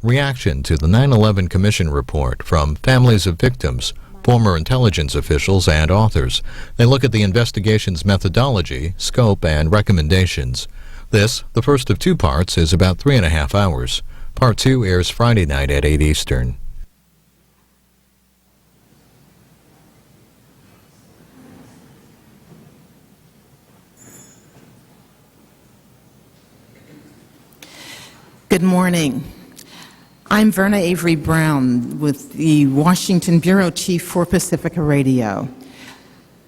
Reaction to the 9/11 Commission report from families of victims, former intelligence officials, and authors. They look at the investigation's methodology, scope, and recommendations. This, the first of 2 parts, is about 3.5 hours. Part 2 airs Friday night at 8 Eastern. Good morning. I'm Verna Avery Brown with the Washington Bureau Chief for Pacifica Radio.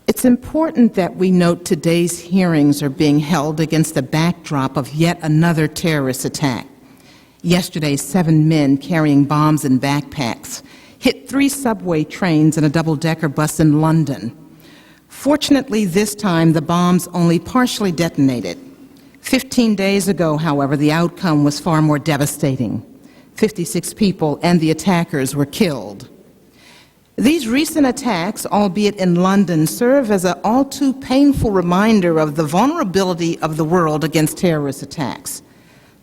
It's important that we note today's hearings are being held against the backdrop of yet another terrorist attack. Yesterday, 7 men carrying bombs in backpacks hit 3 subway trains and a double-decker bus in London. Fortunately, this time the bombs only partially detonated. 15 days ago, however, the outcome was far more devastating. 56 people and the attackers were killed. These recent attacks, albeit in London, serve as an all too painful reminder of the vulnerability of the world against terrorist attacks.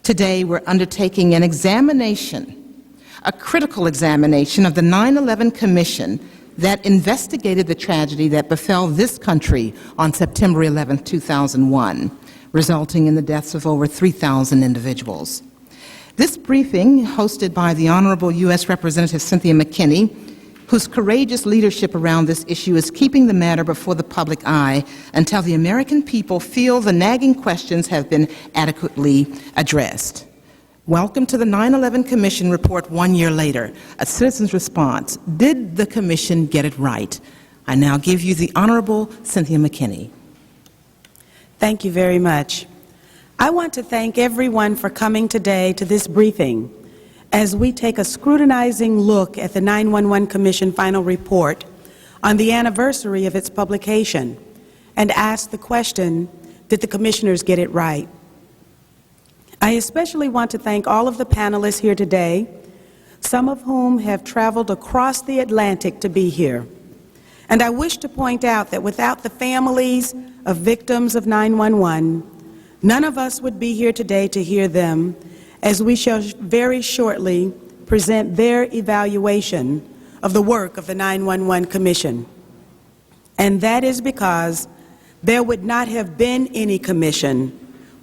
Today, we're undertaking an examination, a critical examination of the 9/11 Commission that investigated the tragedy that befell this country on September 11, 2001. Resulting in the deaths of over 3,000 individuals. This briefing, hosted by the Honorable U.S. Representative Cynthia McKinney, whose courageous leadership around this issue is keeping the matter before the public eye until the American people feel the nagging questions have been adequately addressed. Welcome to the 9/11 Commission report 1 year later, a citizen's response. Did the Commission get it right? I now give you the Honorable Cynthia McKinney. Thank you very much. I want to thank everyone for coming today to this briefing as we take a scrutinizing look at the 9/11 Commission final report on the anniversary of its publication and ask the question, did the commissioners get it right? I especially want to thank all of the panelists here today, some of whom have traveled across the Atlantic to be here. And I wish to point out that without the families of victims of 9/11, none of us would be here today to hear them, as we shall very shortly present their evaluation of the work of the 9/11 Commission. And that is because there would not have been any commission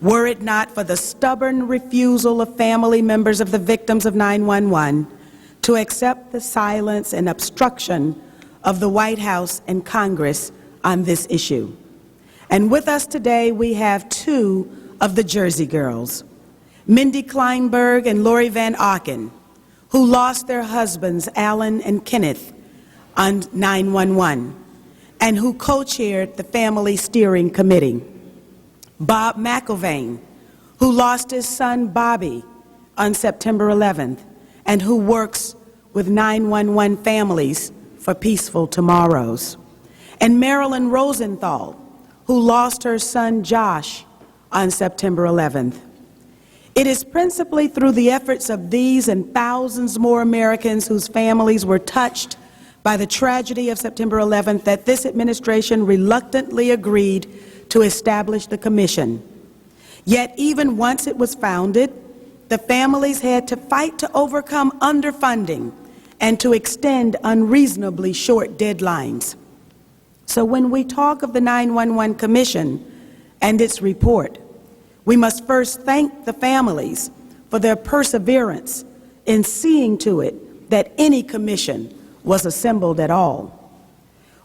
were it not for the stubborn refusal of family members of the victims of 9/11 to accept the silence and obstruction of the White House and Congress on this issue. And with us today, we have 2 of the Jersey girls, Mindy Kleinberg and Lori Van Auken, who lost their husbands, Alan and Kenneth, on 9/11, and who co-chaired the Family Steering Committee. Bob McIlvaine, who lost his son, Bobby, on September 11th, and who works with 911 families for peaceful tomorrows. And Marilyn Rosenthal, who lost her son Josh on September 11th. It is principally through the efforts of these and thousands more Americans whose families were touched by the tragedy of September 11th that this administration reluctantly agreed to establish the commission. Yet even once it was founded, the families had to fight to overcome underfunding and to extend unreasonably short deadlines. So when we talk of the 911 Commission and its report, we must first thank the families for their perseverance in seeing to it that any commission was assembled at all.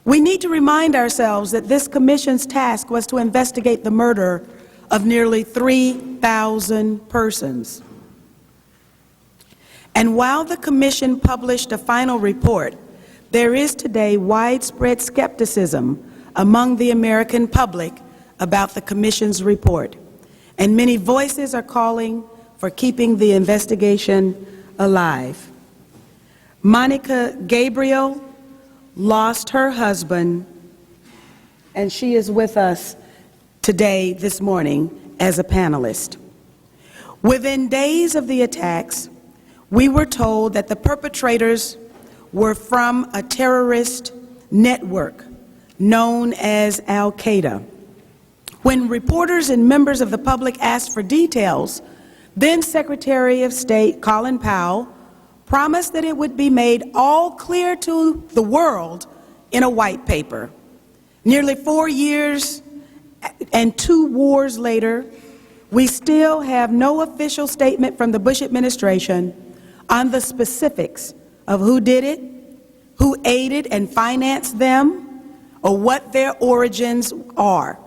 We need to remind ourselves that this commission's task was to investigate the murder of nearly 3,000 persons. And while the Commission published a final report, there is today widespread skepticism among the American public about the Commission's report, and many voices are calling for keeping the investigation alive. Monica Gabriel lost her husband, and she is with us today, this morning, as a panelist. Within days of the attacks, we were told that the perpetrators were from a terrorist network known as Al-Qaeda. When reporters and members of the public asked for details, Then Secretary of State Colin Powell promised that it would be made all clear to the world in a white paper. Nearly 4 years and 2 wars later, we still have no official statement from the Bush administration on the specifics of who did it, who aided and financed them, or what their origins are.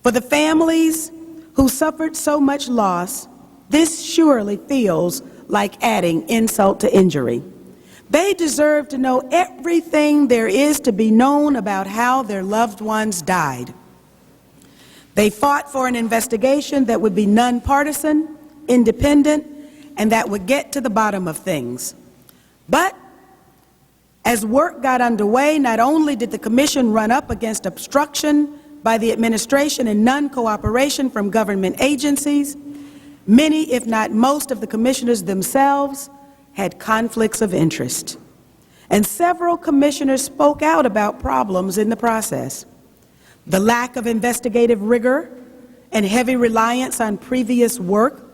For the families who suffered so much loss, this surely feels like adding insult to injury. They deserve to know everything there is to be known about how their loved ones died. They fought for an investigation that would be nonpartisan, independent, and that would get to the bottom of things. But as work got underway, not only did the commission run up against obstruction by the administration and non-cooperation from government agencies, many, if not most, of the commissioners themselves had conflicts of interest. And several commissioners spoke out about problems in the process. The lack of investigative rigor and heavy reliance on previous work,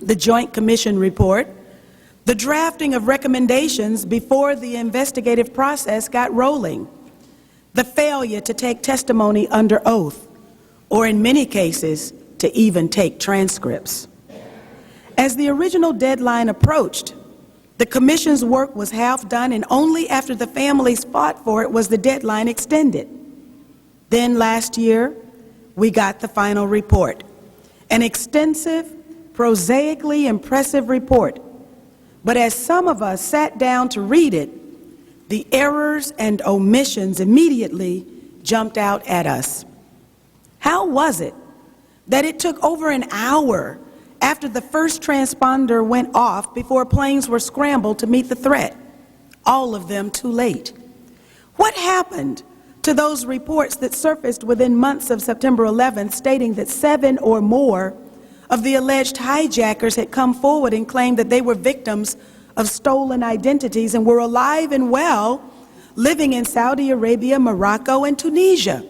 the Joint Commission report, the drafting of recommendations before the investigative process got rolling, the failure to take testimony under oath, or in many cases, to even take transcripts. As the original deadline approached, the Commission's work was half done, and only after the families fought for it was the deadline extended. Then last year, we got the final report, an extensive, prosaically impressive report. But as some of us sat down to read it, the errors and omissions immediately jumped out at us. How was it that it took over an hour after the first transponder went off before planes were scrambled to meet the threat, all of them too late? What happened to those reports that surfaced within months of September 11th stating that 7 or more of the alleged hijackers had come forward and claimed that they were victims of stolen identities and were alive and well, living in Saudi Arabia, Morocco, and Tunisia?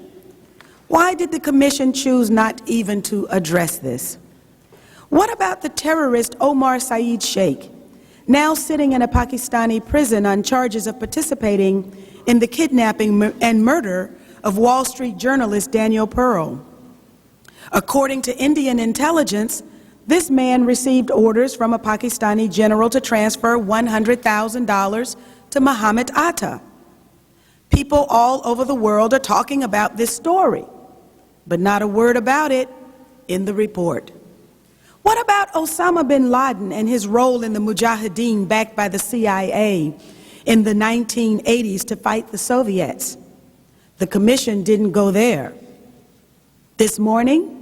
Why did the Commission choose not even to address this? What about the terrorist Omar Saeed Sheikh, now sitting in a Pakistani prison on charges of participating in the kidnapping and murder of Wall Street journalist Daniel Pearl? According to Indian intelligence, this man received orders from a Pakistani general to transfer $100,000 to Muhammad Atta. People all over the world are talking about this story, but not a word about it in the report. What about Osama bin Laden and his role in the Mujahideen backed by the CIA in the 1980s to fight the Soviets? The Commission didn't go there. This morning,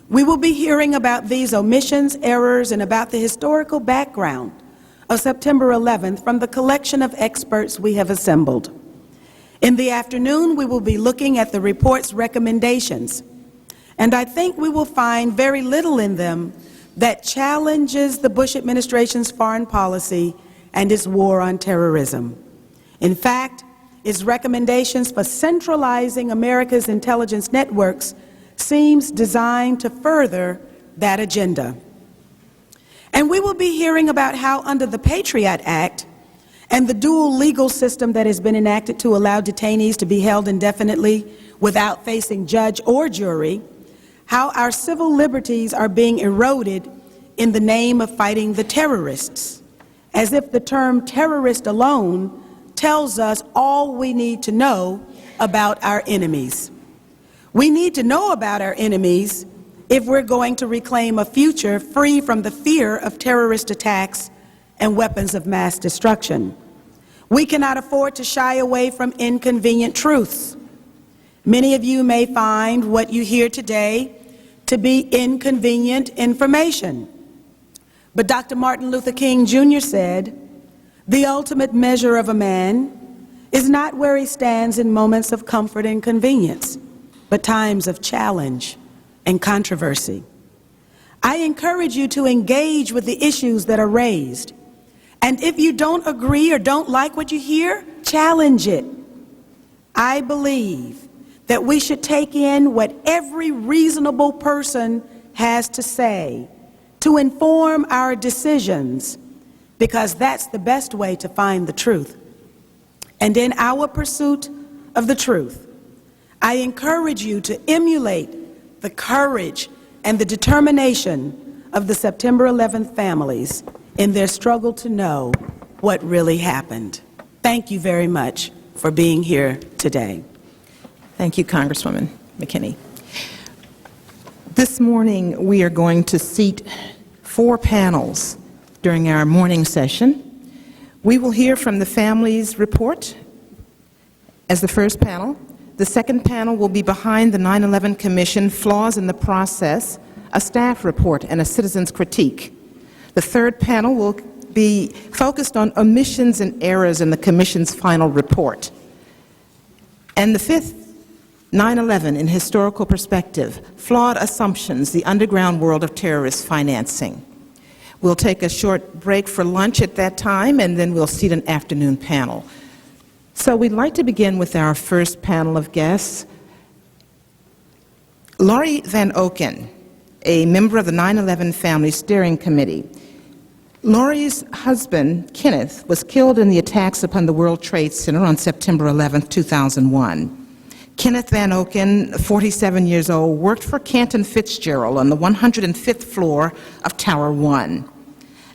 we will be hearing about these omissions, errors, and about the historical background of September 11th from the collection of experts we have assembled. In the afternoon, we will be looking at the report's recommendations, and I think we will find very little in them that challenges the Bush administration's foreign policy and its war on terrorism. In fact, its recommendations for centralizing America's intelligence networks seems designed to further that agenda. And we will be hearing about how under the Patriot Act and the dual legal system that has been enacted to allow detainees to be held indefinitely without facing judge or jury, how our civil liberties are being eroded in the name of fighting the terrorists, as if the term terrorist alone tells us all we need to know about our enemies. We need to know about our enemies if we're going to reclaim a future free from the fear of terrorist attacks and weapons of mass destruction. We cannot afford to shy away from inconvenient truths. Many of you may find what you hear today to be inconvenient information. But Dr. Martin Luther King Jr. said, "The ultimate measure of a man is not where he stands in moments of comfort and convenience, but times of challenge and controversy." I encourage you to engage with the issues that are raised. And if you don't agree or don't like what you hear, challenge it. I believe that we should take in what every reasonable person has to say to inform our decisions, because that's the best way to find the truth. And in our pursuit of the truth, I encourage you to emulate the courage and the determination of the September 11th families in their struggle to know what really happened. Thank you very much for being here today. Thank you, Congresswoman McKinney. This morning, we are going to seat 4 panels during our morning session. We will hear from the families' report as the first panel. The second panel will be behind the 9/11 Commission, flaws in the process, a staff report, and a citizen's critique. The third panel will be focused on omissions and errors in the Commission's final report. And the fifth, 9/11 in historical perspective, flawed assumptions, the underground world of terrorist financing. We'll take a short break for lunch at that time, and then we'll seat an afternoon panel. So we'd like to begin with our first panel of guests. Laurie Van Oken, a member of the 9/11 Family Steering Committee. Laurie's husband, Kenneth, was killed in the attacks upon the World Trade Center on September 11, 2001. Kenneth Van Oken, 47 years old, worked for Adam Fitzgerald on the 105th floor of Tower 1.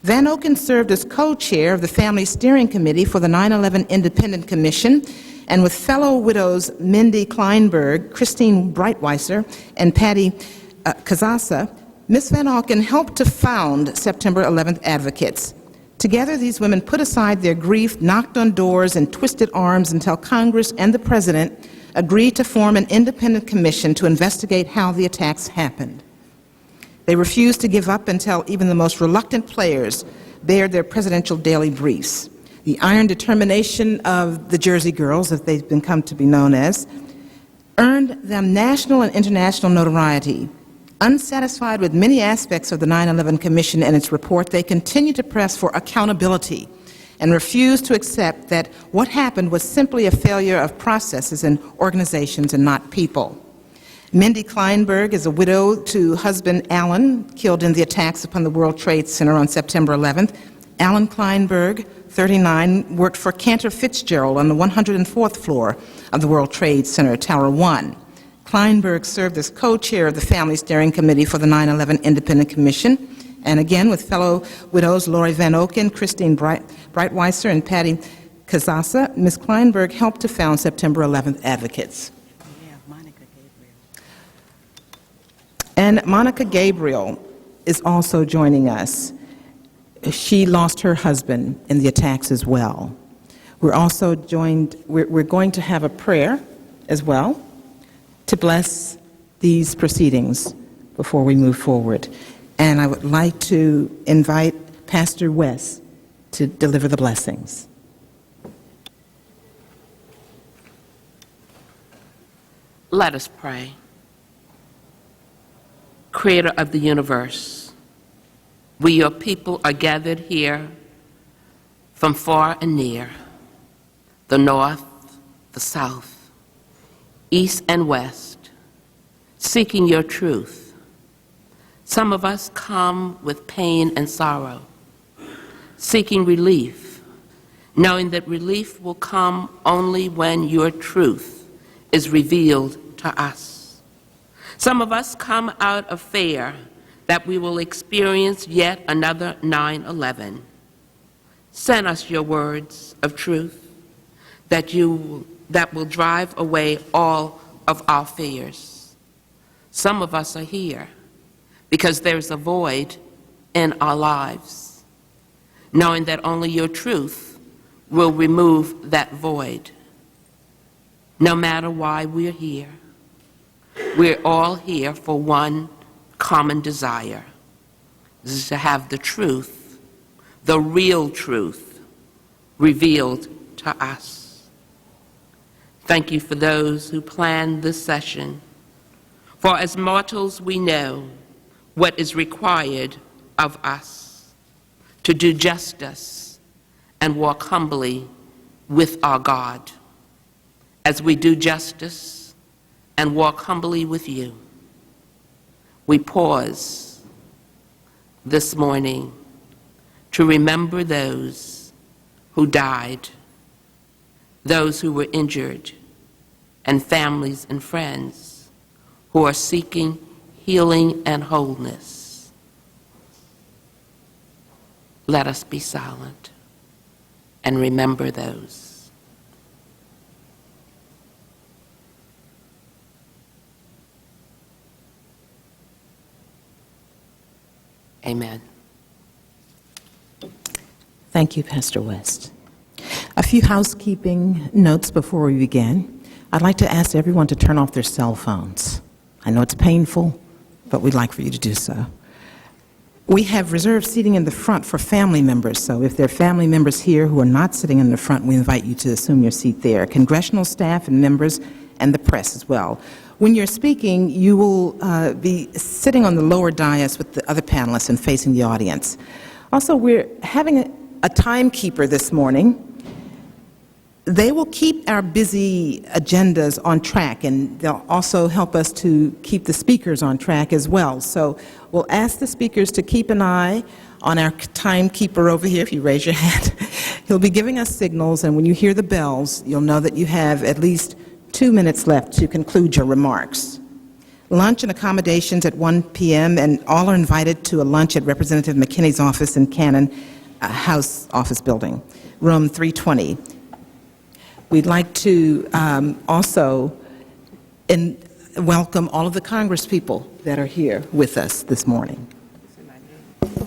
Van Oken served as co-chair of the Family Steering Committee for the 9/11 Independent Commission, and with fellow widows Mindy Kleinberg, Christine Breitweiser, and Patty Kazasa, Ms. Van Oken helped to found September 11th Advocates. Together, these women put aside their grief, knocked on doors, and twisted arms until Congress and the President agreed to form an independent commission to investigate how the attacks happened. They refused to give up until even the most reluctant players bared their presidential daily briefs. The iron determination of the Jersey Girls, as they've come to be known as, earned them national and international notoriety. Unsatisfied with many aspects of the 9/11 Commission and its report, they continued to press for accountability and refused to accept that what happened was simply a failure of processes and organizations and not people. Mindy Kleinberg is a widow to husband Alan, killed in the attacks upon the World Trade Center on September 11th. Alan Kleinberg, 39, worked for Cantor Fitzgerald on the 104th floor of the World Trade Center, Tower 1. Kleinberg served as co-chair of the Family Steering Committee for the 9/11 Independent Commission, and again with fellow widows Laurie Van Oken, Christine Breitweiser, and Patty Kazasa, Ms. Kleinberg helped to found September 11th Advocates. And Monica Gabriel is also joining us. She lost her husband in the attacks as well. We're also joined, we're going to have a prayer as well to bless these proceedings before we move forward. And I would like to invite Pastor West to deliver the blessings. Let us pray. Creator of the universe, we, your people, are gathered here from far and near, the north, the south, east and west, seeking your truth. Some of us come with pain and sorrow, seeking relief, knowing that relief will come only when your truth is revealed to us. Some of us come out of fear that we will experience yet another 9/11. Send us your words of truth that will drive away all of our fears. Some of us are here because there's a void in our lives, knowing that only your truth will remove that void. No matter why we're here, we're all here for one common desire, is to have the truth, the real truth, revealed to us. Thank you for those who planned this session, for as mortals we know what is required of us to do justice and walk humbly with our God. As we do justice and walk humbly with you, we pause this morning to remember those who died, those who were injured, and families and friends who are seeking healing and wholeness. Let us be silent and remember those. Amen. Thank you, Pastor West. A few housekeeping notes before we begin. I'd like to ask everyone to turn off their cell phones. I know it's painful, but we'd like for you to do so. We have reserved seating in the front for family members, so if there are family members here who are not sitting in the front, we invite you to assume your seat there. Congressional staff and members and the press as well. When you're speaking, you will be sitting on the lower dais with the other panelists and facing the audience. Also, we're having a timekeeper this morning. They will keep our busy agendas on track, and they'll also help us to keep the speakers on track as well. So we'll ask the speakers to keep an eye on our timekeeper over here, if you raise your hand. He'll be giving us signals, and when you hear the bells, you'll know that you have at least 2 minutes left to conclude your remarks. Lunch and accommodations at 1 p.m., and all are invited to a lunch at Representative McKinney's office in Cannon House Office Building, room 320. We'd like to also welcome all of the Congresspeople that are here with us this morning.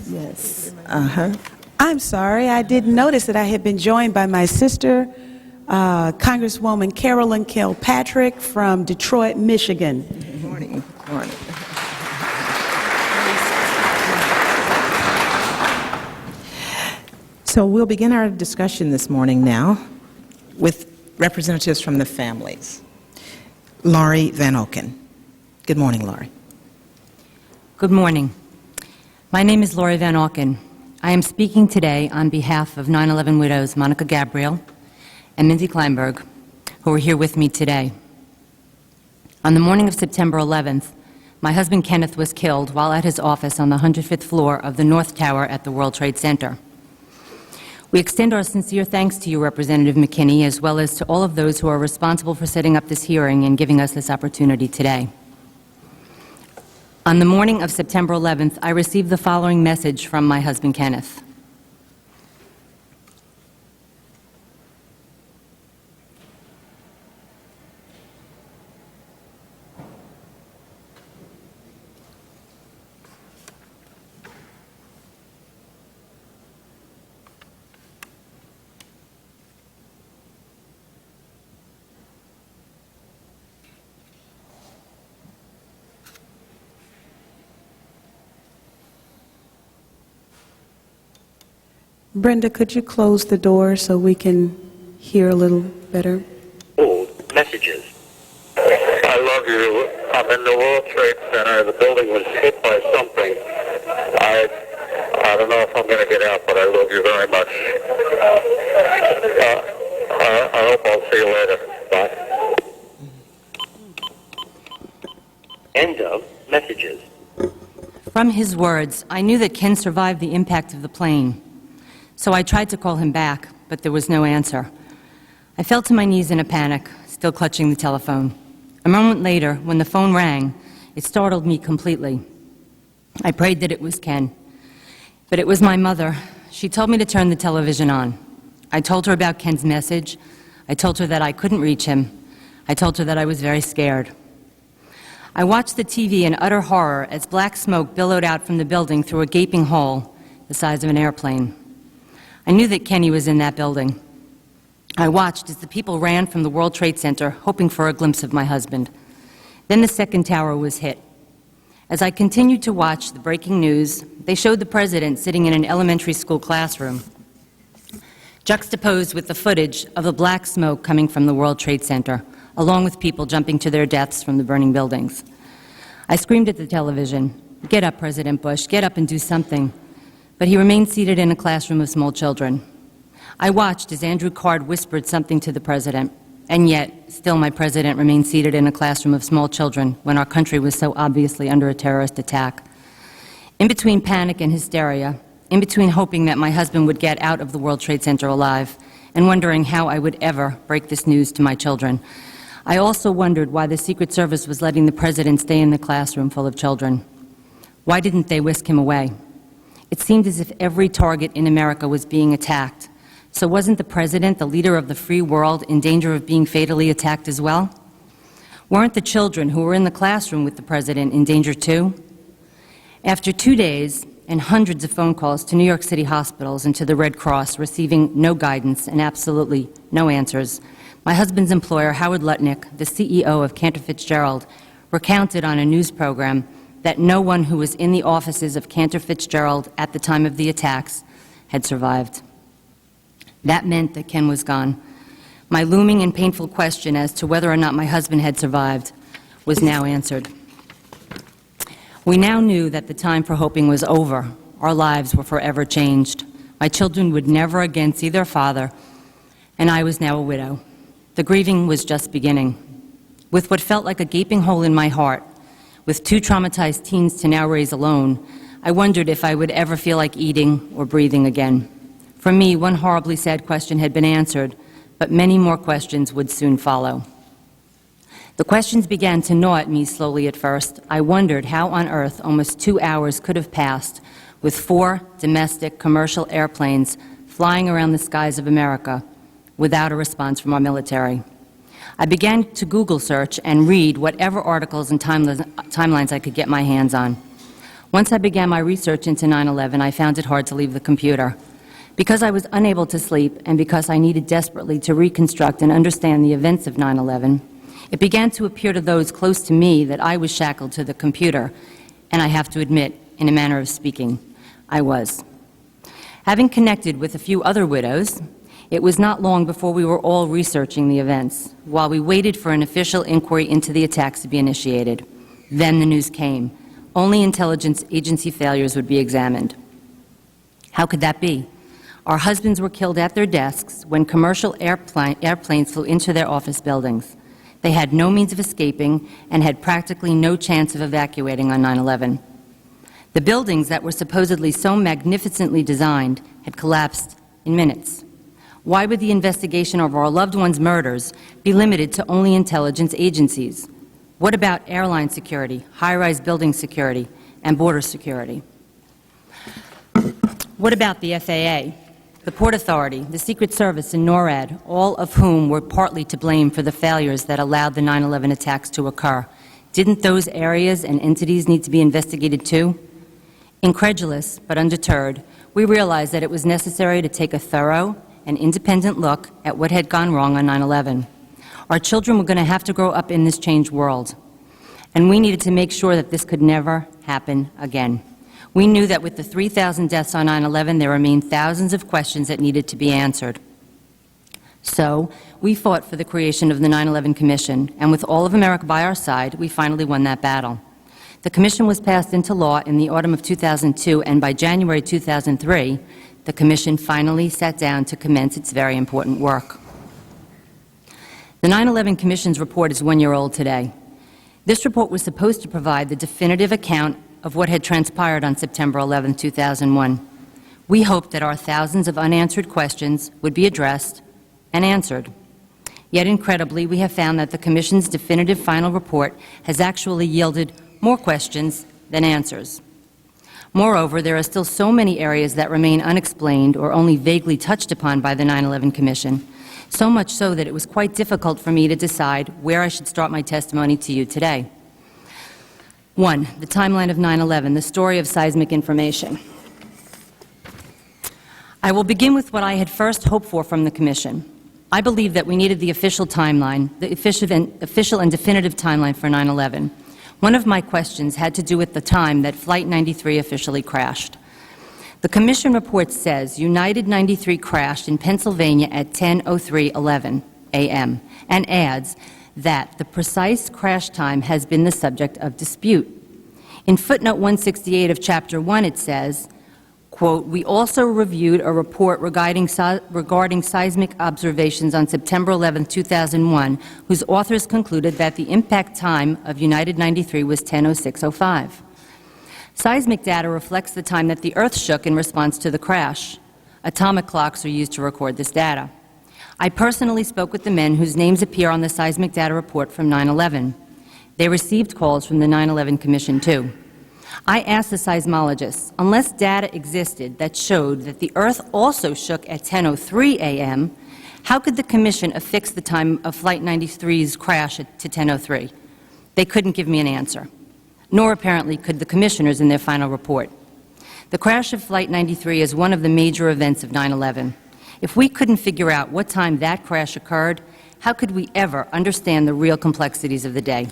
Yes. I'm sorry, I didn't notice that I had been joined by my sister, Congresswoman Carolyn Kilpatrick from Detroit, Michigan. Good morning. Good morning. So we'll begin our discussion this morning now with representatives from the families. Laurie Van Oken. Good morning, Laurie. Good morning. My name is Laurie Van Auken. I am speaking today on behalf of 9/11 widows Monica Gabriel and Mindy Kleinberg, who are here with me today. On the morning of September 11th, my husband Kenneth was killed while at his office on the 105th floor of the North Tower at the World Trade Center. We extend our sincere thanks to you, Representative McKinney, as well as to all of those who are responsible for setting up this hearing and giving us this opportunity today. On the morning of September 11th, I received the following message from my husband, Kenneth. Brenda, could you close the door so we can hear a little better? Old messages. I love you. I'm in the World Trade Center. The building was hit by something. I don't know if I'm going to get out, but I love you very much. I hope I'll see you later. Bye. End of messages. From his words, I knew that Ken survived the impact of the plane. So I tried to call him back, but there was no answer. I fell to my knees in a panic, still clutching the telephone. A moment later, when the phone rang, it startled me completely. I prayed that it was Ken. But it was my mother. She told me to turn the television on. I told her about Ken's message. I told her that I couldn't reach him. I told her that I was very scared. I watched the TV in utter horror as black smoke billowed out from the building through a gaping hole the size of an airplane. I knew that Kenny was in that building. I watched as the people ran from the World Trade Center, hoping for a glimpse of my husband. Then the second tower was hit. As I continued to watch the breaking news, they showed the president sitting in an elementary school classroom, juxtaposed with the footage of the black smoke coming from the World Trade Center, along with people jumping to their deaths from the burning buildings. I screamed at the television, "Get up, President Bush, get up and do something." But he remained seated in a classroom of small children. I watched as Andrew Card whispered something to the president, and yet, still my president remained seated in a classroom of small children when our country was so obviously under a terrorist attack. In between panic and hysteria, in between hoping that my husband would get out of the World Trade Center alive, and wondering how I would ever break this news to my children, I also wondered why the Secret Service was letting the President stay in the classroom full of children. Why didn't they whisk him away? It seemed as if every target in America was being attacked. So wasn't the President, the leader of the free world, in danger of being fatally attacked as well? Weren't the children who were in the classroom with the President in danger too? After 2 days and hundreds of phone calls to New York City hospitals and to the Red Cross, receiving no guidance and absolutely no answers, my husband's employer, Howard Lutnick, the CEO of Cantor Fitzgerald, recounted on a news program that no one who was in the offices of Cantor Fitzgerald at the time of the attacks had survived. That meant that Ken was gone. My looming and painful question as to whether or not my husband had survived was now answered. We now knew that the time for hoping was over. Our lives were forever changed. My children would never again see their father, and I was now a widow. The grieving was just beginning. With what felt like a gaping hole in my heart, with 2 traumatized teens to now raise alone, I wondered if I would ever feel like eating or breathing again. For me, one horribly sad question had been answered, but many more questions would soon follow. The questions began to gnaw at me slowly at first. I wondered how on earth almost 2 hours could have passed with 4 domestic commercial airplanes flying around the skies of America without a response from our military. I began to Google search and read whatever articles and timelines I could get my hands on. Once I began my research into 9/11, I found it hard to leave the computer. Because I was unable to sleep and because I needed desperately to reconstruct and understand the events of 9/11, it began to appear to those close to me that I was shackled to the computer, and I have to admit, in a manner of speaking, I was. Having connected with a few other widows, it was not long before we were all researching the events, while we waited for an official inquiry into the attacks to be initiated. Then the news came. Only intelligence agency failures would be examined. How could that be? Our husbands were killed at their desks when commercial airplanes flew into their office buildings. They had no means of escaping and had practically no chance of evacuating on 9/11. The buildings that were supposedly so magnificently designed had collapsed in minutes. Why would the investigation of our loved ones' murders be limited to only intelligence agencies? What about airline security, high-rise building security, and border security? What about the FAA, the Port Authority, the Secret Service, and NORAD, all of whom were partly to blame for the failures that allowed the 9/11 attacks to occur? Didn't those areas and entities need to be investigated too? Incredulous but undeterred, we realized that it was necessary to take a thorough and independent look at what had gone wrong on 9/11. Our children were going to have to grow up in this changed world, and we needed to make sure that this could never happen again. We knew that with the 3,000 deaths on 9/11, there remained thousands of questions that needed to be answered. So, we fought for the creation of the 9/11 Commission, and with all of America by our side, we finally won that battle. The Commission was passed into law in the autumn of 2002, and by January 2003, the Commission finally sat down to commence its very important work. The 9/11 Commission's report is 1 year old today. This report was supposed to provide the definitive account of what had transpired on September 11, 2001. We hoped that our thousands of unanswered questions would be addressed and answered. Yet incredibly, we have found that the Commission's definitive final report has actually yielded more questions than answers. Moreover, there are still so many areas that remain unexplained or only vaguely touched upon by the 9/11 Commission, so much so that it was quite difficult for me to decide where I should start my testimony to you today. 1. The timeline of 9/11, the story of seismic information. I will begin with what I had first hoped for from the Commission. I believed that we needed the official timeline, the official and definitive timeline for 9/11. One of my questions had to do with the time that Flight 93 officially crashed. The Commission report says United 93 crashed in Pennsylvania at 10:03:11 a.m. and adds that the precise crash time has been the subject of dispute. In footnote 168 of Chapter 1, it says, quote, "We also reviewed a report regarding seismic observations on September 11, 2001, whose authors concluded that the impact time of United 93 was 10:06:05. Seismic data reflects the time that the Earth shook in response to the crash. Atomic clocks are used to record this data. I personally spoke with the men whose names appear on the seismic data report from 9/11. They received calls from the 9/11 Commission, too. I asked the seismologists, unless data existed that showed that the Earth also shook at 10:03 a.m., how could the Commission affix the time of Flight 93's crash to 10:03? They couldn't give me an answer, nor apparently could the Commissioners in their final report. The crash of Flight 93 is one of the major events of 9/11. If we couldn't figure out what time that crash occurred, how could we ever understand the real complexities of the day?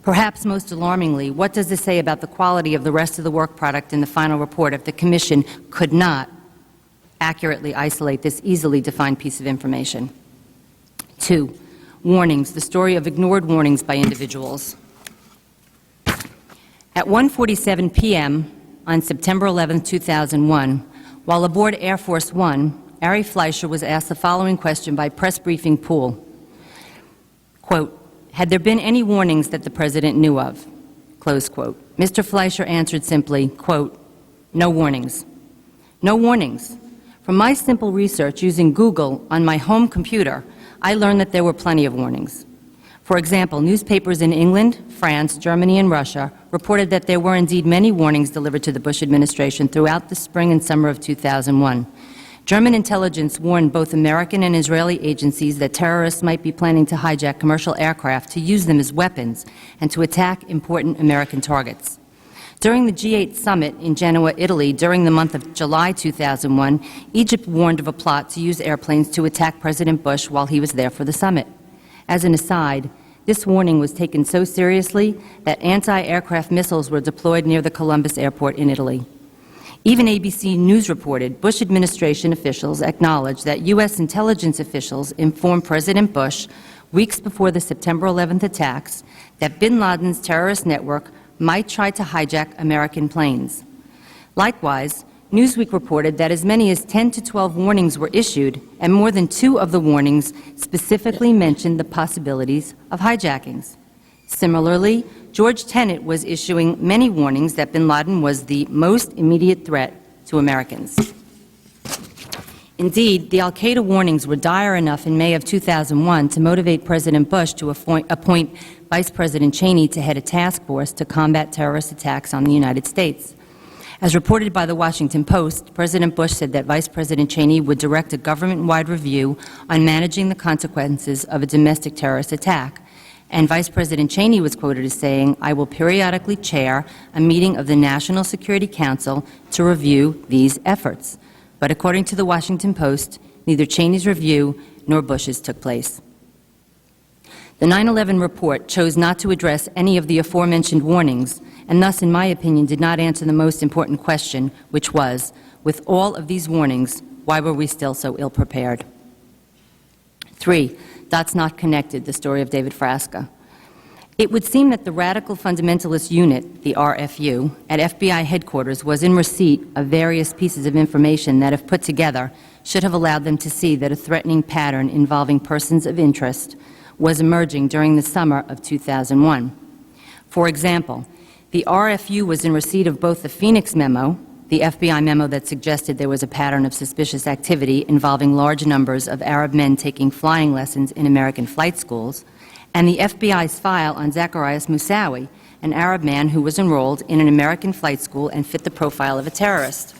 Perhaps most alarmingly, what does this say about the quality of the rest of the work product in the final report if the Commission could not accurately isolate this easily defined piece of information? 2. Warnings, the story of ignored warnings by individuals. At 1:47 p.m. on September 11, 2001, while aboard Air Force One, Ari Fleischer was asked the following question by press briefing pool. Quote, "Had there been any warnings that the President knew of?" Close quote. Mr. Fleischer answered simply, quote, "No warnings." No warnings. From my simple research using Google on my home computer, I learned that there were plenty of warnings. For example, newspapers in England, France, Germany, and Russia reported that there were indeed many warnings delivered to the Bush administration throughout the spring and summer of 2001. German intelligence warned both American and Israeli agencies that terrorists might be planning to hijack commercial aircraft to use them as weapons and to attack important American targets. During the G8 summit in Genoa, Italy, during the month of July 2001, Egypt warned of a plot to use airplanes to attack President Bush while he was there for the summit. As an aside, this warning was taken so seriously that anti-aircraft missiles were deployed near the Columbus airport in Italy. Even ABC News reported Bush administration officials acknowledged that U.S. intelligence officials informed President Bush weeks before the September 11th attacks that bin Laden's terrorist network might try to hijack American planes. Likewise, Newsweek reported that as many as 10 to 12 warnings were issued, and more than 2 of the warnings specifically mentioned the possibilities of hijackings. Similarly, George Tenet was issuing many warnings that bin Laden was the most immediate threat to Americans. Indeed, the al-Qaeda warnings were dire enough in May of 2001 to motivate President Bush to appoint Vice President Cheney to head a task force to combat terrorist attacks on the United States. As reported by the Washington Post, President Bush said that Vice President Cheney would direct a government-wide review on managing the consequences of a domestic terrorist attack. And Vice President Cheney was quoted as saying, "I will periodically chair a meeting of the National Security Council to review these efforts." But according to the Washington Post, neither Cheney's review nor Bush's took place. The 9/11 report chose not to address any of the aforementioned warnings, and thus, in my opinion, did not answer the most important question, which was, with all of these warnings, why were we still so ill-prepared? 3. Dots Not Connected, the story of David Frasca. It would seem that the Radical Fundamentalist Unit, the RFU, at FBI headquarters was in receipt of various pieces of information that, if put together, should have allowed them to see that a threatening pattern involving persons of interest was emerging during the summer of 2001. For example, the RFU was in receipt of both the Phoenix memo, the FBI memo that suggested there was a pattern of suspicious activity involving large numbers of Arab men taking flying lessons in American flight schools, and the FBI's file on Zacarias Moussaoui, an Arab man who was enrolled in an American flight school and fit the profile of a terrorist.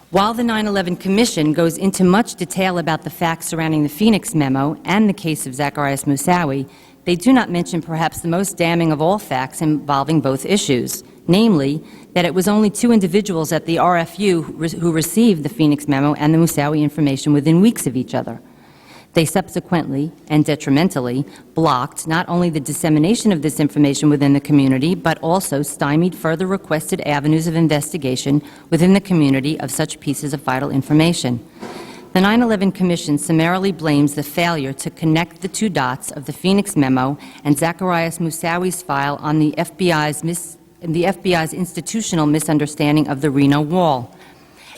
While the 9/11 Commission goes into much detail about the facts surrounding the Phoenix memo and the case of Zacarias Moussaoui, they do not mention perhaps the most damning of all facts involving both issues, namely that it was only 2 individuals at the RFU who received the Phoenix memo and the Moussaoui information within weeks of each other. They subsequently and detrimentally blocked not only the dissemination of this information within the community, but also stymied further requested avenues of investigation within the community of such pieces of vital information. The 9/11 Commission summarily blames the failure to connect the 2 dots of the Phoenix memo and Zacarias Moussaoui's file on the FBI's institutional misunderstanding of the Reno Wall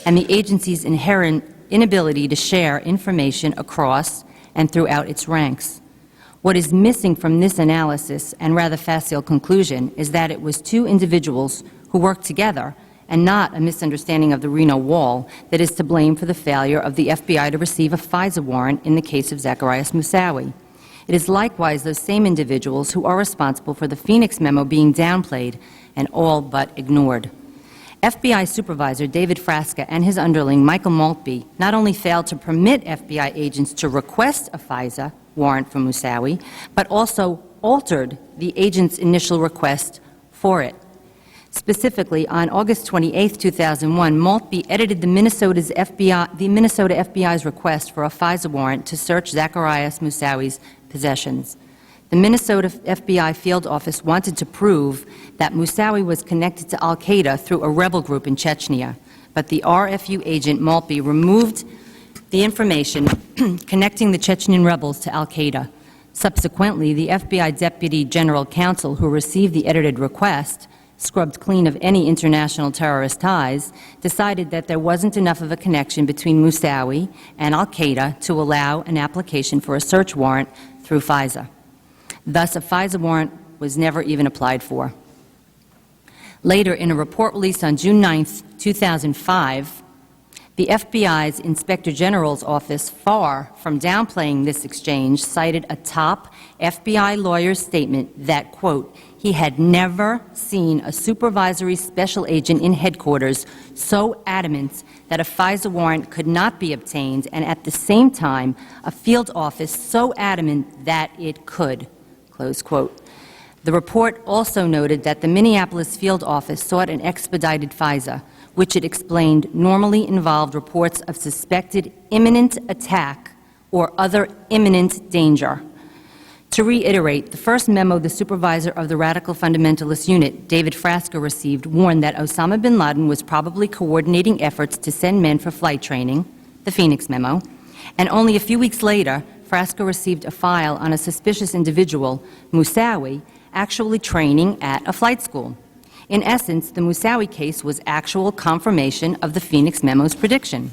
and the agency's inherent inability to share information across and throughout its ranks. What is missing from this analysis and rather facile conclusion is that it was two individuals who worked together and not a misunderstanding of the Reno Wall that is to blame for the failure of the FBI to receive a FISA warrant in the case of Zacarias Moussaoui. It is likewise those same individuals who are responsible for the Phoenix memo being downplayed and all but ignored. FBI Supervisor David Frasca and his underling Michael Maltby not only failed to permit FBI agents to request a FISA warrant for Moussaoui, but also altered the agent's initial request for it. Specifically, on August 28, 2001, Maltby edited the Minnesota FBI's request for a FISA warrant to search Zacarias Moussaoui's possessions. The Minnesota FBI field office wanted to prove that Moussaoui was connected to al-Qaeda through a rebel group in Chechnya, but the RFU agent Maltby removed the information connecting the Chechen rebels to al-Qaeda. Subsequently, the FBI Deputy General Counsel who received the edited request, scrubbed clean of any international terrorist ties, decided that there wasn't enough of a connection between Moussaoui and al-Qaeda to allow an application for a search warrant through FISA. Thus, a FISA warrant was never even applied for. Later, in a report released on June 9, 2005, the FBI's Inspector General's office, far from downplaying this exchange, cited a top FBI lawyer's statement that, quote, he had never seen a supervisory special agent in headquarters so adamant that a FISA warrant could not be obtained, and at the same time, a field office so adamant that it could, close quote. The report also noted that the Minneapolis field office sought an expedited FISA, which it explained normally involved reports of suspected imminent attack or other imminent danger. To reiterate, the first memo the supervisor of the Radical Fundamentalist Unit, David Frasca, received warned that Osama bin Laden was probably coordinating efforts to send men for flight training, the Phoenix memo, and only a few weeks later, Frasca received a file on a suspicious individual, Moussaoui, actually training at a flight school. In essence, the Moussaoui case was actual confirmation of the Phoenix memo's prediction.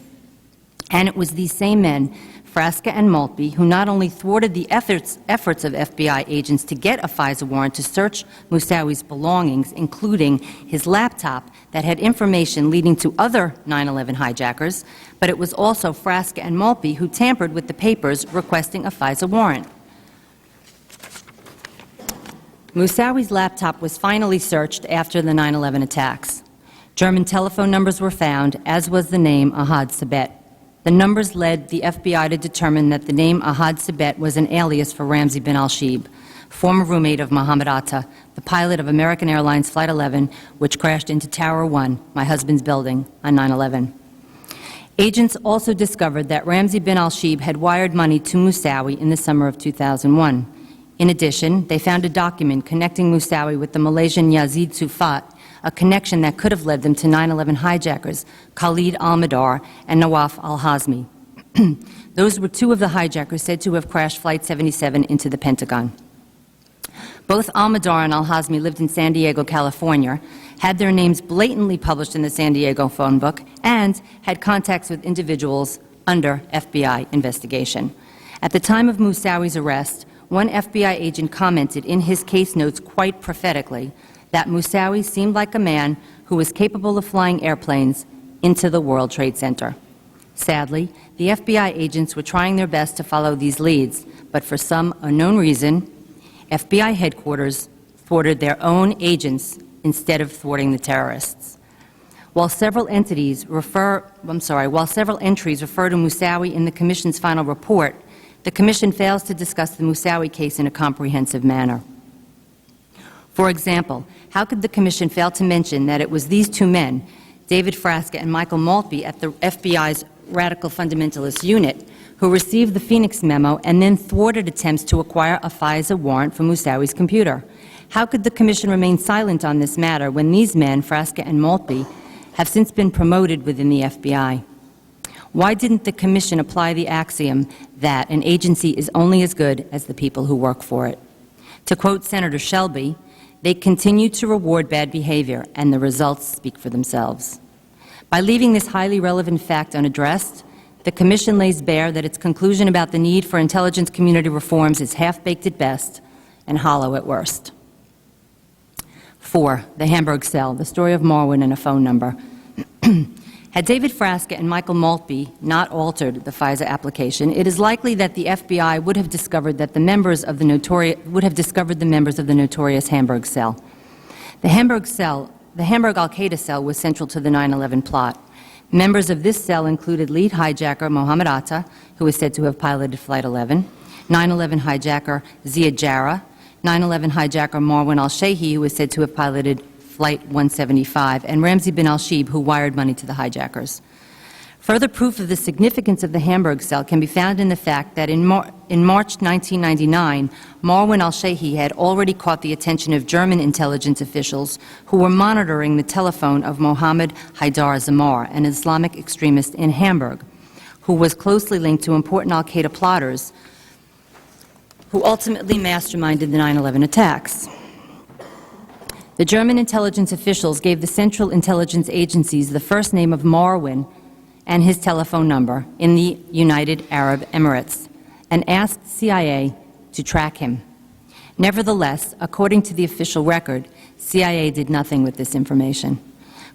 And it was these same men, Frasca and Maltby, who not only thwarted the efforts of FBI agents to get a FISA warrant to search Moussaoui's belongings, including his laptop that had information leading to other 9/11 hijackers, but it was also Frasca and Maltby who tampered with the papers requesting a FISA warrant. Moussaoui's laptop was finally searched after the 9/11 attacks. German telephone numbers were found, as was the name Ahad Sabet. The numbers led the FBI to determine that the name Ahad Sabet was an alias for Ramzi bin al-Shibh, former roommate of Mohammed Atta, the pilot of American Airlines Flight 11, which crashed into Tower 1, my husband's building, on 9/11. Agents also discovered that Ramzi bin al-Shibh had wired money to Moussaoui in the summer of 2001. In addition, they found a document connecting Moussaoui with the Malaysian Yazid Sufat, a connection that could have led them to 9/11 hijackers Khalid al-Madar and Nawaf al-Hazmi. Those were two of the hijackers said to have crashed Flight 77 into the Pentagon. Both al-Madar and al-Hazmi lived in San Diego, California, had their names blatantly published in the San Diego phone book, and had contacts with individuals under FBI investigation. At the time of Moussaoui's arrest, one FBI agent commented in his case notes quite prophetically that Moussaoui seemed like a man who was capable of flying airplanes into the World Trade Center. Sadly, the FBI agents were trying their best to follow these leads, but for some unknown reason, FBI headquarters thwarted their own agents instead of thwarting the terrorists. While several entries refer to Moussaoui in the Commission's final report, the Commission fails to discuss the Moussaoui case in a comprehensive manner. For example, how could the Commission fail to mention that it was these two men, David Frasca and Michael Maltby at the FBI's Radical Fundamentalist Unit, who received the Phoenix memo and then thwarted attempts to acquire a FISA warrant for Moussaoui's computer? How could the Commission remain silent on this matter when these men, Frasca and Maltby, have since been promoted within the FBI? Why didn't the Commission apply the axiom that an agency is only as good as the people who work for it? To quote Senator Shelby, they continue to reward bad behavior, and the results speak for themselves. By leaving this highly relevant fact unaddressed, The Commission lays bare that its conclusion about the need for intelligence community reforms is half-baked at best and hollow at worst. 4. The Hamburg cell, the story of Marwin and a phone number. Had David Frasca and Michael Maltby not altered the FISA application, it is likely that the FBI would have discovered that the members of the notorious Hamburg cell. The Hamburg al-Qaeda cell was central to the 9/11 plot. Members of this cell included lead hijacker Mohammed Atta, who is said to have piloted Flight 11, 9/11 hijacker Ziad Jarrah, 9/11 hijacker Marwan al-Shehi, who is said to have piloted Flight 175, and Ramzi bin al-Shib, who wired money to the hijackers. Further proof of the significance of the Hamburg cell can be found in the fact that in March 1999, Marwan al-Shehi had already caught the attention of German intelligence officials who were monitoring the telephone of Mohammed Haidar Zamar, an Islamic extremist in Hamburg, who was closely linked to important al-Qaeda plotters who ultimately masterminded the 9/11 attacks. The German intelligence officials gave the Central Intelligence Agencies the first name of Marwan and his telephone number in the United Arab Emirates and asked CIA to track him. Nevertheless, according to the official record, CIA did nothing with this information.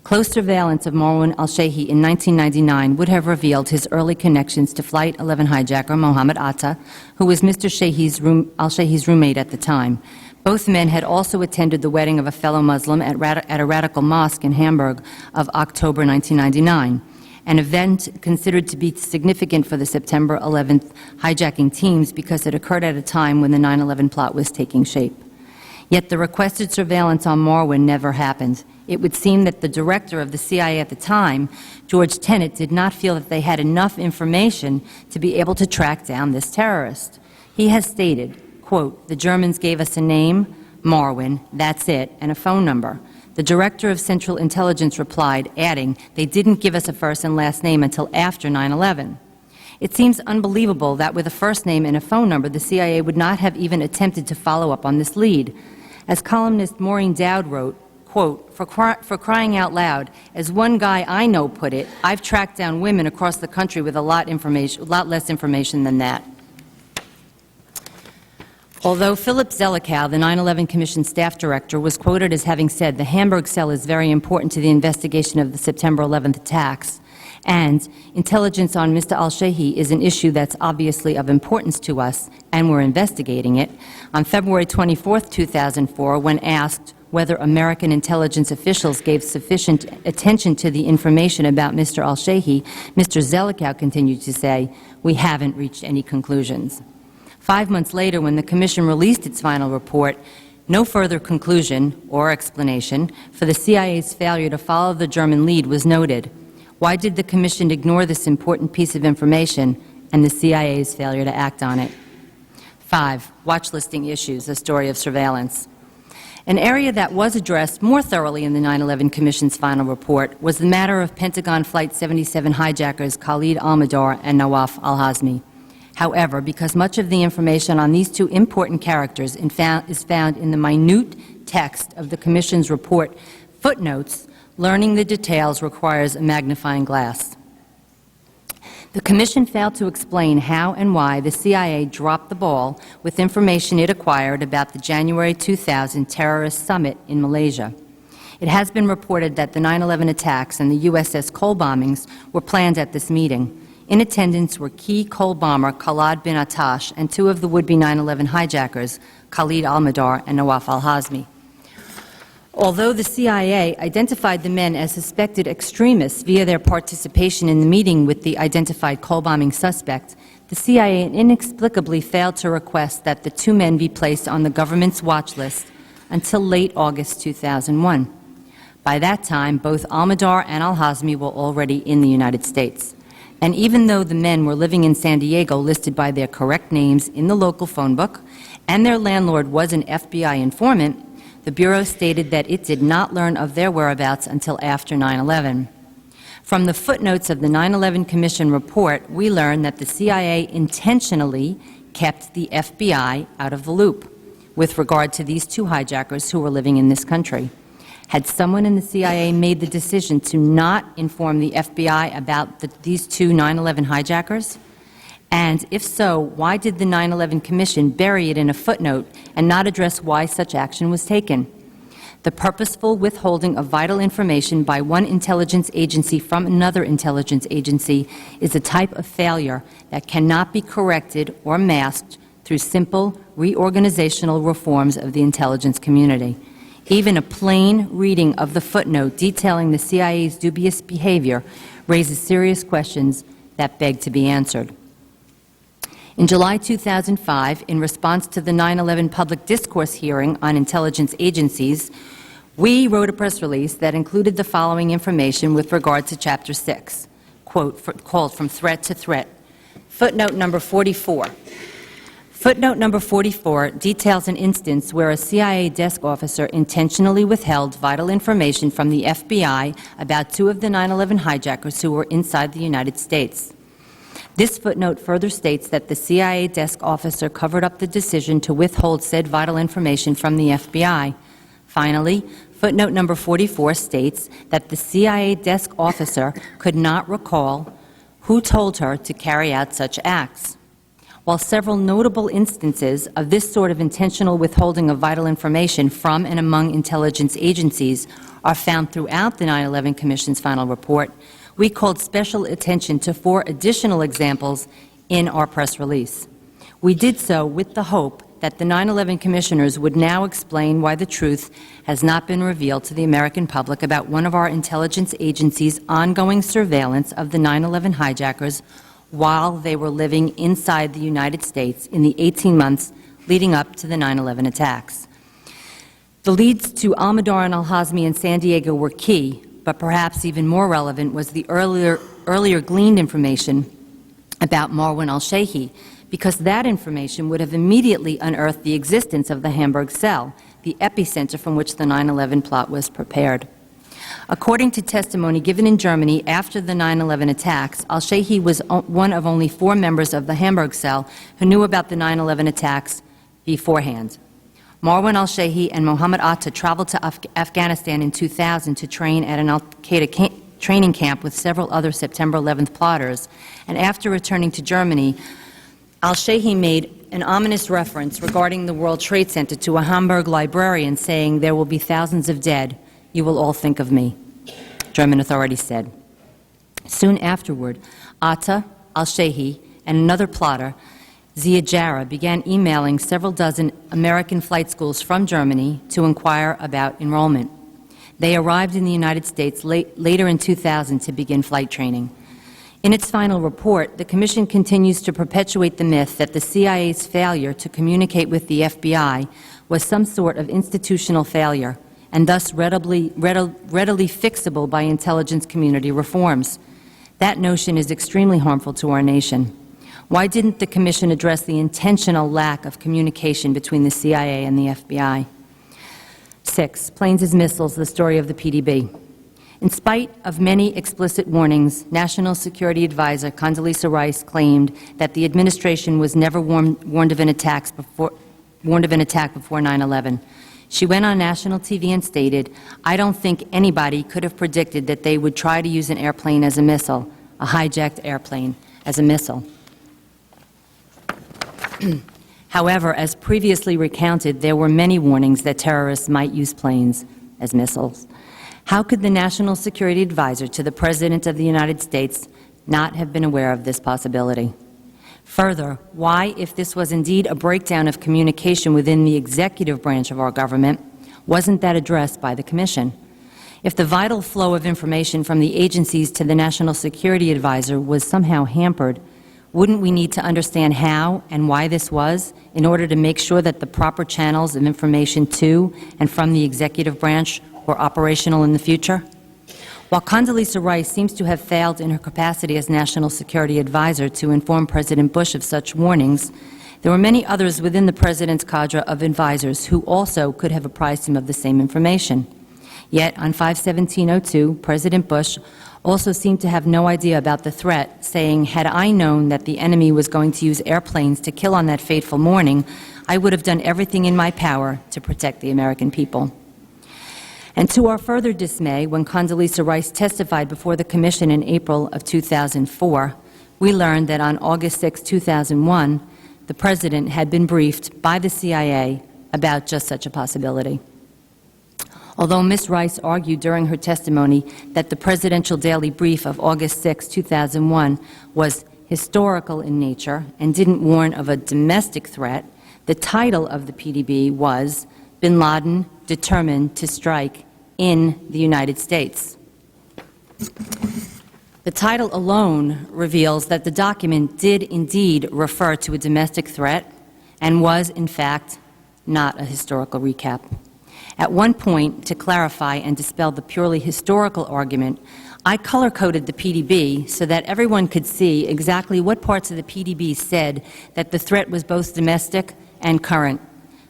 Close surveillance of Marwan al-Shehi in 1999 would have revealed his early connections to Flight 11 hijacker Mohammed Atta, who was Mr. al-Shehi's roommate at the time. Both men had also attended the wedding of a fellow Muslim at a radical mosque in Hamburg of October 1999, an event considered to be significant for the September 11th hijacking teams because it occurred at a time when the 9/11 plot was taking shape. Yet the requested surveillance on Marwan never happened. It would seem that the director of the CIA at the time, George Tenet, did not feel that they had enough information to be able to track down this terrorist. He has stated, quote, "The Germans gave us a name, Marwan, that's it, and a phone number." The director of Central Intelligence replied, adding, "They didn't give us a first and last name until after 9/11. It seems unbelievable that with a first name and a phone number, the CIA would not have even attempted to follow up on this lead. As columnist Maureen Dowd wrote, quote, for crying out loud, as one guy I know put it, I've tracked down women across the country with a lot less information than that." Although Philip Zelikow, the 9/11 Commission staff director, was quoted as having said the Hamburg cell is very important to the investigation of the September 11th attacks, and intelligence on Mr. al-Shehi is an issue that's obviously of importance to us, and we're investigating it, on February 24, 2004, when asked whether American intelligence officials gave sufficient attention to the information about Mr. al-Shehi, Mr. Zelikow continued to say, "We haven't reached any conclusions." 5 months later, when the Commission released its final report, no further conclusion or explanation for the CIA's failure to follow the German lead was noted. Why did the Commission ignore this important piece of information and the CIA's failure to act on it? 5. Watchlisting issues, a story of surveillance. An area that was addressed more thoroughly in the 9/11 Commission's final report was the matter of Pentagon Flight 77 hijackers Khalid al-Mihdhar and Nawaf al-Hazmi. However, because much of the information on these two important characters is found in the minute text of the Commission's report footnotes, learning the details requires a magnifying glass. The Commission failed to explain how and why the CIA dropped the ball with information it acquired about the January 2000 terrorist summit in Malaysia. It has been reported that the 9/11 attacks and the USS Cole bombings were planned at this meeting. In attendance were key Cole bomber Khalid bin Attash and two of the would-be 9/11 hijackers, Khalid al-Mihdhar and Nawaf al-Hazmi. Although the CIA identified the men as suspected extremists via their participation in the meeting with the identified Cole bombing suspect, the CIA inexplicably failed to request that the two men be placed on the government's watch list until late August 2001. By that time, both al-Mihdhar and al-Hazmi were already in the United States. And even though the men were living in San Diego listed by their correct names in the local phone book, and their landlord was an FBI informant, the Bureau stated that it did not learn of their whereabouts until after 9/11. From the footnotes of the 9/11 Commission report, we learn that the CIA intentionally kept the FBI out of the loop with regard to these two hijackers who were living in this country. Had someone in the CIA made the decision to not inform the FBI about these two 9/11 hijackers? And if so, why did the 9/11 Commission bury it in a footnote and not address why such action was taken? The purposeful withholding of vital information by one intelligence agency from another intelligence agency is a type of failure that cannot be corrected or masked through simple reorganizational reforms of the intelligence community. Even a plain reading of the footnote detailing the CIA's dubious behavior raises serious questions that beg to be answered. In July 2005, in response to the 9/11 public discourse hearing on intelligence agencies, we wrote a press release that included the following information with regard to Chapter 6, quote, called From Threat to Threat. Footnote number 44. Footnote number 44 details an instance where a CIA desk officer intentionally withheld vital information from the FBI about two of the 9/11 hijackers who were inside the United States. This footnote further states that the CIA desk officer covered up the decision to withhold said vital information from the FBI. Finally, footnote number 44 states that the CIA desk officer could not recall who told her to carry out such acts. While several notable instances of this sort of intentional withholding of vital information from and among intelligence agencies are found throughout the 9/11 Commission's final report, we called special attention to 4 additional examples in our press release. We did so with the hope that the 9/11 commissioners would now explain why the truth has not been revealed to the American public about one of our intelligence agencies' ongoing surveillance of the 9/11 hijackers while they were living inside the United States in the 18 months leading up to the 9/11 attacks. The leads to Almodovar, Al-Hazmi, and San Diego were key, but perhaps even more relevant was the earlier gleaned information about Marwan al-Shayhi, because that information would have immediately unearthed the existence of the Hamburg cell, the epicenter from which the 9/11 plot was prepared. According to testimony given in Germany after the 9/11 attacks, al-Shayhi was one of only 4 members of the Hamburg cell who knew about the 9/11 attacks beforehand. Marwan al-Shayhi and Mohammed Atta traveled to Afghanistan in 2000 to train at an al-Qaeda training camp with several other September 11th plotters, and after returning to Germany, al-Shayhi made an ominous reference regarding the World Trade Center to a Hamburg librarian saying, "There will be thousands of dead. You will all think of me," German authorities said. Soon afterward, Atta, al-Shayhi, and another plotter, Ziad Jarrah, began emailing several dozen American flight schools from Germany to inquire about enrollment. They arrived in the United States later in 2000 to begin flight training. In its final report, the Commission continues to perpetuate the myth that the CIA's failure to communicate with the FBI was some sort of institutional failure, and thus readily fixable by intelligence community reforms. That notion is extremely harmful to our nation. Why didn't the Commission address the intentional lack of communication between the CIA and the FBI? 6. Planes as Missiles, the story of the PDB. In spite of many explicit warnings, National Security Advisor Condoleezza Rice claimed that the administration was never warned of an attack before 9/11. She went on national TV and stated, "I don't think anybody could have predicted that they would try to use an airplane as a missile, a hijacked airplane as a missile." However, as previously recounted, there were many warnings that terrorists might use planes as missiles. How could the National Security Advisor to the President of the United States not have been aware of this possibility? Further, why, if this was indeed a breakdown of communication within the executive branch of our government, wasn't that addressed by the Commission? If the vital flow of information from the agencies to the National Security Advisor was somehow hampered, wouldn't we need to understand how and why this was in order to make sure that the proper channels of information to and from the executive branch were operational in the future? While Condoleezza Rice seems to have failed in her capacity as National Security Advisor to inform President Bush of such warnings, there were many others within the President's cadre of advisors who also could have apprised him of the same information. Yet, on 5/17/02, President Bush also seemed to have no idea about the threat, saying, "Had I known that the enemy was going to use airplanes to kill on that fateful morning, I would have done everything in my power to protect the American people." And to our further dismay, when Condoleezza Rice testified before the Commission in April of 2004, we learned that on August 6, 2001, the President had been briefed by the CIA about just such a possibility. Although Ms. Rice argued during her testimony that the Presidential Daily Brief of August 6, 2001 was historical in nature and didn't warn of a domestic threat, the title of the PDB was Bin Laden Determined to Strike in the United States. The title alone reveals that the document did indeed refer to a domestic threat and was, in fact, not a historical recap. At one point, to clarify and dispel the purely historical argument, I color-coded the PDB so that everyone could see exactly what parts of the PDB said that the threat was both domestic and current.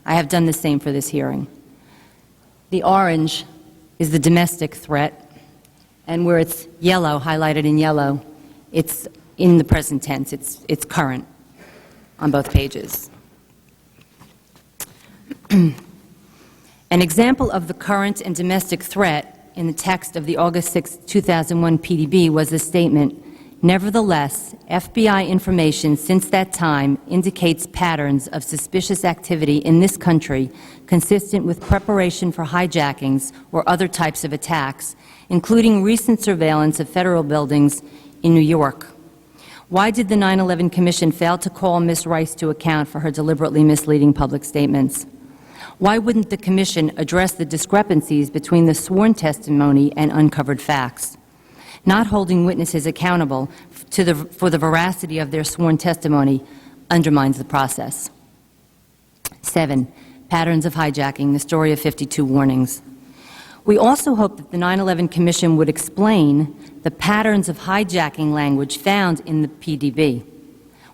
I have done the same for this hearing. The orange is the domestic threat, and where it's yellow, highlighted in yellow, it's in the present tense. It's current on both pages. An example of the current and domestic threat in the text of the August 6, 2001 PDB was the statement, "Nevertheless, FBI information since that time indicates patterns of suspicious activity in this country consistent with preparation for hijackings or other types of attacks, including recent surveillance of federal buildings in New York." Why did the 9/11 Commission fail to call Ms. Rice to account for her deliberately misleading public statements? Why wouldn't the Commission address the discrepancies between the sworn testimony and uncovered facts? Not holding witnesses accountable for the veracity of their sworn testimony undermines the process. 7. Patterns of hijacking, the story of 52 warnings. We also hope that the 9/11 Commission would explain the patterns of hijacking language found in the PDB.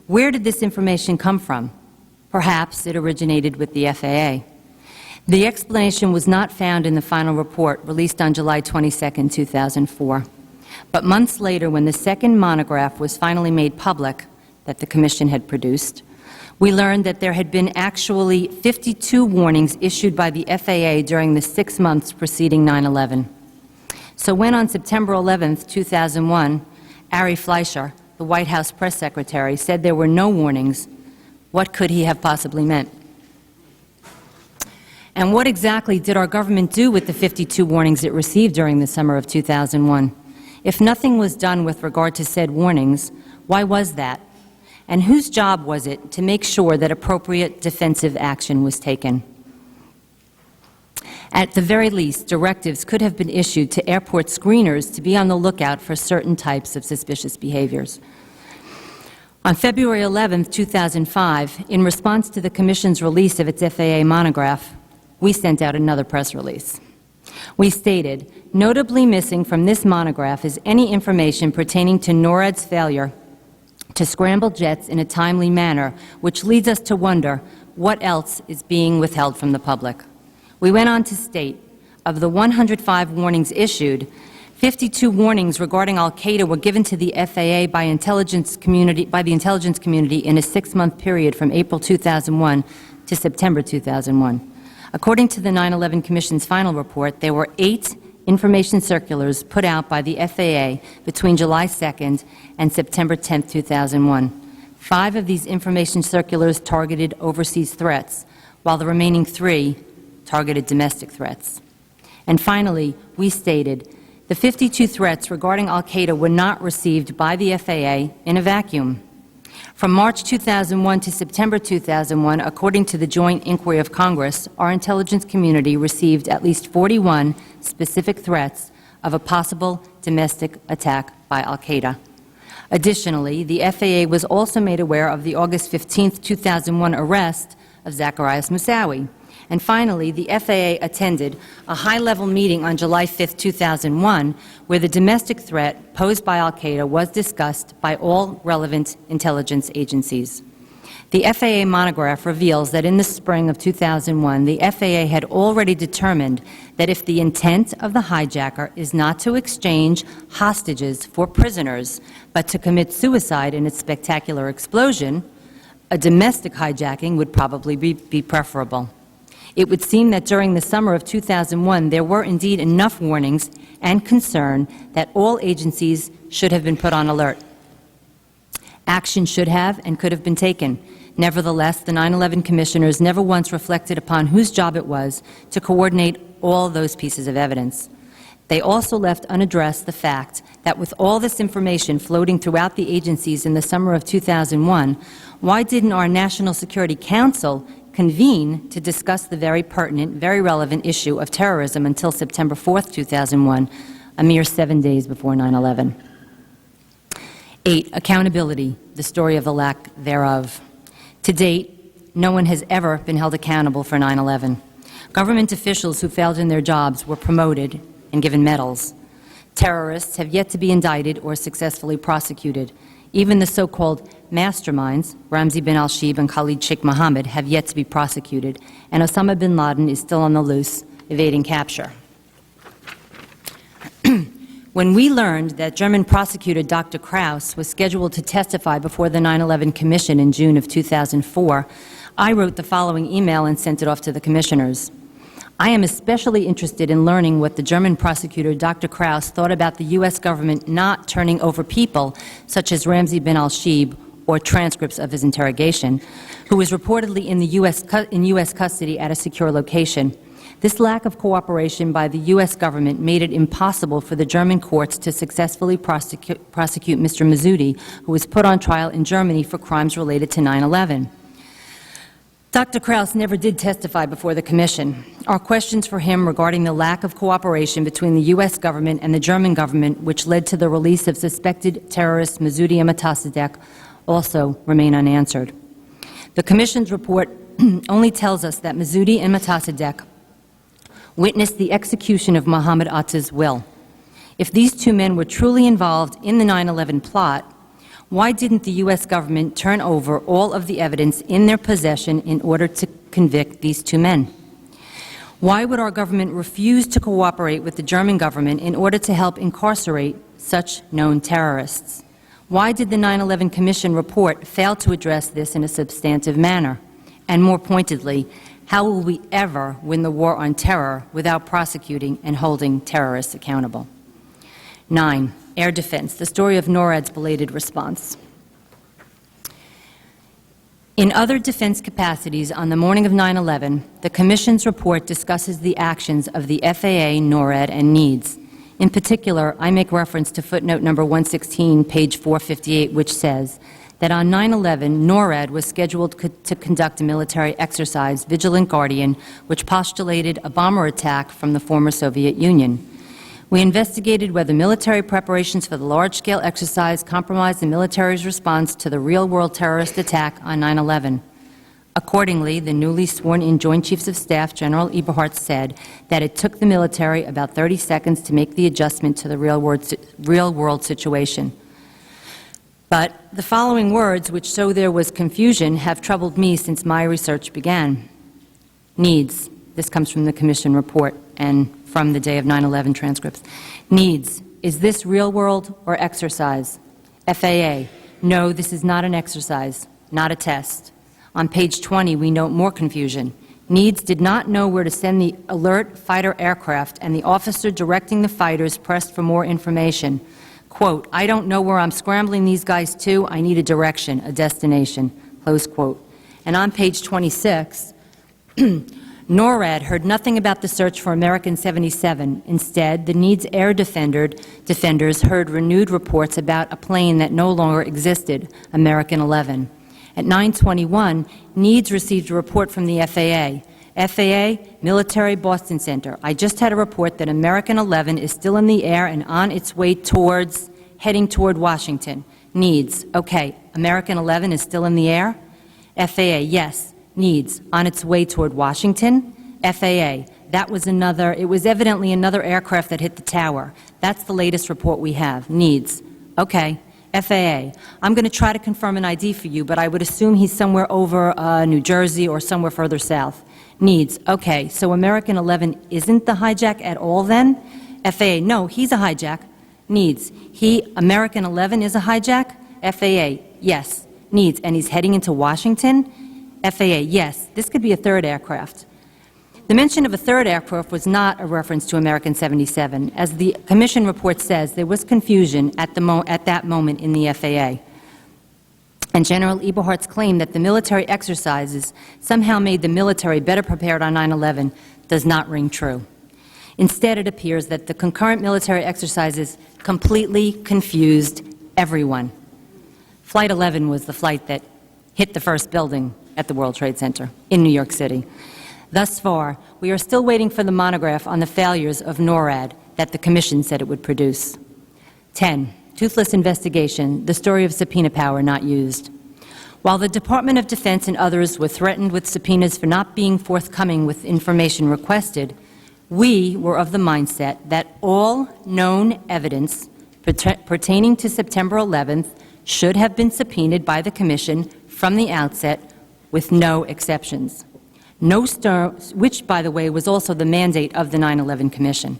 Where did this information come from? Perhaps it originated with the FAA. The explanation was not found in the final report released on July 22, 2004. But months later, when the second monograph was finally made public that the Commission had produced, we learned that there had been actually 52 warnings issued by the FAA during the 6 months preceding 9/11. So when on September 11, 2001, Ari Fleischer, the White House press secretary, said there were no warnings, what could he have possibly meant? And what exactly did our government do with the 52 warnings it received during the summer of 2001? If nothing was done with regard to said warnings, why was that? And whose job was it to make sure that appropriate defensive action was taken? At the very least, directives could have been issued to airport screeners to be on the lookout for certain types of suspicious behaviors. On February 11, 2005, in response to the Commission's release of its FAA monograph, we sent out another press release. We stated, "Notably missing from this monograph is any information pertaining to NORAD's failure to scramble jets in a timely manner, which leads us to wonder what else is being withheld from the public." We went on to state, of the 105 warnings issued, 52 warnings regarding al-Qaeda were given to the FAA by the intelligence community in a 6-month period from April 2001 to September 2001. According to the 9/11 Commission's final report, there were 8 information circulars put out by the FAA between July 2nd and September 10th, 2001. 5 of these information circulars targeted overseas threats, while the remaining 3 targeted domestic threats. And finally, we stated, the 52 threats regarding al-Qaeda were not received by the FAA in a vacuum. From March 2001 to September 2001, according to the Joint Inquiry of Congress, our intelligence community received at least 41 specific threats of a possible domestic attack by al-Qaeda. Additionally, the FAA was also made aware of the August 15, 2001 arrest of Zacarias Moussaoui. And finally, the FAA attended a high-level meeting on July 5, 2001, where the domestic threat posed by al-Qaeda was discussed by all relevant intelligence agencies. The FAA monograph reveals that in the spring of 2001, the FAA had already determined that if the intent of the hijacker is not to exchange hostages for prisoners, but to commit suicide in its spectacular explosion, a domestic hijacking would probably be preferable. It would seem that during the summer of 2001, there were indeed enough warnings and concern that all agencies should have been put on alert. Action should have and could have been taken. Nevertheless, the 9/11 commissioners never once reflected upon whose job it was to coordinate all those pieces of evidence. They also left unaddressed the fact that with all this information floating throughout the agencies in the summer of 2001, why didn't our National Security Council convene to discuss the very pertinent, very relevant issue of terrorism until September 4th, 2001, a mere 7 days before 9/11? 8, accountability, the story of the lack thereof. To date, no one has ever been held accountable for 9/11. Government officials who failed in their jobs were promoted and given medals. Terrorists have yet to be indicted or successfully prosecuted. Even the so-called masterminds, Ramzi bin al-Shibh and Khalid Sheikh Mohammed, have yet to be prosecuted, and Osama bin Laden is still on the loose, evading capture. When we learned that German prosecutor Dr. Krauss was scheduled to testify before the 9/11 Commission in June of 2004, I wrote the following email and sent it off to the commissioners. I am especially interested in learning what the German prosecutor Dr. Krauss thought about the U.S. government not turning over people such as Ramzi bin al-Shibh or transcripts of his interrogation, who was reportedly in U.S. custody at a secure location. This lack of cooperation by the U.S. government made it impossible for the German courts to successfully prosecute Mr. Mazzoudi, who was put on trial in Germany for crimes related to 9/11. Dr. Krauss never did testify before the Commission. Our questions for him regarding the lack of cooperation between the U.S. government and the German government, which led to the release of suspected terrorists Mazzoudi and Matasadek, also remain unanswered. The Commission's report only tells us that Mazzoudi and Matasadek witnessed the execution of Mohammed Atta's will. If these two men were truly involved in the 9/11 plot, why didn't the U.S. government turn over all of the evidence in their possession in order to convict these two men? Why would our government refuse to cooperate with the German government in order to help incarcerate such known terrorists? Why did the 9/11 Commission report fail to address this in a substantive manner? And more pointedly, how will we ever win the war on terror without prosecuting and holding terrorists accountable? 9. Air defense, the story of NORAD's belated response. In other defense capacities on the morning of 9/11, the Commission's report discusses the actions of the FAA, NORAD, and NEADS. In particular, I make reference to footnote number 116, page 458, which says that on 9/11, NORAD was scheduled to conduct a military exercise, Vigilant Guardian, which postulated a bomber attack from the former Soviet Union. We investigated whether military preparations for the large-scale exercise compromised the military's response to the real-world terrorist attack on 9/11. Accordingly, the newly sworn-in Joint Chiefs of Staff, General Eberhart, said that it took the military about 30 seconds to make the adjustment to the real-world situation. But the following words, which show there was confusion, have troubled me since my research began. Needs. This comes from the Commission report and from the day of 9/11 transcripts. Needs. Is this real world or exercise? FAA. No, this is not an exercise, not a test. On page 20, we note more confusion. Needs did not know where to send the alert fighter aircraft, and the officer directing the fighters pressed for more information. Quote, I don't know where I'm scrambling these guys to. I need a direction, a destination, close quote. And on page 26, NORAD heard nothing about the search for American 77. Instead, the NEADS air defenders heard renewed reports about a plane that no longer existed, American 11. At 9:21, NEADS received a report from the FAA. FAA, Military Boston Center. I just had a report that American 11 is still in the air and on its way heading toward Washington. NEADS. Okay, American 11 is still in the air? FAA, yes. NEADS, on its way toward Washington? FAA, it was evidently another aircraft that hit the tower. That's the latest report we have. NEADS. Okay. FAA, I'm going to try to confirm an ID for you, but I would assume he's somewhere over New Jersey or somewhere further south. NEADS. Okay, so American 11 isn't the hijack at all then? FAA, no, he's a hijack. NEADS. American 11 is a hijack? FAA, yes. NEADS. And he's heading into Washington? FAA, yes. This could be a third aircraft. The mention of a third aircraft was not a reference to American 77. As the Commission report says, there was confusion at that moment in the FAA. And General Eberhardt's claim that the military exercises somehow made the military better prepared on 9/11 does not ring true. Instead, it appears that the concurrent military exercises completely confused everyone. Flight 11 was the flight that hit the first building at the World Trade Center in New York City. Thus far, we are still waiting for the monograph on the failures of NORAD that the Commission said it would produce. 10. Toothless investigation, the story of subpoena power not used. While the Department of Defense and others were threatened with subpoenas for not being forthcoming with information requested, we were of the mindset that all known evidence pertaining to September 11th should have been subpoenaed by the Commission from the outset with no exceptions. Which, by the way, was also the mandate of the 9/11 Commission.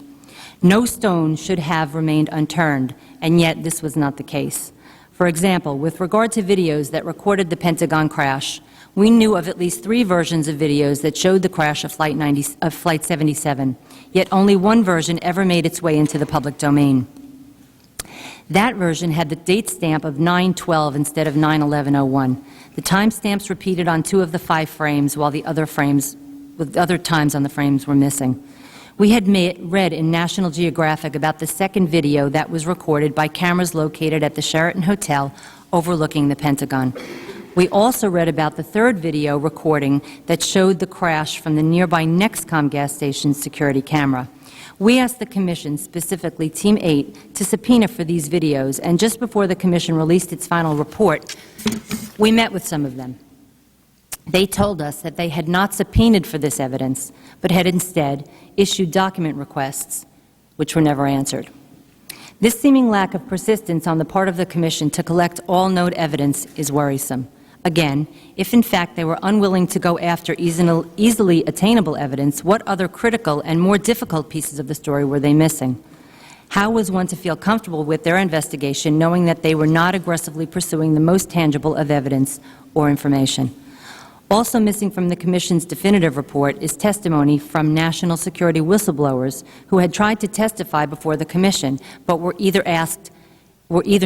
No stone should have remained unturned, and yet this was not the case. For example, with regard to videos that recorded the Pentagon crash, we knew of at least 3 versions of videos that showed the crash of Flight 77, yet only one version ever made its way into the public domain. That version had the date stamp of 9/12 instead of 9/11/01. The timestamps repeated on 2 of the 5 frames, while the other times on the frames were missing. We had read in National Geographic about the second video that was recorded by cameras located at the Sheraton Hotel overlooking the Pentagon. We also read about the third video recording that showed the crash from the nearby Nexcom gas station's security camera. We asked the Commission, specifically Team 8, to subpoena for these videos, and just before the Commission released its final report, we met with some of them. They told us that they had not subpoenaed for this evidence, but had instead issued document requests, which were never answered. This seeming lack of persistence on the part of the Commission to collect all known evidence is worrisome. Again, if in fact they were unwilling to go after easily attainable evidence, what other critical and more difficult pieces of the story were they missing? How was one to feel comfortable with their investigation knowing that they were not aggressively pursuing the most tangible of evidence or information? Also missing from the Commission's definitive report is testimony from national security whistleblowers who had tried to testify before the Commission, but were either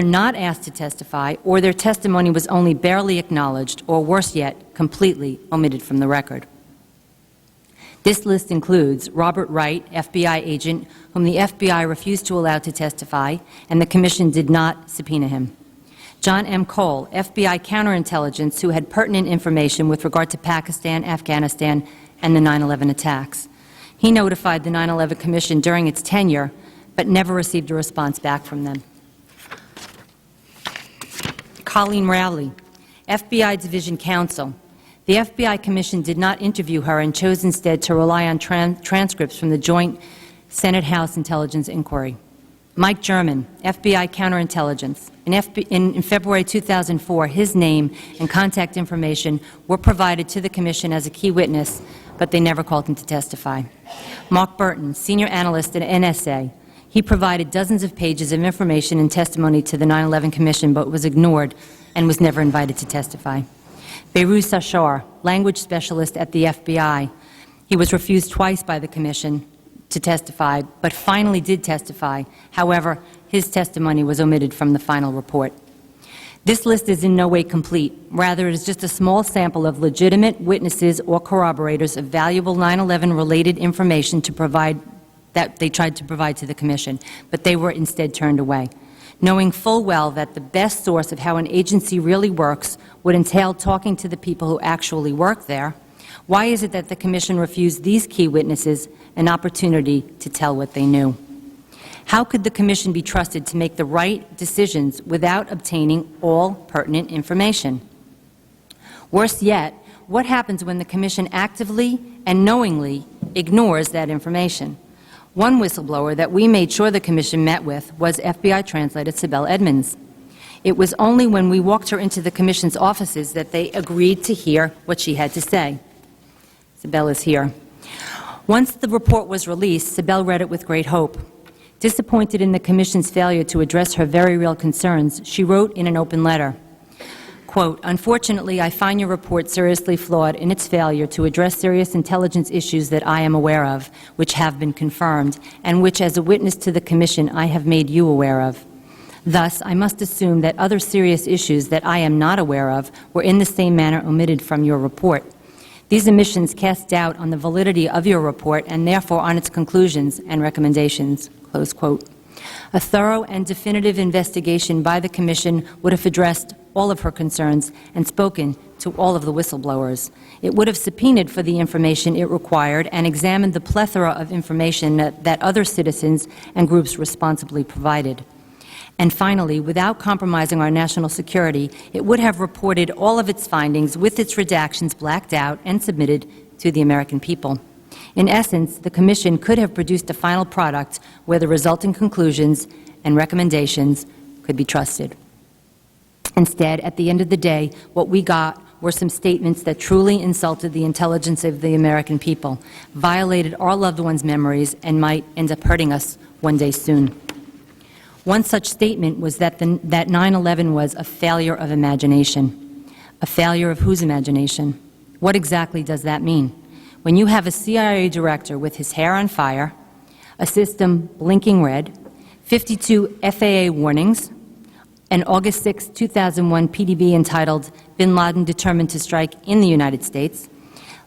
not asked to testify, or their testimony was only barely acknowledged, or worse yet, completely omitted from the record. This list includes Robert Wright, FBI agent, whom the FBI refused to allow to testify, and the Commission did not subpoena him. John M. Cole, FBI counterintelligence, who had pertinent information with regard to Pakistan, Afghanistan, and the 9/11 attacks. He notified the 9/11 Commission during its tenure, but never received a response back from them. Colleen Rowley, FBI Division Counsel. The FBI Commission did not interview her and chose instead to rely on transcripts from the Joint Senate-House Intelligence Inquiry. Mike German, FBI Counterintelligence. In February 2004, his name and contact information were provided to the Commission as a key witness, but they never called him to testify. Mark Burton, Senior Analyst at NSA. He provided dozens of pages of information and testimony to the 9/11 Commission, but was ignored and was never invited to testify. Behruz Sashar, Language Specialist at the FBI. He was refused twice by the Commission to testify, but finally did testify. However, his testimony was omitted from the final report. This list is in no way complete. Rather, it is just a small sample of legitimate witnesses or corroborators of valuable 9/11-related information that they tried to provide to the Commission, but they were instead turned away. Knowing full well that the best source of how an agency really works would entail talking to the people who actually work there, why is it that the Commission refused these key witnesses an opportunity to tell what they knew? How could the Commission be trusted to make the right decisions without obtaining all pertinent information? Worse yet, what happens when the Commission actively and knowingly ignores that information? One whistleblower that we made sure the Commission met with was FBI translator Sibel Edmonds. It was only when we walked her into the Commission's offices that they agreed to hear what she had to say. Sibel is here. Once the report was released, Sibel read it with great hope. Disappointed in the Commission's failure to address her very real concerns, she wrote in an open letter, Quote, "Unfortunately, I find your report seriously flawed in its failure to address serious intelligence issues that I am aware of, which have been confirmed, and which, as a witness to the Commission, I have made you aware of. Thus, I must assume that other serious issues that I am not aware of were in the same manner omitted from your report. These omissions cast doubt on the validity of your report and therefore on its conclusions and recommendations." Close quote. A thorough and definitive investigation by the Commission would have addressed all of her concerns and spoken to all of the whistleblowers. It would have subpoenaed for the information it required and examined the plethora of information that other citizens and groups responsibly provided. And finally, without compromising our national security, it would have reported all of its findings with its redactions blacked out and submitted to the American people. In essence, the Commission could have produced a final product where the resulting conclusions and recommendations could be trusted. Instead, at the end of the day, what we got were some statements that truly insulted the intelligence of the American people, violated our loved ones' memories, and might end up hurting us one day soon. One such statement was that 9/11 was a failure of imagination. A failure of whose imagination? What exactly does that mean? When you have a CIA director with his hair on fire, a system blinking red, 52 FAA warnings, an August 6, 2001 PDB entitled "Bin Laden Determined to Strike in the United States,"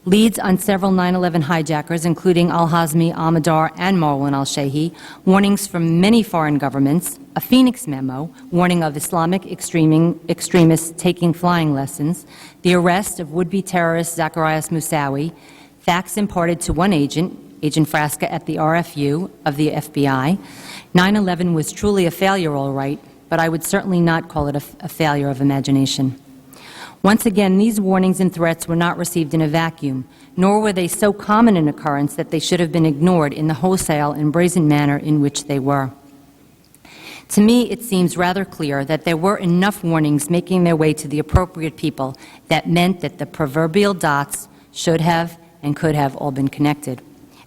leads on several 9/11 hijackers, including al-Hazmi, al-Madar, and Marwan al-Shehi, warnings from many foreign governments, a Phoenix memo warning of Islamic extremists taking flying lessons, the arrest of would-be terrorist Zacharias Moussaoui, facts imparted to one agent, Agent Frasca at the RFU of the FBI. 9/11 was truly a failure, all right, but I would certainly not call it a failure of imagination. Once again, these warnings and threats were not received in a vacuum, nor were they so common an occurrence that they should have been ignored in the wholesale and brazen manner in which they were. To me, it seems rather clear that there were enough warnings making their way to the appropriate people that meant that the proverbial dots should have and could have all been connected.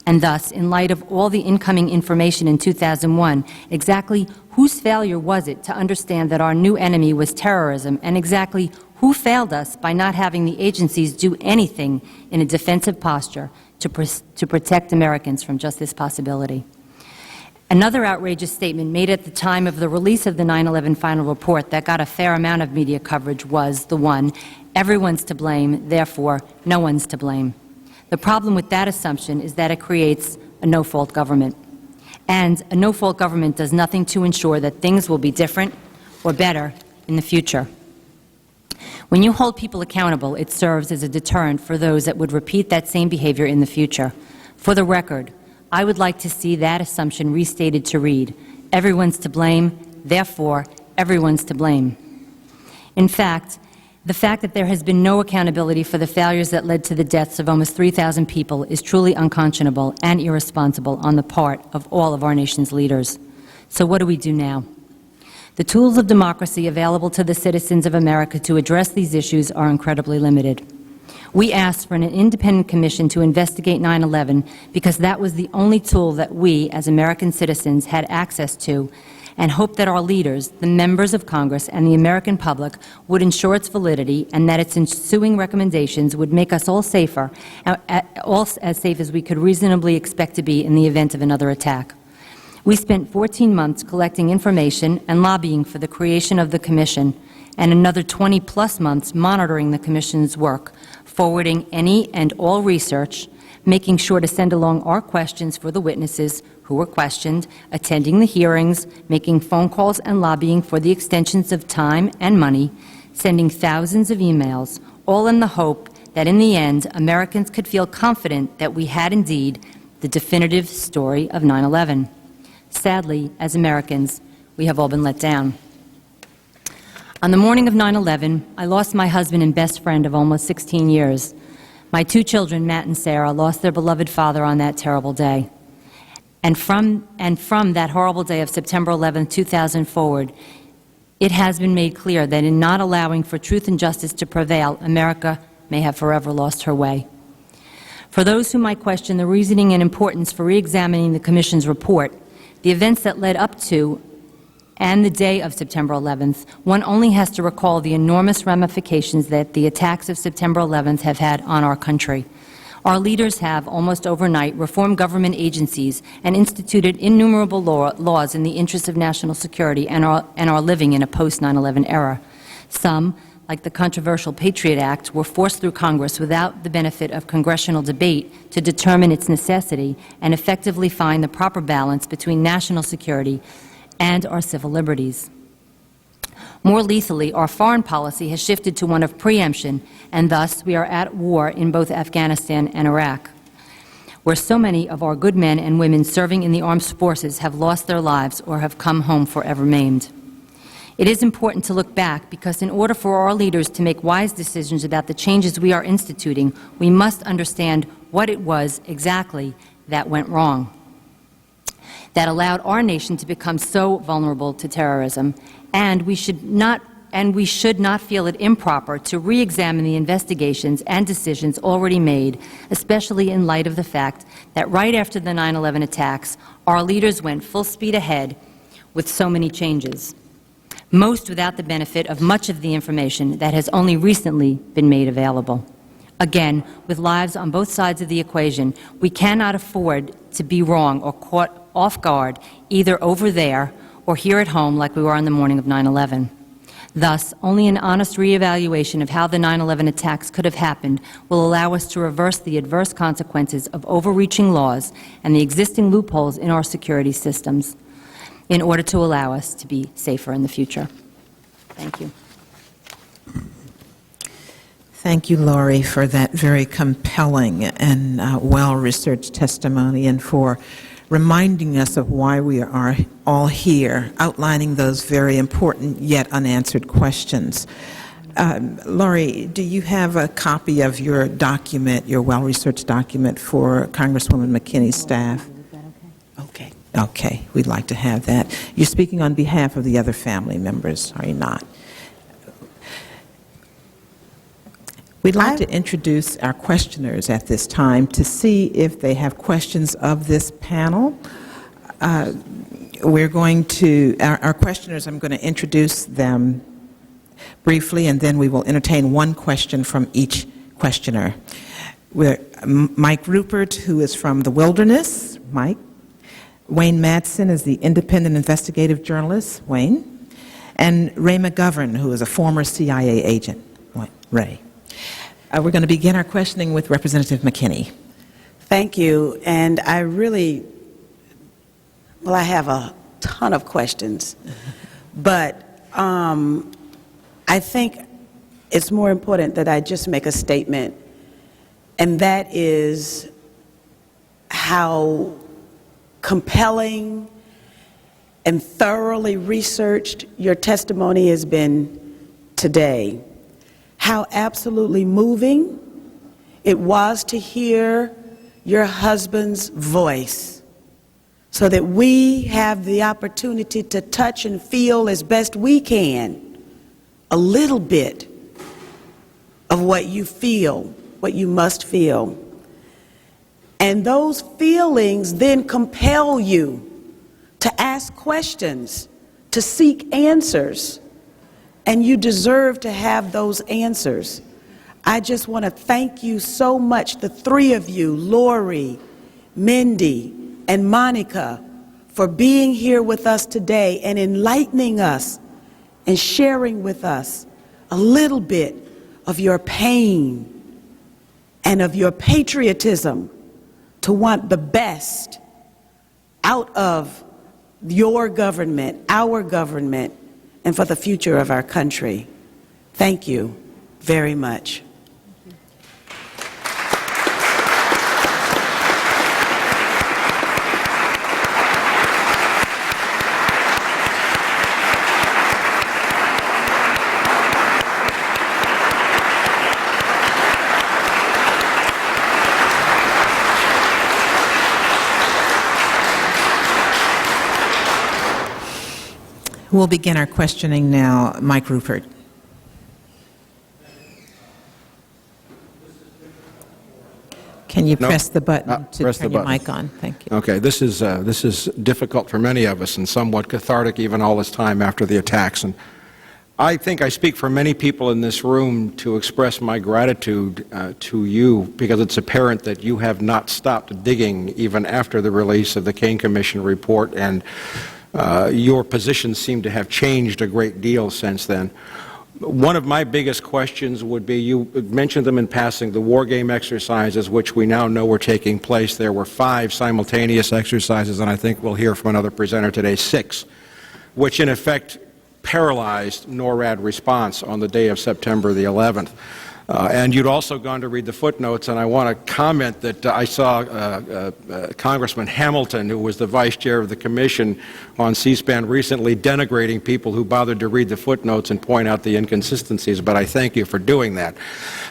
And thus, in light of all the incoming information in 2001, exactly whose failure was it to understand that our new enemy was terrorism, and exactly who failed us by not having the agencies do anything in a defensive posture to protect Americans from just this possibility? Another outrageous statement made at the time of the release of the 9/11 final report that got a fair amount of media coverage was the one, "Everyone's to blame, therefore no one's to blame." The problem with that assumption is that it creates a no-fault government. And a no-fault government does nothing to ensure that things will be different or better in the future. When you hold people accountable, it serves as a deterrent for those that would repeat that same behavior in the future. For the record, I would like to see that assumption restated to read, "Everyone's to blame, therefore everyone's to blame." In fact, the fact that there has been no accountability for the failures that led to the deaths of almost 3,000 people is truly unconscionable and irresponsible on the part of all of our nation's leaders. So what do we do now? The tools of democracy available to the citizens of America to address these issues are incredibly limited. We asked for an independent commission to investigate 9/11 because that was the only tool that we, as American citizens, had access to, and hoped that our leaders, the members of Congress, and the American public would ensure its validity and that its ensuing recommendations would make us all safer, all as safe as we could reasonably expect to be in the event of another attack. We spent 14 months collecting information and lobbying for the creation of the Commission, and another 20-plus months monitoring the Commission's work, forwarding any and all research, making sure to send along our questions for the witnesses who were questioned, attending the hearings, making phone calls and lobbying for the extensions of time and money, sending thousands of emails, all in the hope that in the end Americans could feel confident that we had indeed the definitive story of 9/11. Sadly, as Americans, we have all been let down. On the morning of 9/11, I lost my husband and best friend of almost 16 years. My two children, Matt and Sarah, lost their beloved father on that terrible day. And from that horrible day of September 11, 2000 forward, it has been made clear that in not allowing for truth and justice to prevail, America may have forever lost her way. For those who might question the reasoning and importance for re-examining the Commission's report, the events that led up to and the day of September 11th, one only has to recall the enormous ramifications that the attacks of September 11th have had on our country. Our leaders have, almost overnight, reformed government agencies and instituted innumerable laws in the interest of national security and are living in a post-9/11 era. Some, like the controversial Patriot Act, were forced through Congress without the benefit of congressional debate to determine its necessity and effectively find the proper balance between national security and our civil liberties. More lethally, our foreign policy has shifted to one of preemption, and thus we are at war in both Afghanistan and Iraq, where so many of our good men and women serving in the armed forces have lost their lives or have come home forever maimed. It is important to look back because in order for our leaders to make wise decisions about the changes we are instituting, we must understand what it was exactly that went wrong, that allowed our nation to become so vulnerable to terrorism, and we should not feel it improper to re-examine the investigations and decisions already made, especially in light of the fact that right after the 9/11 attacks, our leaders went full speed ahead with so many changes, most without the benefit of much of the information that has only recently been made available. Again, with lives on both sides of the equation, we cannot afford to be wrong or caught off guard either over there or here at home like we were on the morning of 9/11. Thus, only an honest reevaluation of how the 9/11 attacks could have happened will allow us to reverse the adverse consequences of overreaching laws and the existing loopholes in our security systems in order to allow us to be safer in the future. Thank you. Thank you, Lori, for that very compelling and well-researched testimony and for reminding us of why we are all here, outlining those very important yet unanswered questions. Lori, do you have a copy of your document, your well-researched document for Congresswoman McKinney's staff? Okay. Okay, we'd like to have that. You're speaking on behalf of the other family members, are you not? We'd like to introduce our questioners at this time to see if they have questions of this panel. We're going to, our questioners, I'm going to introduce them briefly, and then we will entertain one question from each questioner. Mike Rupert, who is from The Wilderness. Mike. Wayne Madsen is the independent investigative journalist. Wayne. And Ray McGovern, who is a former CIA agent. Ray. We're going to begin our questioning with Representative McKinney. Thank you. And I have a ton of questions, but I think it's more important that I just make a statement, and that is how compelling and thoroughly researched your testimony has been today. How absolutely moving it was to hear your husband's voice, so that we have the opportunity to touch and feel as best we can a little bit of what you feel, what you must feel. And those feelings then compel you to ask questions, to seek answers, and you deserve to have those answers. I just want to thank you so much, the three of you, Lori, Mindy, and Monica, for being here with us today and enlightening us and sharing with us a little bit of your pain and of your patriotism to want the best out of your government, our government, and for the future of our country. Thank you very much. We'll begin our questioning now. Mike Rupert. Can you No. press the button to Press the turn your button. mic on? Thank you. Okay, this is difficult for many of us and somewhat cathartic even all this time after the attacks. And I think I speak for many people in this room to express my gratitude to you, because it's apparent that you have not stopped digging even after the release of the Kane Commission report, and your positions seem to have changed a great deal since then. One of my biggest questions would be, you mentioned them in passing, the war game exercises, which we now know were taking place. There were 5 simultaneous exercises, and I think we'll hear from another presenter today, 6, which in effect paralyzed NORAD response on the day of September the 11th. And you'd also gone to read the footnotes, and I want to comment that I saw Congressman Hamilton, who was the vice chair of the commission, on C-SPAN recently denigrating people who bothered to read the footnotes and point out the inconsistencies, but I thank you for doing that.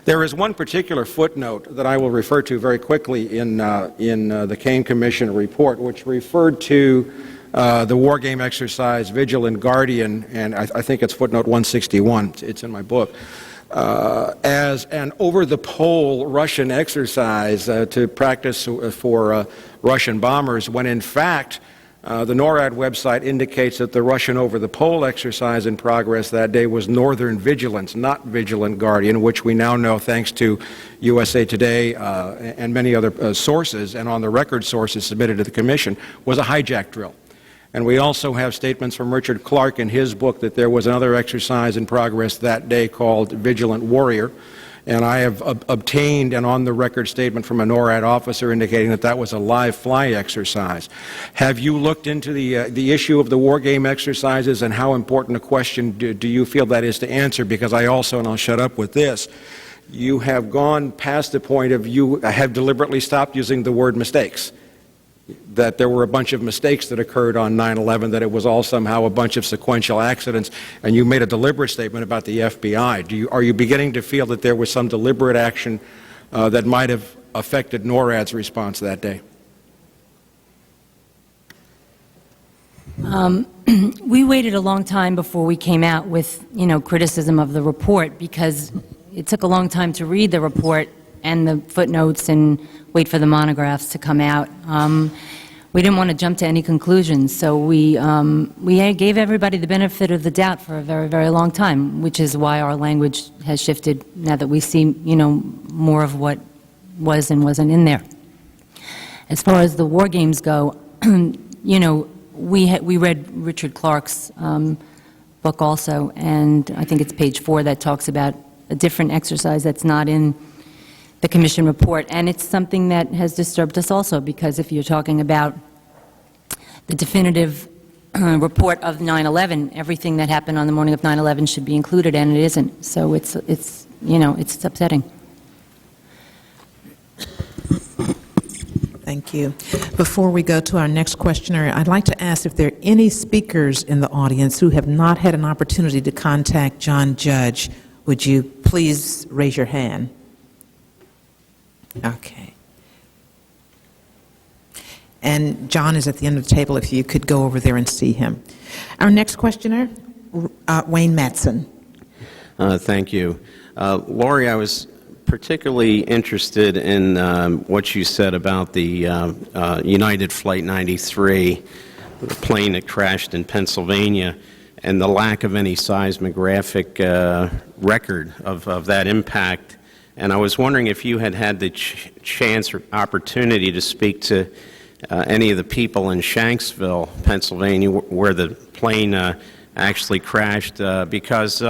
There is one particular footnote that I will refer to very quickly in the Kane Commission report, which referred to the war game exercise Vigilant Guardian, and I think it's footnote 161, it's in my book, as an over-the-pole Russian exercise to practice for Russian bombers, when in fact the NORAD website indicates that the Russian over-the-pole exercise in progress that day was Northern Vigilance, not Vigilant Guardian, which we now know, thanks to USA Today and many other sources, and on the record sources submitted to the Commission, was a hijack drill. And we also have statements from Richard Clark in his book that there was another exercise in progress that day called Vigilant Warrior. And I have obtained an on-the-record statement from a NORAD officer indicating that that was a live fly exercise. Have you looked into the issue of the war game exercises, and how important a question do you feel that is to answer? Because I also, and I'll shut up with this, you have gone past the point of, you have deliberately stopped using the word mistakes, that there were a bunch of mistakes that occurred on 9/11, that it was all somehow a bunch of sequential accidents, and you made a deliberate statement about the FBI. Are you beginning to feel that there was some deliberate action that might have affected NORAD's response that day? We waited a long time before we came out with, criticism of the report, because it took a long time to read the report and the footnotes and wait for the monographs to come out. We didn't want to jump to any conclusions, so we gave everybody the benefit of the doubt for a very, very long time, which is why our language has shifted now that we see, more of what was and wasn't in there. As far as the war games go, we read Richard Clark's book also, and I think it's page 4 that talks about a different exercise that's not in the Commission report, and it's something that has disturbed us also, because if you're talking about the definitive report of 9/11, everything that happened on the morning of 9/11 should be included, and it isn't. So it's upsetting. Thank you. Before we go to our next questioner, I'd like to ask if there are any speakers in the audience who have not had an opportunity to contact John Judge. Would you please raise your hand? Okay. And John is at the end of the table, if you could go over there and see him. Our next questioner, Wayne Matson. Thank you. Laurie, I was particularly interested in what you said about the United Flight 93, the plane that crashed in Pennsylvania, and the lack of any seismographic record of that impact. And I was wondering if you had the chance or opportunity to speak to any of the people in Shanksville, Pennsylvania, where the plane actually crashed, because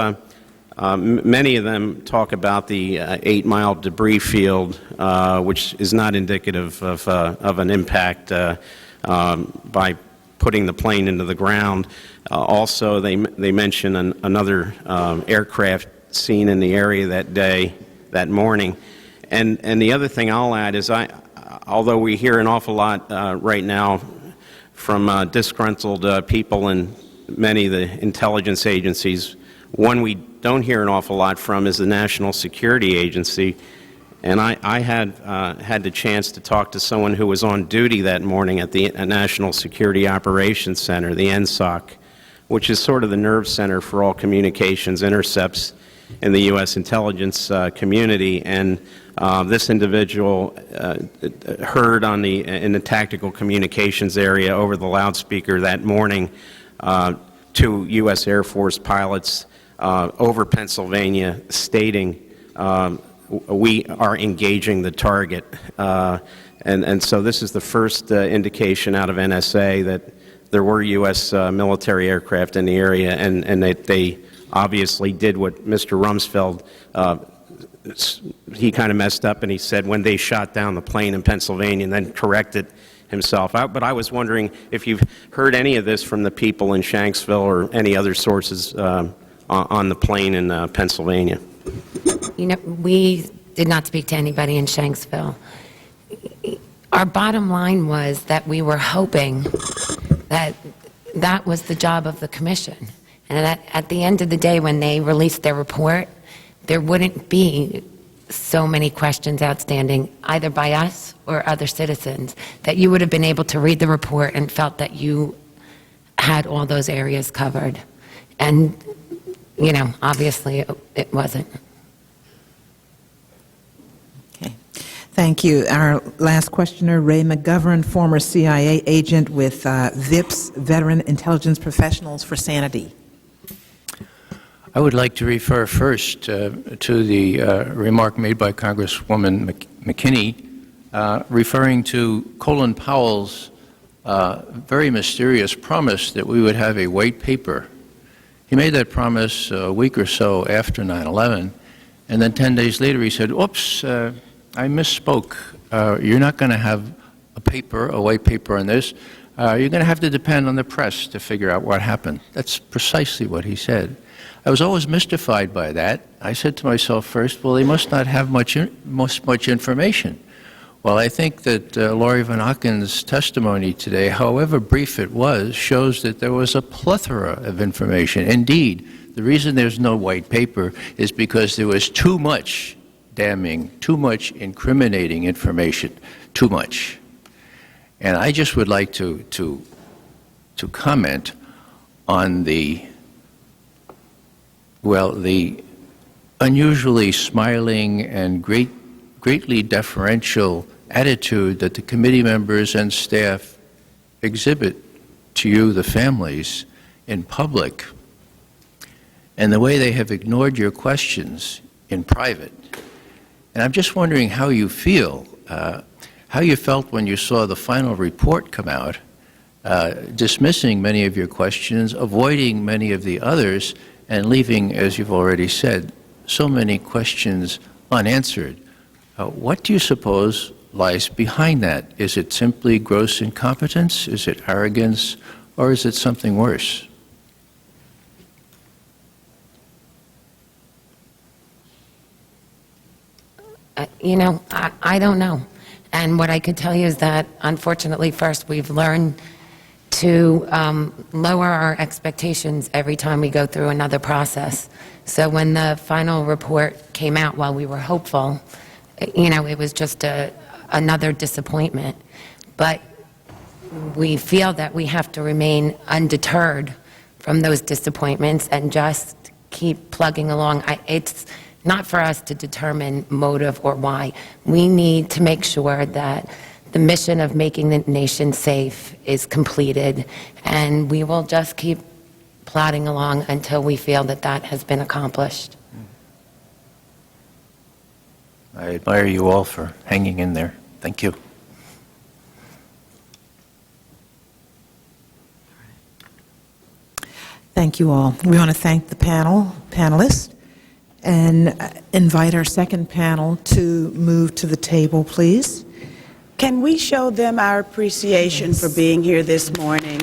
many of them talk about the 8-mile debris field, which is not indicative of an impact by putting the plane into the ground. Also, they mention another aircraft seen in the area that day, that morning. And the other thing I'll add is, although we hear an awful lot right now from disgruntled people in many of the intelligence agencies, one we don't hear an awful lot from is the National Security Agency. And I had the chance to talk to someone who was on duty that morning at the National Security Operations Center, the NSOC, which is sort of the nerve center for all communications intercepts in the U.S. intelligence community, and this individual heard in the tactical communications area over the loudspeaker that morning 2 U.S. Air Force pilots over Pennsylvania stating, we are engaging the target. And so this is the first indication out of NSA that there were U.S. military aircraft in the area, and that they obviously did what Mr. Rumsfeld, he kind of messed up, and he said when they shot down the plane in Pennsylvania, and then corrected himself. But I was wondering if you've heard any of this from the people in Shanksville or any other sources on the plane in Pennsylvania. You know, we did not speak to anybody in Shanksville. Our bottom line was that we were hoping that that was the job of the commission, and that at the end of the day, when they released their report, there wouldn't be so many questions outstanding, either by us or other citizens, that you would have been able to read the report and felt that you had all those areas covered. And, you know, obviously it wasn't. Okay. Thank you. Our last questioner, Ray McGovern, former CIA agent with VIPS, Veteran Intelligence Professionals for Sanity. I would like to refer first to the remark made by Congresswoman McKinney referring to Colin Powell's very mysterious promise that we would have a white paper. He made that promise a week or so after 9/11, and then 10 days later he said, oops, I misspoke. You're not going to have a white paper on this. You're going to have to depend on the press to figure out what happened. That's precisely what he said. I was always mystified by that. I said to myself first, well, they must not have much information. Well, I think that Laurie Van Auken's testimony today, however brief it was, shows that there was a plethora of information. Indeed, the reason there's no white paper is because there was too much damning, too much incriminating information, too much. And I just would like to comment on the unusually smiling and greatly deferential attitude that the committee members and staff exhibit to you, the families, in public, and the way they have ignored your questions in private. And I'm just wondering how you feel, how you felt when you saw the final report come out, dismissing many of your questions, avoiding many of the others, and leaving, as you've already said, so many questions unanswered. What do you suppose lies behind that? Is it simply gross incompetence? Is it arrogance? Or is it something worse? You know, I don't know. And what I could tell you is that, unfortunately, first, we've learned to lower our expectations every time we go through another process. So when the final report came out, while we were hopeful, you know, it was just another disappointment. But we feel that we have to remain undeterred from those disappointments and just keep plugging along. It's not for us to determine motive or why. We need to make sure that the mission of making the nation safe is completed, and we will just keep plodding along until we feel that that has been accomplished. I admire you all for hanging in there. Thank you. Thank you all. We want to thank the panelists, and invite our second panel to move to the table, please. Can we show them our appreciation for being here this morning?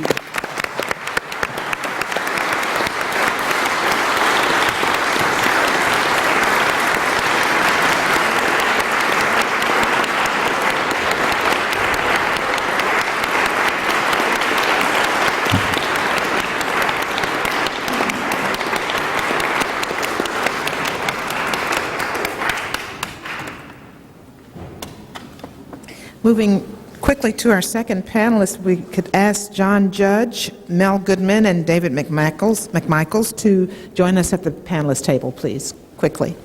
Moving quickly to our second panelist, we could ask John Judge, Mel Goodman, and David McMichaels to join us at the panelist table, please. quickly.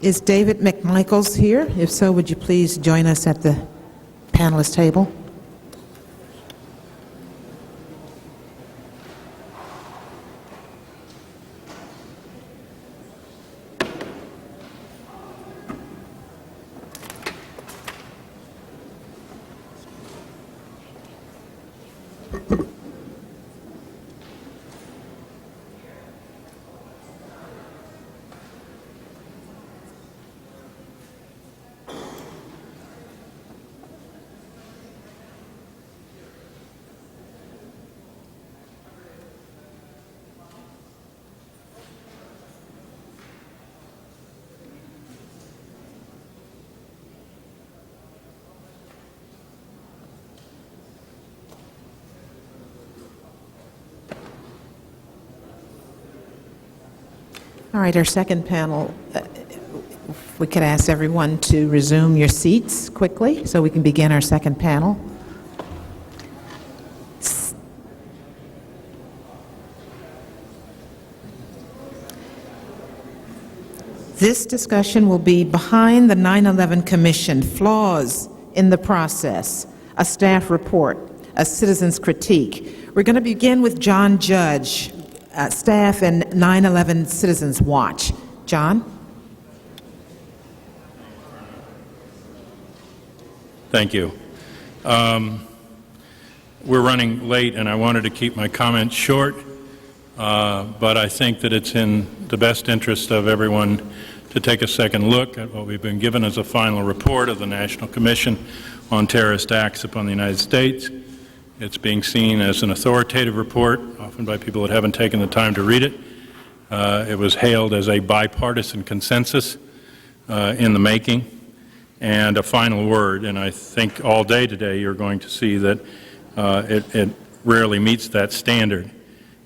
Is David McMichaels here? If so, would you please join us at the panelist table? All right, our second panel, if we could ask everyone to resume your seats quickly so we can begin our second panel. This discussion will be behind the 9/11 Commission, flaws in the process, a staff report, a citizen's critique. We're going to begin with John Judge, staff and 9/11 Citizens Watch. John? Thank you. We're running late, and I wanted to keep my comments short, but I think that it's in the best interest of everyone to take a second look at what we've been given as a final report of the National Commission on Terrorist Acts upon the United States. It's being seen as an authoritative report, often by people that haven't taken the time to read it. It was hailed as a bipartisan consensus in the making, and a final word. And I think all day today you're going to see that it rarely meets that standard.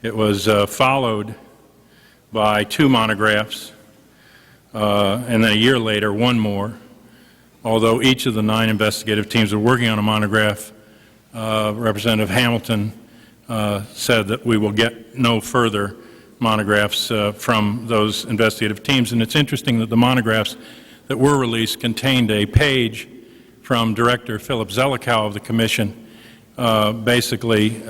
It was followed by 2 monographs, and then a year later, 1 more. Although each of the 9 investigative teams are working on a monograph, Representative Hamilton said that we will get no further monographs from those investigative teams. And it's interesting that the monographs that were released contained a page from Director Philip Zelikow of the Commission, basically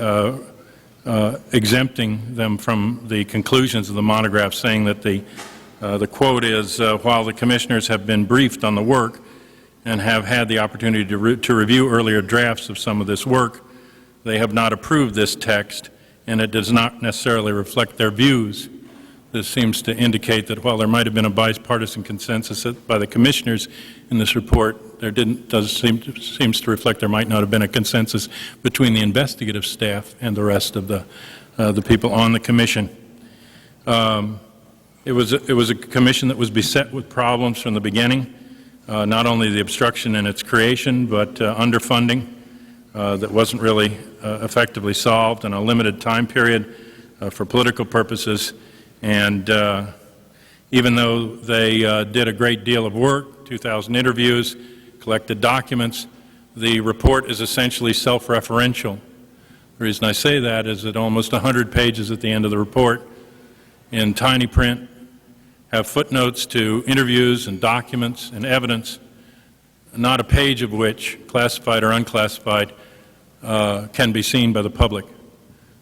exempting them from the conclusions of the monograph, saying that the quote is, while the commissioners have been briefed on the work and have had the opportunity to review earlier drafts of some of this work, they have not approved this text, and it does not necessarily reflect their views. This seems to indicate that while there might have been a bipartisan consensus by the commissioners in this report, there seems to reflect there might not have been a consensus between the investigative staff and the rest of the people on the commission. It was a commission that was beset with problems from the beginning. Not only the obstruction in its creation, but underfunding that wasn't really effectively solved in a limited time period for political purposes. And even though they did a great deal of work, 2,000 interviews, collected documents, the report is essentially self-referential. The reason I say that is that almost 100 pages at the end of the report in tiny print have footnotes to interviews and documents and evidence, not a page of which, classified or unclassified, can be seen by the public.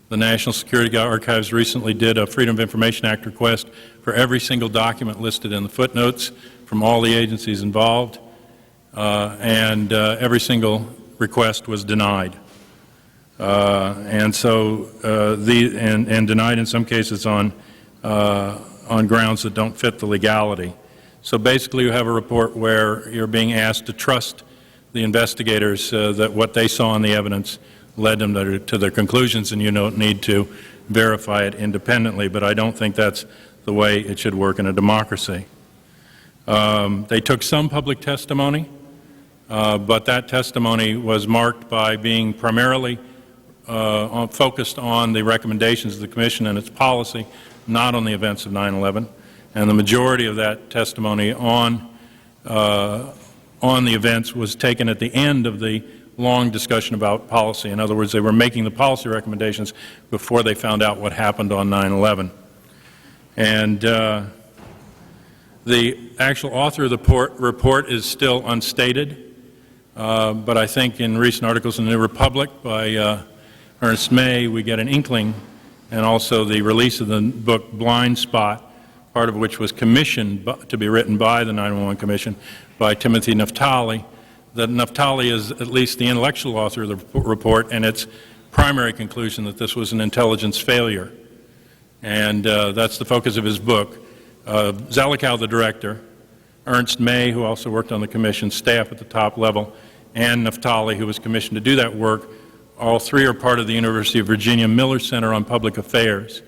The National Security Archives recently did a Freedom of Information Act request for every single document listed in the footnotes from all the agencies involved, and every single request was denied. And denied in some cases on grounds that don't fit the legality. So basically you have a report where you're being asked to trust the investigators that what they saw in the evidence led them to their conclusions, and you don't need to verify it independently. But I don't think that's the way it should work in a democracy. They took some public testimony, but that testimony was marked by being primarily focused on the recommendations of the Commission and its policy, not on the events of 9/11. And the majority of that testimony on the events was taken at the end of the long discussion about policy. In other words, they were making the policy recommendations before they found out what happened on 9/11. And the actual author of the report is still unstated, but I think in recent articles in the New Republic by Ernest May, we get an inkling, and also the release of the book Blind Spot, part of which was commissioned to be written by the 9/11 Commission by Timothy Naftali, that Naftali is at least the intellectual author of the report, and its primary conclusion that this was an intelligence failure. And that's the focus of his book. Zelikow, the director, Ernst May, who also worked on the Commission, staff at the top level, and Naftali, who was commissioned to do that work, all three are part of the University of Virginia Miller Center on Public Affairs,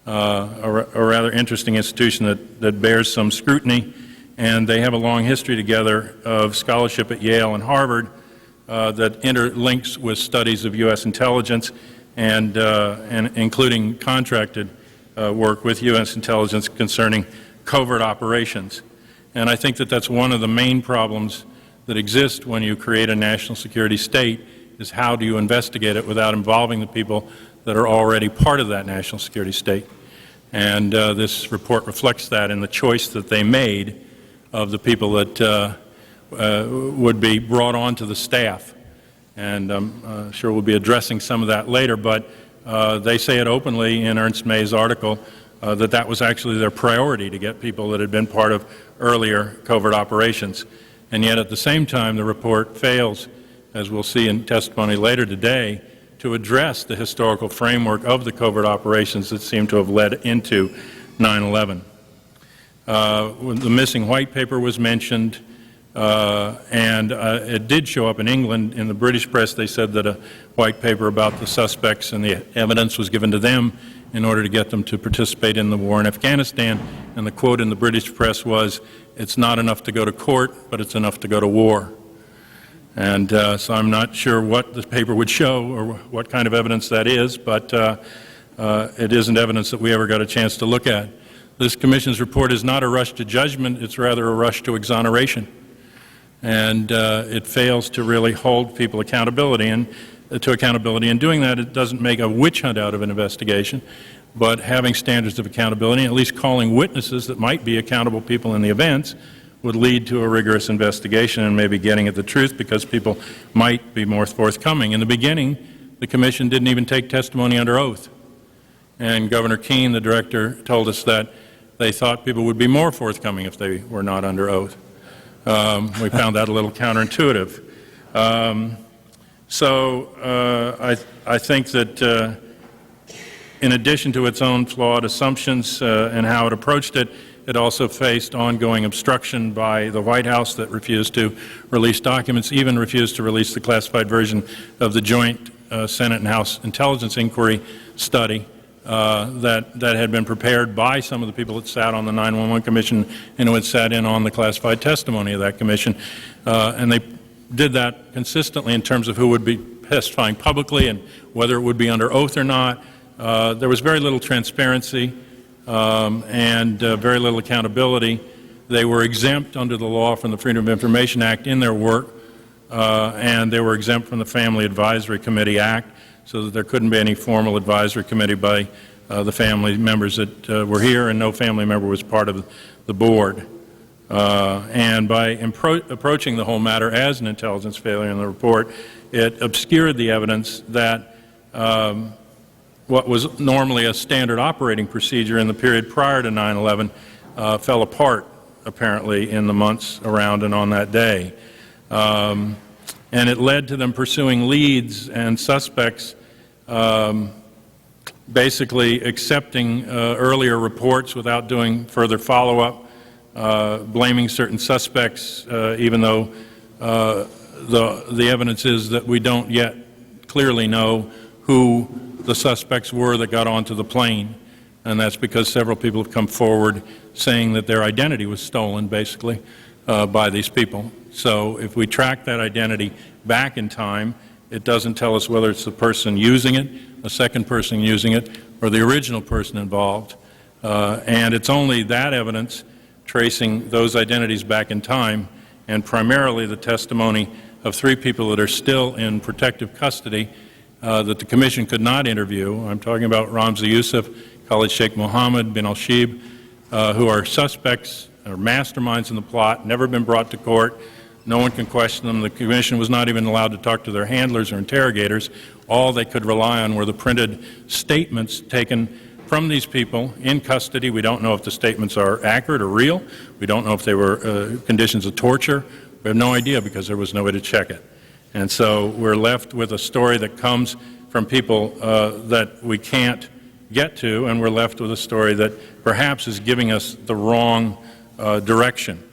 a rather interesting institution that bears some scrutiny, and they have a long history together of scholarship at Yale and Harvard that interlinks with studies of U.S. intelligence and including contracted work with U.S. intelligence concerning covert operations. And I think that that's one of the main problems that exist when you create a national security state, is how do you investigate it without involving the people that are already part of that national security state. And this report reflects that in the choice that they made of the people that would be brought on to the staff. And I'm sure we'll be addressing some of that later, but they say it openly in Ernst May's article that that was actually their priority, to get people that had been part of earlier covert operations. And yet at the same time, the report fails, as we'll see in testimony later today, to address the historical framework of the covert operations that seem to have led into 9/11. The missing white paper was mentioned, and it did show up in England. In the British press, they said that a white paper about the suspects and the evidence was given to them in order to get them to participate in the war in Afghanistan. And the quote in the British press was, "It's not enough to go to court, but it's enough to go to war." And so I'm not sure what the paper would show or what kind of evidence that is, but it isn't evidence that we ever got a chance to look at. This Commission's report is not a rush to judgment, it's rather a rush to exoneration. And it fails to really hold people accountability and to accountability. In doing that, it doesn't make a witch hunt out of an investigation, but having standards of accountability, at least calling witnesses that might be accountable people in the events, would lead to a rigorous investigation and maybe getting at the truth, because people might be more forthcoming. In the beginning, the Commission didn't even take testimony under oath. And Governor Keane, the director, told us that they thought people would be more forthcoming if they were not under oath. We found that a little counterintuitive. I think that in addition to its own flawed assumptions and how it approached it, it also faced ongoing obstruction by the White House that refused to release documents, even refused to release the classified version of the joint Senate and House intelligence inquiry study that had been prepared by some of the people that sat on the 9/11 Commission and who had sat in on the classified testimony of that commission. And they did that consistently in terms of who would be testifying publicly and whether it would be under oath or not. There was very little transparency and very little accountability. They were exempt under the law from the Freedom of Information Act in their work, and they were exempt from the Family Advisory Committee Act, so that there couldn't be any formal advisory committee by the family members that were here, and no family member was part of the board. And by approaching the whole matter as an intelligence failure in the report, it obscured the evidence that what was normally a standard operating procedure in the period prior to 9/11 fell apart, apparently, in the months around and on that day. And it led to them pursuing leads and suspects, basically accepting earlier reports without doing further follow-up. blaming certain suspects, even though the evidence is that we don't yet clearly know who the suspects were that got onto the plane. And that's because several people have come forward saying that their identity was stolen, basically, by these people. So if we track that identity back in time, it doesn't tell us whether it's the person using it, a second person using it, or the original person involved. And it's only that evidence, tracing those identities back in time, and primarily the testimony of 3 people that are still in protective custody that the Commission could not interview. I'm talking about Ramzi Youssef, Khalid Sheikh Mohammed, bin al-Shib, who are suspects or masterminds in the plot, never been brought to court. No one can question them. The Commission was not even allowed to talk to their handlers or interrogators. All they could rely on were the printed statements taken from these people in custody. We don't know if the statements are accurate or real. We don't know if they were conditions of torture. We have no idea because there was no way to check it. And so we're left with a story that comes from people that we can't get to, and we're left with a story that perhaps is giving us the wrong direction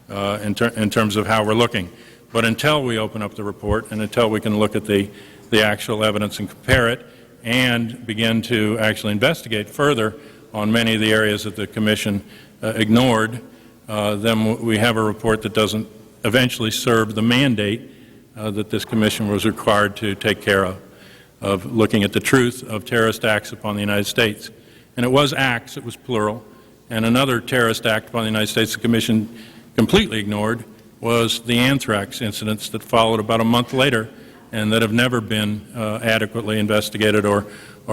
in terms of how we're looking. But until we open up the report and until we can look at the actual evidence and compare it and begin to actually investigate further on many of the areas that the Commission ignored, then we have a report that doesn't eventually serve the mandate that this Commission was required to take care of looking at the truth of terrorist acts upon the United States. And it was acts, it was plural, and another terrorist act upon the United States the Commission completely ignored was the anthrax incidents that followed about a month later and that have never been adequately investigated or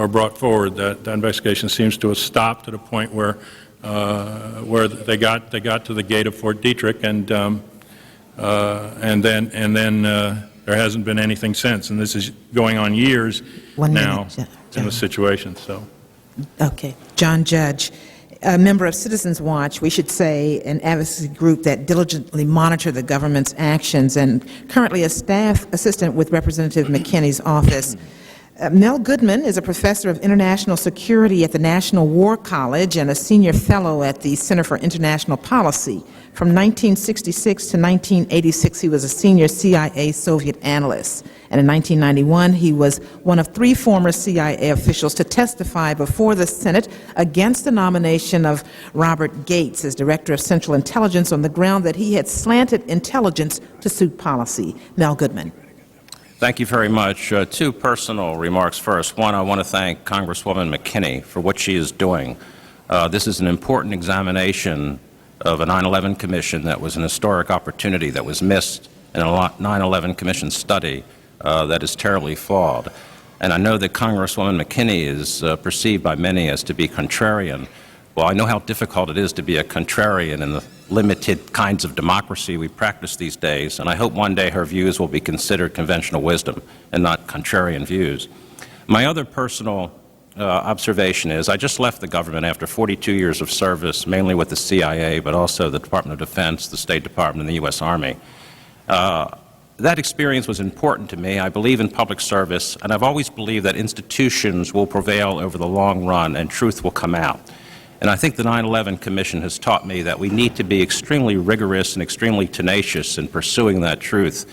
brought forward. That investigation seems to have stopped at a point where they got to the gate of Fort Detrick, and then there hasn't been anything since. And this is going on years now in the situation. So, Okay, John Judge, a member of Citizens Watch, we should say, an advocacy group that diligently monitor the government's actions, and currently a staff assistant with Representative McKinney's office. Mel Goodman is a professor of international security at the National War College and a senior fellow at the Center for International Policy. From 1966 to 1986, he was a senior CIA Soviet analyst. And in 1991, he was one of 3 former CIA officials to testify before the Senate against the nomination of Robert Gates as Director of Central Intelligence on the ground that he had slanted intelligence to suit policy. Mel Goodman. Thank you very much. 2 personal remarks first. One, I want to thank Congresswoman McKinney for what she is doing. This is an important examination of a 9/11 Commission that was an historic opportunity that was missed in a 9/11 Commission study that is terribly flawed. And I know that Congresswoman McKinney is perceived by many as to be contrarian. Well, I know how difficult it is to be a contrarian in the limited kinds of democracy we practice these days, and I hope one day her views will be considered conventional wisdom and not contrarian views. My other personal observation is I just left the government after 42 years of service, mainly with the CIA, but also the Department of Defense, the State Department, and the U.S. Army. That experience was important to me. I believe in public service, and I've always believed that institutions will prevail over the long run and truth will come out. And I think the 9/11 Commission has taught me that we need to be extremely rigorous and extremely tenacious in pursuing that truth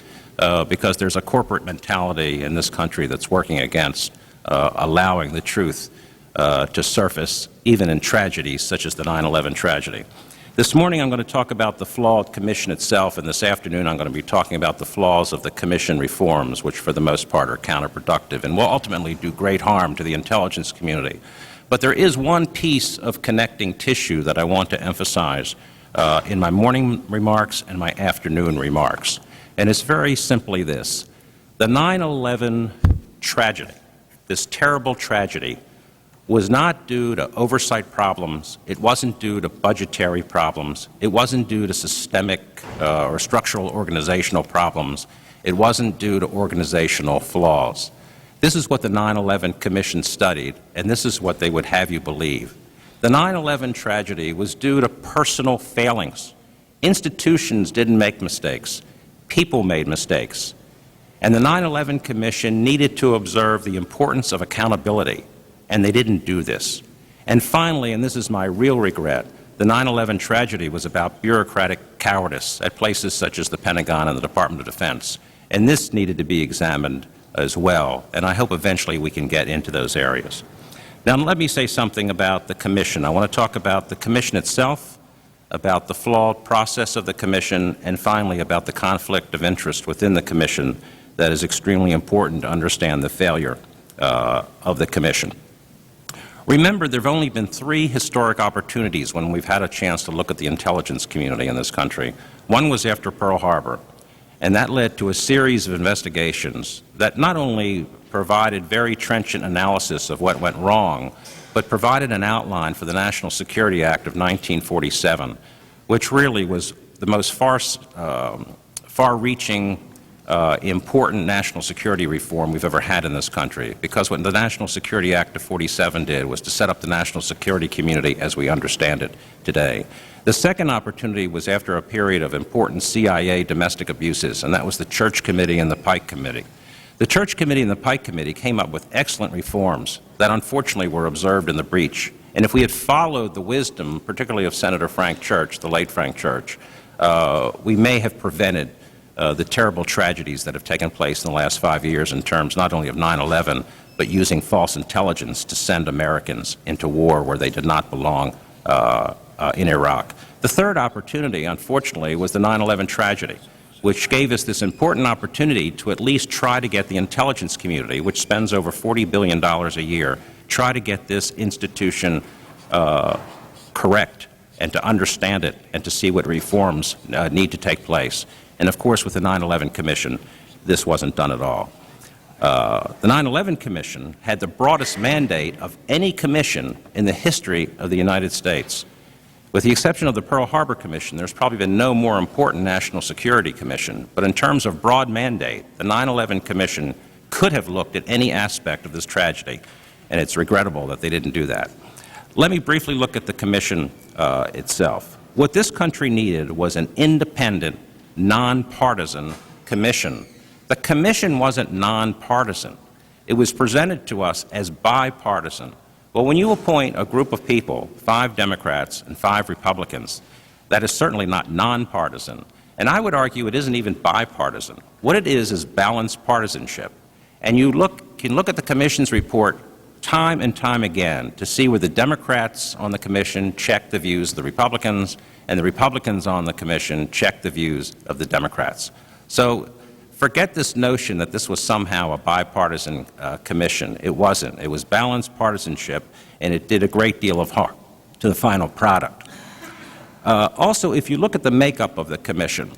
because there's a corporate mentality in this country that's working against allowing the truth to surface, even in tragedies such as the 9/11 tragedy. This morning I'm going to talk about the flawed Commission itself, and this afternoon I'm going to be talking about the flaws of the Commission reforms, which for the most part are counterproductive and will ultimately do great harm to the intelligence community. But there is one piece of connecting tissue that I want to emphasize in my morning remarks and my afternoon remarks, and it's very simply this. The 9/11 tragedy, this terrible tragedy, was not due to oversight problems, it wasn't due to budgetary problems, it wasn't due to systemic or structural organizational problems, it wasn't due to organizational flaws. This is what the 9/11 Commission studied, and this is what they would have you believe. The 9/11 tragedy was due to personal failings. Institutions didn't make mistakes. People made mistakes. And the 9/11 Commission needed to observe the importance of accountability, and they didn't do this. And finally, and this is my real regret, the 9/11 tragedy was about bureaucratic cowardice at places such as the Pentagon and the Department of Defense. And this needed to be examined as well, and I hope eventually we can get into those areas. Now, let me say something about the Commission. I want to talk about the Commission itself, about the flawed process of the Commission, and finally about the conflict of interest within the Commission that is extremely important to understand the failure of the Commission. Remember, there have only been 3 historic opportunities when we've had a chance to look at the intelligence community in this country. One was after Pearl Harbor, and that led to a series of investigations that not only provided very trenchant analysis of what went wrong, but provided an outline for the National Security Act of 1947, which really was the most far-reaching, important national security reform we've ever had in this country, because what the National Security Act of 47 did was to set up the national security community as we understand it today. The second opportunity was after a period of important CIA domestic abuses, and that was the Church Committee and the Pike Committee. The Church Committee and the Pike Committee came up with excellent reforms that unfortunately were observed in the breach. And if we had followed the wisdom, particularly of Senator Frank Church, the late Frank Church, we may have prevented the terrible tragedies that have taken place in the last 5 years in terms not only of 9/11, but using false intelligence to send Americans into war where they did not belong in Iraq. The third opportunity, unfortunately, was the 9/11 tragedy, which gave us this important opportunity to at least try to get the intelligence community, which spends over $40 billion a year, try to get this institution correct and to understand it and to see what reforms need to take place. And of course, with the 9/11 Commission, this wasn't done at all. The 9/11 Commission had the broadest mandate of any commission in the history of the United States. With the exception of the Pearl Harbor Commission, there's probably been no more important national security commission. But in terms of broad mandate, the 9/11 Commission could have looked at any aspect of this tragedy, and it's regrettable that they didn't do that. Let me briefly look at the commission itself. What this country needed was an independent, nonpartisan commission. The commission wasn't nonpartisan. It was presented to us as bipartisan. Well, when you appoint a group of people, 5 Democrats and 5 Republicans, that is certainly not nonpartisan. And I would argue it isn't even bipartisan. What it is balanced partisanship. And you can look at the Commission's report time and time again to see where the Democrats on the Commission check the views of the Republicans, and the Republicans on the Commission check the views of the Democrats. So forget this notion that this was somehow a bipartisan commission. It wasn't. It was balanced partisanship, and it did a great deal of harm to the final product. Also, if you look at the makeup of the commission,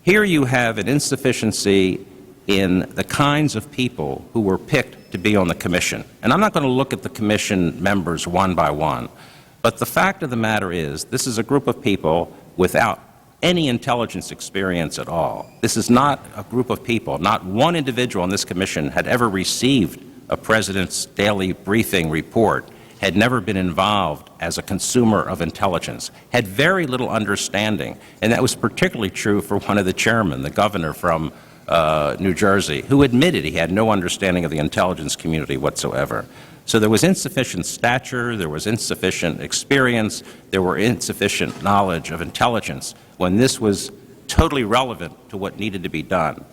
here you have an insufficiency in the kinds of people who were picked to be on the commission. And I'm not going to look at the commission members one by one, but the fact of the matter is this is a group of people without any intelligence experience at all. This is not a group of people. Not one individual on this commission had ever received a president's daily briefing report, had never been involved as a consumer of intelligence, had very little understanding, and that was particularly true for one of the chairmen, the governor from New Jersey, who admitted he had no understanding of the intelligence community whatsoever. So there was insufficient stature, there was insufficient experience, there were insufficient knowledge of intelligence when this was totally relevant to what needed to be done.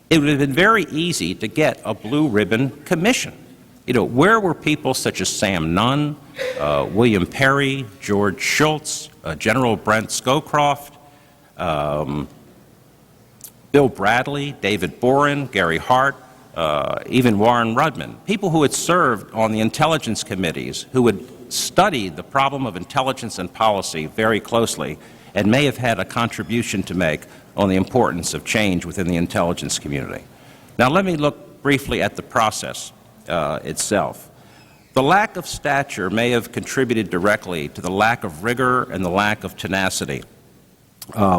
It would have been very easy to get a blue ribbon commission. You know, where were people such as Sam Nunn, William Perry, George Shultz, General Brent Scowcroft, Bill Bradley, David Boren, Gary Hart, even Warren Rudman, people who had served on the intelligence committees, who had studied the problem of intelligence and policy very closely, and may have had a contribution to make on the importance of change within the intelligence community. Now let me look briefly at the process itself. The lack of stature may have contributed directly to the lack of rigor and the lack of tenacity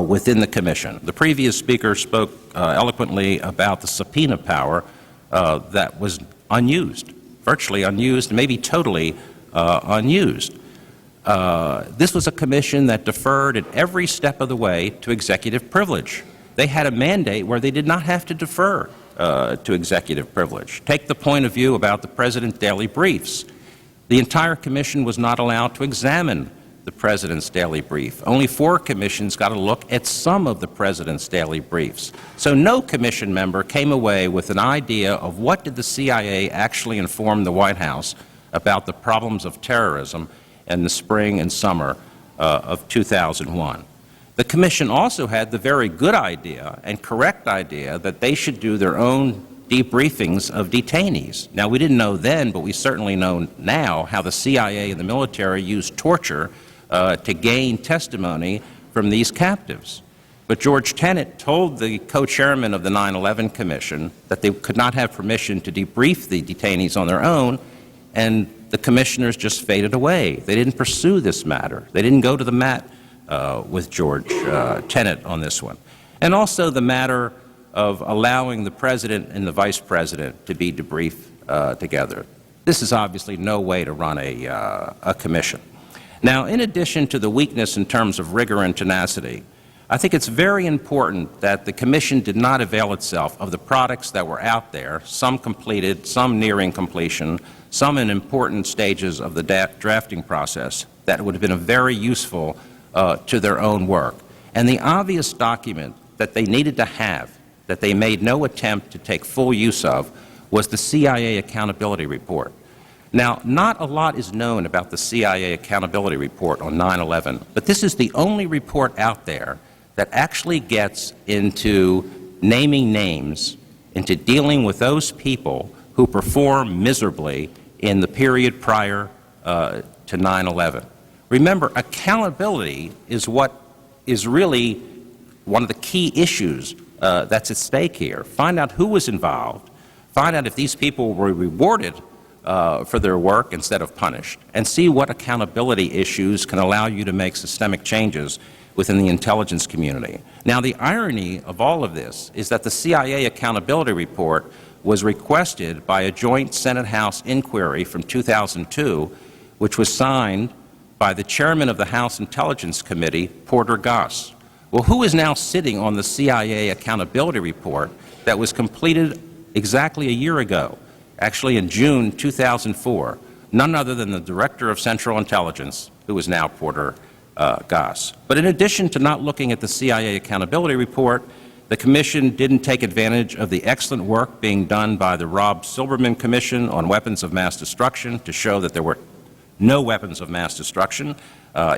within the Commission. The previous speaker spoke eloquently about the subpoena power that was unused, virtually unused, maybe totally unused. This was a commission that deferred at every step of the way to executive privilege. They had a mandate where they did not have to defer to executive privilege. Take the point of view about the President's daily briefs. The entire commission was not allowed to examine the President's daily brief. Only 4 commissions got a look at some of the President's daily briefs. So no commission member came away with an idea of what did the CIA actually inform the White House about the problems of terrorism in the spring and summer of 2001. The Commission also had the very good idea and correct idea that they should do their own debriefings of detainees. Now, we didn't know then, but we certainly know now how the CIA and the military used torture to gain testimony from these captives. But George Tenet told the co-chairman of the 9/11 Commission that they could not have permission to debrief the detainees on their own, and the commissioners just faded away. They didn't pursue this matter. They didn't go to the mat with George Tenet on this one. And also the matter of allowing the President and the Vice President to be debriefed together. This is obviously no way to run a commission. Now, in addition to the weakness in terms of rigor and tenacity, I think it's very important that the Commission did not avail itself of the products that were out there, some completed, some nearing completion, some in important stages of the drafting process, that would have been very useful to their own work. And the obvious document that they needed to have, that they made no attempt to take full use of, was the CIA Accountability Report. Now, not a lot is known about the CIA Accountability Report on 9/11, but this is the only report out there that actually gets into naming names, into dealing with those people who perform miserably in the period prior to 9/11. Remember, accountability is what is really one of the key issues that's at stake here. Find out who was involved, find out if these people were rewarded for their work instead of punished, and see what accountability issues can allow you to make systemic changes within the intelligence community. Now, the irony of all of this is that the CIA Accountability Report was requested by a joint Senate-House inquiry from 2002, which was signed by the chairman of the House Intelligence Committee, Porter Goss. Well, who is now sitting on the CIA Accountability Report that was completed exactly a year ago, actually in June 2004? None other than the Director of Central Intelligence, who is now Porter Goss. But in addition to not looking at the CIA Accountability Report, the Commission didn't take advantage of the excellent work being done by the Rob Silberman Commission on weapons of mass destruction to show that there were no weapons of mass destruction,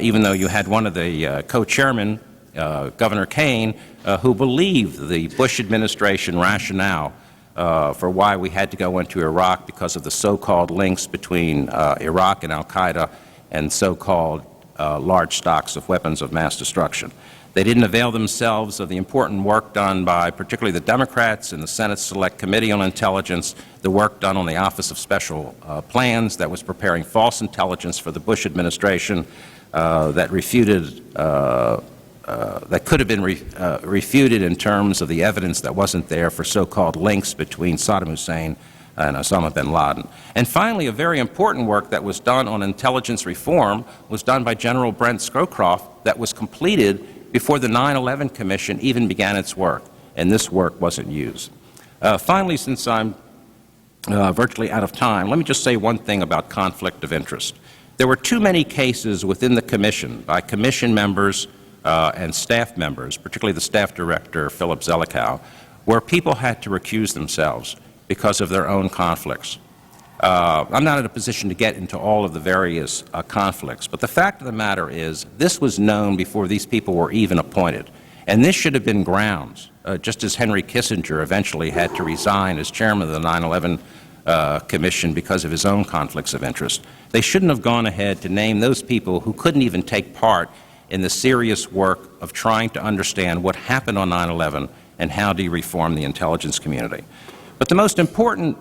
even though you had one of the co-chairmen, Governor Kane, who believed the Bush administration rationale for why we had to go into Iraq because of the so-called links between Iraq and al-Qaeda and so-called large stocks of weapons of mass destruction. They didn't avail themselves of the important work done by particularly the Democrats in the Senate Select Committee on Intelligence, the work done on the Office of Special Plans that was preparing false intelligence for the Bush administration that refuted, that could have been refuted in terms of the evidence that wasn't there for so-called links between Saddam Hussein and Osama bin Laden. And finally, a very important work that was done on intelligence reform was done by General Brent Scowcroft that was completed before the 9/11 Commission even began its work, and this work wasn't used. Finally, since I'm virtually out of time, let me just say one thing about conflict of interest. There were too many cases within the Commission by Commission members and staff members, particularly the staff director, Philip Zelikow, where people had to recuse themselves because of their own conflicts. I'm not in a position to get into all of the various conflicts, but the fact of the matter is this was known before these people were even appointed. And this should have been grounds, just as Henry Kissinger eventually had to resign as chairman of the 9/11 Commission because of his own conflicts of interest. They shouldn't have gone ahead to name those people who couldn't even take part in the serious work of trying to understand what happened on 9/11 and how do you reform the intelligence community. But the most important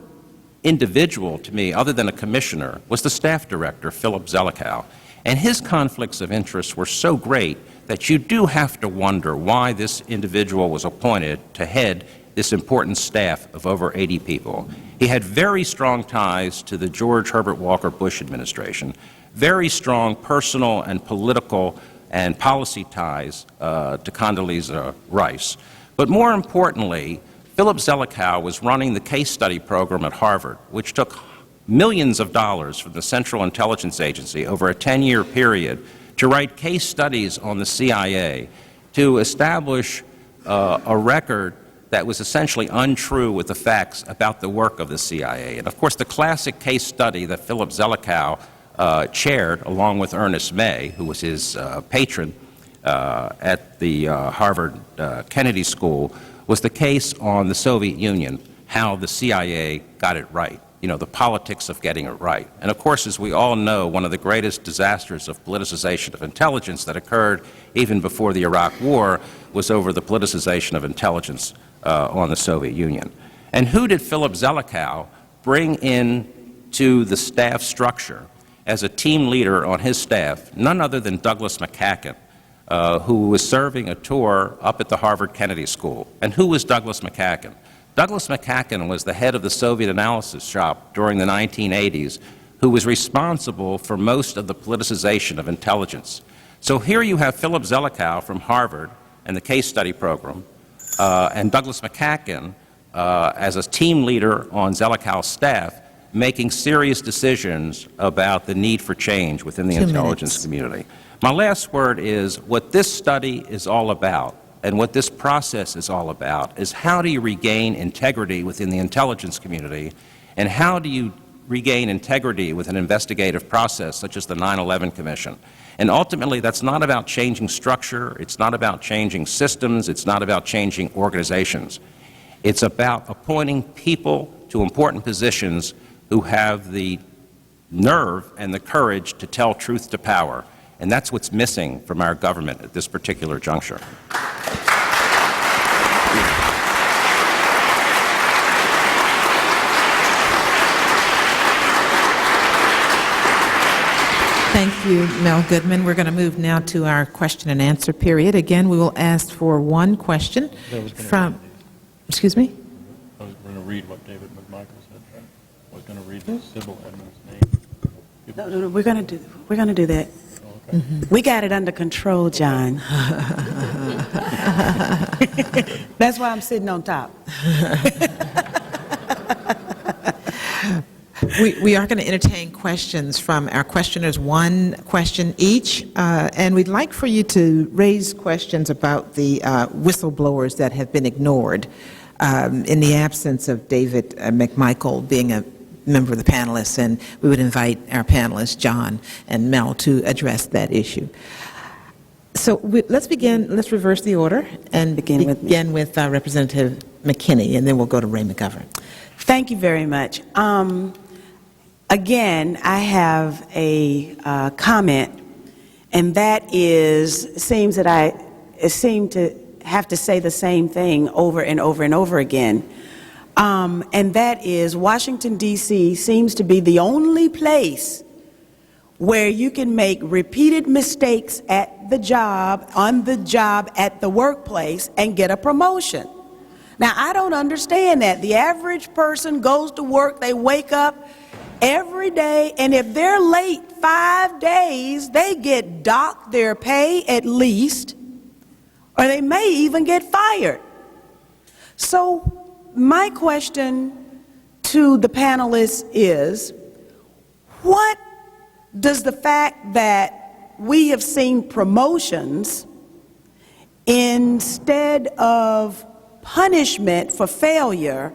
individual to me, other than a commissioner, was the staff director, Philip Zelikow. And his conflicts of interest were so great that you do have to wonder why this individual was appointed to head this important staff of over 80 people. He had very strong ties to the George Herbert Walker Bush administration, very strong personal and political and policy ties to Condoleezza Rice. But more importantly, Philip Zelikow was running the case study program at Harvard, which took millions of dollars from the Central Intelligence Agency over a 10-year period to write case studies on the CIA, to establish a record that was essentially untrue with the facts about the work of the CIA. And of course, the classic case study that Philip Zelikow chaired, along with Ernest May, who was his patron at the Harvard Kennedy School, was the case on the Soviet Union, how the CIA got it right, you know, the politics of getting it right. And of course, as we all know, one of the greatest disasters of politicization of intelligence that occurred even before the Iraq War was over the politicization of intelligence on the Soviet Union. And who did Philip Zelikow bring in to the staff structure as a team leader on his staff? None other than Douglas McCacken, who was serving a tour up at the Harvard Kennedy School. And who was Douglas McCacken? Douglas McCacken was the head of the Soviet analysis shop during the 1980s, who was responsible for most of the politicization of intelligence. So here you have Philip Zelikow from Harvard and the case study program, and Douglas McCacken as a team leader on Zelikow's staff, making serious decisions about the need for change within the intelligence community. My last word is, what this study is all about, and what this process is all about, is how do you regain integrity within the intelligence community, and how do you regain integrity with an investigative process such as the 9/11 Commission. And ultimately, that's not about changing structure, it's not about changing systems, it's not about changing organizations. It's about appointing people to important positions who have the nerve and the courage to tell truth to power. And that's what's missing from our government at this particular juncture. Thank you, Mel Goodman. We're going to move now to our question and answer period. Again, we will ask for one question from, excuse me? I was going to read what David McMichael said. I was going to read Sybil Edmonds' name. No, we're going to do that. Oh, okay. We got it under control, John. That's why I'm sitting on top. We are going to entertain questions from our questioners, one question each, and we'd like for you to raise questions about the whistleblowers that have been ignored in the absence of David McMichael being a member of the panelists, and we would invite our panelists, John and Mel, to address that issue. So let's begin, let's reverse the order and begin with Representative McKinney, and then we'll go to Ray McGovern. Thank you very much. Again, I have a comment, and that is, it seems that I seem to have to say the same thing over and over and over again. And that is, Washington, D.C. seems to be the only place where you can make repeated mistakes at the job, on the job, at the workplace, and get a promotion. Now, I don't understand that. The average person goes to work, they wake up every day, and if they're late 5 days, they get docked their pay at least, or they may even get fired. So my question to the panelists is, what does the fact that we have seen promotions instead of punishment for failure,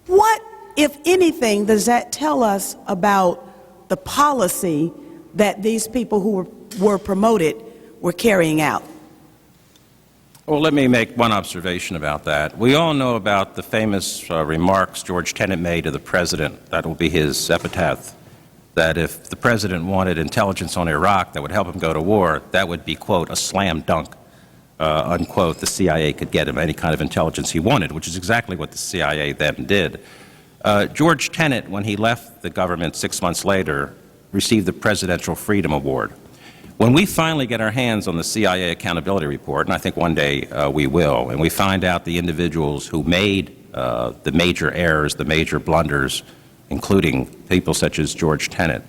what, if anything, does that tell us about the policy that these people who were promoted were carrying out? Well, let me make one observation about that. We all know about the famous remarks George Tenet made to the president. That will be his epitaph, that if the president wanted intelligence on Iraq that would help him go to war, that would be, quote, a slam dunk, unquote. The CIA could get him any kind of intelligence he wanted, which is exactly what the CIA then did. George Tenet, when he left the government 6 months later, received the Presidential Freedom Award. When we finally get our hands on the CIA Accountability Report, and I think one day we will, and we find out the individuals who made the major errors, the major blunders, including people such as George Tenet,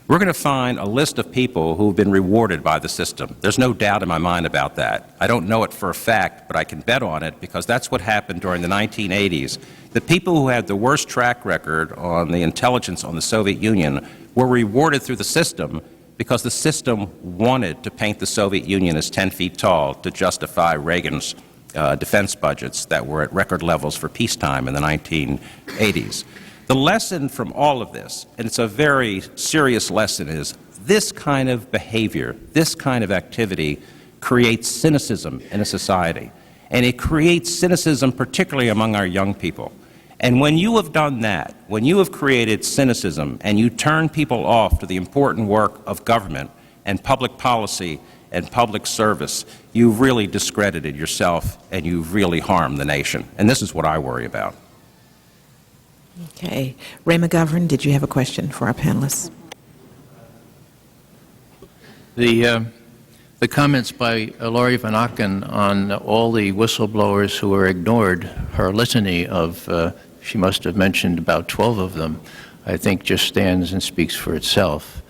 we're going to find a list of people who have been rewarded by the system. There's no doubt in my mind about that. I don't know it for a fact, but I can bet on it because that's what happened during the 1980s. The people who had the worst track record on the intelligence on the Soviet Union were rewarded through the system because the system wanted to paint the Soviet Union as 10 feet tall to justify Reagan's defense budgets that were at record levels for peacetime in the 1980s. The lesson from all of this, and it's a very serious lesson, is this kind of behavior, this kind of activity creates cynicism in a society. And it creates cynicism particularly among our young people. And when you have done that, when you have created cynicism and you turn people off to the important work of government and public policy and public service, you've really discredited yourself and you've really harmed the nation. And this is what I worry about. Okay. Ray McGovern, did you have a question for our panelists? The comments by Laurie Van Aken on all the whistleblowers who were ignored, her litany of, she must have mentioned about 12 of them, I think just stands and speaks for itself.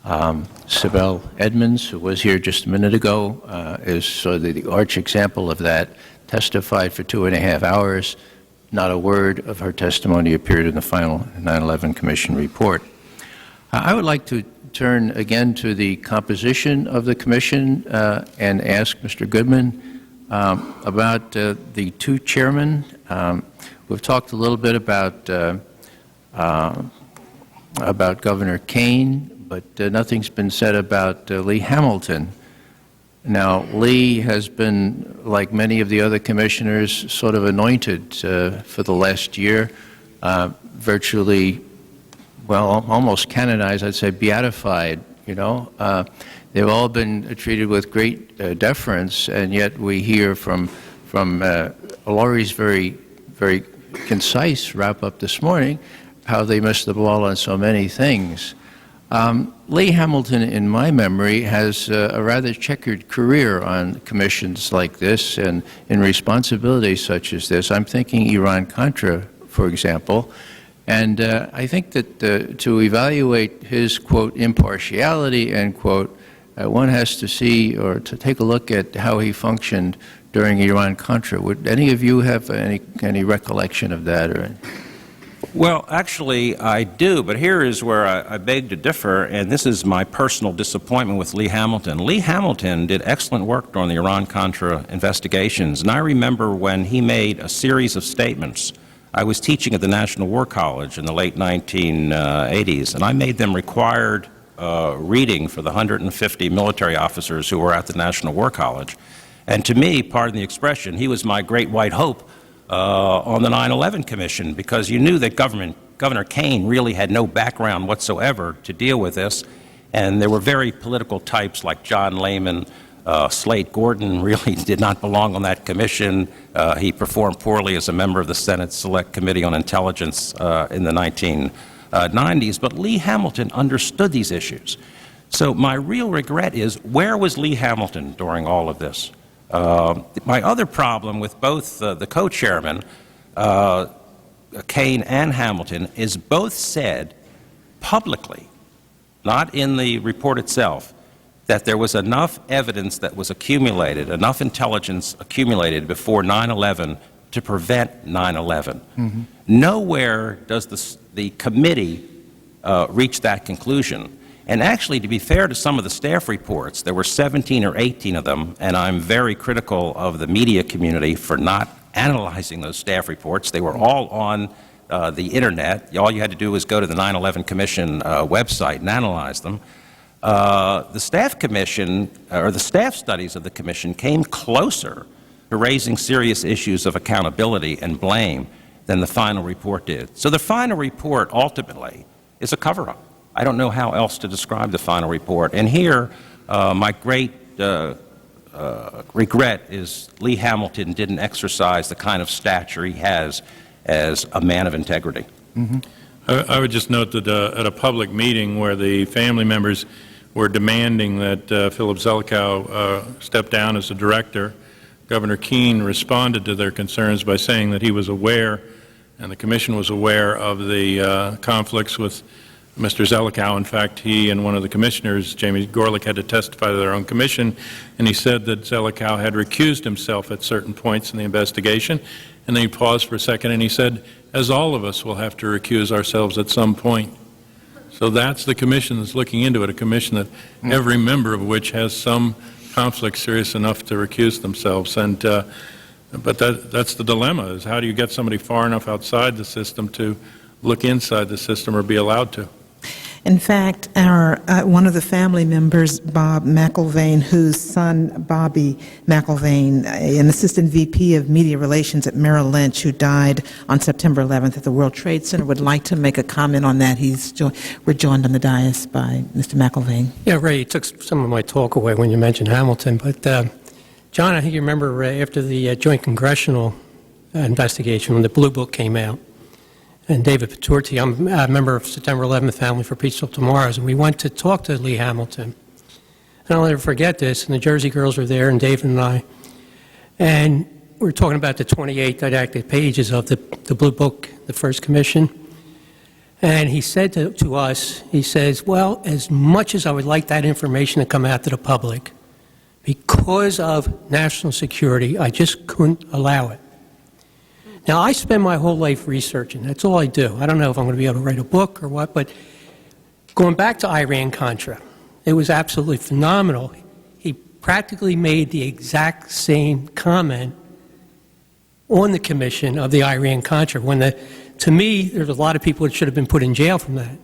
Sibel Edmonds, who was here just a minute ago, is sort of the arch example of that, testified for 2.5 hours. Not a word of her testimony appeared in the final 9/11 Commission report. I would like to turn again to the composition of the Commission and ask Mr. Goodman about the two chairmen. We've talked a little bit about Governor Kaine, but nothing's been said about Lee Hamilton. Now, Lee has been, like many of the other commissioners, sort of anointed for the last year, virtually, well, almost canonized, I'd say beatified, you know. They've all been treated with great deference, and yet we hear from Laurie's very concise wrap-up this morning how they missed the ball on so many things. Lee Hamilton, in my memory, has a rather checkered career on commissions like this and in responsibilities such as this. I'm thinking Iran-Contra, for example. And I think that to evaluate his, quote, impartiality, end quote, one has to see or to take a look at how he functioned during Iran-Contra. Would any of you have any recollection of that? Or? Well, actually, I do, but here is where I beg to differ, and this is my personal disappointment with Lee Hamilton. Lee Hamilton did excellent work during the Iran-Contra investigations, and I remember when he made a series of statements. I was teaching at the National War College in the late 1980s, and I made them required reading for the 150 military officers who were at the National War College. And to me, pardon the expression, he was my great white hope on the 9/11 Commission, because you knew that Governor Kaine really had no background whatsoever to deal with this, and there were very political types like John Lehman. Slade Gordon really did not belong on that commission. He performed poorly as a member of the Senate Select Committee on Intelligence in the 1990s, but Lee Hamilton understood these issues. So my real regret is, where was Lee Hamilton during all of this? My other problem with both the co-chairmen, Kaine and Hamilton, is both said publicly, not in the report itself, that there was enough evidence that was accumulated, enough intelligence accumulated before 9/11 to prevent 9/11. Mm-hmm. Nowhere does the committee reach that conclusion. And actually, to be fair to some of the staff reports, there were 17 or 18 of them, and I'm very critical of the media community for not analyzing those staff reports. They were all on the Internet. All you had to do was go to the 9/11 Commission website and analyze them. The staff commission, or the staff studies of the commission, came closer to raising serious issues of accountability and blame than the final report did. So the final report ultimately is a cover-up. I don't know how else to describe the final report. And here, my great regret is Lee Hamilton didn't exercise the kind of stature he has as a man of integrity. Mm-hmm. I would just note that at a public meeting where the family members were demanding that Philip Zelikow step down as a director, Governor Keane responded to their concerns by saying that he was aware, and the Commission was aware, of the conflicts with Mr. Zelikow. In fact, he and one of the commissioners, Jamie Gorelick, had to testify to their own commission, and he said that Zelikow had recused himself at certain points in the investigation. And then he paused for a second and he said, as all of us will have to recuse ourselves at some point. So that's the commission that's looking into it, a commission that every member of which has some conflict serious enough to recuse themselves. And but that's the dilemma, is how do you get somebody far enough outside the system to look inside the system or be allowed to? In fact, our one of the family members, Bob McIlvaine, whose son, Bobby McIlvaine, an assistant VP of media relations at Merrill Lynch, who died on September 11th at the World Trade Center, would like to make a comment on that. We're joined on the dais by Mr. McIlvaine. Yeah, Ray, you took some of my talk away when you mentioned Hamilton. But, John, I think you remember after the joint congressional investigation, when the Blue Book came out, and David Paturti, I'm a member of September 11th Family for Peaceful Tomorrows, and we went to talk to Lee Hamilton. And I'll never forget this, and the Jersey girls were there, and David and I, and we were talking about the 28 didactic pages of the Blue Book, the first commission. And he said to us, he says, well, as much as I would like that information to come out to the public, because of national security, I just couldn't allow it. Now, I spend my whole life researching. That's all I do. I don't know if I'm going to be able to write a book or what, but going back to Iran-Contra, it was absolutely phenomenal. He practically made the exact same comment on the commission of the Iran-Contra, when to me, there's a lot of people that should have been put in jail from that.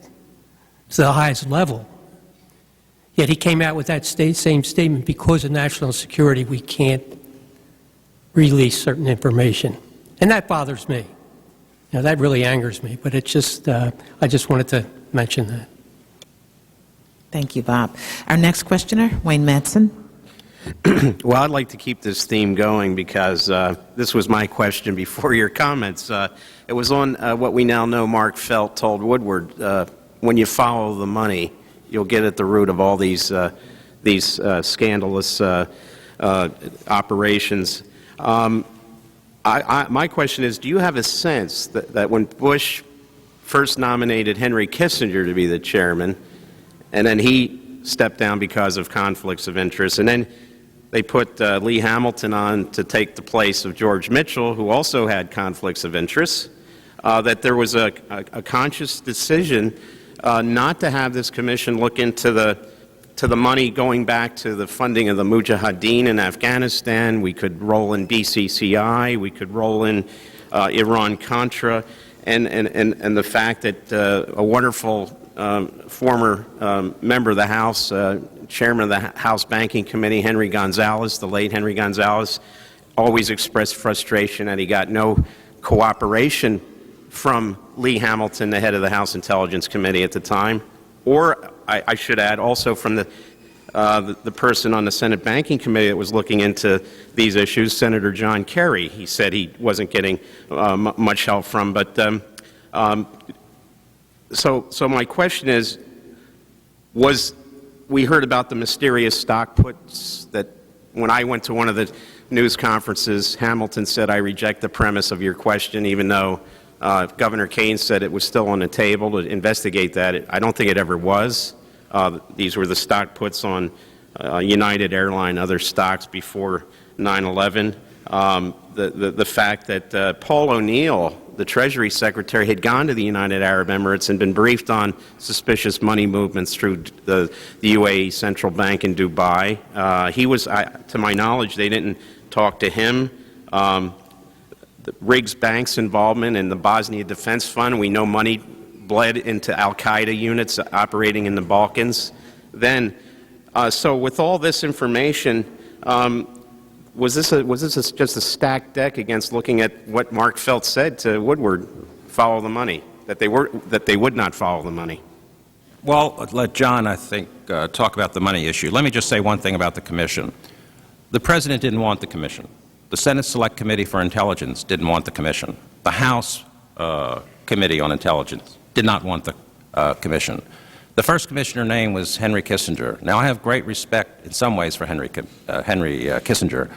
It's the highest level. Yet he came out with that same statement, because of national security, we can't release certain information. And that bothers me. Now, that really angers me, but it's just, I just wanted to mention that. Thank you, Bob. Our next questioner, Wayne Madsen. Well, I'd like to keep this theme going because this was my question before your comments. It was on what we now know Mark Felt told Woodward, when you follow the money, you'll get at the root of all these scandalous operations. My question is, do you have a sense that when Bush first nominated Henry Kissinger to be the chairman, and then he stepped down because of conflicts of interest, and then they put Lee Hamilton on to take the place of George Mitchell, who also had conflicts of interest, that there was a conscious decision not to have this commission look into the money going back to the funding of the Mujahideen in Afghanistan? We could roll in BCCI, we could roll in Iran-Contra, and the fact that a wonderful former member of the House, chairman of the House Banking Committee, Henry Gonzalez, the late Henry Gonzalez, always expressed frustration that he got no cooperation from Lee Hamilton, the head of the House Intelligence Committee at the time, or I should add also from the person on the Senate Banking Committee that was looking into these issues, Senator John Kerry. He said he wasn't getting much help from. But so my question is, we heard about the mysterious stock puts that when I went to one of the news conferences, Hamilton said, I reject the premise of your question, even though Governor Keynes said it was still on the table to investigate that. I don't think it ever was. These were the stock puts on United Airlines, other stocks before 9/11. The fact that Paul O'Neill, the Treasury Secretary, had gone to the United Arab Emirates and been briefed on suspicious money movements through the UAE Central Bank in Dubai. He was, to my knowledge, they didn't talk to him. Riggs Bank's involvement in the Bosnia Defense Fund, we know money bled into al-Qaeda units operating in the Balkans. Then, so with all this information, was this just a stacked deck against looking at what Mark Felt said to Woodward, follow the money, that they would not follow the money? Well, let John, I think, talk about the money issue. Let me just say one thing about the commission. The President didn't want the commission. The Senate Select Committee for Intelligence didn't want the commission. The House Committee on Intelligence did not want the commission. The first commissioner named was Henry Kissinger. Now, I have great respect in some ways for Henry Kissinger,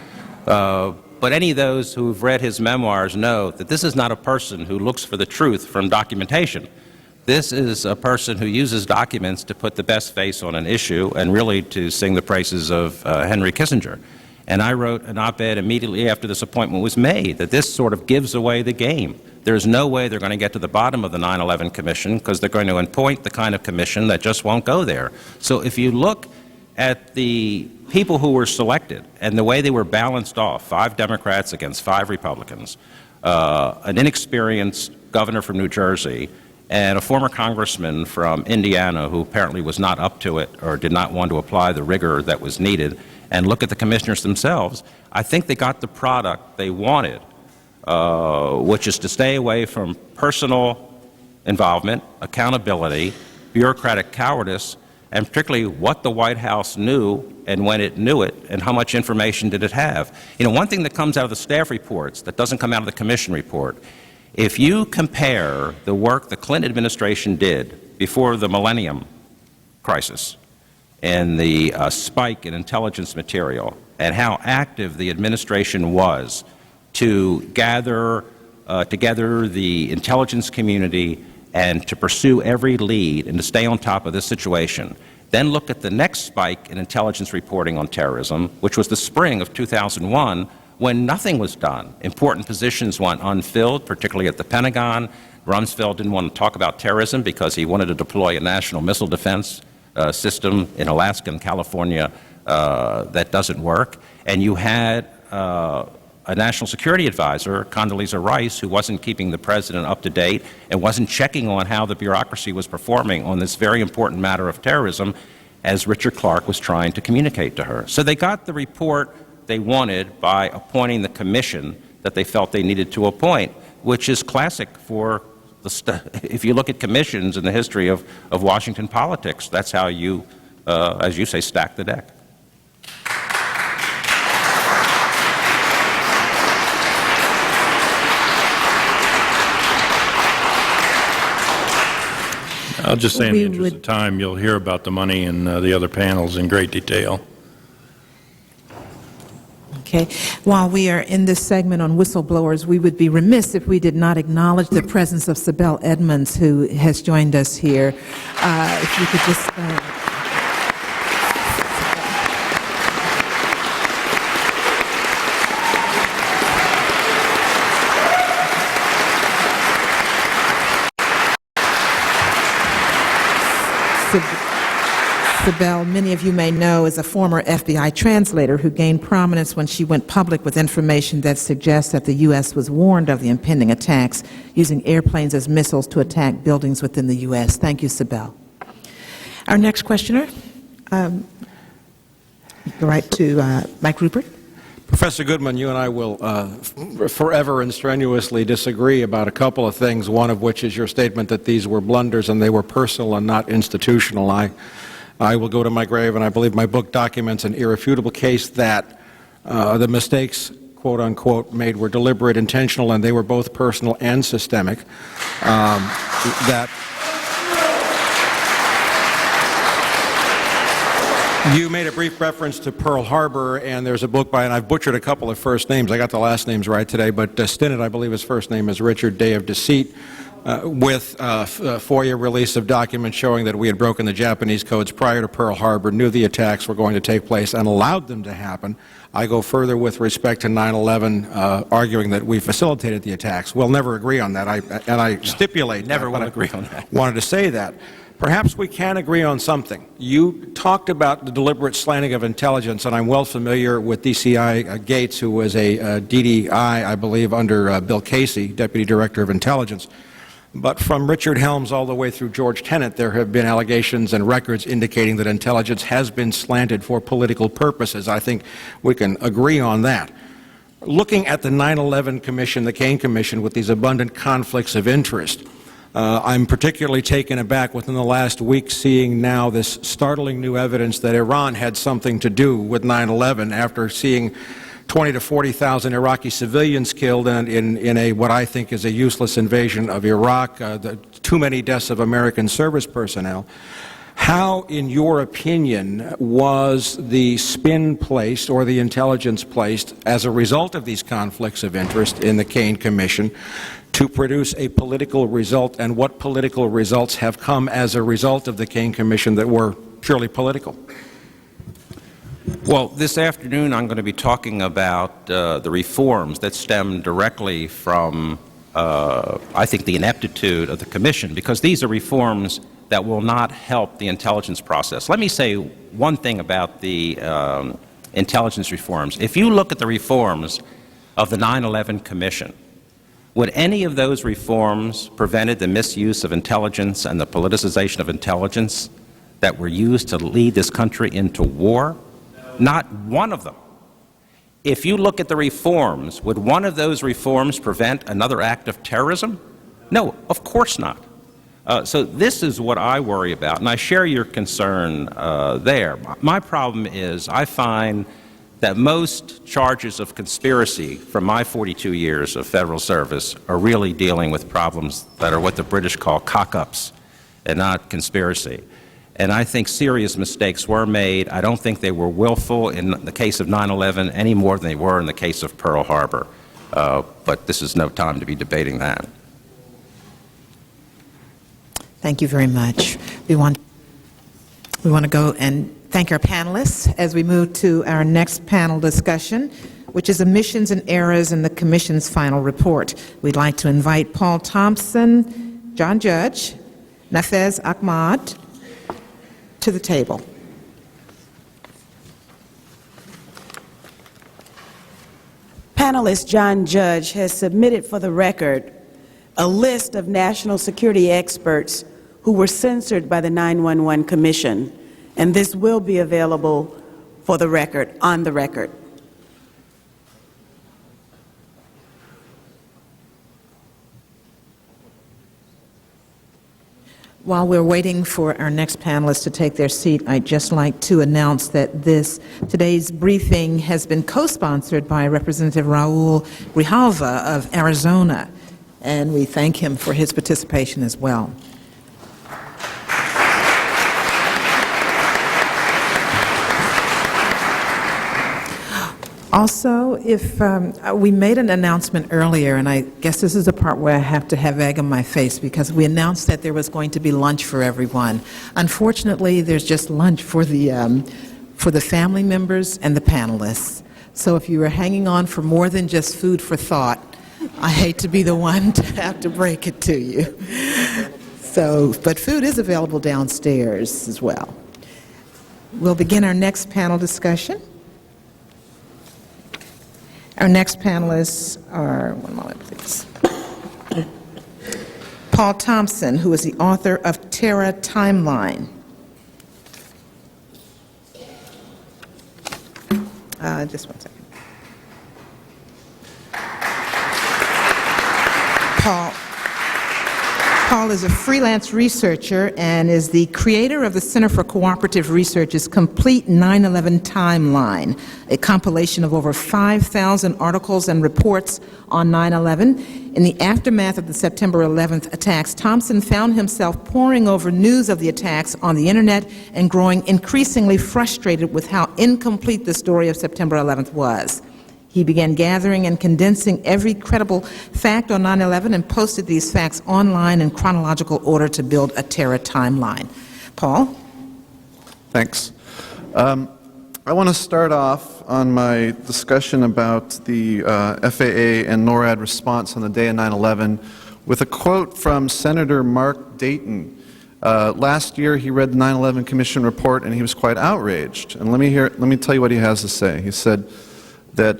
but any of those who have read his memoirs know that this is not a person who looks for the truth from documentation. This is a person who uses documents to put the best face on an issue and really to sing the praises of Henry Kissinger. And I wrote an op-ed immediately after this appointment was made that this sort of gives away the game. There's no way they're going to get to the bottom of the 9/11 Commission because they're going to appoint the kind of commission that just won't go there. So if you look at the people who were selected and the way they were balanced off, 5 Democrats against 5 Republicans, an inexperienced governor from New Jersey, and a former congressman from Indiana who apparently was not up to it or did not want to apply the rigor that was needed, and look at the commissioners themselves, I think they got the product they wanted, which is to stay away from personal involvement, accountability, bureaucratic cowardice, and particularly what the White House knew and when it knew it and how much information did it have. You know, one thing that comes out of the staff reports that doesn't come out of the commission report, if you compare the work the Clinton administration did before the Millennium Crisis and the spike in intelligence material and how active the administration was to gather together the intelligence community and to pursue every lead and to stay on top of this situation, then look at the next spike in intelligence reporting on terrorism, which was the spring of 2001, when nothing was done. Important positions went unfilled, particularly at the Pentagon. Rumsfeld didn't want to talk about terrorism because he wanted to deploy a national missile defense system in Alaska and California that doesn't work. And you had a national security advisor, Condoleezza Rice, who wasn't keeping the president up to date and wasn't checking on how the bureaucracy was performing on this very important matter of terrorism, as Richard Clarke was trying to communicate to her. So they got the report they wanted by appointing the commission that they felt they needed to appoint, which is classic for if you look at commissions in the history of Washington politics. That's how you, as you say, stack the deck. I'll just say in the interest of time, you'll hear about the money in the other panels in great detail. Okay. While we are in this segment on whistleblowers, we would be remiss if we did not acknowledge the presence of Sibel Edmonds, who has joined us here. If you could just... Sibel, many of you may know, is a former FBI translator who gained prominence when she went public with information that suggests that the U.S. was warned of the impending attacks, using airplanes as missiles to attack buildings within the U.S. Thank you, Sibel. Our next questioner, go right to Mike Rupert. Professor Goodman, you and I will forever and strenuously disagree about a couple of things, one of which is your statement that these were blunders and they were personal and not institutional. I will go to my grave, and I believe my book documents an irrefutable case that the mistakes, quote unquote, made were deliberate, intentional, and they were both personal and systemic. You made a brief reference to Pearl Harbor, and there's a book by, and I've butchered a couple of first names. I got the last names right today, but Stinnett, I believe his first name is Richard, Day of Deceit, with a FOIA release of documents showing that we had broken the Japanese codes prior to Pearl Harbor, knew the attacks were going to take place, and allowed them to happen. I go further with respect to 9/11, arguing that we facilitated the attacks. We'll never agree on that, and I stipulate never that, will agree on that. Wanted to say that. Perhaps we can agree on something. You talked about the deliberate slanting of intelligence, and I'm well familiar with DCI Gates, who was a DDI, I believe, under Bill Casey, Deputy Director of Intelligence. But from Richard Helms all the way through George Tenet, there have been allegations and records indicating that intelligence has been slanted for political purposes. I think we can agree on that. Looking at the 9/11 Commission, the Kane Commission, with these abundant conflicts of interest, I'm particularly taken aback within the last week seeing now this startling new evidence that Iran had something to do with 9/11 after seeing 20 to 40,000 Iraqi civilians killed in a what I think is a useless invasion of Iraq, too many deaths of American service personnel. How, in your opinion, was the spin placed or the intelligence placed as a result of these conflicts of interest in the Kane Commission to produce a political result, and what political results have come as a result of the Kane Commission that were purely political? Well, this afternoon I'm going to be talking about the reforms that stem directly from I think, the ineptitude of the Commission, because these are reforms that will not help the intelligence process. Let me say one thing about the intelligence reforms. If you look at the reforms of the 9/11 Commission, would any of those reforms prevented the misuse of intelligence and the politicization of intelligence that were used to lead this country into war? Not one of them. If you look at the reforms, would one of those reforms prevent another act of terrorism? No, of course not. So this is what I worry about, and I share your concern there. My problem is I find that most charges of conspiracy from my 42 years of federal service are really dealing with problems that are what the British call cock-ups and not conspiracy. And I think serious mistakes were made. I don't think they were willful in the case of 9/11 any more than they were in the case of Pearl Harbor. But this is no time to be debating that. Thank you very much. We want to go and thank our panelists as we move to our next panel discussion, which is Omissions and Errors in the Commission's final report. We'd like to invite Paul Thompson, John Judge, Nafez Ahmad to the table. Panelist John Judge has submitted for the record a list of national security experts who were censored by the 9/11 Commission, and this will be available for the record, on the record. While we're waiting for our next panelists to take their seat, I'd just like to announce that today's briefing has been co-sponsored by Representative Raul Grijalva of Arizona, and we thank him for his participation as well. Also, if we made an announcement earlier, and I guess this is the part where I have to have egg on my face, because we announced that there was going to be lunch for everyone. Unfortunately, there's just lunch for the family members and the panelists. So if you were hanging on for more than just food for thought, I hate to be the one to have to break it to you. But food is available downstairs as well. We'll begin our next panel discussion. Our next panelists are, one moment please, Paul Thompson, who is the author of Terra Timeline. Just one second. Paul is a freelance researcher and is the creator of the Center for Cooperative Research's Complete 9/11 Timeline, a compilation of over 5,000 articles and reports on 9/11. In the aftermath of the September 11th attacks, Thompson found himself poring over news of the attacks on the internet and growing increasingly frustrated with how incomplete the story of September 11th was. He began gathering and condensing every credible fact on 9/11 and posted these facts online in chronological order to build a Terra timeline. Paul? Thanks. I want to start off on my discussion about the FAA and NORAD response on the day of 9/11 with a quote from Senator Mark Dayton. Last year, he read the 9/11 Commission report and he was quite outraged. And let me tell you what he has to say. He said that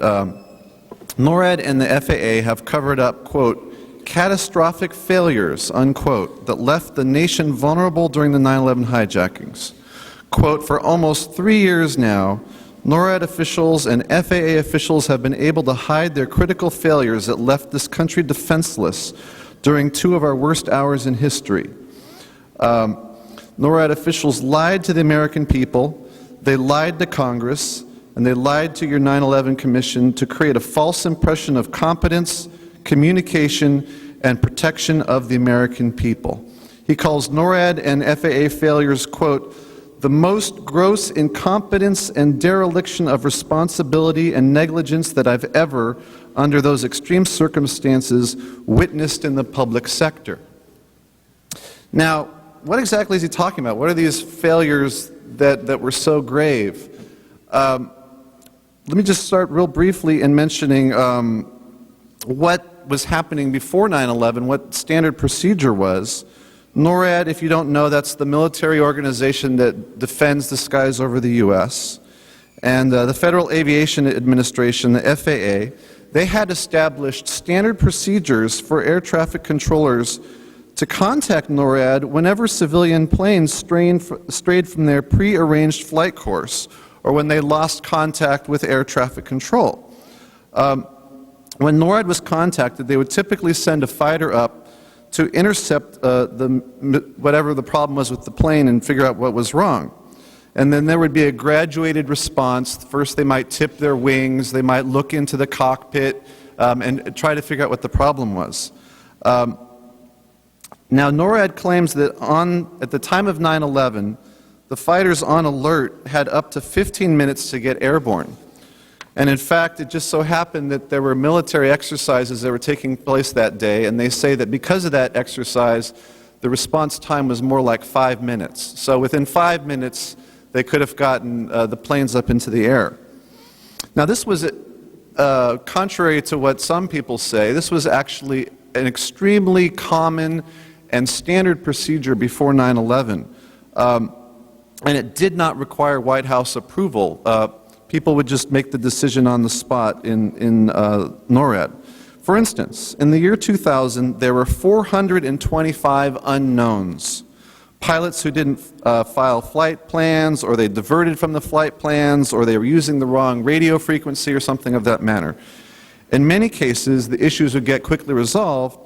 NORAD and the FAA have covered up, quote, catastrophic failures, unquote, that left the nation vulnerable during the 9/11 hijackings. Quote, for almost 3 years now, NORAD officials and FAA officials have been able to hide their critical failures that left this country defenseless during 2 of our worst hours in history. NORAD officials lied to the American people, they lied to Congress, and they lied to your 9/11 Commission to create a false impression of competence, communication, and protection of the American people. He calls NORAD and FAA failures, quote, the most gross incompetence and dereliction of responsibility and negligence that I've ever, under those extreme circumstances, witnessed in the public sector. Now, what exactly is he talking about? What are these failures that were so grave? Let me just start real briefly in mentioning what was happening before 9/11, what standard procedure was. NORAD, if you don't know, that's the military organization that defends the skies over the U.S., and the Federal Aviation Administration, the FAA, they had established standard procedures for air traffic controllers to contact NORAD whenever civilian planes strayed from their pre-arranged flight course or when they lost contact with air traffic control. When NORAD was contacted, they would typically send a fighter up to intercept whatever the problem was with the plane and figure out what was wrong. And then there would be a graduated response. First, they might tip their wings, they might look into the cockpit and try to figure out what the problem was. Now, NORAD claims that at the time of 9/11, the fighters on alert had up to 15 minutes to get airborne. And in fact, it just so happened that there were military exercises that were taking place that day, and they say that because of that exercise, the response time was more like 5 minutes. So within 5 minutes, they could have gotten the planes up into the air. Now, this was, contrary to what some people say, this was actually an extremely common and standard procedure before 9/11. And it did not require White House approval. People would just make the decision on the spot in NORAD. For instance, in the year 2000, there were 425 unknowns. Pilots who didn't file flight plans, or they diverted from the flight plans, or they were using the wrong radio frequency or something of that manner. In many cases, the issues would get quickly resolved,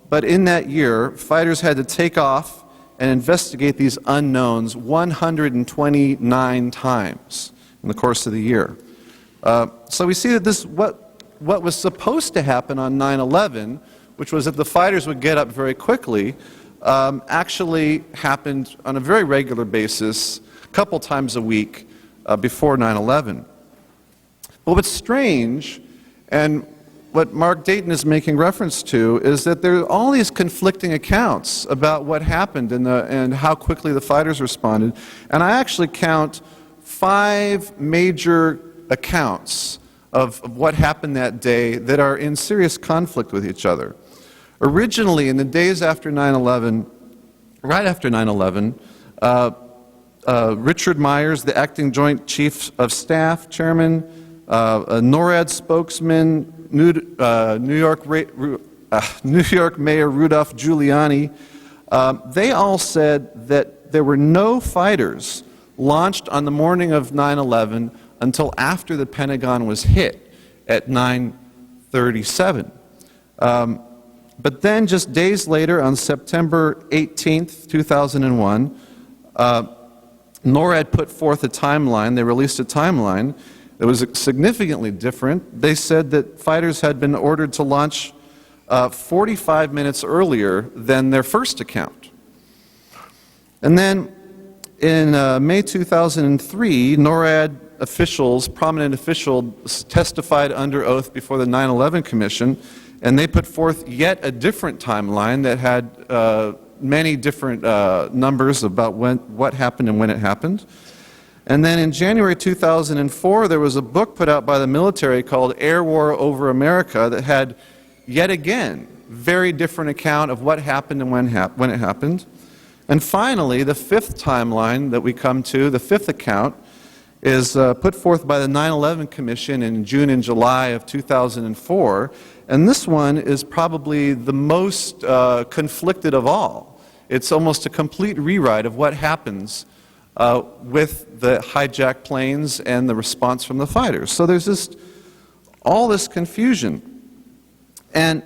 but in that year, fighters had to take off and investigate these unknowns 129 times in the course of the year. So we see that what was supposed to happen on 9/11, which was that the fighters would get up very quickly, actually happened on a very regular basis, a couple times a week before 9/11. But what's strange, and what Mark Dayton is making reference to, is that there are all these conflicting accounts about what happened and how quickly the fighters responded. And I actually count 5 major accounts of what happened that day that are in serious conflict with each other. Originally, in the days after 9/11, right after 9/11, Richard Myers, the acting Joint Chief of Staff, Chairman, a NORAD spokesman, New York Mayor Rudolph Giuliani, they all said that there were no fighters launched on the morning of 9/11 until after the Pentagon was hit at 9:37. But then just days later, on September 18th, 2001, NORAD put forth a timeline. They released a timeline that was significantly different. They said that fighters had been ordered to launch 45 minutes earlier than their first account. And then in May 2003, NORAD officials, prominent officials, testified under oath before the 9/11 Commission, and they put forth yet a different timeline that had many different numbers about what happened and when it happened. And then in January 2004, there was a book put out by the military called Air War Over America that had, yet again, very different account of what happened and when it happened. And finally, the fifth timeline that we come to, the fifth account, is put forth by the 9/11 Commission in June and July of 2004. And this one is probably the most conflicted of all. It's almost a complete rewrite of what happens with the hijacked planes and the response from the fighters. So there's just all this confusion. And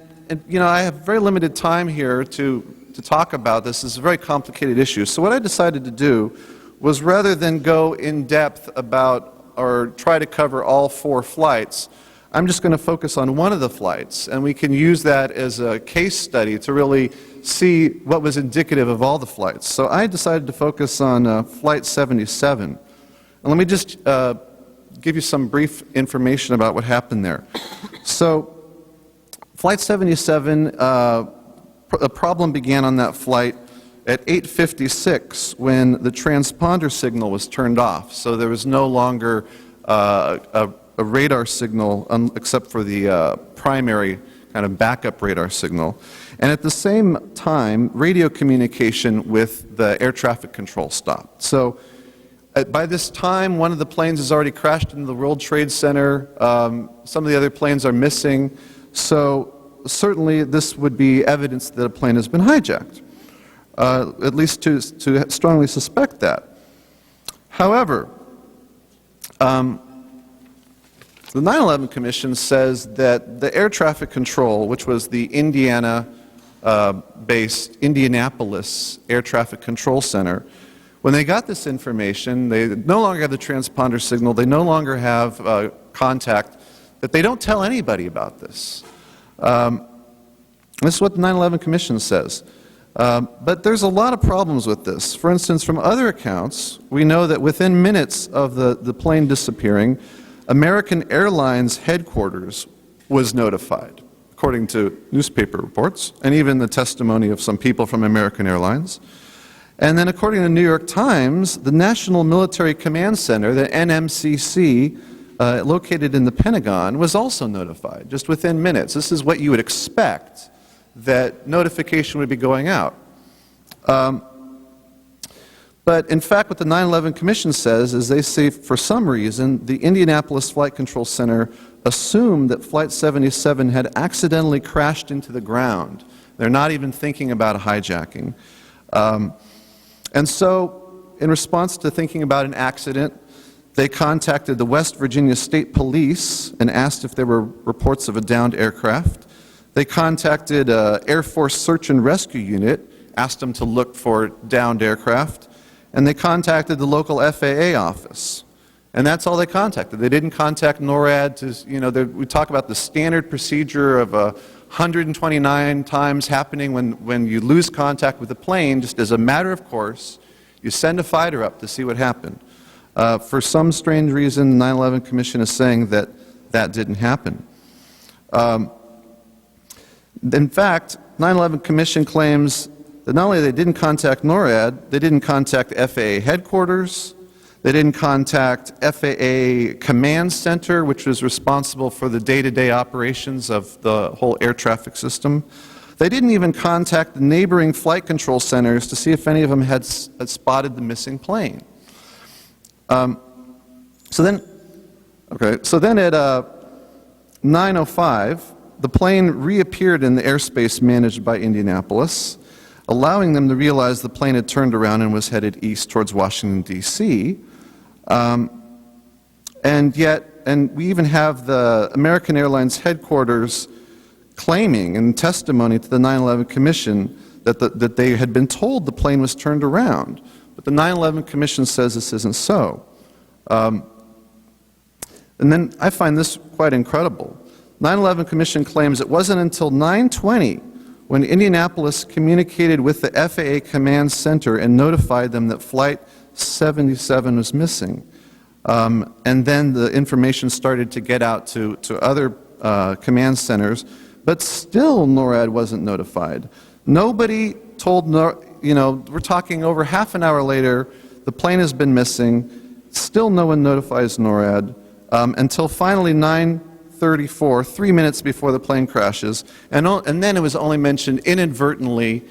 you know, I have very limited time here to talk about this. This is a very complicated issue. So what I decided to do was, rather than go in depth about or try to cover all 4 flights, I'm just going to focus on one of the flights, and we can use that as a case study to really see what was indicative of all the flights. So I decided to focus on Flight 77. And let me just give you some brief information about what happened there. So Flight 77, a problem began on that flight at 8:56 when the transponder signal was turned off. So there was no longer a radar signal except for the primary kind of backup radar signal. And at the same time, radio communication with the air traffic control stopped. So by this time, one of the planes has already crashed into the World Trade Center. Some of the other planes are missing. So certainly this would be evidence that a plane has been hijacked, at least to strongly suspect that. However, the 9/11 Commission says that the air traffic control, which was the Indiana-based Indianapolis Air Traffic Control Center, when they got this information, they no longer have the transponder signal, they no longer have contact, that they don't tell anybody about this. This is what the 9/11 Commission says. But there's a lot of problems with this. For instance, from other accounts, we know that within minutes of the plane disappearing, American Airlines headquarters was notified, according to newspaper reports, and even the testimony of some people from American Airlines. And then according to the New York Times, the National Military Command Center, the NMCC, located in the Pentagon, was also notified, just within minutes. This is what you would expect, that notification would be going out. But in fact, what the 9/11 Commission says is they say, for some reason, the Indianapolis Flight Control Center assumed that Flight 77 had accidentally crashed into the ground. They're not even thinking about a hijacking. And so, in response to thinking about an accident, they contacted the West Virginia State Police and asked if there were reports of a downed aircraft. They contacted Air Force Search and Rescue Unit, asked them to look for downed aircraft, and they contacted the local FAA office. And that's all they contacted. They didn't contact NORAD to, we talk about the standard procedure of 129 times happening when you lose contact with a plane, just as a matter of course, you send a fighter up to see what happened. For some strange reason, the 9/11 Commission is saying that that didn't happen. In fact, 9/11 Commission claims that not only they didn't contact NORAD, they didn't contact FAA headquarters, they didn't contact FAA Command Center, which was responsible for the day-to-day operations of the whole air traffic system. They didn't even contact the neighboring flight control centers to see if any of them had spotted the missing plane. So then at 9:05, the plane reappeared in the airspace managed by Indianapolis, allowing them to realize the plane had turned around and was headed east towards Washington, D.C. And we even have the American Airlines headquarters claiming in testimony to the 9/11 Commission that they had been told the plane was turned around. But the 9/11 Commission says this isn't so. And then I find this quite incredible. 9/11 Commission claims it wasn't until 9:20 when Indianapolis communicated with the FAA Command Center and notified them that Flight 77 was missing. And then the information started to get out to other command centers, but still NORAD wasn't notified. Nobody told we're talking over half an hour later, the plane has been missing, still no one notifies NORAD, until finally 9:34, 3 minutes before the plane crashes, and then it was only mentioned inadvertently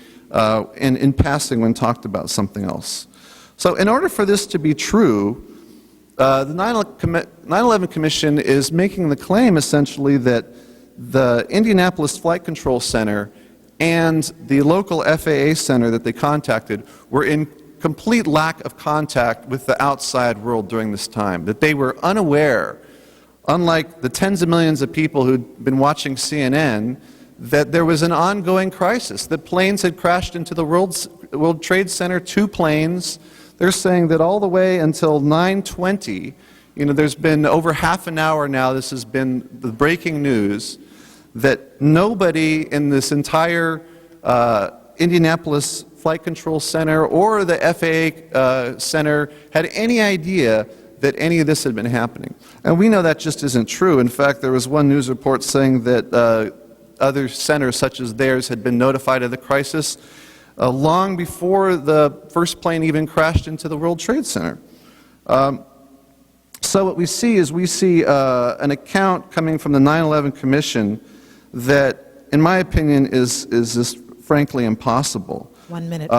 in passing when talked about something else. So in order for this to be true, the 9/11 Commission is making the claim essentially that the Indianapolis Flight Control Center and the local FAA center that they contacted were in complete lack of contact with the outside world during this time, that they were unaware, unlike the tens of millions of people who'd been watching CNN, that there was an ongoing crisis, that planes had crashed into the World Trade Center, 2 planes. They're saying that all the way until 9:20, there's been over half an hour now, this has been the breaking news, that nobody in this entire Indianapolis Flight Control Center or the FAA Center had any idea that any of this had been happening. And we know that just isn't true. In fact, there was one news report saying that other centers such as theirs had been notified of the crisis long before the first plane even crashed into the World Trade Center. So what we see is an account coming from the 9/11 Commission that in my opinion, is just frankly impossible. 1 minute.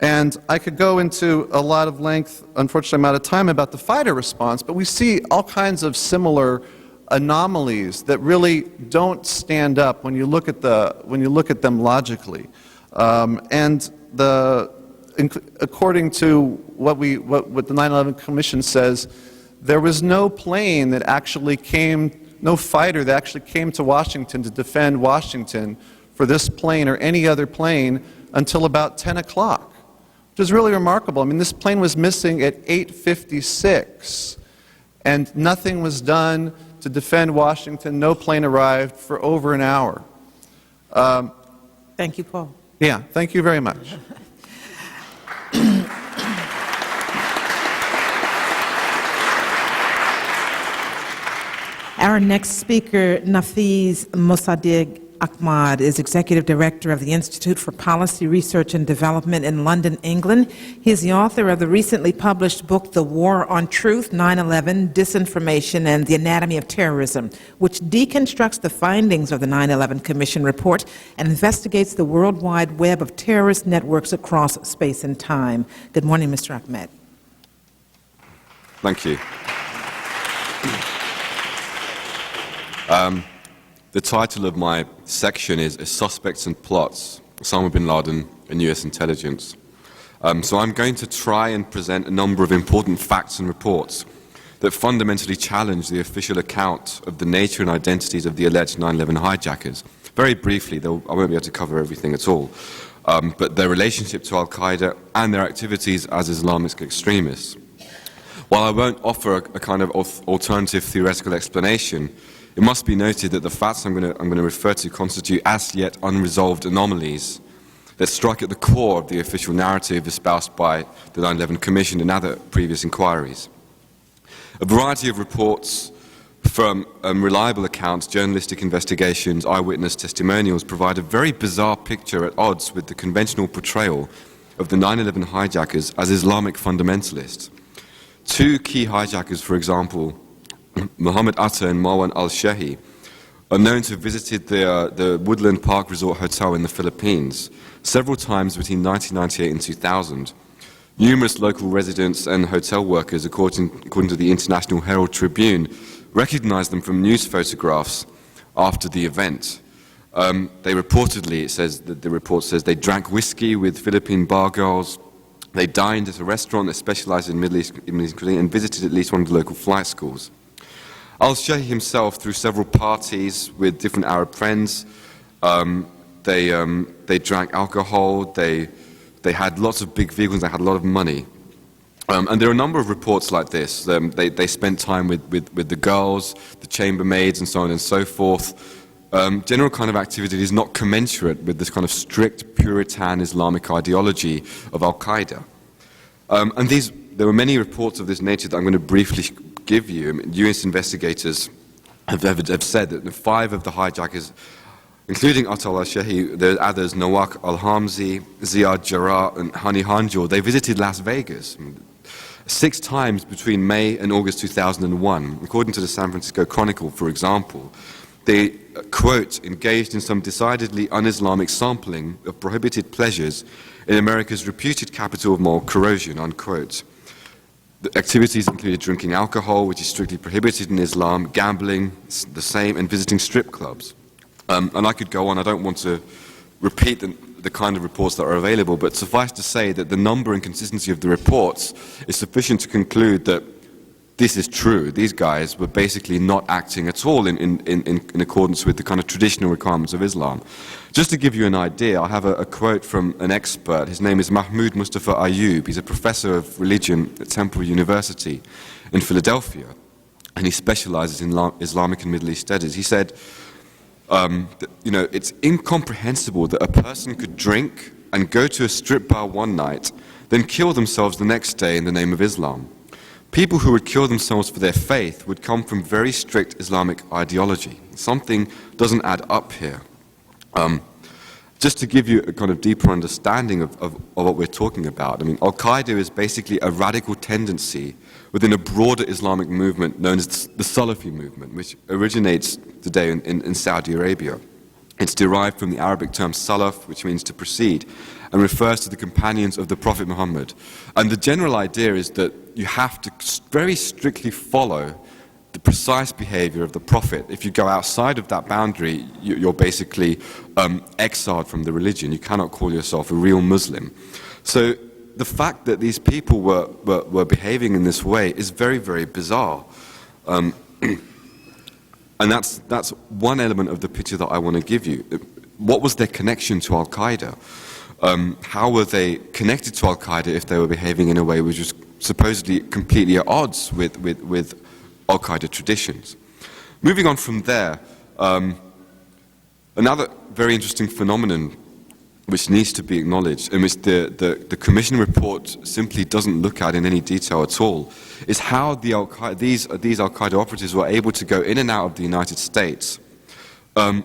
And I could go into a lot of length, unfortunately I'm out of time, about the fighter response, but we see all kinds of similar anomalies that really don't stand up when you look at them logically. According to what the 9/11 Commission says, there was no plane that actually came, no fighter that actually came to Washington to defend Washington for this plane or any other plane until about 10 o'clock. Which is really remarkable. I mean, this plane was missing at 8:56, and nothing was done to defend Washington. No plane arrived for over an hour. Thank you, Paul. Yeah, thank you very much. Our next speaker, Nafiz Mossadegh Ahmad, is Executive Director of the Institute for Policy Research and Development in London, England. He is the author of the recently published book, The War on Truth, 9/11, Disinformation, and the Anatomy of Terrorism, which deconstructs the findings of the 9/11 Commission report and investigates the worldwide web of terrorist networks across space and time. Good morning, Mr. Ahmad. Thank you. The title of my section is Suspects and Plots, Osama bin Laden and U.S. Intelligence. So I'm going to try and present a number of important facts and reports that fundamentally challenge the official account of the nature and identities of the alleged 9/11 hijackers. Very briefly, though I won't be able to cover everything at all, but their relationship to Al-Qaeda and their activities as Islamic extremists. While I won't offer a kind of alternative theoretical explanation, it must be noted that the facts I'm going to refer to constitute as yet unresolved anomalies that strike at the core of the official narrative espoused by the 9/11 Commission and other previous inquiries. A variety of reports from reliable accounts, journalistic investigations, eyewitness testimonials provide a very bizarre picture at odds with the conventional portrayal of the 9/11 hijackers as Islamic fundamentalists. Two key hijackers, for example, Mohammed Atta and Marwan al-Shahi, are known to have visited the Woodland Park Resort Hotel in the Philippines several times between 1998 and 2000. Numerous local residents and hotel workers, according to the International Herald Tribune, recognized them from news photographs after the event. They reportedly, the report says, they drank whiskey with Philippine bar girls, they dined at a restaurant that specialized in Middle East cuisine, and visited at least one of the local flight schools. Al-Shahi himself, through several parties with different Arab friends, they drank alcohol, they had lots of big vehicles, they had a lot of money. And there are a number of reports like this. They spent time with the girls, the chambermaids, and so on and so forth. General kind of activity that is not commensurate with this kind of strict Puritan Islamic ideology of Al-Qaeda. And there were many reports of this nature that I'm going to briefly give you. I mean, US investigators have said that 5 of the hijackers, including Atal al-Shahi, there are others, Nawak al-Hamzi, Ziad Jarrah, and Hani Hanjour, they visited Las Vegas 6 times between May and August 2001. According to the San Francisco Chronicle, for example, they, quote, engaged in some decidedly un-Islamic sampling of prohibited pleasures in America's reputed capital of moral corrosion, unquote. The activities included drinking alcohol, which is strictly prohibited in Islam, gambling, the same, and visiting strip clubs. And I could go on. I don't want to repeat the kind of reports that are available, but suffice to say that the number and consistency of the reports is sufficient to conclude that this is true. These guys were basically not acting at all in accordance with the kind of traditional requirements of Islam. Just to give you an idea, I have a quote from an expert. His name is Mahmoud Mustafa Ayub. He's a professor of religion at Temple University in Philadelphia, and he specializes in Islamic and Middle East studies. He said, it's incomprehensible that a person could drink and go to a strip bar one night, then kill themselves the next day in the name of Islam. People who would kill themselves for their faith would come from very strict Islamic ideology. Something doesn't add up here. Just to give you a kind of deeper understanding of what we're talking about, I mean, Al-Qaeda is basically a radical tendency within a broader Islamic movement known as the Salafi movement, which originates today in Saudi Arabia. It's derived from the Arabic term salaf, which means to precede, and refers to the companions of the Prophet Muhammad. And the general idea is that you have to very strictly follow the precise behavior of the Prophet. If you go outside of that boundary, you're basically exiled from the religion. You cannot call yourself a real Muslim. So the fact that these people were behaving in this way is very, very bizarre. And that's one element of the picture that I want to give you. What was their connection to Al-Qaeda? How were they connected to Al-Qaeda if they were behaving in a way which was supposedly completely at odds with Al-Qaeda traditions? Moving on from there, another very interesting phenomenon which needs to be acknowledged, and which the Commission report simply doesn't look at in any detail at all, is how these Al-Qaeda operatives were able to go in and out of the United States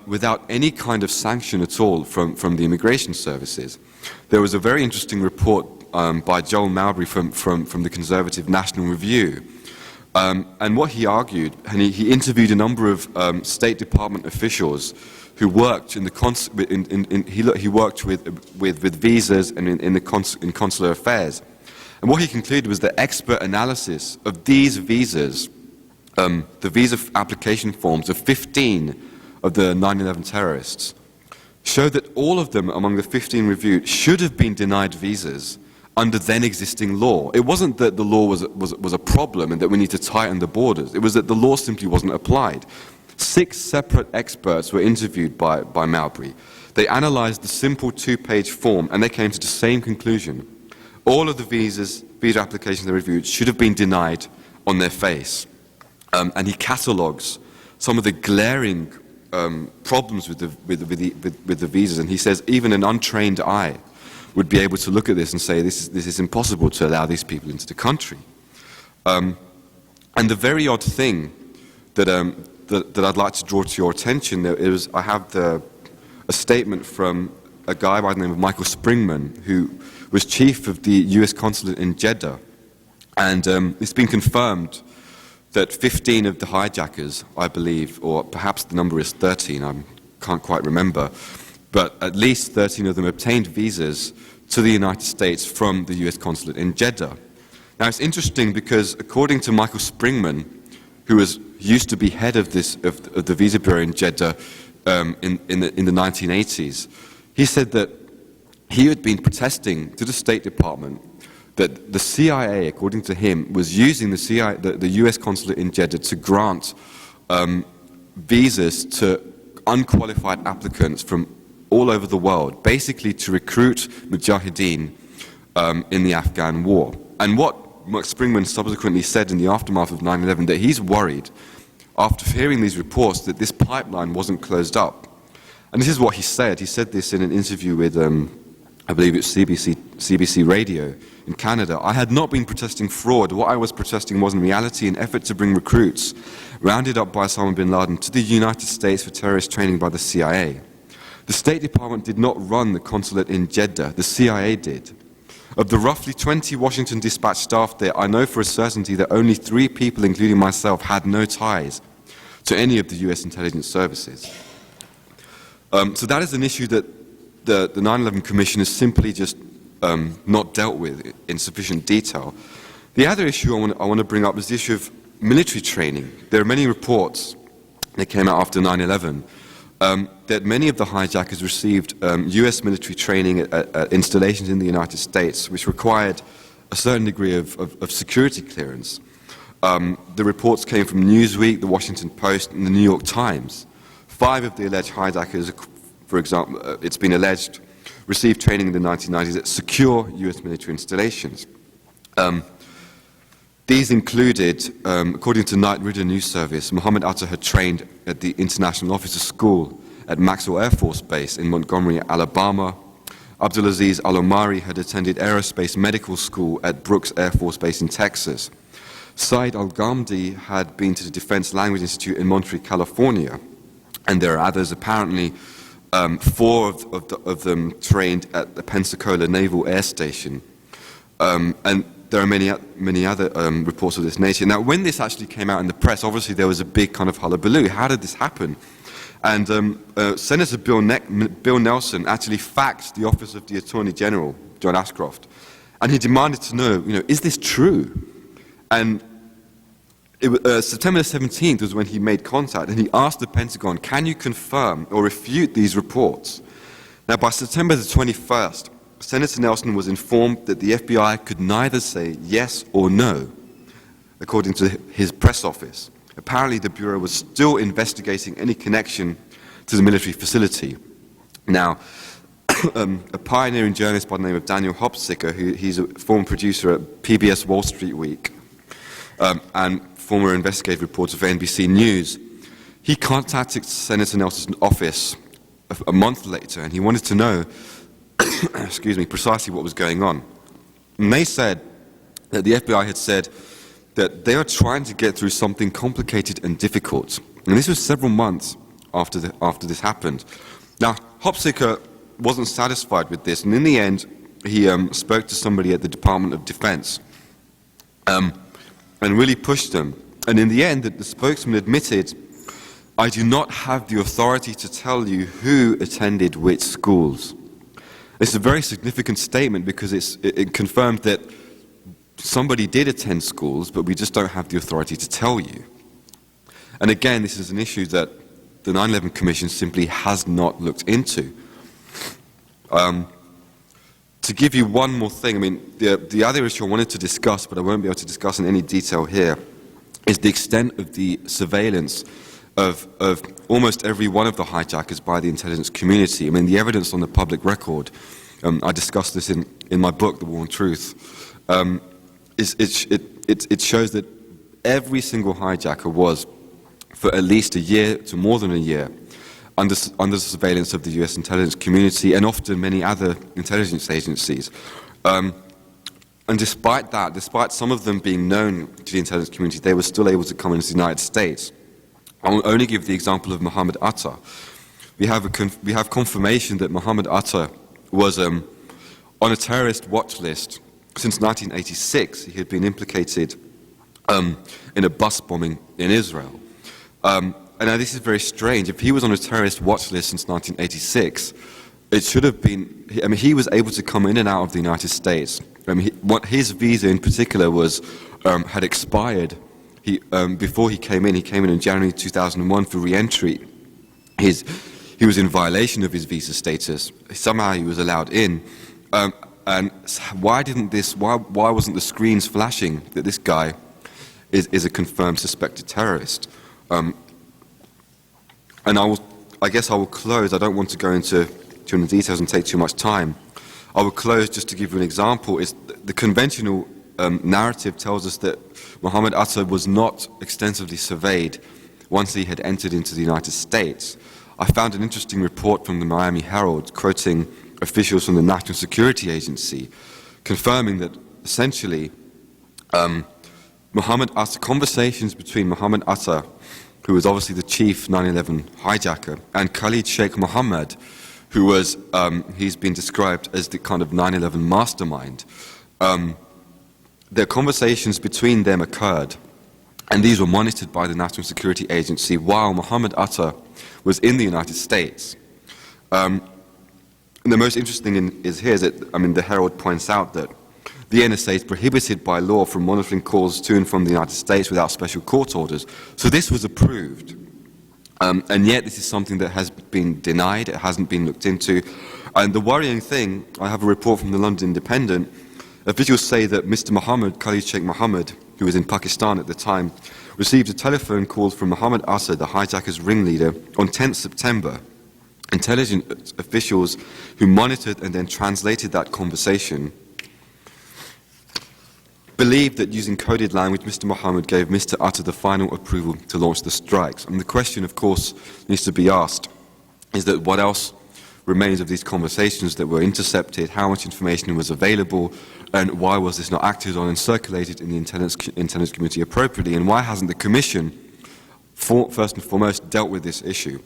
without any kind of sanction at all from the immigration services. There was a very interesting report by Joel Mowbray from the Conservative National Review. And what he argued, and he interviewed a number of State Department officials who worked in the he worked with visas and in consular affairs. And what he concluded was that expert analysis of these visas, the visa application forms of 15 of the 9/11 terrorists, showed that all of them among the 15 reviewed should have been denied visas under then existing law. It wasn't that the law was a problem and that we need to tighten the borders. It was that the law simply wasn't applied. 6 separate experts were interviewed by Mowbray. They analyzed the simple 2-page form and they came to the same conclusion. All of the visa applications they reviewed should have been denied on their face. And he catalogues some of the glaring problems with the visas, and he says even an untrained eye would be able to look at this and say this is impossible to allow these people into the country. And the very odd thing that I'd like to draw to your attention is I have a statement from a guy by the name of Michael Springman, who was chief of the U.S. consulate in Jeddah, and it's been confirmed that 15 of the hijackers, I believe, or perhaps the number is 13, I can't quite remember, but at least 13 of them obtained visas to the United States from the U.S. consulate in Jeddah. Now it's interesting because according to Michael Springman, who used to be head of the Visa Bureau in Jeddah in the 1980s, he said that he had been protesting to the State Department that the CIA, according to him, was using the U.S. consulate in Jeddah to grant visas to unqualified applicants from all over the world, basically to recruit mujahideen in the Afghan war. And what Mark Springman subsequently said in the aftermath of 9/11, that he's worried, after hearing these reports, that this pipeline wasn't closed up. And this is what he said. He said this in an interview with, I believe it's CBC Radio in Canada. I had not been protesting fraud. What I was protesting was in reality an effort to bring recruits rounded up by Osama bin Laden to the United States for terrorist training by the CIA. The State Department did not run the consulate in Jeddah. The CIA did. Of the roughly 20 Washington Dispatch staff there, I know for a certainty that only 3 people, including myself, had no ties to any of the U.S. intelligence services. So that is an issue that the 9/11 Commission has simply just not dealt with in sufficient detail. The other issue I want to bring up is the issue of military training. There are many reports that came out after 9/11 that many of the hijackers received U.S. military training at installations in the United States, which required a certain degree of security clearance. The reports came from Newsweek, the Washington Post, and the New York Times. 5 of the alleged hijackers, for example, it's been alleged, received training in the 1990s at secure U.S. military installations. These included, according to Night Ridder News Service, Mohammed Atta had trained at the International Officer School at Maxwell Air Force Base in Montgomery, Alabama. Abdulaziz Al-Omari had attended Aerospace Medical School at Brooks Air Force Base in Texas. Saeed Al-Ghamdi had been to the Defense Language Institute in Monterey, California. And there are others, apparently 4 of them trained at the Pensacola Naval Air Station. And there are many other reports of this nature. Now, when this actually came out in the press, obviously there was a big kind of hullabaloo. How did this happen? And Senator Bill Nelson actually faxed the Office of the Attorney General, John Ashcroft, and he demanded to know, is this true? And September 17th was when he made contact, and he asked the Pentagon, can you confirm or refute these reports? Now, by September the 21st, Senator Nelson was informed that the FBI could neither say yes or no, according to his press office. Apparently, the Bureau was still investigating any connection to the military facility. Now, a pioneering journalist by the name of Daniel Hopsicker, he's a former producer at PBS Wall Street Week, and former investigative reporter for NBC News, he contacted Senator Nelson's office a month later, and he wanted to know, excuse me, precisely what was going on. And they said that the FBI had said that they are trying to get through something complicated and difficult. And this was several months after this happened. Now, Hopsicker wasn't satisfied with this, and in the end, he spoke to somebody at the Department of Defense and really pushed them. And in the end, the spokesman admitted, I do not have the authority to tell you who attended which schools. It's a very significant statement because it confirmed that somebody did attend schools, but we just don't have the authority to tell you. And again, this is an issue that the 9/11 Commission simply has not looked into. To give you one more thing, I mean, the other issue I wanted to discuss, but I won't be able to discuss in any detail here, is the extent of the surveillance of almost every one of the hijackers by the intelligence community. I mean, the evidence on the public record, I discussed this in my book, The War on Truth, it shows that every single hijacker was, for at least a year to more than a year, under the surveillance of the US intelligence community and often many other intelligence agencies. And despite that, despite some of them being known to the intelligence community, they were still able to come into the United States. I will only give the example of Mohammed Atta. We have confirmation that Mohammed Atta was on a terrorist watch list since 1986. He had been implicated in a bus bombing in Israel. And now this is very strange. If he was on a terrorist watch list since 1986, it should have been, I mean, he was able to come in and out of the United States. His visa in particular had expired. Before he came in January 2001 for re-entry. He was in violation of his visa status. Somehow he was allowed in. And why wasn't the screens flashing that this guy is a confirmed suspected terrorist? And I guess I will close. I don't want to go into too many details and take too much time. I will close just to give you an example. The conventional narrative tells us that Mohammed Atta was not extensively surveyed once he had entered into the United States. I found an interesting report from the Miami Herald quoting officials from the National Security Agency confirming that essentially conversations between Mohammed Atta, who was obviously the chief 9/11 hijacker, and Khalid Sheikh Mohammed, who was, he's been described as the kind of 9/11 mastermind. Their conversations between them occurred, and these were monitored by the National Security Agency while Mohammed Atta was in the United States. And the most interesting is that, the Herald points out that the NSA is prohibited by law from monitoring calls to and from the United States without special court orders. So this was approved. And yet this is something that has been denied, it hasn't been looked into. And the worrying thing, I have a report from the London Independent, officials say that Mr. Mohammed, Khalid Sheikh Mohammed, who was in Pakistan at the time, received a telephone call from Mohammed Atta, the hijacker's ringleader, on 10th September. Intelligence officials who monitored and then translated that conversation believed that using coded language, Mr. Mohammed gave Mr. Atta the final approval to launch the strikes. And the question, of course, needs to be asked is that what else remains of these conversations that were intercepted, how much information was available, and why was this not acted on and circulated in the intelligence community appropriately, and why hasn't the Commission, first and foremost, dealt with this issue?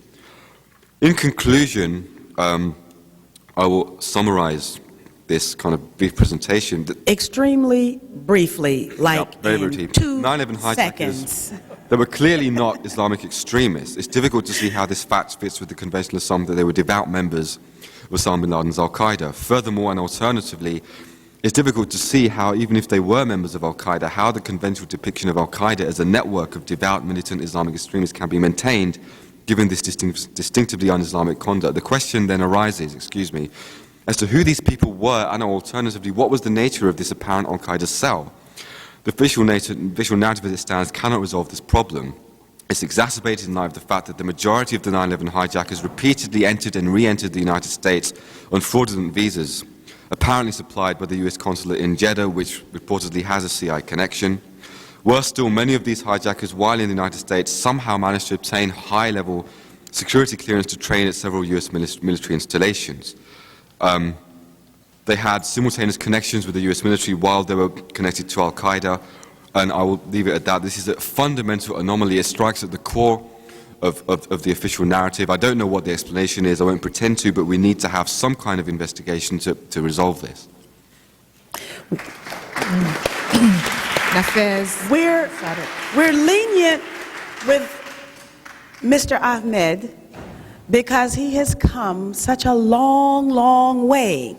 In conclusion, I will summarize this kind of brief presentation. Extremely briefly, like very in briefly. 2 9/11 hijackers seconds. They were clearly not Islamic extremists. It's difficult to see how this fact fits with the conventional assumption that they were devout members of Osama bin Laden's al-Qaeda. Furthermore, and alternatively, it's difficult to see how, even if they were members of al-Qaeda, how the conventional depiction of al-Qaeda as a network of devout militant Islamic extremists can be maintained, given this distinctively un-Islamic conduct. The question then arises, as to who these people were, and alternatively, what was the nature of this apparent al-Qaeda cell. The official narrative as it stands cannot resolve this problem. It's exacerbated in light of the fact that the majority of the 9/11 hijackers repeatedly entered and re-entered the United States on fraudulent visas, apparently supplied by the US consulate in Jeddah, which reportedly has a CIA connection. Worse still, many of these hijackers, while in the United States, somehow managed to obtain high-level security clearance to train at several US military installations. They had simultaneous connections with the US military while they were connected to al-Qaeda, and I will leave it at that. This is a fundamental anomaly. It strikes at the core of the official narrative. I don't know what the explanation is. I won't pretend to, but we need to have some kind of investigation to resolve this. We're lenient with Mr. Ahmed because he has come such a long, long way.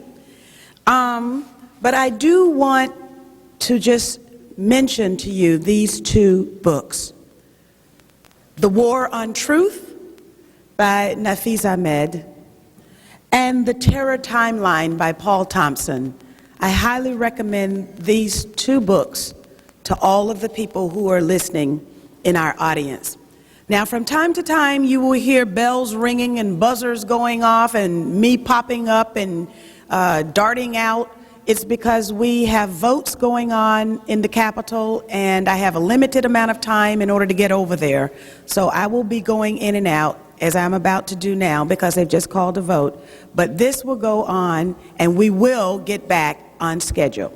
But I do want to just mention to you these two books. The War on Truth by Nafiz Ahmed and The Terror Timeline by Paul Thompson. I highly recommend these two books to all of the people who are listening in our audience. Now, from time to time, you will hear bells ringing and buzzers going off and me popping up and darting out. It's because we have votes going on in the Capitol, and I have a limited amount of time in order to get over there. So I will be going in and out, as I'm about to do now, because they've just called a vote. But this will go on, and we will get back on schedule.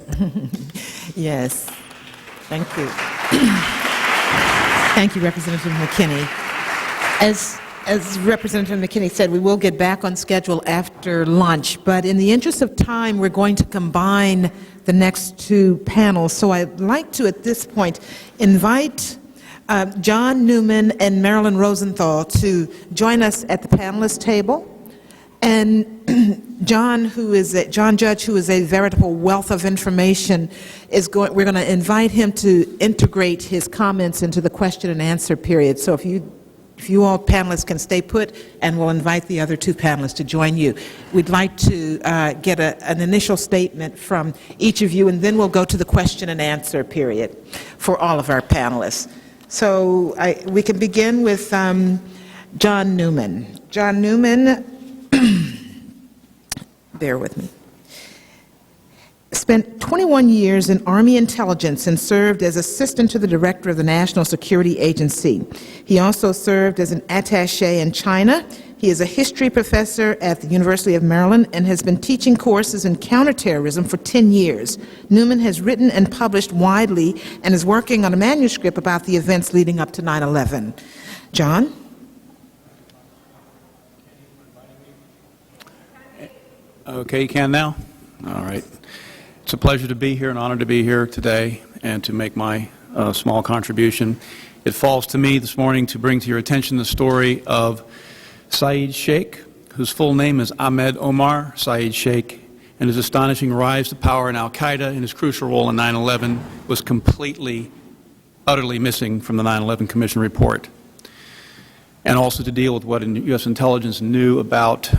Yes. Thank you. Thank you, Representative McKinney. As Representative McKinney said, we will get back on schedule after lunch, but in the interest of time, we're going to combine the next two panels. So I'd like to, at this point, invite John Newman and Marilyn Rosenthal to join us at the panelist table. And John Judge, who is a veritable wealth of information, we're going to invite him to integrate his comments into the question and answer period. So if you all panelists can stay put, and we'll invite the other two panelists to join you. We'd like to get an initial statement from each of you, and then we'll go to the question and answer period for all of our panelists. So we can begin with John Newman. John Newman, bear with me, spent 21 years in Army intelligence and served as assistant to the director of the National Security Agency. He also served as an attaché in China. He is a history professor at the University of Maryland and has been teaching courses in counterterrorism for 10 years. Newman has written and published widely and is working on a manuscript about the events leading up to 9/11. John? Okay, you can now? All right. It's a pleasure to be here, an honor to be here today and to make my small contribution. It falls to me this morning to bring to your attention the story of Saeed Sheikh, whose full name is Ahmed Omar Saeed Sheikh, and his astonishing rise to power in al-Qaeda and his crucial role in 9/11 was completely, utterly missing from the 9/11 Commission report. And also to deal with what U.S. intelligence knew about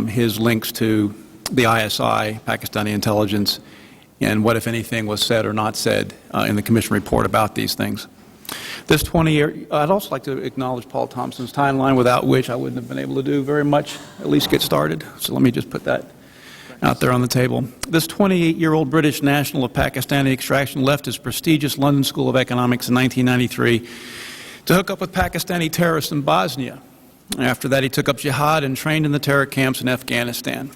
his links to the ISI, Pakistani intelligence, and what, if anything, was said or not said in the Commission report about these things. This 20-year, I'd also like to acknowledge Paul Thompson's timeline, without which I wouldn't have been able to do very much, at least get started. So let me just put that out there on the table. This 28-year-old British national of Pakistani extraction left his prestigious London School of Economics in 1993 to hook up with Pakistani terrorists in Bosnia. After that, he took up jihad and trained in the terror camps in Afghanistan.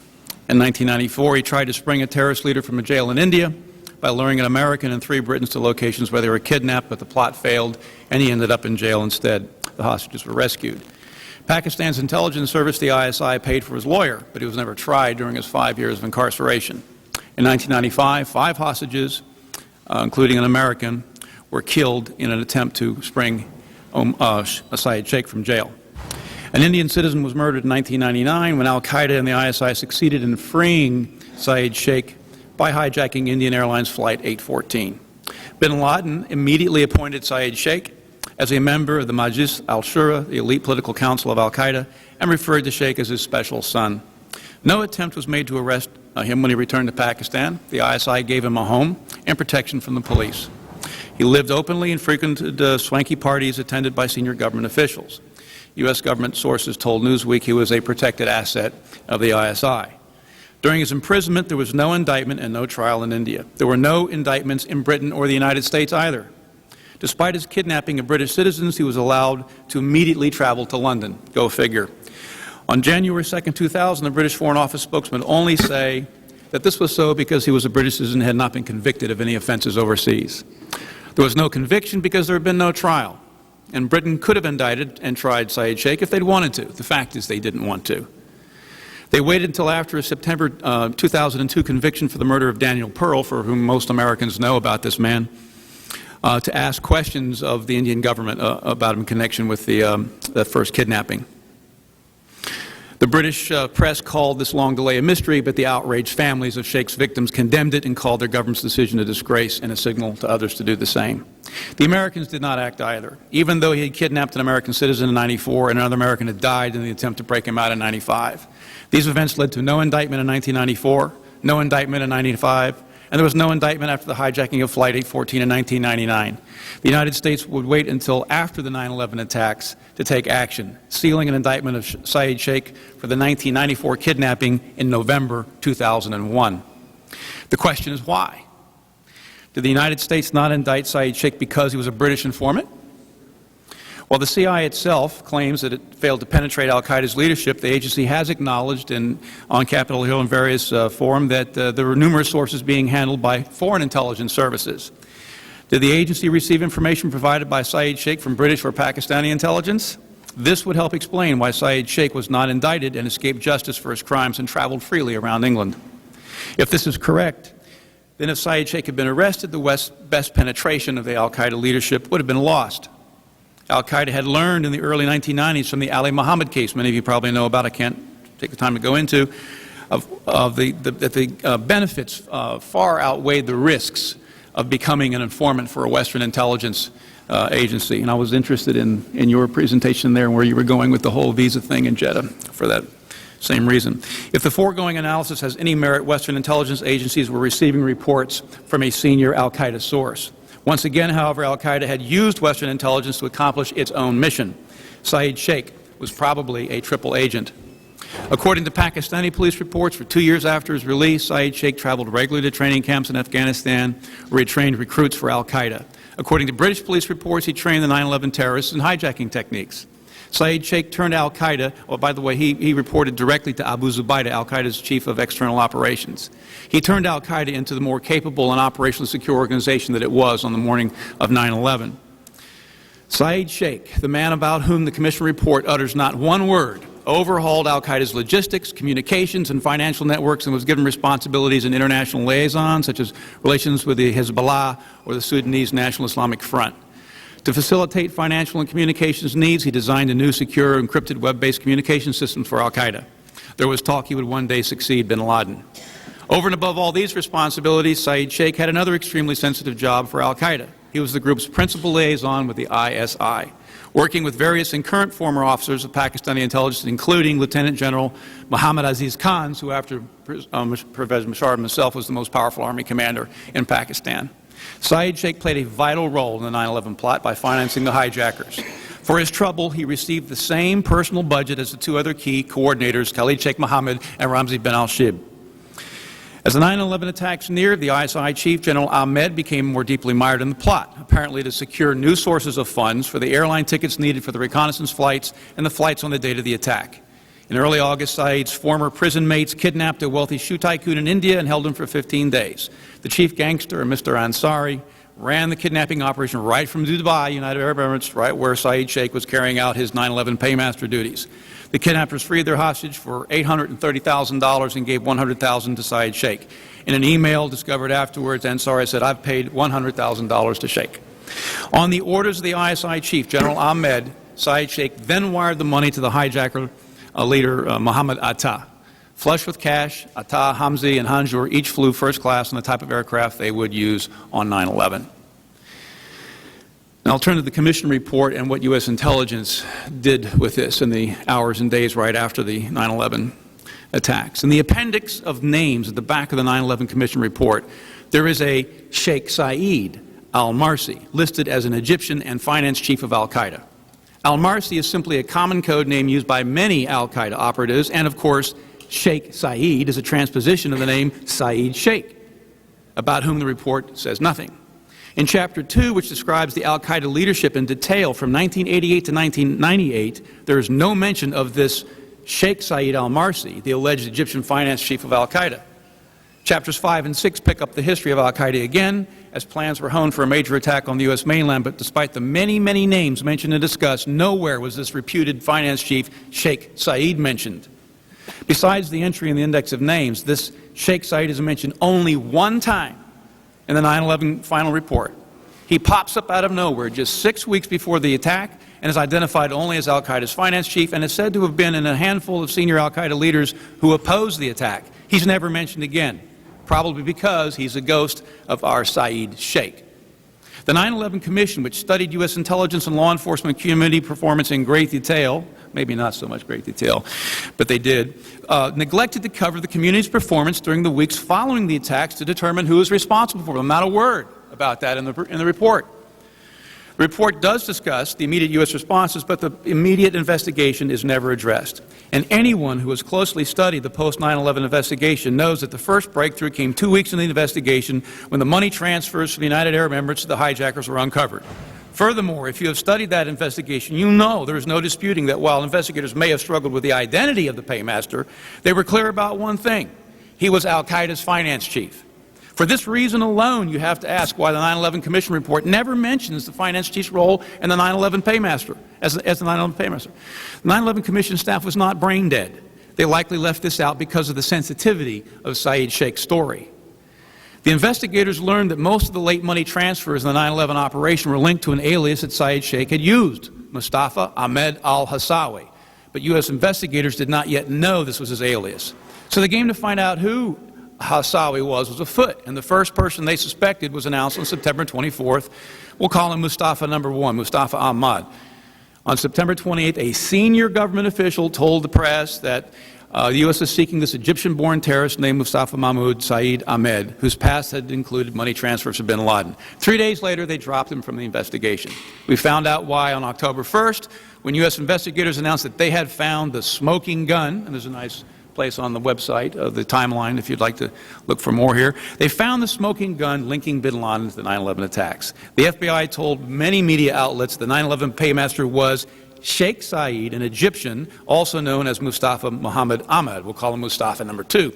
In 1994, he tried to spring a terrorist leader from a jail in India by luring an American and 3 Britons to locations where they were kidnapped, but the plot failed, and he ended up in jail instead. The hostages were rescued. Pakistan's intelligence service, the ISI, paid for his lawyer, but he was never tried during his 5 years of incarceration. In 1995, 5 hostages, including an American, were killed in an attempt to spring Cite Sheikh from jail. An Indian citizen was murdered in 1999 when al-Qaeda and the ISI succeeded in freeing Cite Sheikh by hijacking Indian Airlines Flight 814. Bin Laden immediately appointed Cite Sheikh as a member of the Majlis al-Shura, the elite political council of al-Qaeda, and referred to Sheikh as his special son. No attempt was made to arrest him when he returned to Pakistan. The ISI gave him a home and protection from the police. He lived openly and frequented swanky parties attended by senior government officials. U.S. government sources told Newsweek he was a protected asset of the ISI. During his imprisonment, there was no indictment and no trial in India. There were no indictments in Britain or the United States either. Despite his kidnapping of British citizens, he was allowed to immediately travel to London. Go figure. On January 2, 2000, the British Foreign Office spokesman only say that this was so because he was a British citizen and had not been convicted of any offenses overseas. There was no conviction because there had been no trial. And Britain could have indicted and tried Cite Sheikh if they'd wanted to. The fact is they didn't want to. They waited until after a September 2002 conviction for the murder of Daniel Pearl, for whom most Americans know about this man, to ask questions of the Indian government about him in connection with the first kidnapping. The British press called this long delay a mystery, but the outraged families of Sheikh's victims condemned it and called their government's decision a disgrace and a signal to others to do the same. The Americans did not act either. Even though he had kidnapped an American citizen in '94 and another American had died in the attempt to break him out in '95. These events led to no indictment in 1994, no indictment in '95, and there was no indictment after the hijacking of Flight 814 in 1999. The United States would wait until after the 9/11 attacks to take action, sealing an indictment of Cite Sheikh for the 1994 kidnapping in November 2001. The question is why? Did the United States not indict Cite Sheikh because he was a British informant? While the CIA itself claims that it failed to penetrate al-Qaeda's leadership, the agency has acknowledged on Capitol Hill in various forums that there were numerous sources being handled by foreign intelligence services. Did the agency receive information provided by Cite Sheikh from British or Pakistani intelligence? This would help explain why Cite Sheikh was not indicted and escaped justice for his crimes and traveled freely around England. If this is correct, then if Cite Sheikh had been arrested, the West's best penetration of the al-Qaeda leadership would have been lost. Al-Qaeda had learned in the early 1990s from the Ali Muhammad case, many of you probably know about, I can't take the time to go into, that the benefits far outweighed the risks of becoming an informant for a Western intelligence agency. And I was interested in your presentation there and where you were going with the whole visa thing in Jeddah for that same reason. If the foregoing analysis has any merit, Western intelligence agencies were receiving reports from a senior al-Qaeda source. Once again, however, al-Qaeda had used Western intelligence to accomplish its own mission. Cite Sheikh was probably a triple agent. According to Pakistani police reports, for 2 years after his release, Cite Sheikh traveled regularly to training camps in Afghanistan where he trained recruits for al-Qaeda. According to British police reports, he trained the 9/11 terrorists in hijacking techniques. Cite Sheikh turned al-Qaeda, oh, by the way, he reported directly to Abu Zubaydah, al-Qaeda's chief of external operations. He turned al-Qaeda into the more capable and operationally secure organization that it was on the morning of 9/11. Cite Sheikh, the man about whom the Commission report utters not one word, overhauled al-Qaeda's logistics, communications, and financial networks and was given responsibilities in international liaisons, such as relations with the Hezbollah or the Sudanese National Islamic Front. To facilitate financial and communications needs, he designed a new secure encrypted web-based communication system for al-Qaeda. There was talk he would one day succeed bin Laden. Over and above all these responsibilities, Cite Sheikh had another extremely sensitive job for al-Qaeda. He was the group's principal liaison with the ISI, working with various and current former officers of Pakistani intelligence, including Lieutenant General Muhammad Aziz Khan, who after Pervez Musharraf himself was the most powerful army commander in Pakistan. Cite Sheikh played a vital role in the 9/11 plot by financing the hijackers. For his trouble, he received the same personal budget as the two other key coordinators, Khalid Sheikh Mohammed and Ramzi bin al-Shibh. As the 9/11 attacks neared, the ISI chief, General Ahmed, became more deeply mired in the plot, apparently to secure new sources of funds for the airline tickets needed for the reconnaissance flights and the flights on the date of the attack. In early August, Saeed's former prison mates kidnapped a wealthy shoe tycoon in India and held him for 15 days. The chief gangster, Mr. Ansari, ran the kidnapping operation right from Dubai, United Arab Emirates, right where Cite Sheikh was carrying out his 9/11 paymaster duties. The kidnappers freed their hostage for $830,000 and gave $100,000 to Cite Sheikh. In an email discovered afterwards, Ansari said, "I've paid $100,000 to Sheikh." On the orders of the ISI chief, General Ahmed, Saeed Sheikh then wired the money to the hijacker leader Mohammed Atta. Flush with cash, Atta, Hamzi, and Hanjour each flew first class on the type of aircraft they would use on 9/11. Now I'll turn to the Commission report and what U.S. intelligence did with this in the hours and days right after the 9/11 attacks. In the appendix of names at the back of the 9/11 Commission report, there is a Sheikh Saeed al-Marsi, listed as an Egyptian and finance chief of al-Qaeda. Al-Marsi is simply a common code name used by many al-Qaeda operatives, and of course, Sheikh Saeed is a transposition of the name Saeed Sheikh, about whom the report says nothing. In Chapter 2, which describes the al-Qaeda leadership in detail from 1988 to 1998, there is no mention of this Sheikh Saeed al-Marsi, the alleged Egyptian finance chief of al-Qaeda. Chapters 5 and 6 pick up the history of al-Qaeda again, as plans were honed for a major attack on the U.S. mainland, but despite the many, many names mentioned and discussed, nowhere was this reputed finance chief, Sheikh Saeed, mentioned. Besides the entry in the index of names, this Sheikh Saeed is mentioned only one time in the 9/11 final report. He pops up out of nowhere just 6 weeks before the attack and is identified only as al-Qaeda's finance chief and is said to have been in a handful of senior al-Qaeda leaders who opposed the attack. He's never mentioned again, probably because he's a ghost of our Saeed Sheikh. The 9/11 Commission, which studied U.S. intelligence and law enforcement community performance in great detail, maybe not so much great detail, but they did, neglected to cover the community's performance during the weeks following the attacks to determine who was responsible for them. Not a word about that in the report. The report does discuss the immediate U.S. responses, but the immediate investigation is never addressed. And anyone who has closely studied the post-9/11 investigation knows that the first breakthrough came 2 weeks into the investigation when the money transfers from the United Arab Emirates to the hijackers were uncovered. Furthermore, if you have studied that investigation, you know there is no disputing that while investigators may have struggled with the identity of the paymaster, they were clear about one thing: he was al-Qaeda's finance chief. For this reason alone, you have to ask why the 9/11 Commission report never mentions the finance chief's role in the 9/11 paymaster, as the 9/11 paymaster. The 9/11 Commission staff was not brain dead. They likely left this out because of the sensitivity of Saeed Sheikh's story. The investigators learned that most of the late money transfers in the 9/11 operation were linked to an alias that Saeed Sheikh had used, Mustafa Ahmed al-Hassawi. But U.S. investigators did not yet know this was his alias. So the game to find out who Hassawi was afoot, and the first person they suspected was announced on September 24th. We'll call him Mustafa number 1, Mustafa Ahmad. On September 28th, a senior government official told the press that the U.S. is seeking this Egyptian-born terrorist named Mustafa Mahmoud Saeed Ahmed, whose past had included money transfers to bin Laden. 3 days later, they dropped him from the investigation. We found out why on October 1st, when U.S. investigators announced that they had found the smoking gun, and there's a nice place on the website of the timeline if you'd like to look for more here. They found the smoking gun linking bin Laden to the 9/11 attacks. The FBI told many media outlets the 9/11 paymaster was Sheikh Saeed, an Egyptian, also known as Mustafa Muhammad Ahmad. We'll call him Mustafa number 2.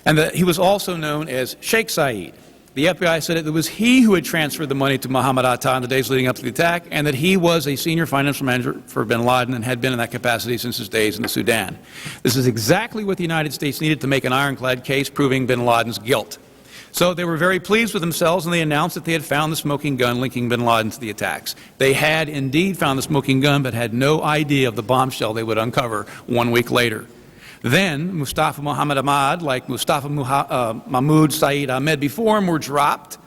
And that he was also known as Sheikh Saeed. The FBI said it was he who had transferred the money to Mohammed Atta in the days leading up to the attack, and that he was a senior financial manager for bin Laden and had been in that capacity since his days in the Sudan. This is exactly what the United States needed to make an ironclad case proving bin Laden's guilt. So they were very pleased with themselves, and they announced that they had found the smoking gun linking bin Laden to the attacks. They had indeed found the smoking gun, but had no idea of the bombshell they would uncover 1 week later. Then Mustafa Muhammad Ahmad, like Mustafa Mahmoud Saeed Ahmed before him, were dropped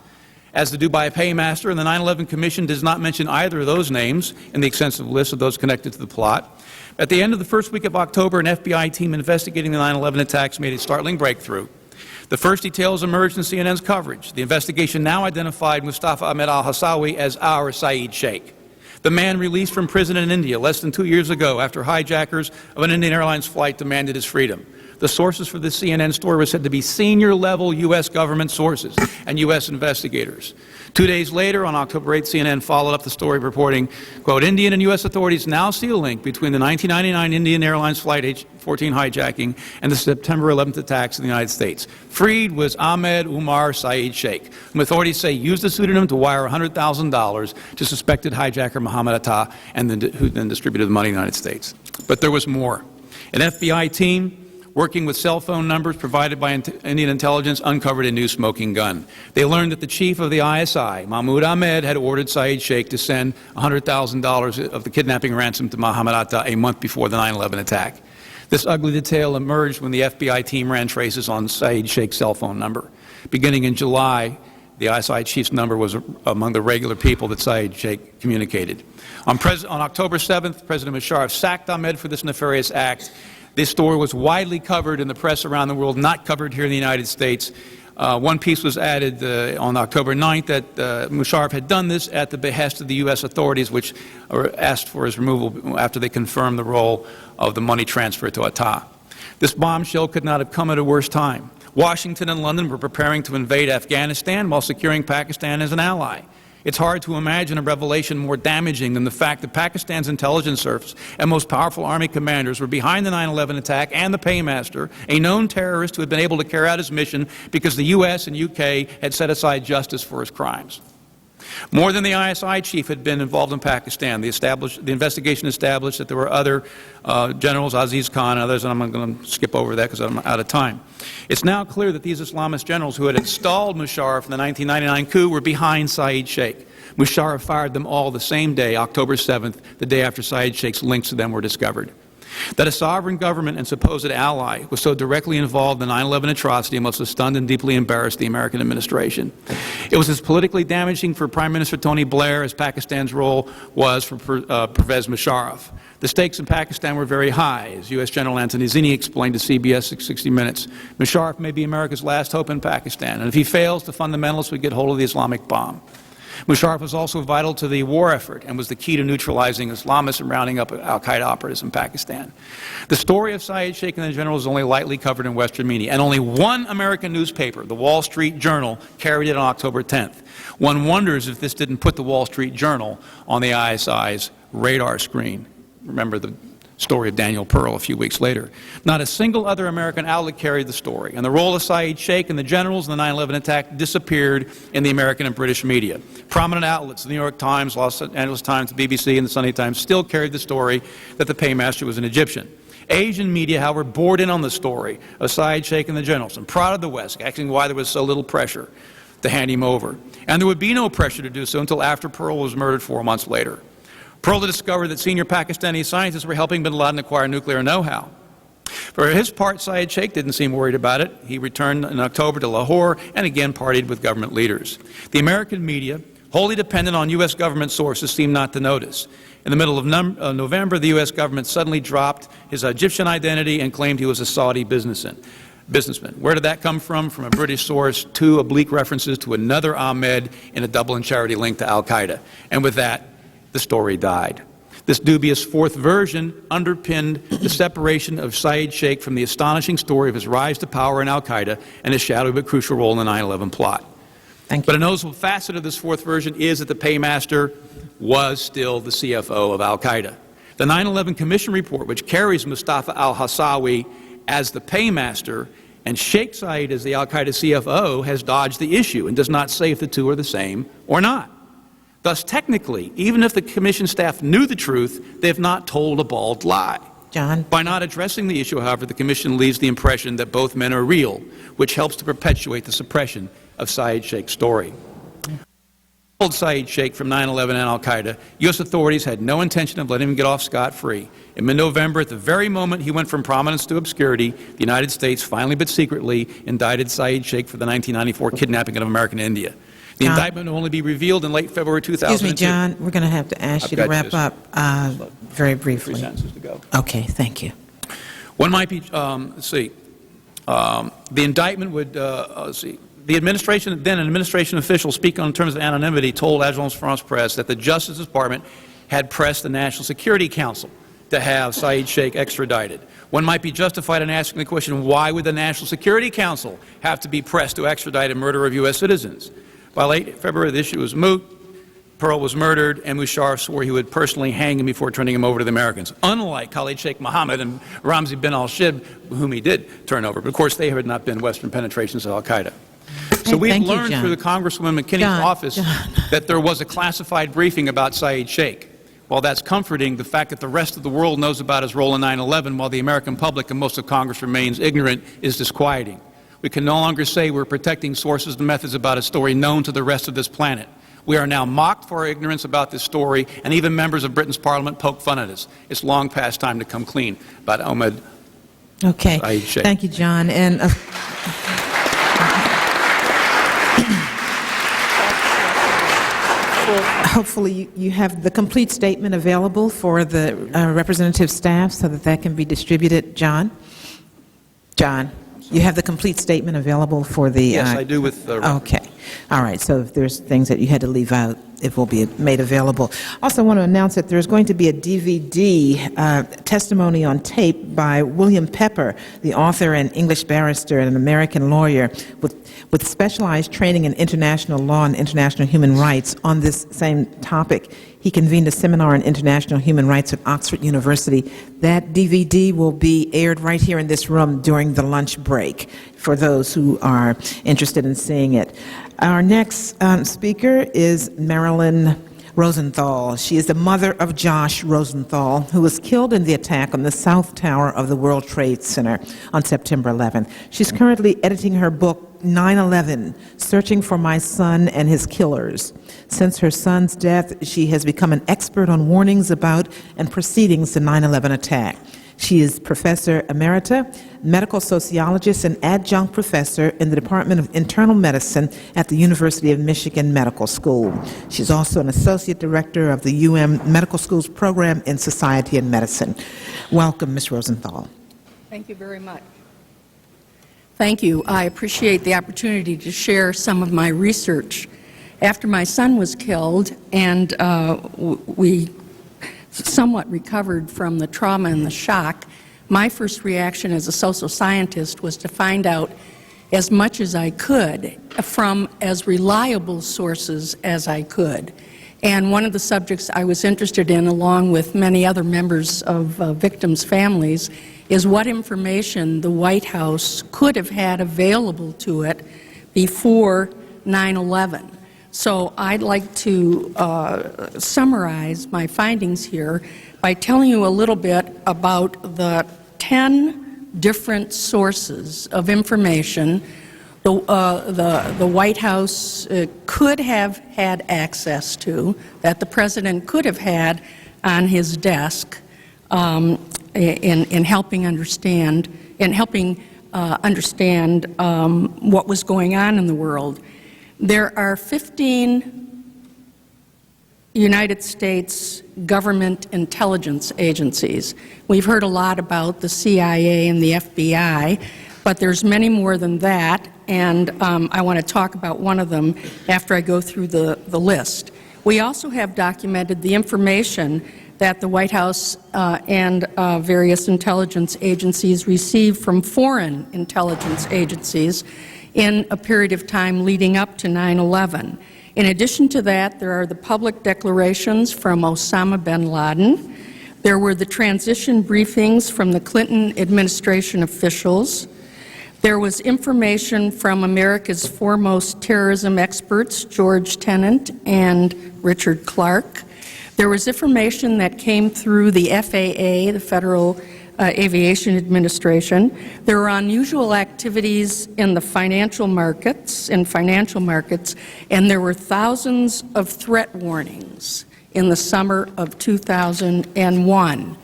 as the Dubai paymaster, and the 9/11 Commission does not mention either of those names in the extensive list of those connected to the plot. At the end of the first week of October, an FBI team investigating the 9/11 attacks made a startling breakthrough. The first details emerged in CNN's coverage. The investigation now identified Mustafa Ahmed al-Hassawi as our Saeed Sheikh, the man released from prison in India less than 2 years ago after hijackers of an Indian Airlines flight demanded his freedom. The sources for this CNN story were said to be senior-level U.S. government sources and U.S. investigators. 2 days later, on October 8th, CNN followed up the story reporting, quote, Indian and U.S. authorities now see a link between the 1999 Indian Airlines Flight H-14 hijacking and the September 11th attacks in the United States. Freed was Ahmed Umar Saeed Sheikh, whom authorities say used the pseudonym to wire $100,000 to suspected hijacker Mohammed Atta, and who then distributed the money in the United States. But there was more. An FBI team working with cell phone numbers provided by Indian intelligence, uncovered a new smoking gun. They learned that the chief of the ISI, Mahmoud Ahmed, had ordered Saeed Sheikh to send $100,000 of the kidnapping ransom to Mohammed Atta a month before the 9/11 attack. This ugly detail emerged when the FBI team ran traces on Saeed Sheikh's cell phone number. Beginning in July, the ISI chief's number was among the regular people that Saeed Sheikh communicated. On October 7th, President Musharraf sacked Ahmed for this nefarious act. This story was widely covered in the press around the world, not covered here in the United States. One piece was added on October 9th that Musharraf had done this at the behest of the U.S. authorities, which asked for his removal after they confirmed the role of the money transfer to Atta. This bombshell could not have come at a worse time. Washington and London were preparing to invade Afghanistan while securing Pakistan as an ally. It's hard to imagine a revelation more damaging than the fact that Pakistan's intelligence service and most powerful army commanders were behind the 9/11 attack and the paymaster, a known terrorist who had been able to carry out his mission because the U.S. and U.K. had set aside justice for his crimes. More than the ISI chief had been involved in Pakistan, the investigation established that there were other generals, Aziz Khan and others, and I'm going to skip over that because I'm out of time. It's now clear that these Islamist generals who had installed Musharraf in the 1999 coup were behind Saeed Sheikh. Musharraf fired them all the same day, October 7th, the day after Saeed Sheikh's links to them were discovered. That a sovereign government and supposed ally was so directly involved in the 9/11 atrocity must have stunned and deeply embarrassed the American administration. It was as politically damaging for Prime Minister Tony Blair as Pakistan's role was for Pervez Musharraf. The stakes in Pakistan were very high, as U.S. General Anthony Zinni explained to CBS 60 Minutes. Musharraf may be America's last hope in Pakistan, and if he fails, the fundamentalists would get hold of the Islamic bomb. Musharraf was also vital to the war effort and was the key to neutralizing Islamists and rounding up al-Qaeda operatives in Pakistan. The story of Saeed Sheikh and the generals is only lightly covered in Western media, and only one American newspaper, the Wall Street Journal, carried it on October 10th. One wonders if this didn't put the Wall Street Journal on the ISI's radar screen. Remember the story of Daniel Pearl a few weeks later. Not a single other American outlet carried the story, and the role of Saeed Sheikh and the generals in the 9/11 attack disappeared in the American and British media. Prominent outlets, the New York Times, Los Angeles Times, the BBC, and the Sunday Times, still carried the story that the paymaster was an Egyptian. Asian media, however, bored in on the story of Saeed Sheikh and the generals and prodded the West, asking why there was so little pressure to hand him over. And there would be no pressure to do so until after Pearl was murdered 4 months later. Pearl discovered that senior Pakistani scientists were helping bin Laden acquire nuclear know-how. For his part, Saeed Sheikh didn't seem worried about it. He returned in October to Lahore and again partied with government leaders. The American media, wholly dependent on U.S. government sources, seemed not to notice. In the middle of November, the U.S. government suddenly dropped his Egyptian identity and claimed he was a Saudi businessman. Where did that come from? From a British source, 2 oblique references to another Ahmed in a Dublin charity linked to al-Qaeda. And with that, the story died. This dubious fourth version underpinned the separation of Saeed Sheikh from the astonishing story of his rise to power in al-Qaeda and his shadowy but crucial role in the 9/11 plot. But a noticeable facet of this fourth version is that the paymaster was still the CFO of al-Qaeda. The 9/11 Commission report, which carries Mustafa al-Hassawi as the paymaster and Sheikh Saeed as the al-Qaeda CFO, has dodged the issue and does not say if the two are the same or not. Thus, technically, even if the Commission staff knew the truth, they have not told a bald lie. John? By not addressing the issue, however, the Commission leaves the impression that both men are real, which helps to perpetuate the suppression of Saeed Sheikh's story. Told Saeed Sheikh from 9/11 and al-Qaeda, U.S. authorities had no intention of letting him get off scot-free. In mid-November, at the very moment he went from prominence to obscurity, the United States finally but secretly indicted Saeed Sheikh for the 1994 kidnapping of American India. The indictment will only be revealed in late February 2002. Excuse me, John, we're going to have to ask you to wrap up very briefly. 3 sentences to go. Okay, thank you. One might be, the indictment would, the administration, then an administration official speaking in terms of anonymity told Agence France Presse that the Justice Department had pressed the National Security Council to have Saeed Sheikh extradited. One might be justified in asking the question, why would the National Security Council have to be pressed to extradite a murderer of U.S. citizens? By late February, the issue was moot. Pearl was murdered, and Musharraf swore he would personally hang him before turning him over to the Americans, unlike Khalid Sheikh Mohammed and Ramzi bin al-Shib, whom he did turn over. But, of course, they had not been Western penetrations of al-Qaeda. So we've learned through the Congresswoman McKinney's office that there was a classified briefing about Saeed Sheikh. While that's comforting, the fact that the rest of the world knows about his role in 9/11 while the American public and most of Congress remains ignorant is disquieting. We can no longer say we're protecting sources and methods about a story known to the rest of this planet. We are now mocked for our ignorance about this story, and even members of Britain's parliament poke fun at us. It's long past time to come clean about Ahmed. Okay. Thank you, John. And hopefully you have the complete statement available for the representative staff so that that can be distributed. John? John, you have the complete statement available for the... Yes, I do with... Okay. All right. So if there's things that you had to leave out, it will be made available. Also, I want to announce that there's going to be a DVD testimony on tape by William Pepper, the author and English barrister and an American lawyer with specialized training in international law and international human rights on this same topic. He convened a seminar on international human rights at Oxford University. That DVD will be aired right here in this room during the lunch break for those who are interested in seeing it. Our next speaker is Marilyn Rosenthal. She is the mother of Josh Rosenthal, who was killed in the attack on the South Tower of the World Trade Center on September 11th. She's currently editing her book, 9/11, Searching for My Son and His Killers. Since her son's death, she has become an expert on warnings about and proceedings the 9/11 attack. She is Professor Emerita, medical sociologist, and adjunct professor in the Department of Internal Medicine at the University of Michigan Medical School. She's also an associate director of the UM Medical School's program in Society and Medicine. Welcome, Ms. Rosenthal. Thank you very much. Thank you. I appreciate the opportunity to share some of my research. After my son was killed and we somewhat recovered from the trauma and the shock, my first reaction as a social scientist was to find out as much as I could from as reliable sources as I could. And one of the subjects I was interested in, along with many other members of victims' families, is what information the White House could have had available to it before 9/11. So I'd like to summarize my findings here by telling you a little bit about the 10 different sources of information the White House could have had access to, that the President could have had on his desk in helping understand what was going on in the world. There are 15 United States government intelligence agencies. We've heard a lot about the CIA and the FBI, but there's many more than that, and I want to talk about one of them after I go through the list. We also have documented the information that the White House and various intelligence agencies received from foreign intelligence agencies in a period of time leading up to 9/11. In addition to that, there are the public declarations from Osama bin Laden. There were the transition briefings from the Clinton administration officials. There was information from America's foremost terrorism experts, George Tenet and Richard Clarke. There was information that came through the FAA, the Federal Aviation Administration. There were unusual activities in the financial markets, and there were thousands of threat warnings in the summer of 2001.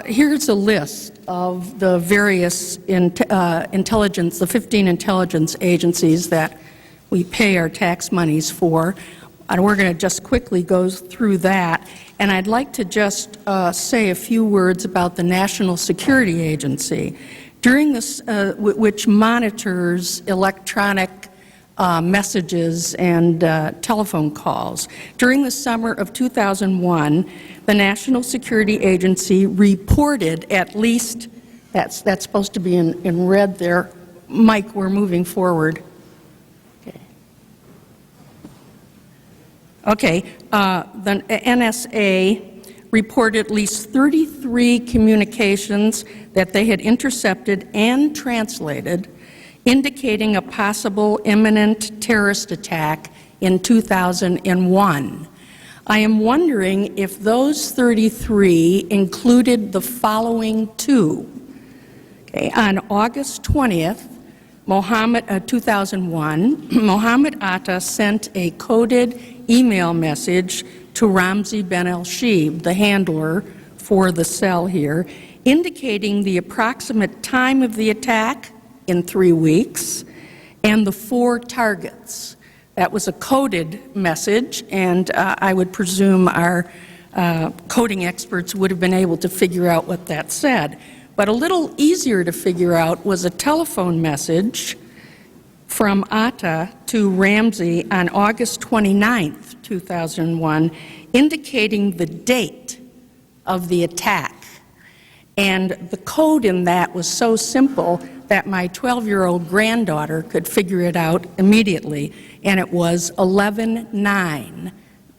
Here's a list of the various intelligence, the 15 intelligence agencies that we pay our tax monies for. And we're going to just quickly go through that. And I'd like to just say a few words about the National Security Agency, during this, which monitors electronic messages and telephone calls. During the summer of 2001, the National Security Agency reported at least, that's supposed to be in red there. Mike, we're moving forward. Okay, the NSA reported at least 33 communications that they had intercepted and translated, indicating a possible imminent terrorist attack in 2001. I am wondering if those 33 included the following two. Okay, on August 20th, 2001, Mohammed Atta sent a coded email message to Ramzi Ben El-Sheeb, the handler for the cell here, indicating the approximate time of the attack in 3 weeks and the 4 targets. That was a coded message, and I would presume our coding experts would have been able to figure out what that said. But a little easier to figure out was a telephone message from Atta to Ramzi on August 29th, 2001, indicating the date of the attack. And the code in that was so simple that my 12-year-old granddaughter could figure it out immediately, and it was 11/9.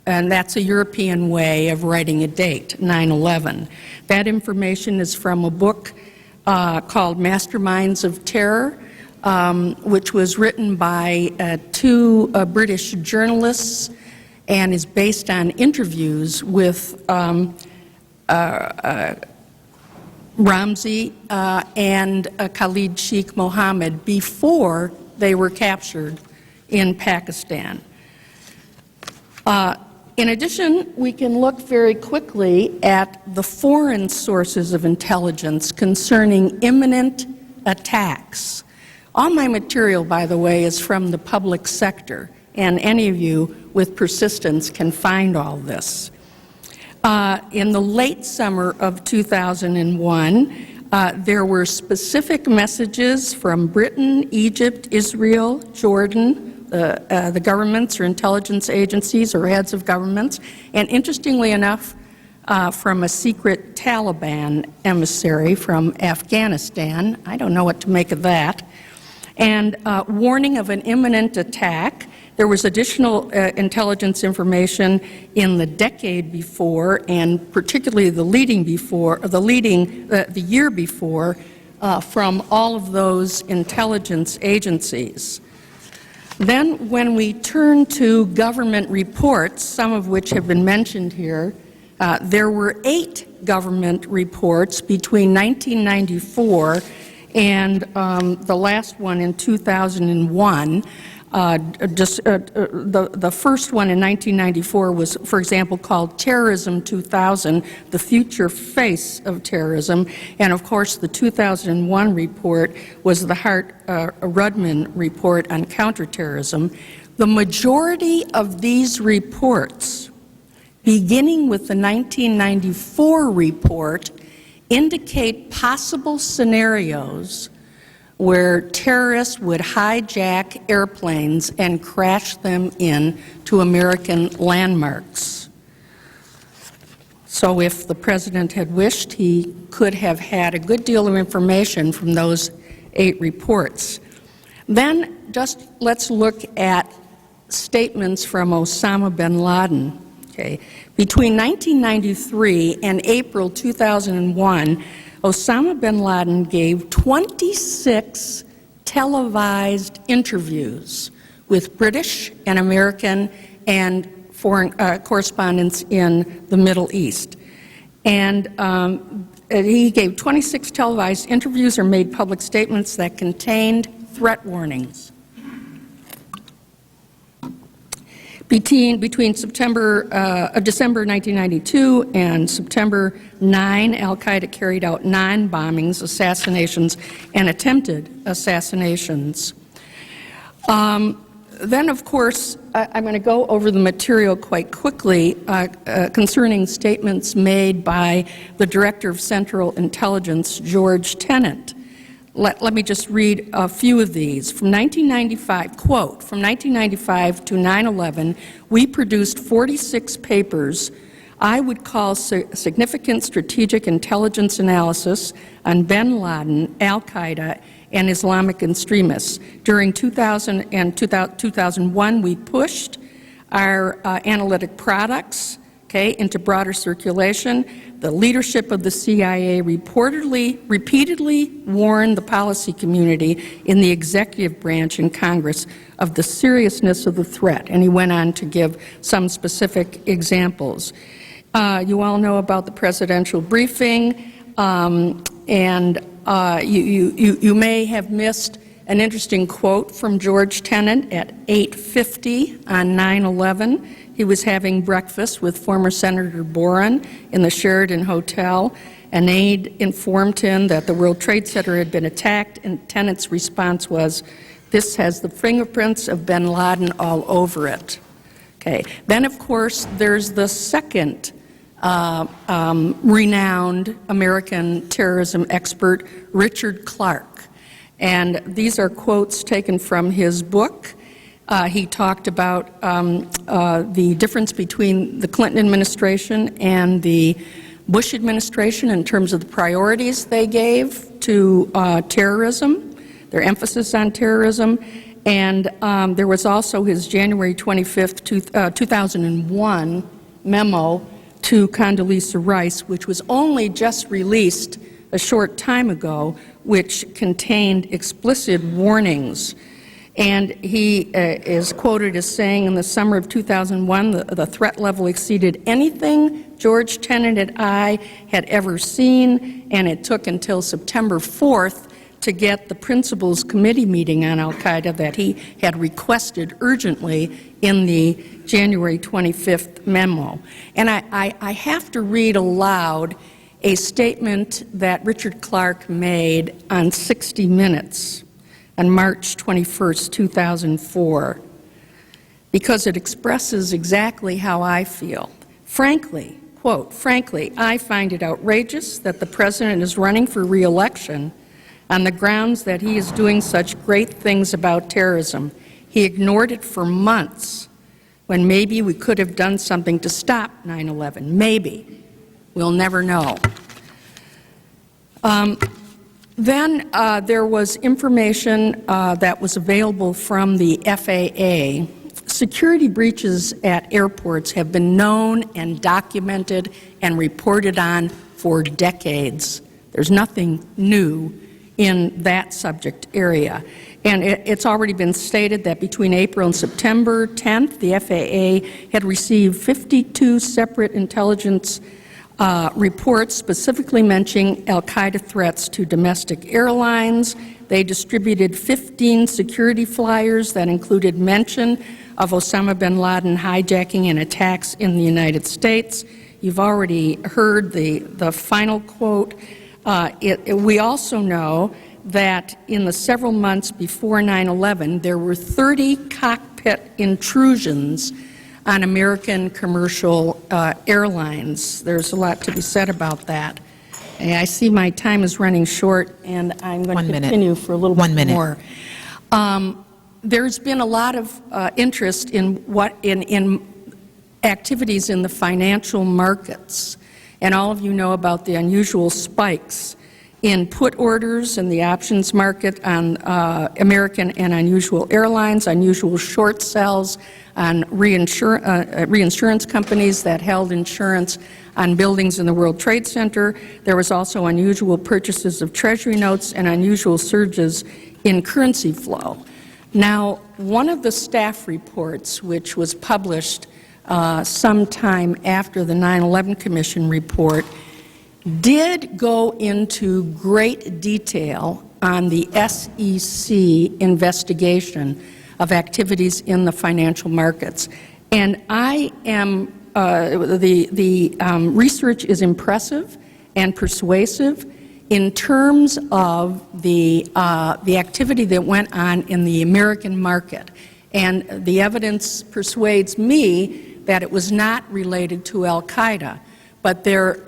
And that's a European way of writing a date, 9/11. That information is from a book called Masterminds of Terror, which was written by 2 British journalists and is based on interviews with Ramzi and Khalid Sheikh Mohammed before they were captured in Pakistan. In addition, we can look very quickly at the foreign sources of intelligence concerning imminent attacks. All my material, by the way, is from the public sector, and any of you with persistence can find all this. In the late summer of 2001, there were specific messages from Britain, Egypt, Israel, Jordan, the governments or intelligence agencies or heads of governments, and interestingly enough, from a secret Taliban emissary from Afghanistan. I don't know what to make of that. And warning of an imminent attack. There was additional intelligence information in the decade before, and particularly the year before, from all of those intelligence agencies. Then when we turn to government reports, some of which have been mentioned here, there were 8 government reports between 1994 and the last one in 2001. The first one in 1994 was, for example, called Terrorism 2000, the future face of terrorism. And of course, the 2001 report was the Hart-Rudman report on counterterrorism. The majority of these reports, beginning with the 1994 report, indicate possible scenarios where terrorists would hijack airplanes and crash them into American landmarks. So if the President had wished, he could have had a good deal of information from those 8 reports. Then just let's look at statements from Osama bin Laden. Okay. Between 1993 and April 2001, Osama bin Laden gave 26 televised interviews with British and American and foreign correspondents in the Middle East. And he gave 26 televised interviews or made public statements that contained threat warnings. Between December 1992 and September 9, Al-Qaeda carried out 9 bombings, assassinations, and attempted assassinations. Then, of course, I'm going to go over the material quite quickly concerning statements made by the Director of Central Intelligence, George Tenet. Let me just read a few of these. From 1995, quote, from 1995 to 9/11, we produced 46 papers I would call significant strategic intelligence analysis on bin Laden, Al-Qaeda, and Islamic extremists. During 2000 and 2001, we pushed our analytic products into broader circulation. The leadership of the CIA repeatedly warned the policy community in the executive branch in Congress of the seriousness of the threat, and he went on to give some specific examples. You all know about the presidential briefing, and you may have missed an interesting quote from George Tenet at 8:50 on 9/11. He was having breakfast with former Senator Boren in the Sheraton Hotel. An aide informed him that the World Trade Center had been attacked, and Tenet's response was, "This has the fingerprints of bin Laden all over it." Then, of course, there's the second renowned American terrorism expert, Richard Clarke. And these are quotes taken from his book. He talked about the difference between the Clinton administration and the Bush administration in terms of the priorities they gave to terrorism, their emphasis on terrorism. And there was also his January 25th, 2001 memo to Condoleezza Rice, which was only just released a short time ago, which contained explicit warnings. And he is quoted as saying, in the summer of 2001, the threat level exceeded anything George Tenet and I had ever seen, and it took until September 4th to get the principals committee meeting on al-Qaeda that he had requested urgently in the January 25th memo. And I have to read aloud a statement that Richard Clarke made on 60 Minutes on March 21st, 2004, because it expresses exactly how I feel. Frankly, quote, "Frankly, I find it outrageous that the President is running for re-election on the grounds that he is doing such great things about terrorism. He ignored it for months when maybe we could have done something to stop 9/11. Maybe. We'll never know." Then there was information that was available from the FAA. Security breaches at airports have been known and documented and reported on for decades. There's nothing new in that subject area. And it's already been stated that between April and September 10th, the FAA had received 52 separate intelligence reports specifically mentioning al-Qaeda threats to domestic airlines. They distributed 15 security flyers that included mention of Osama bin Laden hijacking and attacks in the United States. You've already heard the final quote. We also know that in the several months before 9/11, there were 30 cockpit intrusions on American commercial airlines. There's a lot to be said about that. And I see my time is running short, and I'm going to continue for a little bit more. There's been a lot of interest in activities in the financial markets, and all of you know about the unusual spikes in put orders in the options market on American and unusual airlines, unusual short sells on reinsurance companies that held insurance on buildings in the World Trade Center. There was also unusual purchases of Treasury notes and unusual surges in currency flow. Now, one of the staff reports, which was published sometime after the 9/11 Commission report, did go into great detail on the SEC investigation of activities in the financial markets. And I am, the research is impressive and persuasive in terms of the activity that went on in the American market. And the evidence persuades me that it was not related to al-Qaeda. But there,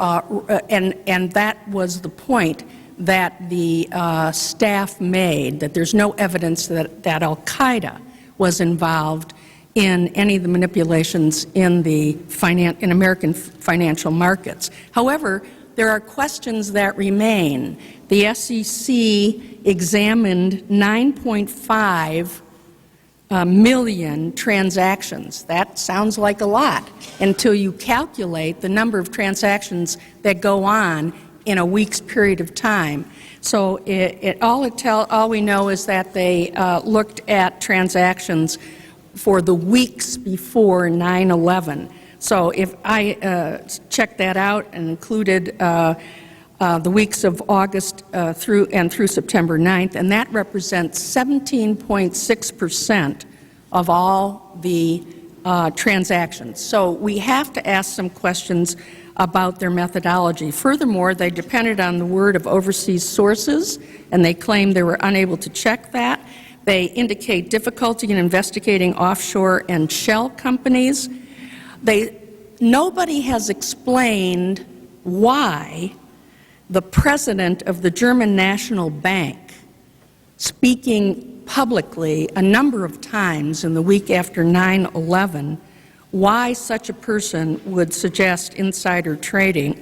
and that was the point that the staff made, that there's no evidence that al-Qaeda was involved in any of the manipulations in in American financial markets. However, there are questions that remain. The SEC examined 9.5 million transactions. That sounds like a lot until you calculate the number of transactions that go on in a week's period of time. So all we know is that they looked at transactions for the weeks before 9/11. So if I checked that out and included the weeks of August through September 9th, and that represents 17.6% of all the transactions. So we have to ask some questions about their methodology. Furthermore, they depended on the word of overseas sources, and they claimed they were unable to check that. They indicate difficulty in investigating offshore and shell companies. Nobody has explained why the president of the German National Bank, speaking publicly a number of times in the week after 9/11, why such a person would suggest insider trading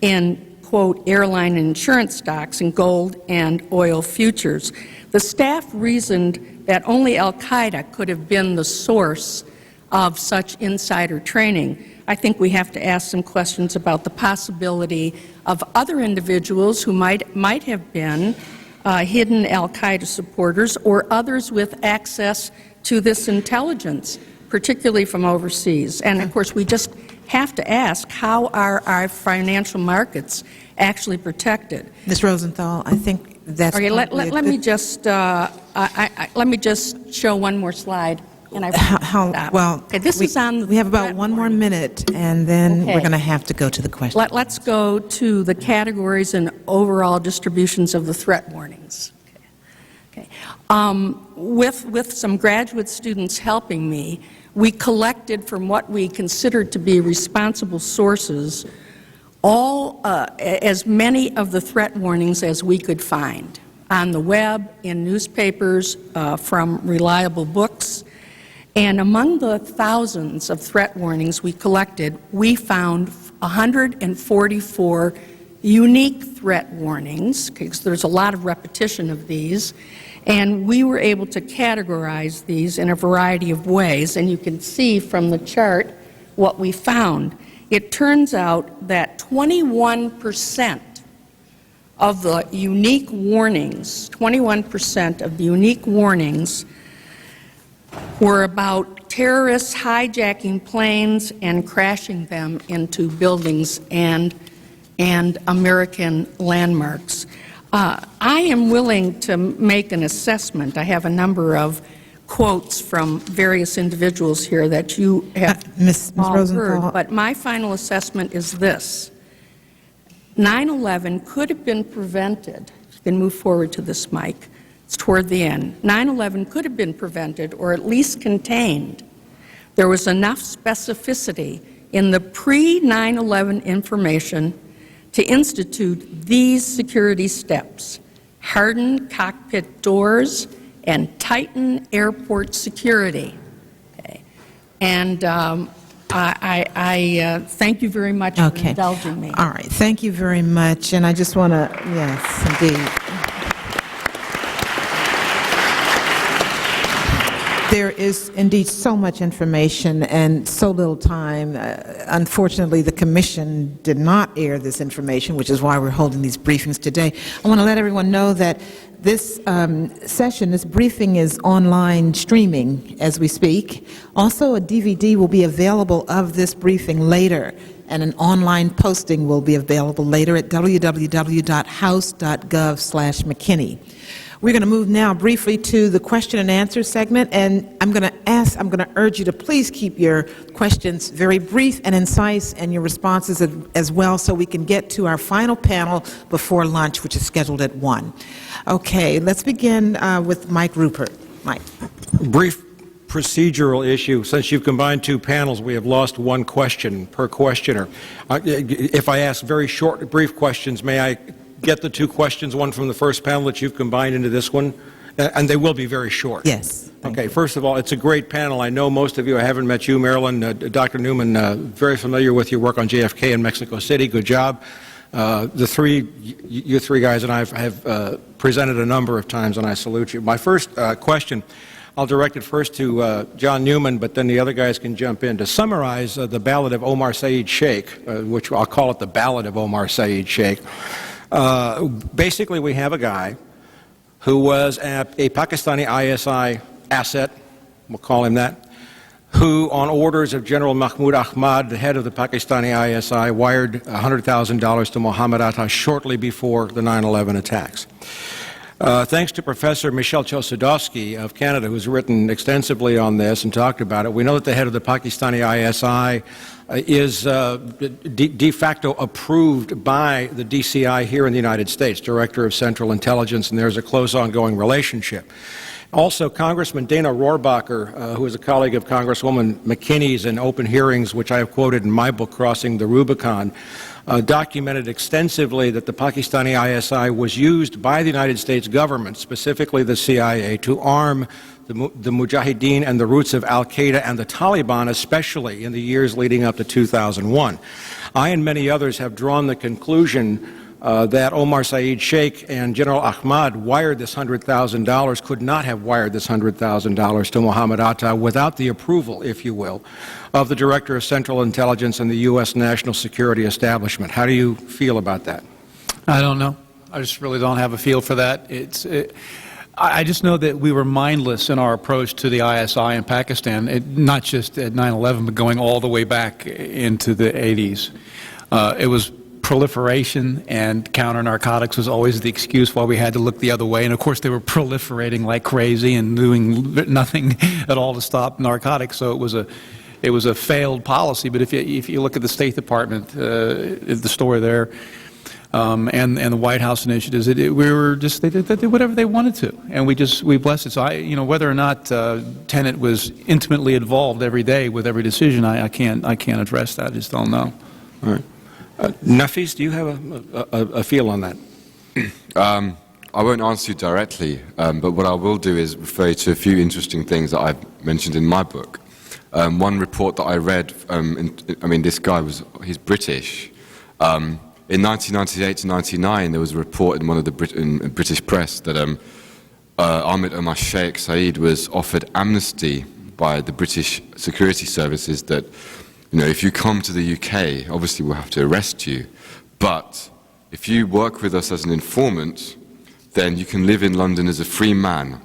in, quote, airline and insurance stocks and gold and oil futures. The staff reasoned that only al-Qaeda could have been the source of such insider trading. I think we have to ask some questions about the possibility of other individuals who might have been hidden al-Qaeda supporters or others with access to this intelligence, particularly from overseas. And of course, we just have to ask, how are our financial markets actually protected? Ms. Rosenthal, I think that's okay. Let me just show one more slide. And okay, this is on. We have about one more minute, and then Okay. we're going to have to go to the question. Let's go to the categories and overall distributions of the threat warnings. Okay. With some graduate students helping me, we collected from what we considered to be responsible sources as many of the threat warnings as we could find on the web, in newspapers, from reliable books. And among the thousands of threat warnings we collected, we found 144 unique threat warnings, because there's a lot of repetition of these, and we were able to categorize these in a variety of ways, and you can see from the chart what we found. It turns out that 21% of the unique warnings, 21% of the unique warnings were about terrorists hijacking planes and crashing them into buildings and American landmarks. I am willing to make an assessment. I have a number of quotes from various individuals here that you have all heard, but my final assessment is this. 9/11 could have been prevented. You can move forward to this, Mike. It's toward the end. 9/11 could have been prevented or at least contained. There was enough specificity in the pre-9/11 information to institute these security steps: harden cockpit doors and tighten airport security. Okay. And I thank you very much for indulging me. All right. Thank you very much. And I just want to, yes, indeed. There is indeed so much information and so little time. Unfortunately, the Commission did not air this information, which is why we're holding these briefings today. I want to let everyone know that this session, this briefing, is online streaming as we speak. Also, a DVD will be available of this briefing later, and an online posting will be available later at www.house.gov/McKinney. We're going to move now briefly to the question and answer segment, and I'm going to urge you to please keep your questions very brief and concise, and your responses as well, so we can get to our final panel before lunch, which is scheduled at 1. Okay, let's begin with Mike Rupert. Mike. Brief procedural issue. Since you've combined two panels, we have lost one question per questioner. If I ask very short, brief questions, may I get the two questions, one from the first panel that you've combined into this one? And they will be very short. Yes. Okay, first of all, it's a great panel. I know most of you. I haven't met you, Marilyn. Dr. Newman, very familiar with your work on JFK in Mexico City. Good job. You three guys and I have presented a number of times, and I salute you. My first question, I'll direct it first to John Newman, but then the other guys can jump in. To summarize the ballad of Omar Saeed Sheikh, which I'll call it the ballad of Omar Saeed Sheikh, basically we have a guy who was a Pakistani ISI asset, we'll call him that, who, on orders of General Mahmoud Ahmad, the head of the Pakistani ISI, wired $100,000 to Mohammed Atta shortly before the 9/11 attacks. Thanks to Professor Michel Chossudovsky of Canada, who's written extensively on this and talked about it, we know that the head of the Pakistani ISI is de facto approved by the DCI here in the United States, Director of Central Intelligence, and there's a close ongoing relationship. Also, Congressman Dana Rohrabacher, who is a colleague of Congresswoman McKinney's in open hearings, which I have quoted in my book, Crossing the Rubicon, documented extensively that the Pakistani ISI was used by the United States government, specifically the CIA, to arm the Mujahideen and the roots of al-Qaeda and the Taliban, especially in the years leading up to 2001. I and many others have drawn the conclusion that Omar Saeed Sheikh and General Ahmad wired this $100,000, could not have wired this $100,000 to Mohammed Atta without the approval, if you will, of the Director of Central Intelligence and the U.S. National Security Establishment. How do you feel about that? I don't know. I just really don't have a feel for that. I just know that we were mindless in our approach to the ISI in Pakistan, not just at 9/11, but going all the way back into the 80s. It was proliferation, and counter-narcotics was always the excuse why we had to look the other way. And of course they were proliferating like crazy and doing nothing at all to stop narcotics, so it was a failed policy. But if you look at the State Department, the story there, and the White House initiatives, they did whatever they wanted to, and we blessed it. So whether or not Tenet was intimately involved every day with every decision, I can't address that. I just don't know. All right. Nafis, do you have a feel on that? I won't answer you directly, but what I will do is refer you to a few interesting things that I've mentioned in my book. One report that I read, this guy he's British. In 1998 to 99, there was a report in one of the British press that Ahmed Omar Sheikh Saeed was offered amnesty by the British security services that, if you come to the UK, obviously we'll have to arrest you, but if you work with us as an informant, then you can live in London as a free man.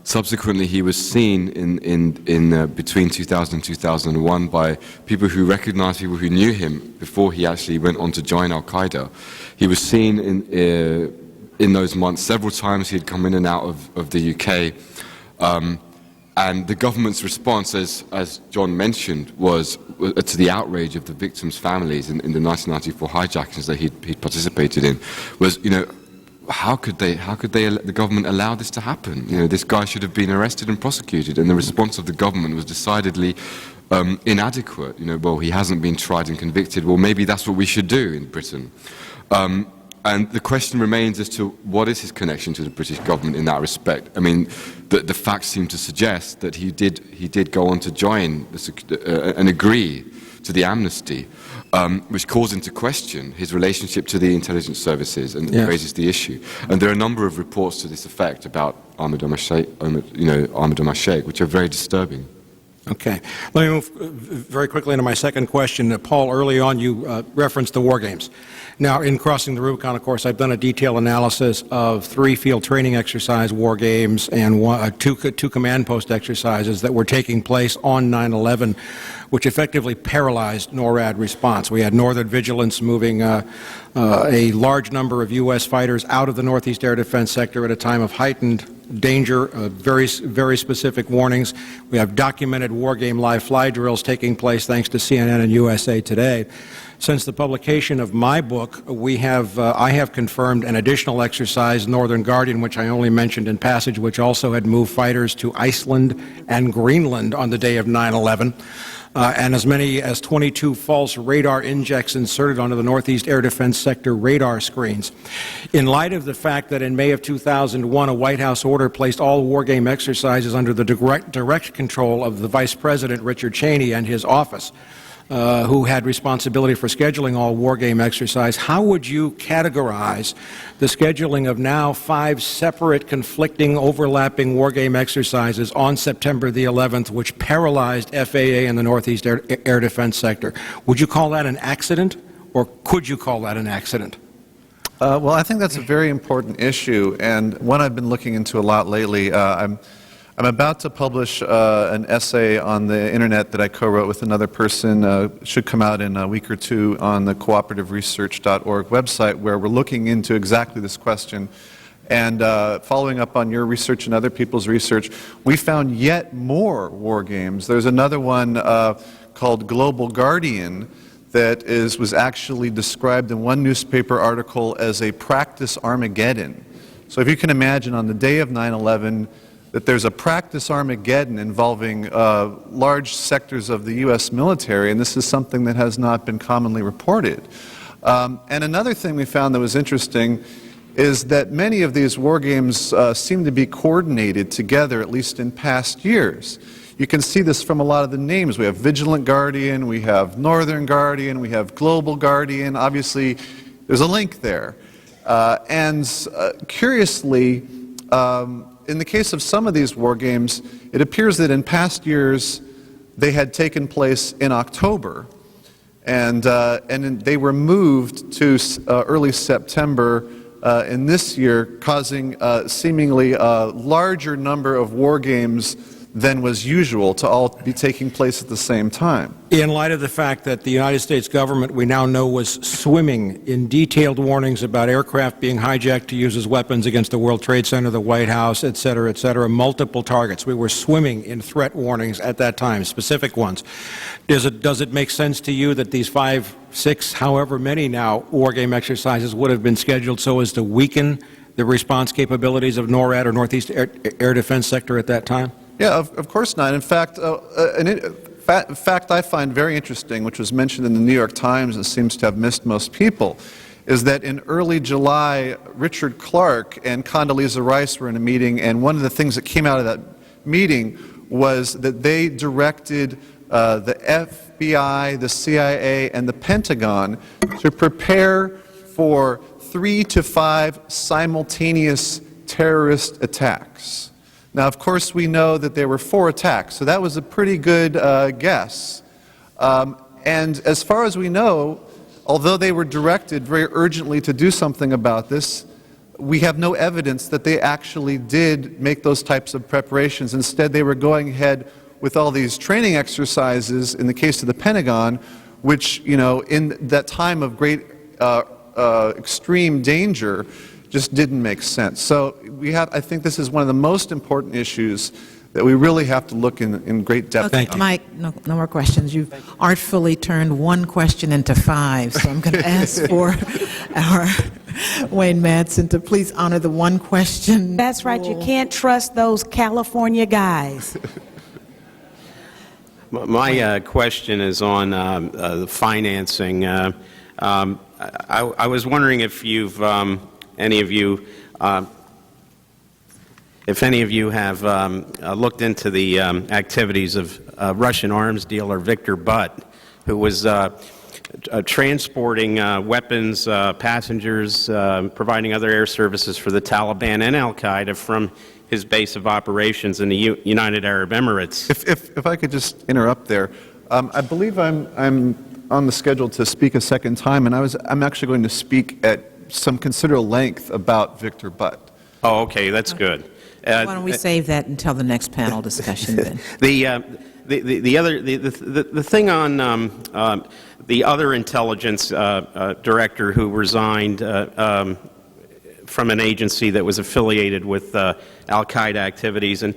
Subsequently, he was seen in between 2000 and 2001 by people who recognized people who knew him before he actually went on to join Al-Qaeda. He was seen in those months several times. He had come in and out of the UK. And the government's response, as John mentioned, was to the outrage of the victims' families in the 1994 hijackings that he'd participated in, was, how could the government allow this to happen? This guy should have been arrested and prosecuted, and the response of the government was decidedly inadequate. Well, he hasn't been tried and convicted. Well, maybe that's what we should do in Britain. And the question remains as to what is his connection to the British government in that respect. The facts seem to suggest that he did go on to join and agree to the amnesty, which calls into question his relationship to the intelligence services and raises the issue. And there are a number of reports to this effect about Ahmed Omar Sheikh, which are very disturbing. Okay. Let me move very quickly into my second question. Paul, early on you referenced the war games. Now, in Crossing the Rubicon, of course, I've done a detailed analysis of 3 field training exercise war games and two command post exercises that were taking place on 9/11, which effectively paralyzed NORAD response. We had Northern Vigilance moving a large number of U.S. fighters out of the Northeast Air Defense Sector at a time of heightened danger, very specific warnings. We have documented war game live fly drills taking place thanks to CNN and USA Today. Since the publication of my book, I have confirmed an additional exercise, Northern Guardian, which I only mentioned in passage, which also had moved fighters to Iceland and Greenland on the day of 9/11. And as many as 22 false radar injects inserted onto the Northeast Air Defense Sector radar screens. In light of the fact that in May of 2001, a White House order placed all war game exercises under the direct control of the Vice President, Richard Cheney, and his office, who had responsibility for scheduling all war game exercise, how would you categorize the scheduling of now 5 separate, conflicting, overlapping war game exercises on September the 11th, which paralyzed FAA and the Northeast Air Defense Sector? Would you call that an accident, or could you call that an accident? Well, I think that's a very important issue, and one I've been looking into a lot lately. I'm about to publish an essay on the internet that I co-wrote with another person. Should come out in a week or two on the cooperativeresearch.org website, where we're looking into exactly this question. And following up on your research and other people's research, we found yet more war games. There's another one called Global Guardian that was actually described in one newspaper article as a practice Armageddon. So if you can imagine, on the day of 9/11, that there's a practice Armageddon involving large sectors of the U.S. military, and this is something that has not been commonly reported. And another thing we found that was interesting is that many of these war games seem to be coordinated together, at least in past years. You can see this from a lot of the names. We have Vigilant Guardian, we have Northern Guardian, we have Global Guardian. Obviously, there's a link there. Curiously, in the case of some of these war games, it appears that in past years they had taken place in October, and they were moved to early September in this year, causing seemingly a larger number of war games than was usual to all be taking place at the same time. In light of the fact that the United States government, we now know, was swimming in detailed warnings about aircraft being hijacked to use as weapons against the World Trade Center, the White House, et cetera, multiple targets. We were swimming in threat warnings at that time, specific ones. Does it make sense to you that these 5, 6, however many now, war game exercises would have been scheduled so as to weaken the response capabilities of NORAD, or Northeast Air Defense Sector, at that time? Yeah, of course not. In fact, fact I find very interesting, which was mentioned in the New York Times and seems to have missed most people, is that in early July, Richard Clark and Condoleezza Rice were in a meeting, and one of the things that came out of that meeting was that they directed the FBI, the CIA, and the Pentagon to prepare for 3 to 5 simultaneous terrorist attacks. Now, of course, we know that there were 4 attacks, so that was a pretty good guess. And as far as we know, although they were directed very urgently to do something about this, we have no evidence that they actually did make those types of preparations. Instead, they were going ahead with all these training exercises, in the case of the Pentagon, which, you know, in that time of great extreme danger, just didn't make sense. So I think this is one of the most important issues that we really have to look in great depth. Okay, Mike, no more questions. You've artfully turned one question into 5, so I'm going to ask for our Wayne Madsen to please honor the one question. That's right. You can't trust those California guys. My question is on the financing. I was wondering if any of you have looked into the activities of Russian arms dealer Victor Butt, who was transporting weapons, passengers, providing other air services for the Taliban and Al-Qaeda from his base of operations in the United Arab Emirates. If I could just interrupt there, I believe I'm on the schedule to speak a second time, and I'm actually going to speak at some considerable length about Victor Butt. Oh, okay, that's good. Why don't we save that until the next panel discussion then? The thing on the other intelligence director who resigned from an agency that was affiliated with Al-Qaeda activities, and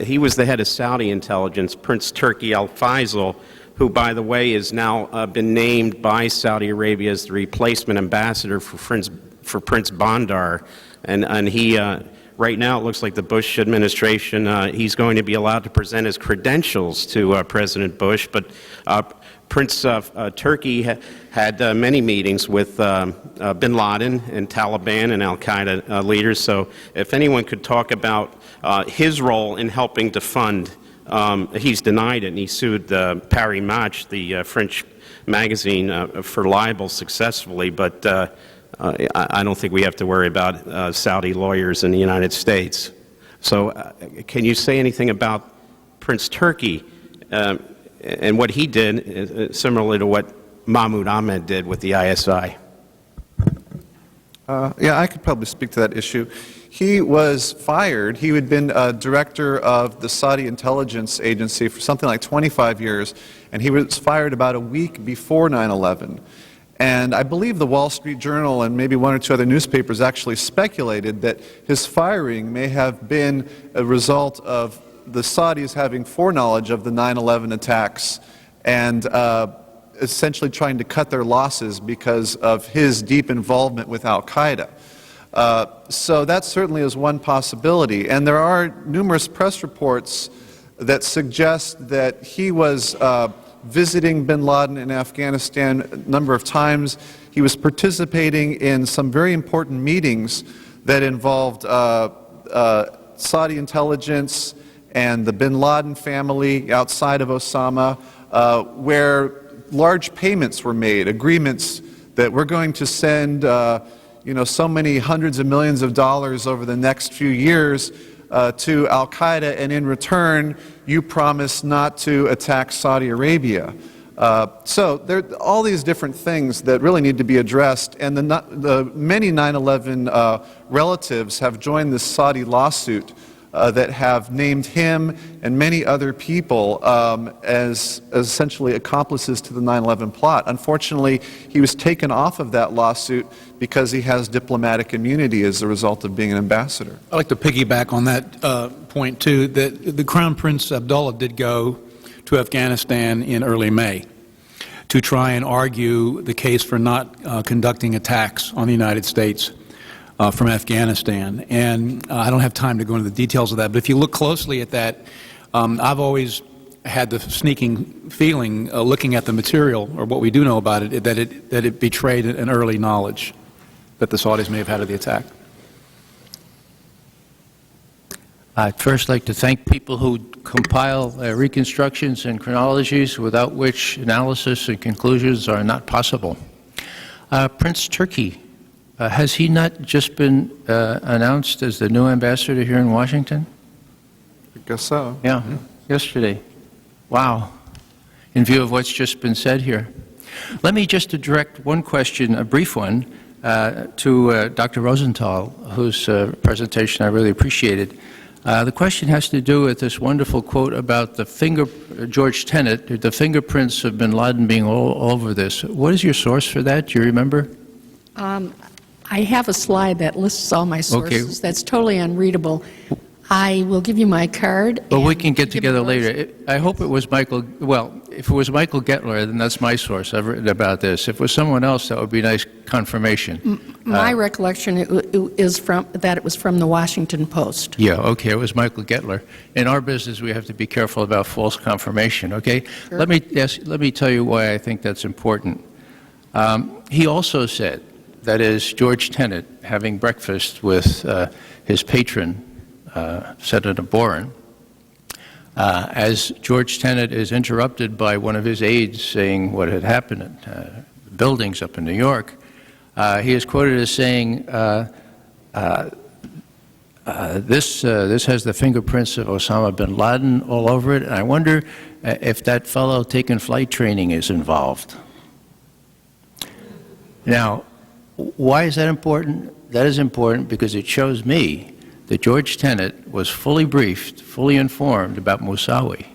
he was the head of Saudi intelligence, Prince Turki Al-Faisal, who, by the way, has now been named by Saudi Arabia as the replacement ambassador for Prince Bandar. And he, right now, it looks like the Bush administration, he's going to be allowed to present his credentials to President Bush. But Prince Turki had many meetings with bin Laden and Taliban and Al-Qaeda leaders. So if anyone could talk about his role in helping to fund He's denied it, and he sued Paris Match, the French magazine, for libel successfully, but I don't think we have to worry about Saudi lawyers in the United States. So can you say anything about Prince Turki and what he did, similarly to what Mahmoud Ahmed did with the ISI? Yeah, I could probably speak to that issue. He was fired. He had been director of the Saudi intelligence agency for something like 25 years, and he was fired about a week before 9/11. And I believe the Wall Street Journal and maybe one or two other newspapers actually speculated that his firing may have been a result of the Saudis having foreknowledge of the 9/11 attacks and essentially trying to cut their losses because of his deep involvement with Al-Qaeda. So that certainly is one possibility. And there are numerous press reports that suggest that he was visiting bin Laden in Afghanistan a number of times. He was participating in some very important meetings that involved Saudi intelligence and the bin Laden family outside of Osama, where large payments were made, agreements that we're going to send so many hundreds of millions of dollars over the next few years to Al-Qaeda, and in return, you promise not to attack Saudi Arabia. So there are all these different things that really need to be addressed, and the many 9/11 relatives have joined this Saudi lawsuit that have named him and many other people as essentially accomplices to the 9/11 plot. Unfortunately, he was taken off of that lawsuit because he has diplomatic immunity as a result of being an ambassador. I'd like to piggyback on that point, too, that the Crown Prince Abdullah did go to Afghanistan in early May to try and argue the case for not conducting attacks on the United States from Afghanistan. And I don't have time to go into the details of that, but if you look closely at that, I've always had the sneaking feeling, looking at the material, or what we do know about it, that it betrayed an early knowledge that the Saudis may have had of the attack. I'd first like to thank people who compile reconstructions and chronologies without which analysis and conclusions are not possible. Prince Turki, has he not just been announced as the new ambassador here in Washington? I guess so. Yeah, yesterday. Wow. In view of what's just been said here. Let me just direct one question, a brief one, to Dr. Rosenthal, whose presentation I really appreciated. The question has to do with this wonderful quote about George Tenet, the fingerprints of bin Laden being all over this. What is your source for that? Do you remember? I have a slide that lists all my sources. Okay. That's totally unreadable. I will give you my card. Well, we can get together later. I hope it was Michael. Well, if it was Michael Gettler, then that's my source. I've written about this. If it was someone else, that would be nice confirmation. My recollection is that it was from the Washington Post. Yeah, okay, it was Michael Gettler. In our business, we have to be careful about false confirmation, okay? Sure. Let me tell you why I think that's important. He also said, that is, George Tenet, having breakfast with his patron, Senator Boren, as George Tenet is interrupted by one of his aides saying what had happened at buildings up in New York, he is quoted as saying, this has the fingerprints of Osama bin Laden all over it, and I wonder if that fellow taking flight training is involved. Now, why is that important? That is important because it shows me that George Tenet was fully briefed, fully informed about Moussaoui,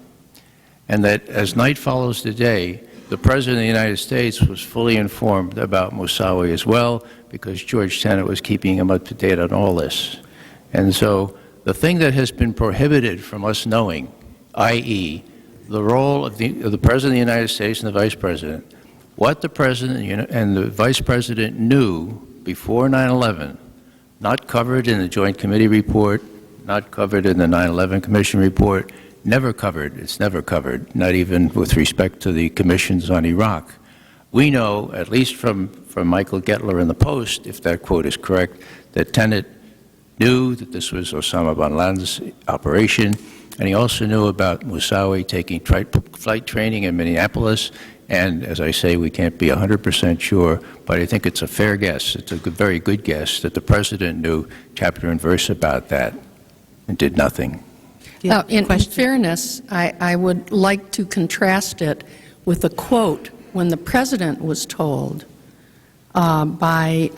and that as night follows the day, the President of the United States was fully informed about Moussaoui as well, because George Tenet was keeping him up to date on all this. And so the thing that has been prohibited from us knowing, i.e., the role of the President of the United States and the Vice President, what the President and the Vice President knew before 9/11, not covered in the Joint Committee report, not covered in the 9/11 Commission report, never covered, it's never covered, not even with respect to the commissions on Iraq. We know, at least from Michael Gettler in the Post, if that quote is correct, that Tenet knew that this was Osama bin Laden's operation, and he also knew about Moussaoui taking flight training in Minneapolis. And as I say, we can't be 100% sure, but I think it's a fair guess. It's a very good guess that the President knew chapter and verse about that and did nothing. In fairness, I would like to contrast it with a quote when the President was told that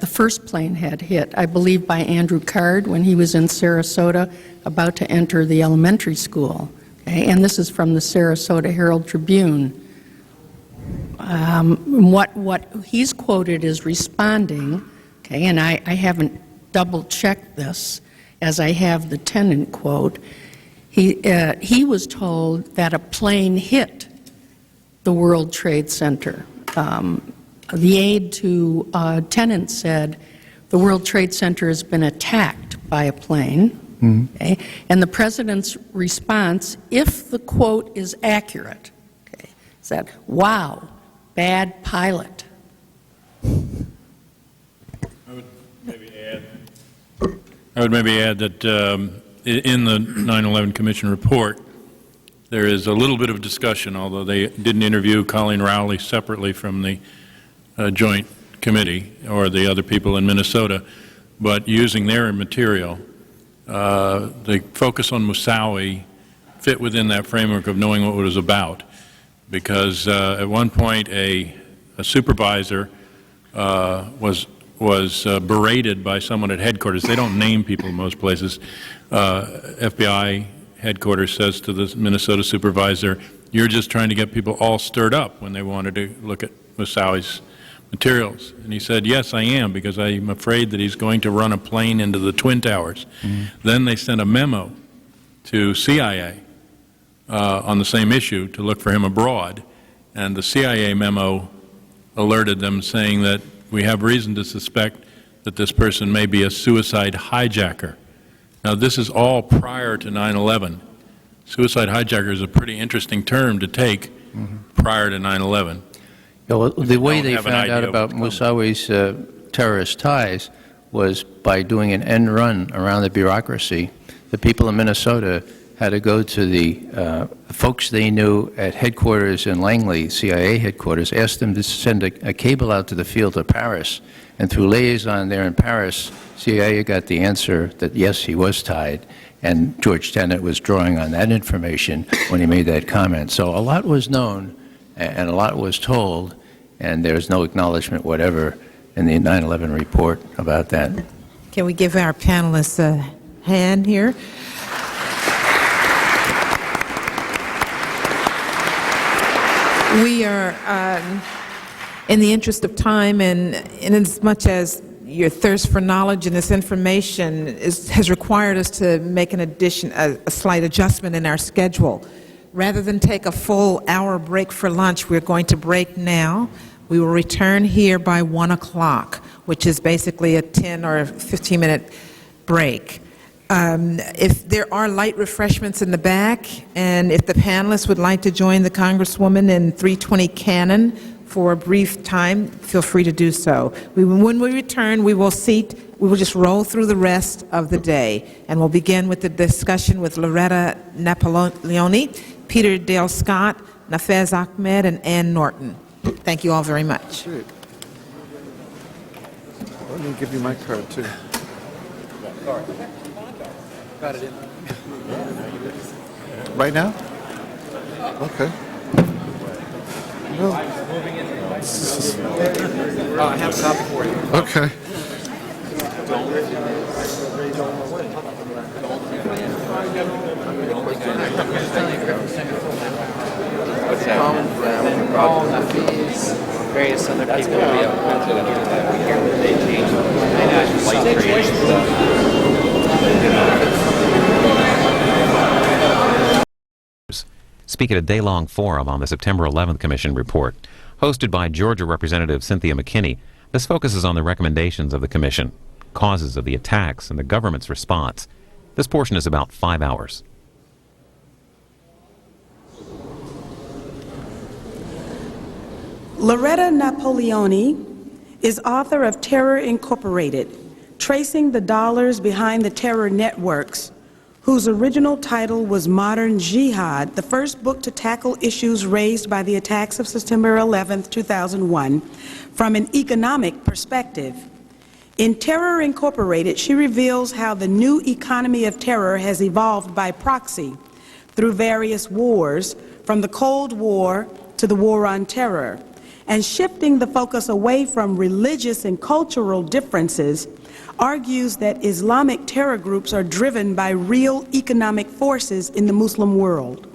the first plane had hit, I believe by Andrew Card when he was in Sarasota about to enter the elementary school. Okay? And this is from the Sarasota Herald Tribune. What he's quoted is responding, okay, and I haven't double-checked this, as I have the tenant quote. He was told that a plane hit the World Trade Center. The aide to tenant said, the World Trade Center has been attacked by a plane. Okay? And the President's response, if the quote is accurate, okay, said, wow, bad pilot. I would maybe add that in the 9/11 Commission report, there is a little bit of discussion, although they didn't interview Colleen Rowley separately from the Joint Committee or the other people in Minnesota, but using their material, the focus on Moussaoui fit within that framework of knowing what it was about, because at one point a supervisor was berated by someone at headquarters. They don't name people in most places. FBI headquarters says to the Minnesota supervisor, you're just trying to get people all stirred up when they wanted to look at Moussaoui's materials. And he said, yes, I am, because I'm afraid that he's going to run a plane into the Twin Towers. Then they sent a memo to CIA on the same issue to look for him abroad, and the CIA memo alerted them saying that we have reason to suspect that this person may be a suicide hijacker. Now, this is all prior to 9/11. Suicide hijacker is a pretty interesting term to take prior to 9/11. Yeah, well, the way they found out about Moussaoui's terrorist ties was by doing an end run around the bureaucracy. The people in Minnesota had to go to the folks they knew at headquarters in Langley, CIA headquarters, asked them to send a cable out to the field of Paris, and through liaison there in Paris, CIA got the answer that yes, he was tied, and George Tenet was drawing on that information when he made that comment. So a lot was known and a lot was told, and there's no acknowledgement whatever in the 9/11 report about that. Can we give our panelists a hand here? We are, in the interest of time, and in as much as your thirst for knowledge and this information has required us to make a slight adjustment in our schedule. Rather than take a full hour break for lunch, we're going to break now. We will return here by 1 o'clock, which is basically a 10 or 15-minute break. If there are light refreshments in the back, and if the panelists would like to join the Congresswoman in 320 Cannon for a brief time, feel free to do so. When we return, we will just roll through the rest of the day, and we'll begin with the discussion with Loretta Napoleoni, Peter Dale Scott, Nafez Ahmed, and Ann Norton. Thank you all very much. Great. Let me give you my card, too. Got it in. Right now? Okay. No. I have a copy for you. Okay. What's that? All the fees, various other people will be able to they change speak at a day-long forum on the September 11th Commission report. Hosted by Georgia Representative Cynthia McKinney, this focuses on the recommendations of the Commission, causes of the attacks, and the government's response. This portion is about 5 hours. Loretta Napoleoni is author of Terror Incorporated, Tracing the Dollars Behind the Terror Networks, whose original title was Modern Jihad, the first book to tackle issues raised by the attacks of September 11, 2001, from an economic perspective. In Terror Incorporated, she reveals how the new economy of terror has evolved by proxy through various wars, from the Cold War to the War on Terror, and shifting the focus away from religious and cultural differences, argues that Islamic terror groups are driven by real economic forces in the Muslim world.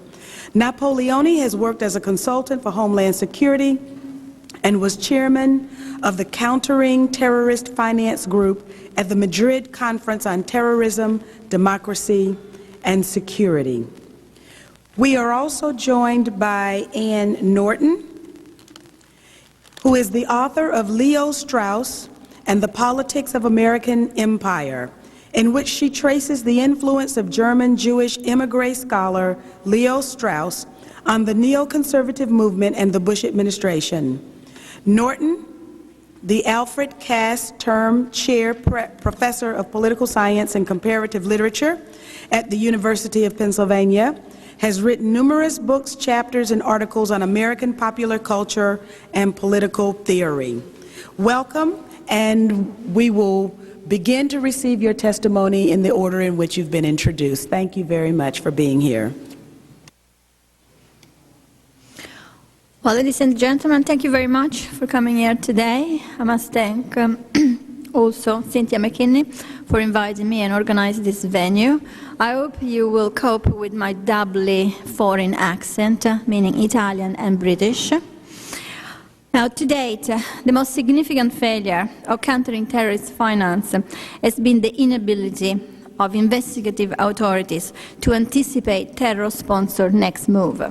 Napoleone has worked as a consultant for Homeland Security and was chairman of the Countering Terrorist Finance Group at the Madrid Conference on Terrorism, Democracy, and Security. We are also joined by Ann Norton, who is the author of Leo Strauss and the Politics of American Empire, in which she traces the influence of German Jewish immigrant scholar Leo Strauss on the neoconservative movement and the Bush administration. Norton, the Alfred Cass Term Chair Professor of Political Science and Comparative Literature at the University of Pennsylvania, has written numerous books, chapters, and articles on American popular culture and political theory. Welcome, and we will begin to receive your testimony in the order in which you've been introduced. Thank you very much for being here. Well, ladies and gentlemen, thank you very much for coming here today. I must thank also Cynthia McKinney for inviting me and organizing this venue. I hope you will cope with my doubly foreign accent, meaning Italian and British. Now, to date, the most significant failure of countering terrorist finance has been the inability of investigative authorities to anticipate terror-sponsored next move.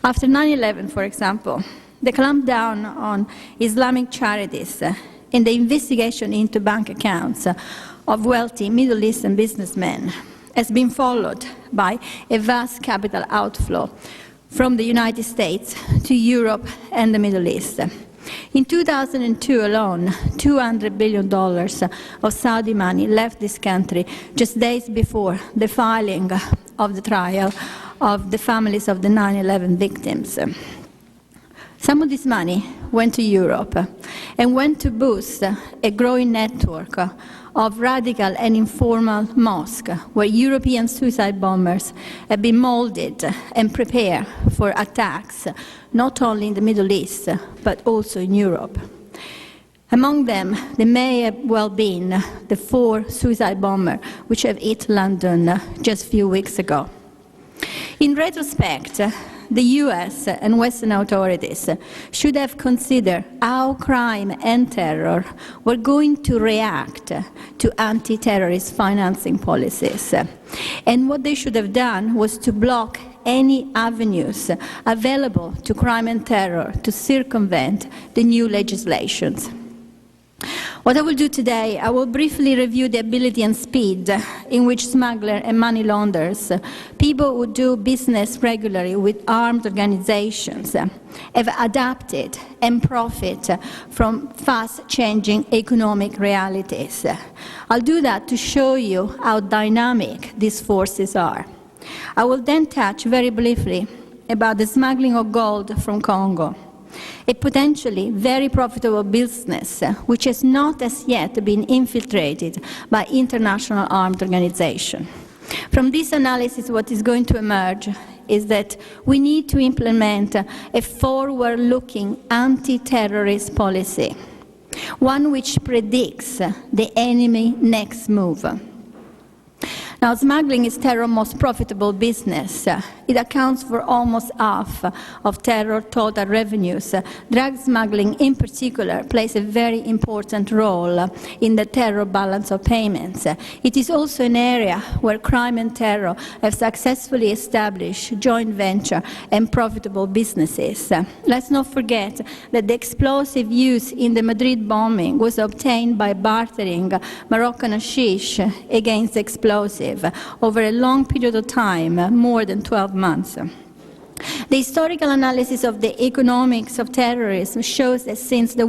After 9/11, for example, the clampdown on Islamic charities and the investigation into bank accounts of wealthy Middle Eastern businessmen has been followed by a vast capital outflow from the United States to Europe and the Middle East. In 2002 alone, $200 billion of Saudi money left this country just days before the filing of the trial of the families of the 9/11 victims. Some of this money went to Europe and went to boost a growing network of radical and informal mosques where European suicide bombers have been molded and prepared for attacks not only in the Middle East but also in Europe. Among them, there may have well been the 4 suicide bombers which have hit London just a few weeks ago. In retrospect, the US and Western authorities should have considered how crime and terror were going to react to anti-terrorist financing policies. And what they should have done was to block any avenues available to crime and terror to circumvent the new legislations. What I will do today, I will briefly review the ability and speed in which smugglers and money launderers, people who do business regularly with armed organizations, have adapted and profit from fast-changing economic realities. I'll do that to show you how dynamic these forces are. I will then touch very briefly about the smuggling of gold from Congo, a potentially very profitable business which has not as yet been infiltrated by international armed organizations. From this analysis, what is going to emerge is that we need to implement a forward-looking anti-terrorist policy, one which predicts the enemy's next move. Now, smuggling is terror's most profitable business. It accounts for almost half of terror total revenues. Drug smuggling, in particular, plays a very important role in the terror balance of payments. It is also an area where crime and terror have successfully established joint venture and profitable businesses. Let's not forget that the explosive used in the Madrid bombing was obtained by bartering Moroccan hashish against explosive over a long period of time, more than 12 months. The historical analysis of the economics of terrorism shows that since the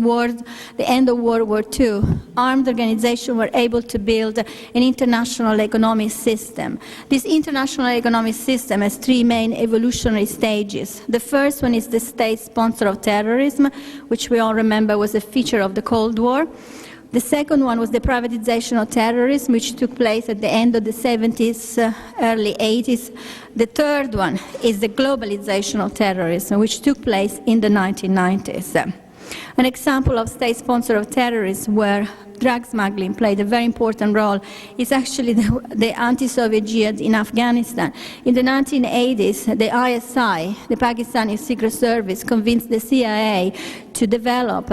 end of World War II, armed organizations were able to build an international economic system. This international economic system has three main evolutionary stages. The first one is the state sponsor of terrorism, which we all remember was a feature of the Cold War. The second one was the privatization of terrorism, which took place at the end of the 70s, early 80s. The third one is the globalization of terrorism, which took place in the 1990s. An example of state sponsor of terrorism where drug smuggling played a very important role is actually the anti-Soviet jihad in Afghanistan. In the 1980s, the ISI, the Pakistani Secret Service, convinced the CIA to develop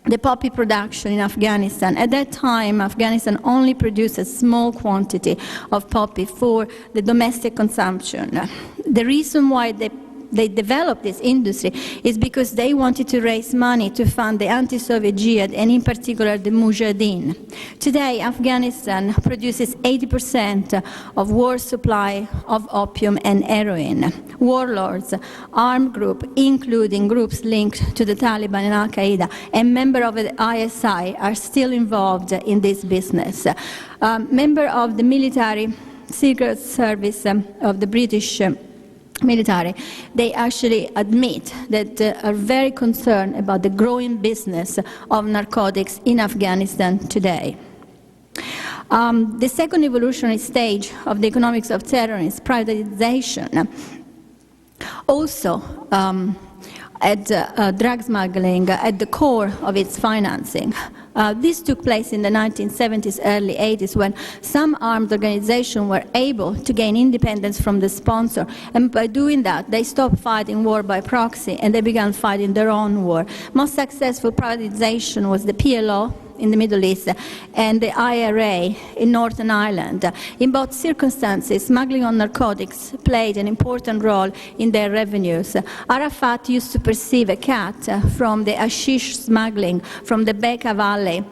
the poppy production in Afghanistan. At that time, Afghanistan only produced a small quantity of poppy for the domestic consumption. The reason why they developed this industry is because they wanted to raise money to fund the anti-Soviet jihad, and in particular the Mujahideen. Today, Afghanistan produces 80% of world supply of opium and heroin. Warlords, armed groups, including groups linked to the Taliban and Al-Qaeda, and members of the ISI are still involved in this business. Members of the military secret service of the British military, they actually admit that are very concerned about the growing business of narcotics in Afghanistan today. The second evolutionary stage of the economics of terrorism is privatization. Also, drug smuggling at the core of its financing. This took place in the 1970s, early 80s, when some armed organizations were able to gain independence from the sponsor, and by doing that, they stopped fighting war by proxy, and they began fighting their own war. Most successful privatization was the PLO in the Middle East and the IRA in Northern Ireland. In both circumstances, smuggling of narcotics played an important role in their revenues. Arafat used to perceive a cut from the hashish smuggling from the Bekaa Valley,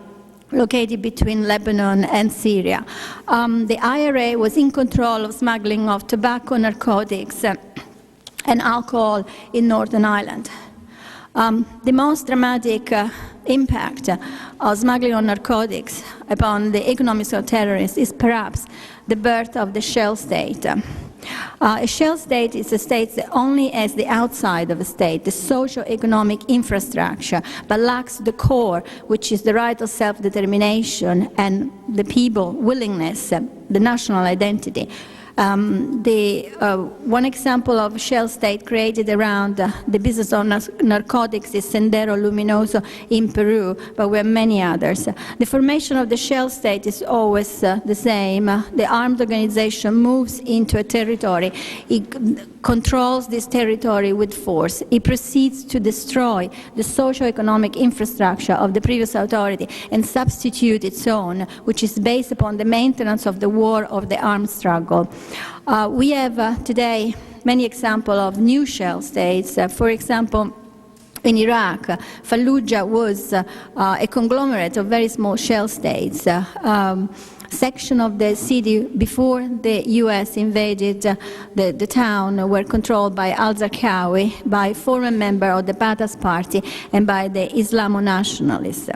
located between Lebanon and Syria. The IRA was in control of smuggling of tobacco, narcotics, and alcohol in Northern Ireland. The most dramatic impact of smuggling of narcotics upon the economics of terrorists is perhaps the birth of the shell state. A shell state is a state that only has the outside of a state, the socio-economic infrastructure, but lacks the core, which is the right of self-determination and the people willingness, the national identity. One example of shell state created around the business of narcotics is Sendero Luminoso in Peru, but there are many others. The formation of the shell state is always the same. The armed organization moves into a territory. It controls this territory with force. It proceeds to destroy the socio-economic infrastructure of the previous authority and substitute its own, which is based upon the maintenance of the war of the armed struggle. We have today many examples of new shell states. For example, in Iraq, Fallujah was a conglomerate of very small shell states. Section of the city before the U.S. invaded the town were controlled by al-Zarqawi, by former member of the Ba'ath Party, and by the Islamo-nationalists.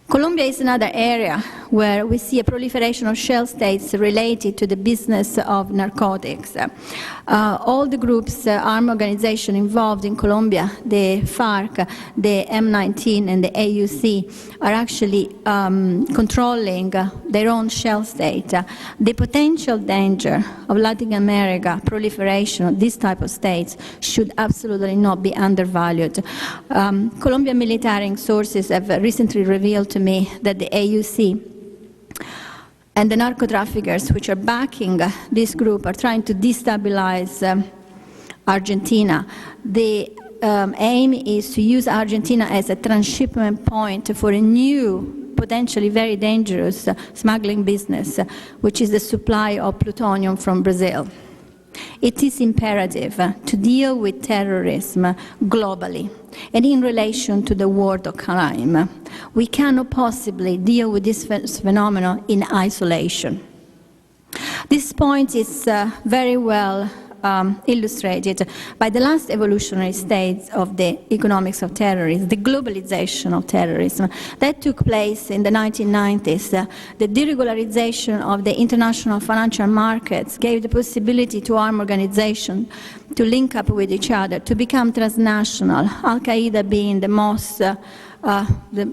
Colombia is another area where we see a proliferation of shell states related to the business of narcotics. All the groups, armed organizations involved in Colombia, the FARC, the M19, and the AUC, are actually controlling their own shell state. The potential danger of Latin America proliferation of this type of states should absolutely not be undervalued. Colombian military sources have recently revealed to me that the AUC and the narco-traffickers which are backing this group are trying to destabilize Argentina. The aim is to use Argentina as a transshipment point for a new, potentially very dangerous smuggling business, which is the supply of plutonium from Brazil. It is imperative to deal with terrorism globally and in relation to the world of crime. We cannot possibly deal with this phenomenon in isolation. This point is very well illustrated by the last evolutionary stage of the economics of terrorism, the globalization of terrorism. That took place in the 1990s. The deregularization of the international financial markets gave the possibility to armed organizations to link up with each other, to become transnational, Al-Qaeda being the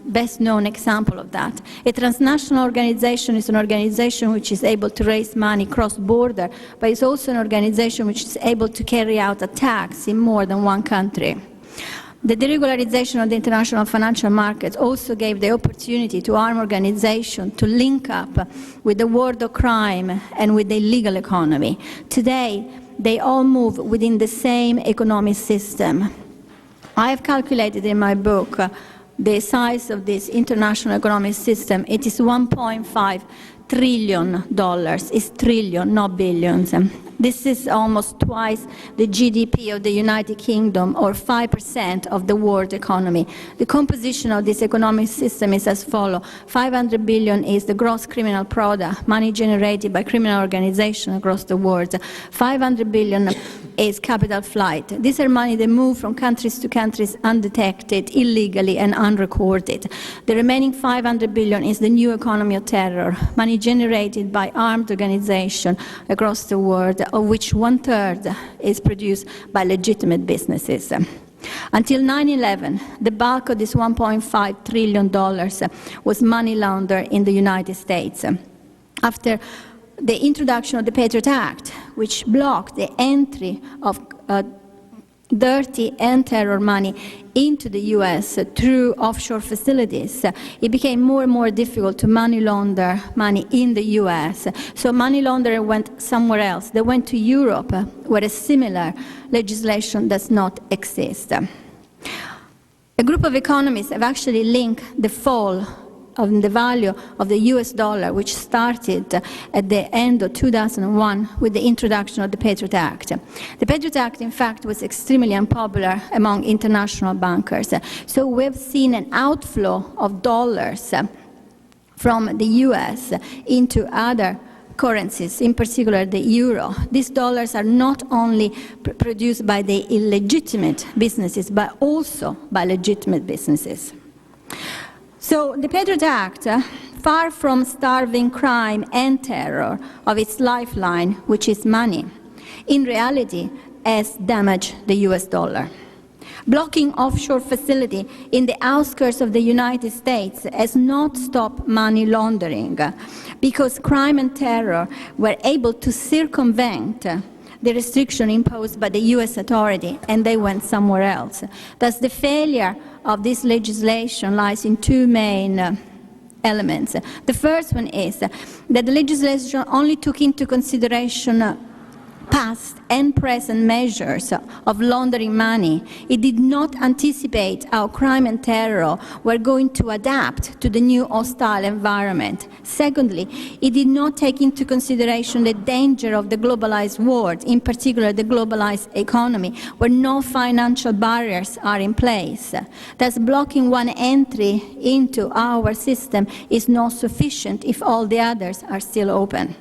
best known example of that. A transnational organization is an organization which is able to raise money cross-border, but it's also an organization which is able to carry out attacks in more than one country. The deregularization of the international financial markets also gave the opportunity to armed organizations to link up with the world of crime and with the illegal economy. Today, they all move within the same economic system. I have calculated in my book the size of this international economic system. It is $1.5 trillion. It's trillion, not billions. This is almost twice the GDP of the United Kingdom, or 5% of the world economy. The composition of this economic system is as follows. 500 billion is the gross criminal product, money generated by criminal organizations across the world. 500 billion is capital flight. These are money that move from countries to countries undetected, illegally, and unrecorded. The remaining 500 billion is the new economy of terror, money generated by armed organizations across the world, of which 1/3 is produced by legitimate businesses. Until 9/11, the bulk of this $1.5 trillion was money laundered in the United States. After the introduction of the Patriot Act, which blocked the entry of dirty and terror money into the U.S. through offshore facilities, it became more and more difficult to money launder money in the U.S. So money launderers went somewhere else. They went to Europe, where a similar legislation does not exist. A group of economists have actually linked the fall of the value of the US dollar, which started at the end of 2001 with the introduction of the Patriot Act. The Patriot Act, in fact, was extremely unpopular among international bankers. So we've seen an outflow of dollars from the US into other currencies, in particular the euro. These dollars are not only produced by the illegitimate businesses, but also by legitimate businesses. So the Patriot Act, far from starving crime and terror of its lifeline, which is money, in reality has damaged the US dollar. Blocking offshore facility in the outskirts of the United States has not stopped money laundering, because crime and terror were able to circumvent the restriction imposed by the US authority, and they went somewhere else. Thus, the failure of this legislation lies in two main elements. The first one is that the legislation only took into consideration past and present measures of laundering money. It did not anticipate how crime and terror were going to adapt to the new hostile environment. Secondly, it did not take into consideration the danger of the globalized world, in particular the globalized economy, where no financial barriers are in place. Thus, blocking one entry into our system is not sufficient if all the others are still open.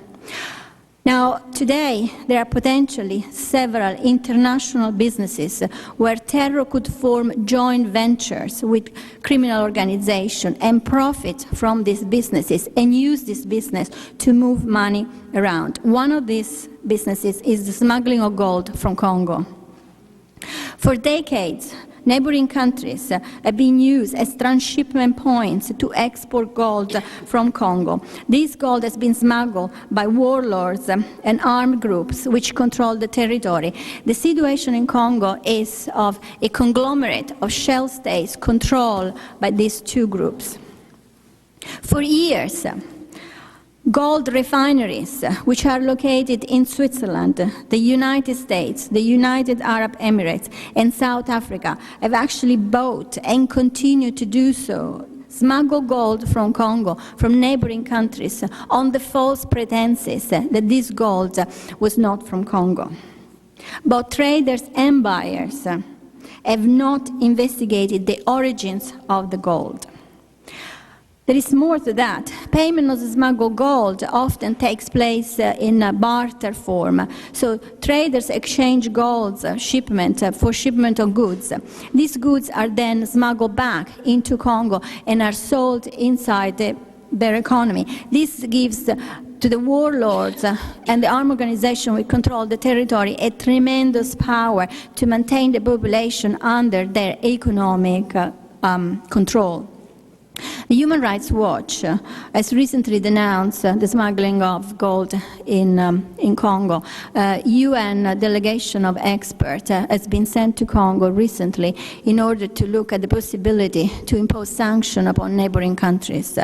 Now, today, there are potentially several international businesses where terror could form joint ventures with criminal organizations and profit from these businesses and use this business to move money around. One of these businesses is the smuggling of gold from Congo. For decades, neighboring countries have been used as transshipment points to export gold from Congo. This gold has been smuggled by warlords and armed groups which control the territory. The situation in Congo is of a conglomerate of shell states controlled by these two groups. For years, gold refineries, which are located in Switzerland, the United States, the United Arab Emirates, and South Africa, have actually bought and continue to do so, smuggle gold from Congo, from neighboring countries, on the false pretenses that this gold was not from Congo. Both traders and buyers have not investigated the origins of the gold. There is more to that. Payment of smuggled gold often takes place in a barter form. So traders exchange gold for shipment of goods. These goods are then smuggled back into Congo and are sold inside their economy. This gives to the warlords and the armed organization which control the territory a tremendous power to maintain the population under their economic control. The Human Rights Watch has recently denounced the smuggling of gold in Congo. UN delegation of experts has been sent to Congo recently in order to look at the possibility to impose sanctions upon neighboring countries.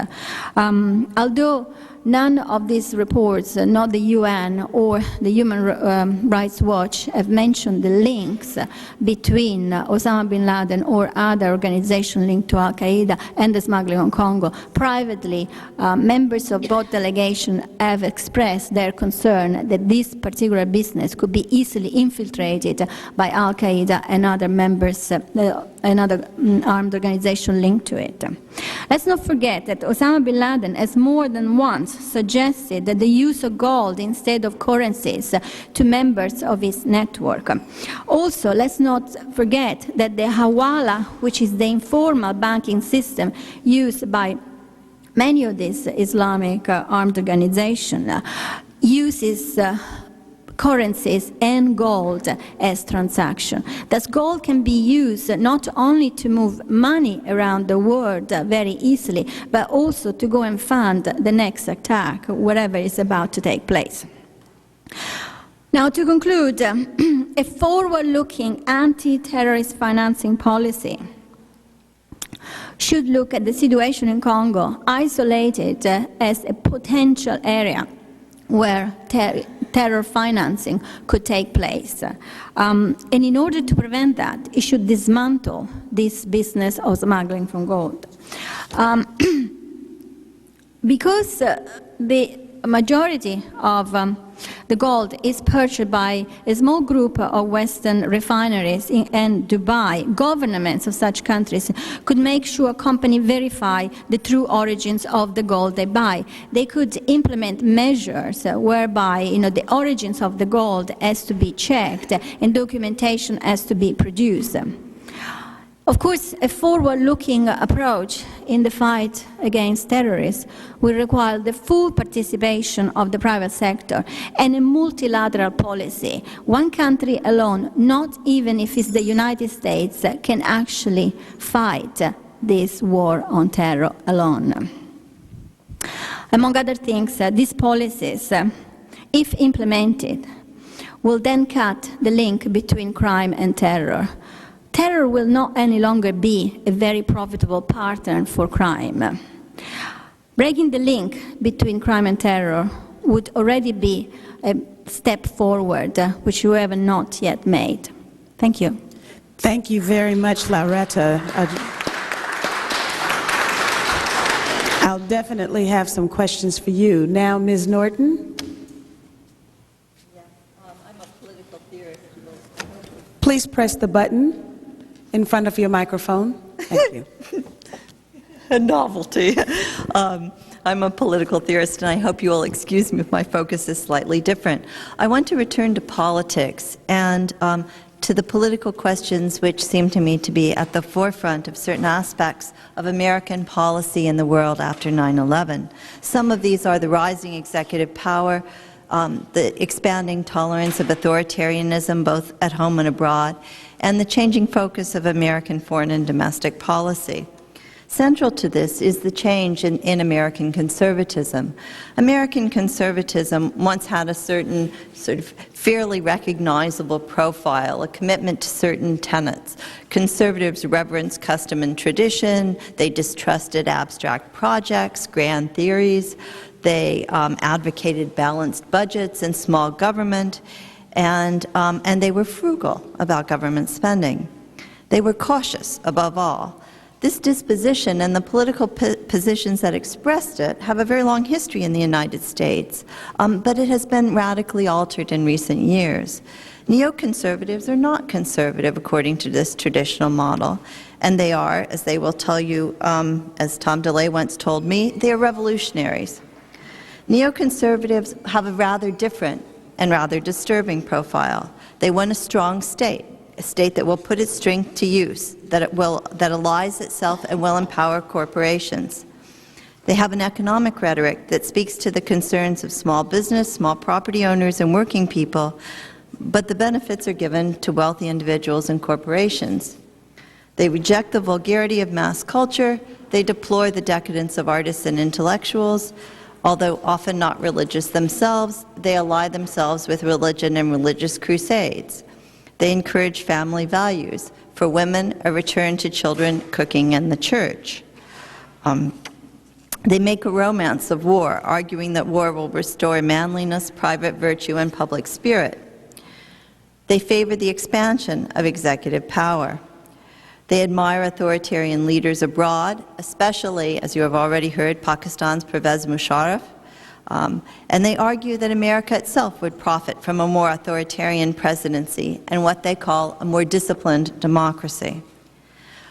Although none of these reports, not the UN or the Human Rights Watch, have mentioned the links between Osama bin Laden or other organizations linked to Al-Qaeda and the smuggling of Congo. Privately, members of both delegations have expressed their concern that this particular business could be easily infiltrated by Al-Qaeda and other members, another armed organization linked to it. Let's not forget that Osama bin Laden has more than once suggested that the use of gold instead of currencies to members of his network. Also, let's not forget that the Hawala, which is the informal banking system used by many of these Islamic armed organizations, uses currencies and gold as transaction. Thus, gold can be used not only to move money around the world very easily, but also to go and fund the next attack, whatever is about to take place. Now, to conclude, a forward-looking anti-terrorist financing policy should look at the situation in Congo isolated as a potential area where terror financing could take place. And in order to prevent that, it should dismantle this business of smuggling from gold. Because the majority of the gold is purchased by a small group of Western refineries in Dubai, governments of such countries could make sure companies verify the true origins of the gold they buy. They could implement measures whereby the origins of the gold has to be checked and documentation has to be produced. Of course, a forward-looking approach in the fight against terrorists will require the full participation of the private sector and a multilateral policy. One country alone, not even if it's the United States, can actually fight this war on terror alone. Among other things, these policies, if implemented, will then cut the link between crime and terror. Terror will not any longer be a very profitable partner for crime. Breaking the link between crime and terror would already be a step forward, which you have not yet made. Thank you. Thank you very much, Lauretta. I'll definitely have some questions for you. Now, Ms. Norton. I'm a political theorist. Please press the button in front of your microphone. Thank you. A novelty. I'm a political theorist, and I hope you will excuse me if my focus is slightly different. I want to return to politics and to the political questions which seem to me to be at the forefront of certain aspects of American policy in the world after 9/11. Some of these are the rising executive power, the expanding tolerance of authoritarianism both at home and abroad, and the changing focus of American foreign and domestic policy. Central to this is the change in American conservatism. American conservatism once had a certain sort of fairly recognizable profile, a commitment to certain tenets. Conservatives reverenced custom and tradition, they distrusted abstract projects, grand theories, they advocated balanced budgets and small government, and they were frugal about government spending. They were cautious above all. This disposition and the political positions that expressed it have a very long history in the United States, but it has been radically altered in recent years. Neoconservatives are not conservative according to this traditional model, and they are, as they will tell you, as Tom DeLay once told me, they are revolutionaries. Neoconservatives have a rather different and rather disturbing profile. They want a strong state, a state that will put its strength to use, that allies itself and will empower corporations. They have an economic rhetoric that speaks to the concerns of small business, small property owners, and working people, but the benefits are given to wealthy individuals and corporations. They reject the vulgarity of mass culture. They deplore the decadence of artists and intellectuals. Although often not religious themselves, they ally themselves with religion and religious crusades. They encourage family values. For women, a return to children, cooking, and the church. They make a romance of war, arguing that war will restore manliness, private virtue, and public spirit. They favor the expansion of executive power. They admire authoritarian leaders abroad, especially, as you have already heard, Pakistan's Pervez Musharraf. And they argue that America itself would profit from a more authoritarian presidency and what they call a more disciplined democracy.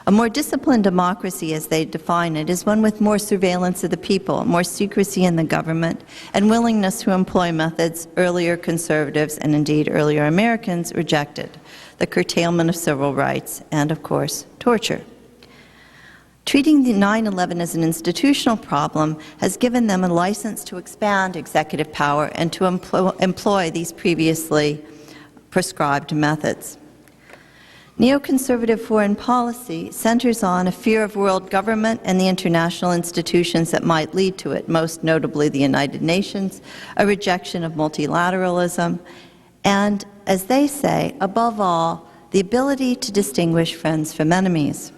A more disciplined democracy, as they define it, is one with more surveillance of the people, more secrecy in the government, and willingness to employ methods earlier conservatives and indeed earlier Americans rejected: the curtailment of civil rights and, of course, torture. Treating the 9/11 as an institutional problem has given them a license to expand executive power and to employ these previously prescribed methods. Neoconservative foreign policy centers on a fear of world government and the international institutions that might lead to it, most notably the United Nations, a rejection of multilateralism, and, as they say, above all, the ability to distinguish friends from enemies.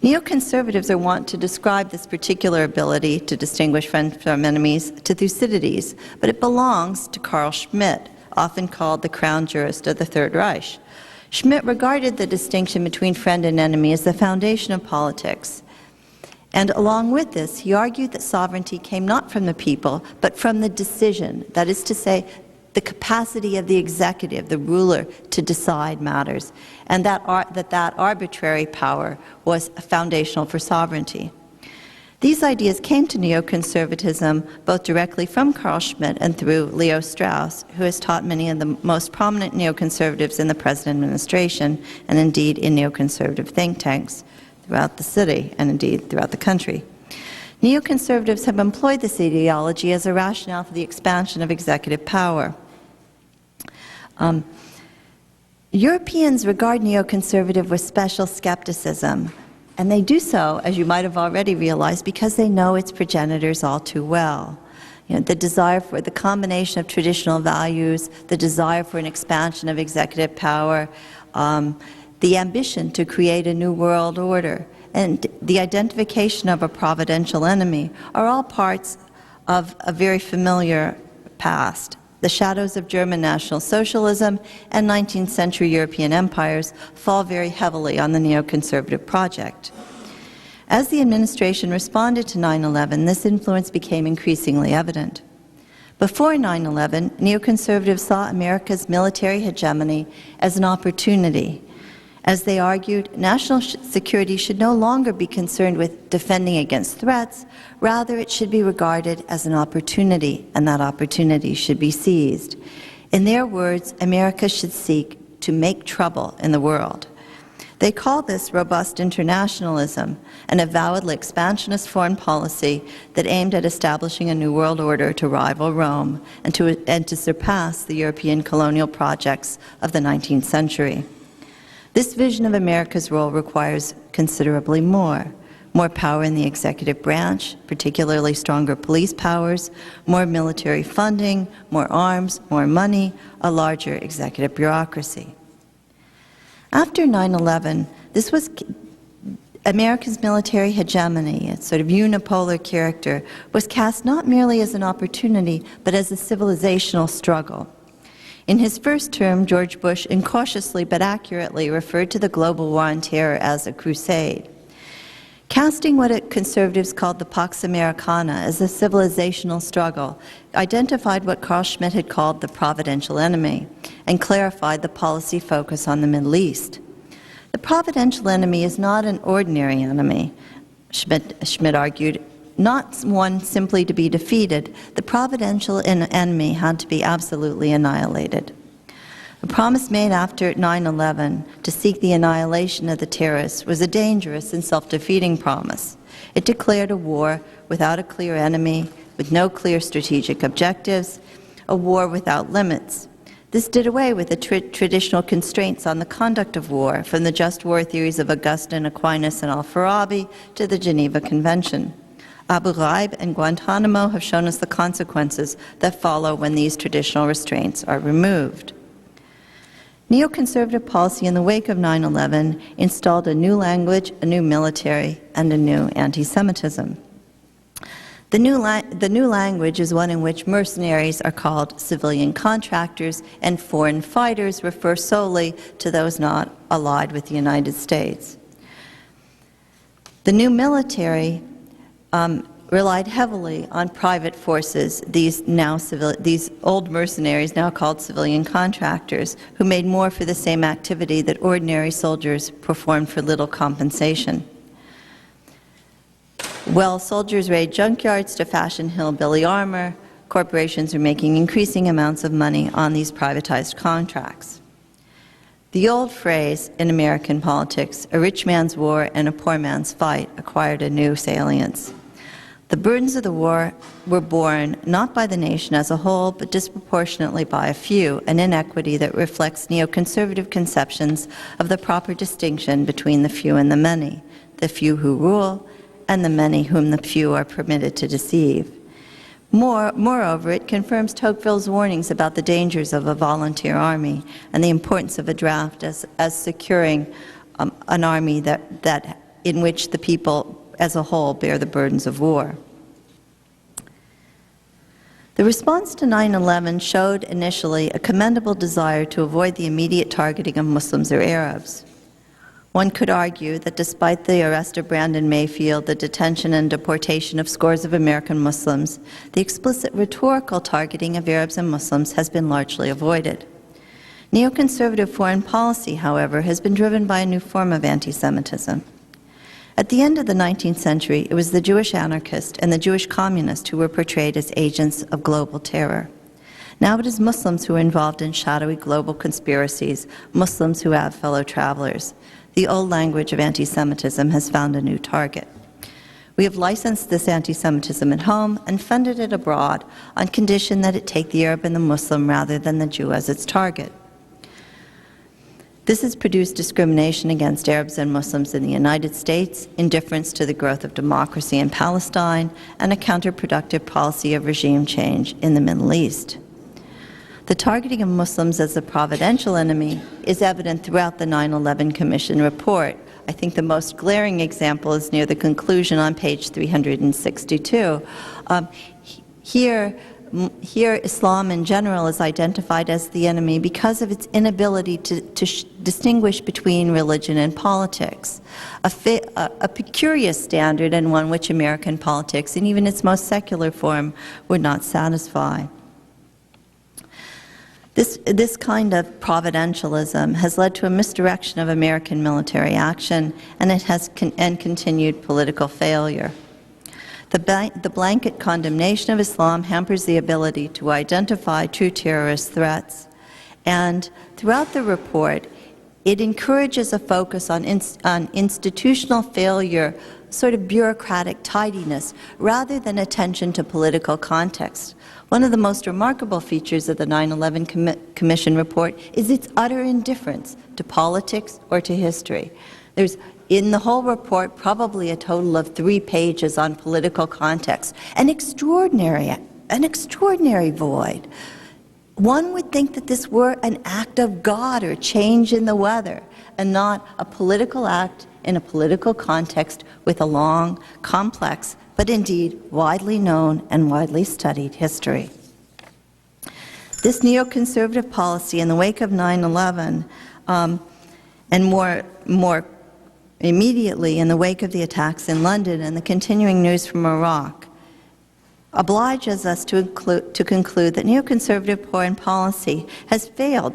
Neoconservatives are wont to describe this particular ability to distinguish friends from enemies to Thucydides, but it belongs to Carl Schmitt, often called the crown jurist of the Third Reich. Schmitt regarded the distinction between friend and enemy as the foundation of politics. And along with this, he argued that sovereignty came not from the people, but from the decision, that is to say, the capacity of the executive, the ruler, to decide matters, and that arbitrary power was foundational for sovereignty. These ideas came to neoconservatism both directly from Carl Schmitt and through Leo Strauss, who has taught many of the most prominent neoconservatives in the present administration, and indeed in neoconservative think tanks throughout the city, and indeed throughout the country. Neoconservatives have employed this ideology as a rationale for the expansion of executive power. Europeans regard neoconservative with special skepticism, and they do so, as you might have already realized, because they know its progenitors all too well. The desire for the combination of traditional values, the desire for an expansion of executive power, the ambition to create a new world order, and the identification of a providential enemy are all parts of a very familiar past. The shadows of German National Socialism and 19th century European empires fall very heavily on the neoconservative project. As the administration responded to 9/11, this influence became increasingly evident. Before 9/11, neoconservatives saw America's military hegemony as an opportunity. As they argued, national security should no longer be concerned with defending against threats, rather it should be regarded as an opportunity, and that opportunity should be seized. In their words, America should seek to make trouble in the world. They call this robust internationalism, an avowedly expansionist foreign policy that aimed at establishing a new world order to rival Rome and to surpass the European colonial projects of the 19th century. This vision of America's role requires considerably more power in the executive branch, particularly stronger police powers, more military funding, more arms, more money, a larger executive bureaucracy. After 9/11, this was America's military hegemony, its sort of unipolar character, was cast not merely as an opportunity, but as a civilizational struggle. In his first term, George Bush incautiously but accurately referred to the global war on terror as a crusade. Casting what conservatives called the Pax Americana as a civilizational struggle, identified what Carl Schmitt had called the providential enemy, and clarified the policy focus on the Middle East. The providential enemy is not an ordinary enemy, Schmitt argued, not one simply to be defeated. The providential enemy had to be absolutely annihilated. The promise made after 9/11 to seek the annihilation of the terrorists was a dangerous and self-defeating promise. It declared a war without a clear enemy, with no clear strategic objectives, a war without limits. This did away with the traditional constraints on the conduct of war, from the just war theories of Augustine, Aquinas, and Al-Farabi to the Geneva Convention. Abu Ghraib and Guantanamo have shown us the consequences that follow when these traditional restraints are removed. Neoconservative policy in the wake of 9/11 installed a new language, a new military, and a new anti-Semitism. The new language is one in which mercenaries are called civilian contractors and foreign fighters refer solely to those not allied with the United States. The new military relied heavily on private forces, these old mercenaries now called civilian contractors, who made more for the same activity that ordinary soldiers performed for little compensation. While soldiers raid junkyards to fashion hillbilly armor, corporations are making increasing amounts of money on these privatized contracts. The old phrase in American politics, a rich man's war and a poor man's fight, acquired a new salience. The burdens of the war were borne not by the nation as a whole, but disproportionately by a few, an inequity that reflects neoconservative conceptions of the proper distinction between the few and the many, the few who rule, and the many whom the few are permitted to deceive. Moreover, it confirms Tocqueville's warnings about the dangers of a volunteer army and the importance of a draft as securing an army in which the people as a whole bear the burdens of war. The response to 9/11 showed initially a commendable desire to avoid the immediate targeting of Muslims or Arabs. One could argue that despite the arrest of Brandon Mayfield, the detention and deportation of scores of American Muslims, the explicit rhetorical targeting of Arabs and Muslims has been largely avoided. Neoconservative foreign policy, however, has been driven by a new form of anti-Semitism. At the end of the 19th century, it was the Jewish anarchist and the Jewish communist who were portrayed as agents of global terror. Now it is Muslims who are involved in shadowy global conspiracies, Muslims who have fellow travelers. The old language of anti-Semitism has found a new target. We have licensed this anti-Semitism at home and funded it abroad on condition that it take the Arab and the Muslim rather than the Jew as its target. This has produced discrimination against Arabs and Muslims in the United States, indifference to the growth of democracy in Palestine, and a counterproductive policy of regime change in the Middle East. The targeting of Muslims as a providential enemy is evident throughout the 9/11 Commission report. I think the most glaring example is near the conclusion on page 362. Here, Islam in general is identified as the enemy because of its inability to distinguish between religion and politics, a precarious standard and one which American politics, in even its most secular form, would not satisfy. This kind of providentialism has led to a misdirection of American military action, and it has continued political failure. The blanket condemnation of Islam hampers the ability to identify true terrorist threats. And throughout the report, it encourages a focus on institutional failure, sort of bureaucratic tidiness, rather than attention to political context. One of the most remarkable features of the 9/11 Commission report is its utter indifference to politics or to history. There's, in the whole report, probably a total of 3 pages on political context, an extraordinary void. One would think that this were an act of God or change in the weather, and not a political act in a political context with a long, complex, but indeed widely known and widely studied history. This neoconservative policy in the wake of 9/11 and more immediately in the wake of the attacks in London and the continuing news from Iraq obliges us to conclude that neoconservative foreign policy has failed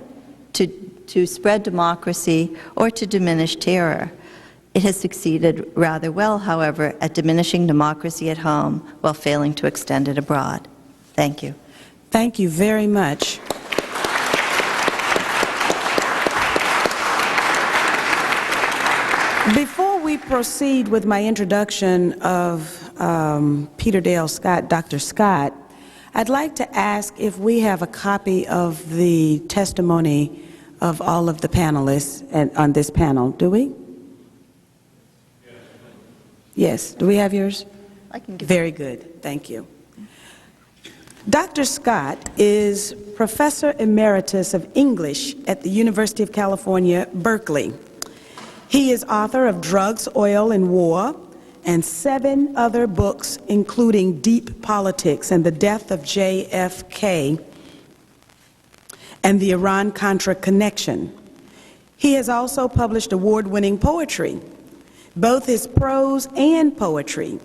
to spread democracy or to diminish terror. It has succeeded rather well, however, at diminishing democracy at home while failing to extend it abroad. Thank you. Thank you very much. Before we proceed with my introduction of Peter Dale Scott, Dr. Scott, I'd like to ask if we have a copy of the testimony of all of the panelists on this panel. Do we? Yes. Do we have yours? I can give Very good. Thank you. Dr. Scott is Professor Emeritus of English at the University of California, Berkeley. He is author of Drugs, Oil, and War, and 7 other books, including Deep Politics and the Death of JFK and the Iran-Contra Connection. He has also published award-winning poetry. Both his prose and poetry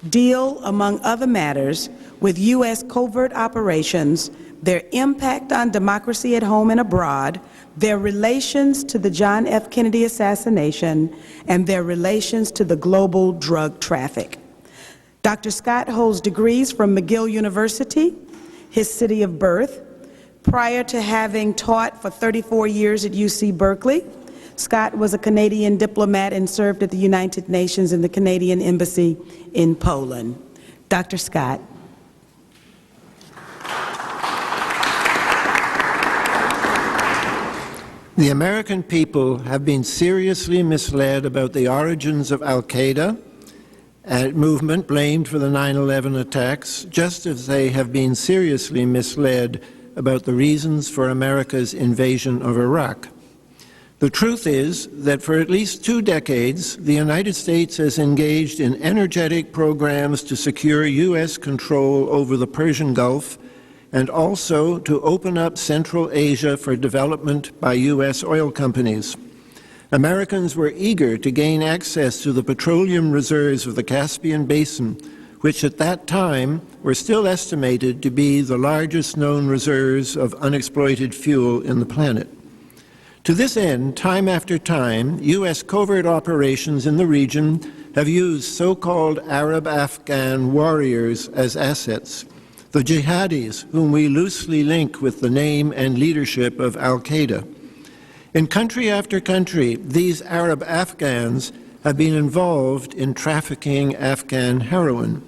deal, among other matters, with U.S. covert operations, their impact on democracy at home and abroad, their relations to the John F. Kennedy assassination, and their relations to the global drug traffic. Dr. Scott holds degrees from McGill University, his city of birth. Prior to having taught for 34 years at UC Berkeley, Scott was a Canadian diplomat and served at the United Nations and the Canadian Embassy in Poland. Dr. Scott. The American people have been seriously misled about the origins of Al-Qaeda, a movement blamed for the 9/11 attacks, just as they have been seriously misled about the reasons for America's invasion of Iraq. The truth is that for at least 2 decades, the United States has engaged in energetic programs to secure U.S. control over the Persian Gulf and also to open up Central Asia for development by U.S. oil companies. Americans were eager to gain access to the petroleum reserves of the Caspian Basin, which at that time were still estimated to be the largest known reserves of unexploited fuel in the planet. To this end, time after time, U.S. covert operations in the region have used so-called Arab-Afghan warriors as assets, the jihadis whom we loosely link with the name and leadership of Al-Qaeda. In country after country, these Arab Afghans have been involved in trafficking Afghan heroin.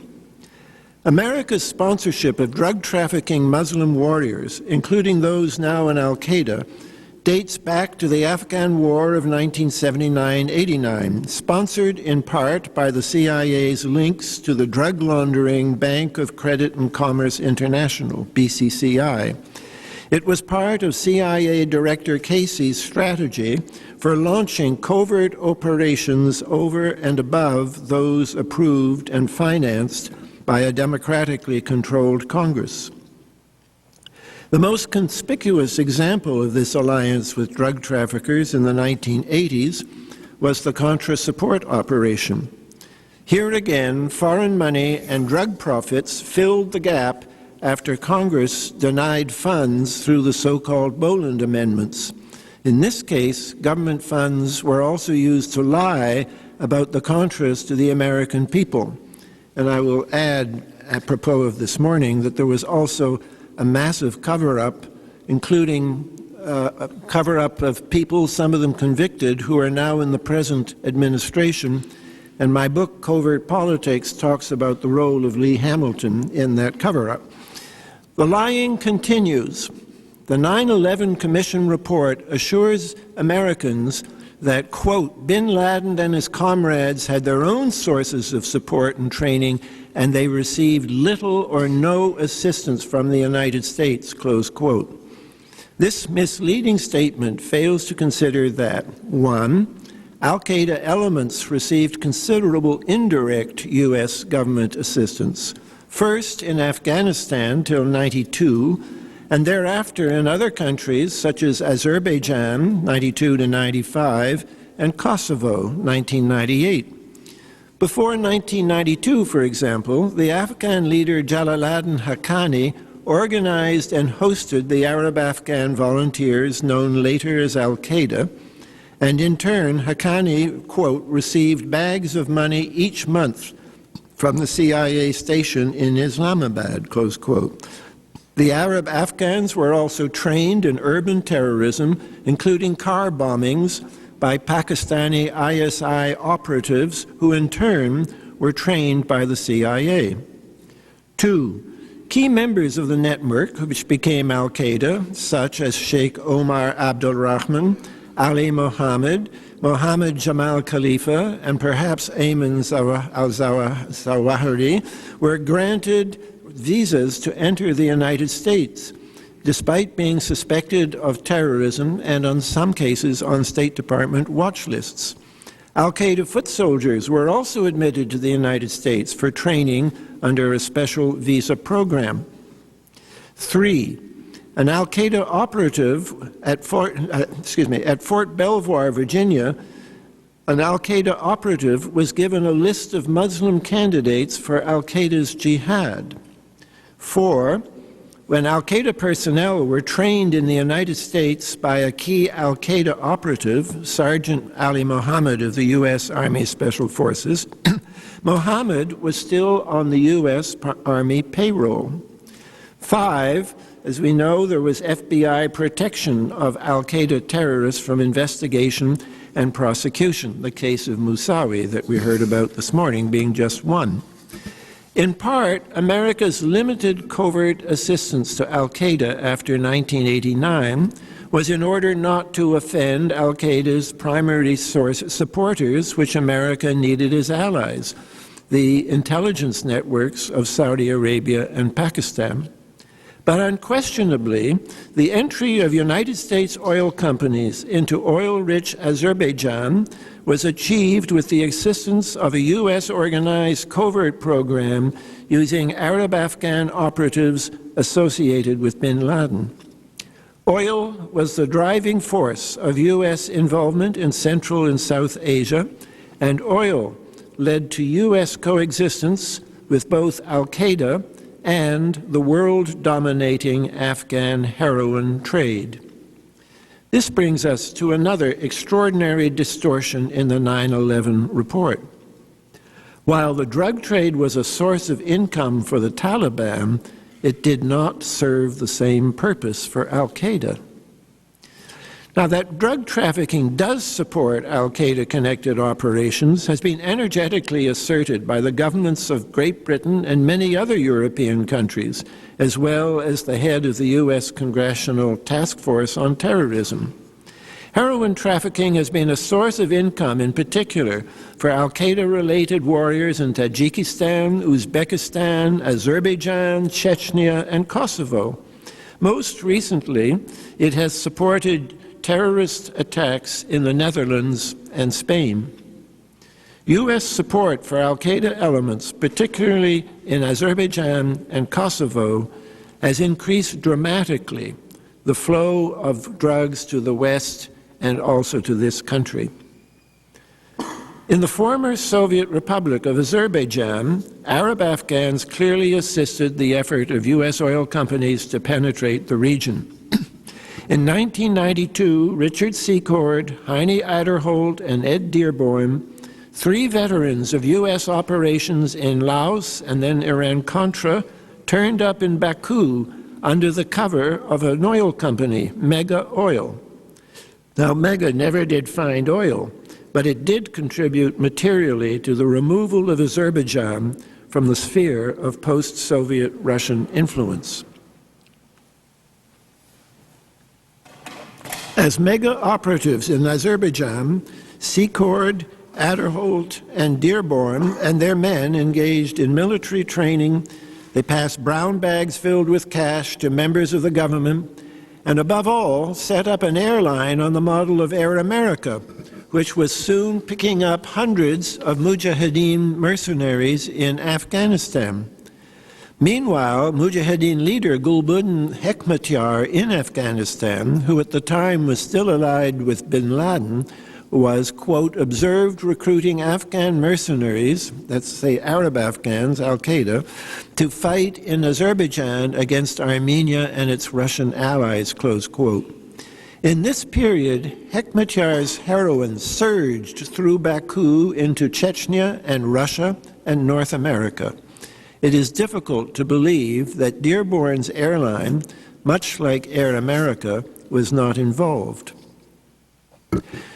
America's sponsorship of drug-trafficking Muslim warriors, including those now in Al-Qaeda, dates back to the Afghan War of 1979-89, sponsored in part by the CIA's links to the drug laundering Bank of Credit and Commerce International, BCCI. It was part of CIA Director Casey's strategy for launching covert operations over and above those approved and financed by a democratically controlled Congress. The most conspicuous example of this alliance with drug traffickers in the 1980s was the Contra Support Operation. Here again, foreign money and drug profits filled the gap after Congress denied funds through the so-called Boland Amendments. In this case, government funds were also used to lie about the Contras to the American people. And I will add, apropos of this morning, that there was also a massive cover-up, including a cover-up of people, some of them convicted, who are now in the present administration. And my book, Covert Politics, talks about the role of Lee Hamilton in that cover-up. The lying continues. The 9/11 Commission report assures Americans that, quote, bin Laden and his comrades had their own sources of support and training, and they received little or no assistance from the United States, close quote. This misleading statement fails to consider that, 1, Al-Qaeda elements received considerable indirect U.S. government assistance, first in Afghanistan till 92, and thereafter in other countries such as Azerbaijan, 92 to 95, and Kosovo, 1998. Before 1992, for example, the Afghan leader Jalaluddin Haqqani organized and hosted the Arab-Afghan volunteers known later as Al-Qaeda, and in turn, Haqqani, quote, received bags of money each month from the CIA station in Islamabad, close quote. The Arab Afghans were also trained in urban terrorism, including car bombings by Pakistani ISI operatives who in turn were trained by the CIA. 2. Key members of the network, which became Al-Qaeda, such as Sheikh Omar Abdul Rahman, Ali Mohammed, Mohammed Jamal Khalifa, and perhaps Ayman al-Zawahiri, were granted visas to enter the United States, despite being suspected of terrorism and, in some cases, on State Department watch lists. Al-Qaeda foot soldiers were also admitted to the United States for training under a special visa program. 3. An Al-Qaeda operative at Fort Belvoir, Virginia, an Al-Qaeda operative was given a list of Muslim candidates for Al-Qaeda's jihad. 4. When Al-Qaeda personnel were trained in the United States by a key Al-Qaeda operative, Sergeant Ali Mohammed of the U.S. Army Special Forces, Mohammed was still on the U.S. Army payroll. 5. As we know, there was FBI protection of Al-Qaeda terrorists from investigation and prosecution, the case of Moussaoui that we heard about this morning being just one. In part, America's limited covert assistance to Al-Qaeda after 1989 was in order not to offend Al-Qaeda's primary supporters, which America needed as allies, the intelligence networks of Saudi Arabia and Pakistan. But unquestionably, the entry of United States oil companies into oil-rich Azerbaijan was achieved with the assistance of a U.S.-organized covert program using Arab-Afghan operatives associated with bin Laden. Oil was the driving force of U.S. involvement in Central and South Asia, and oil led to U.S. coexistence with both Al-Qaeda and the world-dominating Afghan heroin trade. This brings us to another extraordinary distortion in the 9/11 report. While the drug trade was a source of income for the Taliban, it did not serve the same purpose for Al-Qaeda. Now, that drug trafficking does support Al-Qaeda-connected operations has been energetically asserted by the governments of Great Britain and many other European countries, as well as the head of the U.S. Congressional Task Force on Terrorism. Heroin trafficking has been a source of income, in particular, for Al-Qaeda-related warriors in Tajikistan, Uzbekistan, Azerbaijan, Chechnya, and Kosovo. Most recently, it has supported terrorist attacks in the Netherlands and Spain. U.S. support for Al-Qaeda elements, particularly in Azerbaijan and Kosovo, has increased dramatically the flow of drugs to the West and also to this country. In the former Soviet Republic of Azerbaijan, Arab Afghans clearly assisted the effort of U.S. oil companies to penetrate the region. In 1992, Richard Secord, Heine Aderholt, and Ed Dearborn, three veterans of U.S. operations in Laos and then Iran-Contra, turned up in Baku under the cover of an oil company, Mega Oil. Now, Mega never did find oil, but it did contribute materially to the removal of Azerbaijan from the sphere of post-Soviet Russian influence. As Mega operatives in Azerbaijan, Secord, Aderholt, and Dearborn and their men engaged in military training. They passed brown bags filled with cash to members of the government, and above all, set up an airline on the model of Air America, which was soon picking up hundreds of Mujahideen mercenaries in Afghanistan. Meanwhile, Mujahideen leader Gulbuddin Hekmatyar in Afghanistan, who at the time was still allied with bin Laden, was, quote, observed recruiting Afghan mercenaries, that's say Arab Afghans, Al-Qaeda, to fight in Azerbaijan against Armenia and its Russian allies, close quote. In this period, Hekmatyar's heroin surged through Baku into Chechnya and Russia and North America. It is difficult to believe that Dearborn's airline, much like Air America, was not involved.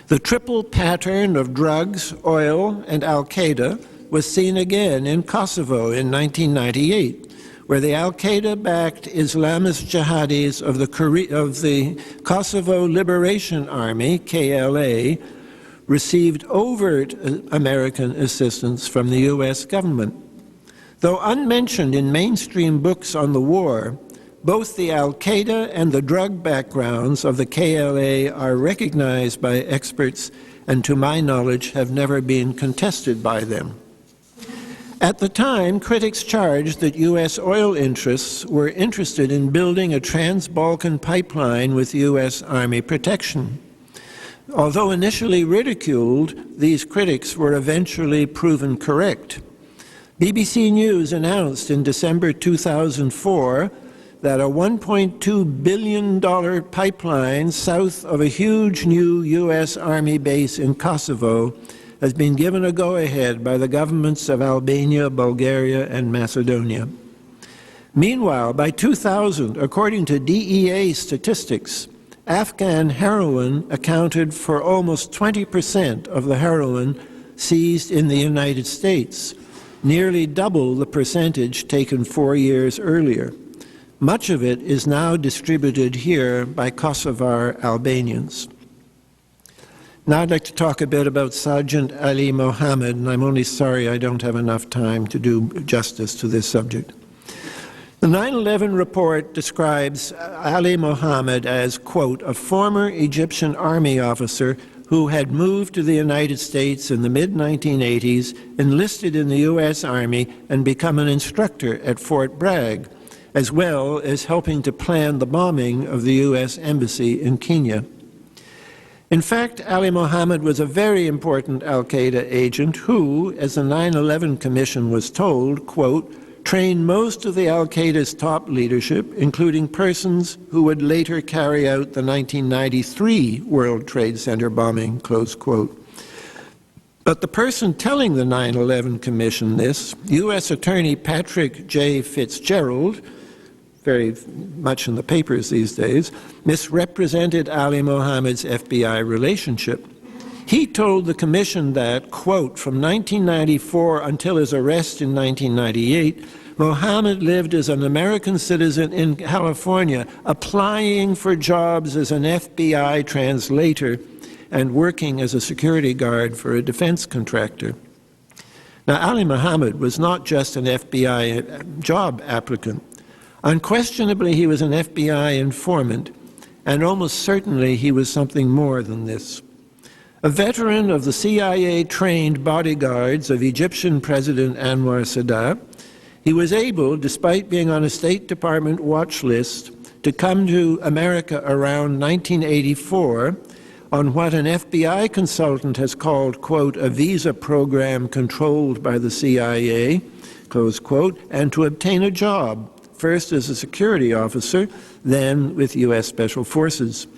The triple pattern of drugs, oil, and Al-Qaeda was seen again in Kosovo in 1998, where the Al-Qaeda-backed Islamist jihadis of the Kosovo Liberation Army, KLA, received overt American assistance from the U.S. government. Though unmentioned in mainstream books on the war, both the Al-Qaeda and the drug backgrounds of the KLA are recognized by experts and, to my knowledge, have never been contested by them. At the time, critics charged that U.S. oil interests were interested in building a trans-Balkan pipeline with U.S. Army protection. Although initially ridiculed, these critics were eventually proven correct. BBC News announced in December 2004 that a $1.2 billion pipeline south of a huge new U.S. Army base in Kosovo has been given a go-ahead by the governments of Albania, Bulgaria, and Macedonia. Meanwhile, by 2000, according to DEA statistics, Afghan heroin accounted for almost 20% of the heroin seized in the United States, nearly double the percentage taken 4 years earlier. Much of it is now distributed here by Kosovar Albanians. Now I'd like to talk a bit about Sergeant Ali Mohammed, and I'm only sorry I don't have enough time to do justice to this subject. The 9/11 report describes Ali Mohammed as, quote, a former Egyptian army officer who had moved to the United States in the mid-1980s, enlisted in the U.S. Army, and become an instructor at Fort Bragg, as well as helping to plan the bombing of the U.S. Embassy in Kenya. In fact, Ali Mohammed was a very important Al-Qaeda agent who, as the 9/11 Commission was told, quote, trained most of the Al-Qaeda's top leadership, including persons who would later carry out the 1993 World Trade Center bombing, close quote. But the person telling the 9/11 Commission this, U.S. Attorney Patrick J. Fitzgerald, very much in the papers these days, misrepresented Ali Mohammed's FBI relationship. He told the Commission that, quote, from 1994 until his arrest in 1998, Mohammed lived as an American citizen in California, applying for jobs as an FBI translator and working as a security guard for a defense contractor. Now, Ali Mohammed was not just an FBI job applicant. Unquestionably, he was an FBI informant, and almost certainly he was something more than this. A veteran of the CIA-trained bodyguards of Egyptian President Anwar Sadat, he was able, despite being on a State Department watch list, to come to America around 1984 on what an FBI consultant has called, quote, a visa program controlled by the CIA, close quote, and to obtain a job, first as a security officer, then with U.S. Special Forces.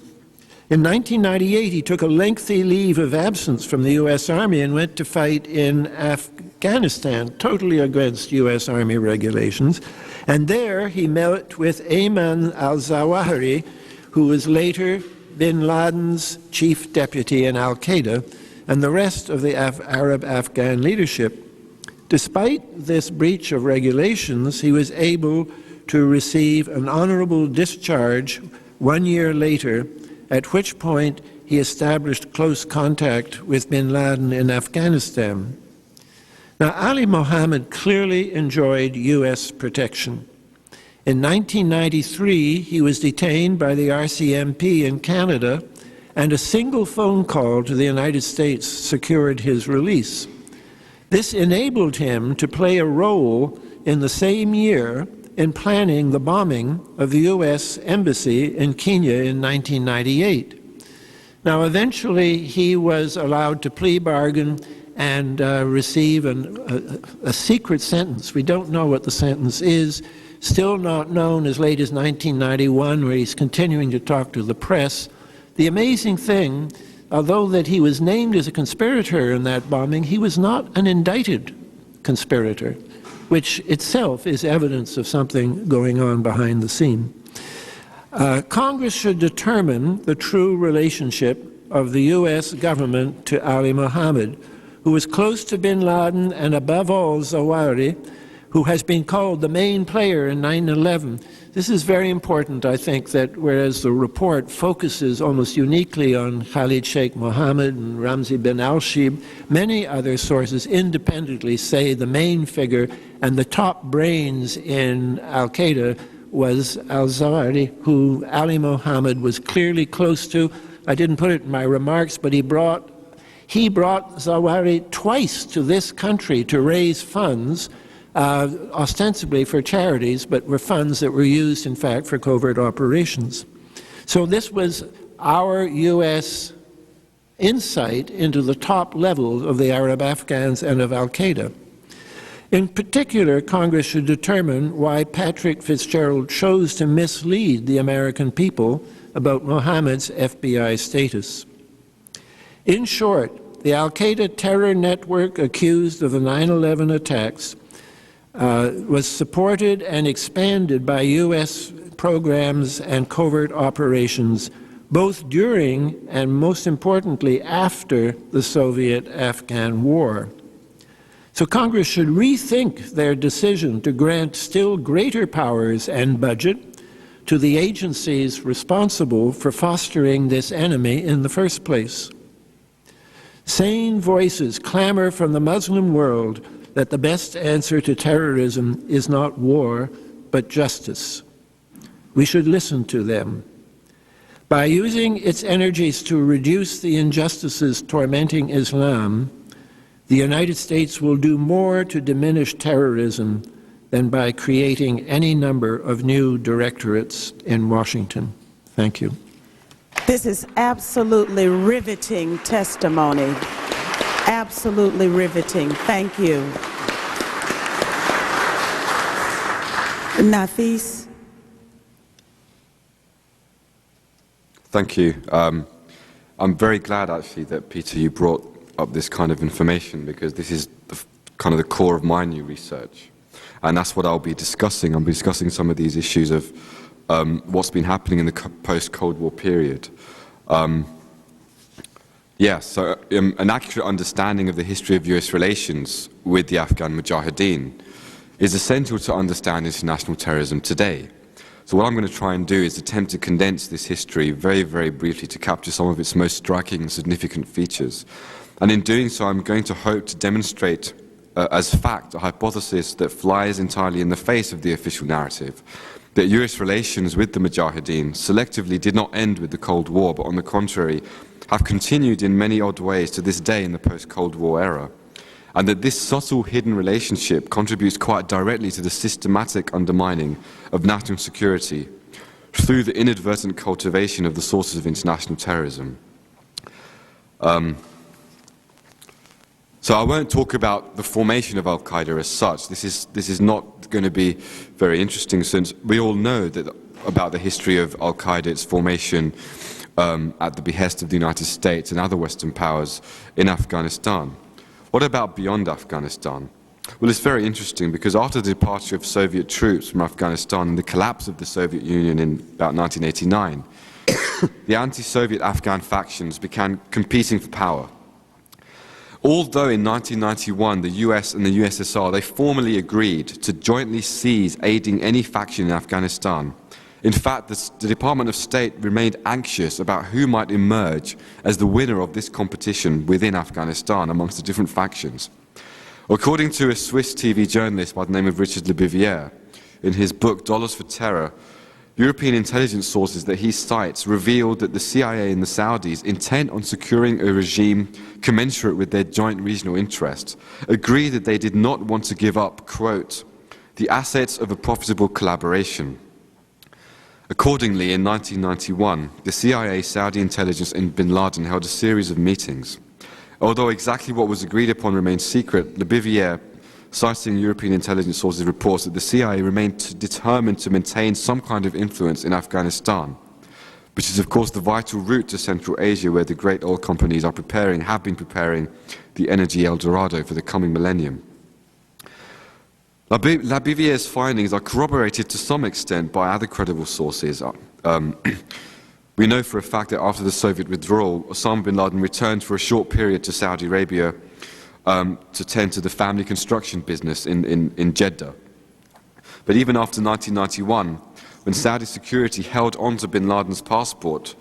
In 1998, he took a lengthy leave of absence from the U.S. Army and went to fight in Afghanistan, totally against U.S. Army regulations. And there he met with Ayman al-Zawahiri, who was later bin Laden's chief deputy in Al-Qaeda, and the rest of the Arab Afghan leadership. Despite this breach of regulations, he was able to receive an honorable discharge 1 year later, at which point he established close contact with bin Laden in Afghanistan. Now, Ali Mohammed clearly enjoyed U.S. protection. In 1993, he was detained by the RCMP in Canada, and a single phone call to the United States secured his release. This enabled him to play a role in the same year in planning the bombing of the U.S. Embassy in Kenya in 1998. Now, eventually, he was allowed to plea bargain and receive a secret sentence. We don't know what the sentence is, still not known as late as 1991, where he's continuing to talk to the press. The amazing thing, although that he was named as a conspirator in that bombing, he was not an indicted conspirator, which itself is evidence of something going on behind the scene. Congress should determine the true relationship of the U.S. government to Ali Mohammed, who was close to bin Laden and above all Zawahiri, who has been called the main player in 9/11. This is very important, I think, that whereas the report focuses almost uniquely on Khalid Sheikh Mohammed and Ramzi bin al-Shibh, many other sources independently say the main figure and the top brains in al-Qaeda was al-Zawahiri, who Ali Mohammed was clearly close to. I didn't put it in my remarks, but he brought Zawahiri twice to this country to raise funds, ostensibly for charities, but were funds that were used, in fact, for covert operations. So this was our U.S. insight into the top level of the Arab Afghans and of al-Qaeda. In particular, Congress should determine why Patrick Fitzgerald chose to mislead the American people about Mohammed's FBI status. In short, the al-Qaeda terror network accused of the 9/11 attacks was supported and expanded by U.S. programs and covert operations, both during and, most importantly, after the Soviet-Afghan War. So Congress should rethink their decision to grant still greater powers and budget to the agencies responsible for fostering this enemy in the first place. Sane voices clamor from the Muslim world that the best answer to terrorism is not war, but justice. We should listen to them. By using its energies to reduce the injustices tormenting Islam, the United States will do more to diminish terrorism than by creating any number of new directorates in Washington. Thank you. This is absolutely riveting testimony. Absolutely riveting. Thank you. Nafis? Thank you. I'm very glad, actually, that, Peter, you brought up this kind of information, because this is kind of the core of my new research. And that's what I'll be discussing. I'll be discussing some of these issues of what's been happening in the post-Cold War period. An accurate understanding of the history of US relations with the Afghan Mujahideen is essential to understand international terrorism today. So what I'm going to try and do is attempt to condense this history very, very briefly to capture some of its most striking and significant features. And in doing so, I'm going to hope to demonstrate as fact a hypothesis that flies entirely in the face of the official narrative, that US relations with the Mujahideen selectively did not end with the Cold War, but on the contrary, have continued in many odd ways to this day in the post-Cold War era, and that this subtle hidden relationship contributes quite directly to the systematic undermining of national security through the inadvertent cultivation of the sources of international terrorism. So I won't talk about the formation of al-Qaeda as such. This is not going to be very interesting, since we all know about the history of al-Qaeda, its formation at the behest of the United States and other Western powers in Afghanistan. What about beyond Afghanistan? Well, it's very interesting, because after the departure of Soviet troops from Afghanistan and the collapse of the Soviet Union in about 1989, the anti-Soviet Afghan factions began competing for power. Although in 1991 the US and the USSR, they formally agreed to jointly cease aiding any faction in Afghanistan, in fact the Department of State remained anxious about who might emerge as the winner of this competition within Afghanistan amongst the different factions. According to a Swiss TV journalist by the name of Richard Lebevier, in his book Dollars for Terror, European intelligence sources that he cites revealed that the CIA and the Saudis, intent on securing a regime commensurate with their joint regional interests, agreed that they did not want to give up, quote, the assets of a profitable collaboration. Accordingly, in 1991, the CIA, Saudi intelligence, and bin Laden held a series of meetings. Although exactly what was agreed upon remained secret, Le Bivier, citing European intelligence sources, reports that the CIA remained determined to maintain some kind of influence in Afghanistan, which is of course the vital route to Central Asia, where the great oil companies have been preparing the energy El Dorado for the coming millennium. La Bivier's findings are corroborated to some extent by other credible sources. We know for a fact that after the Soviet withdrawal, Osama bin Laden returned for a short period to Saudi Arabia to tend to the family construction business in Jeddah. But even after 1991, when Saudi security held on to bin Laden's passport,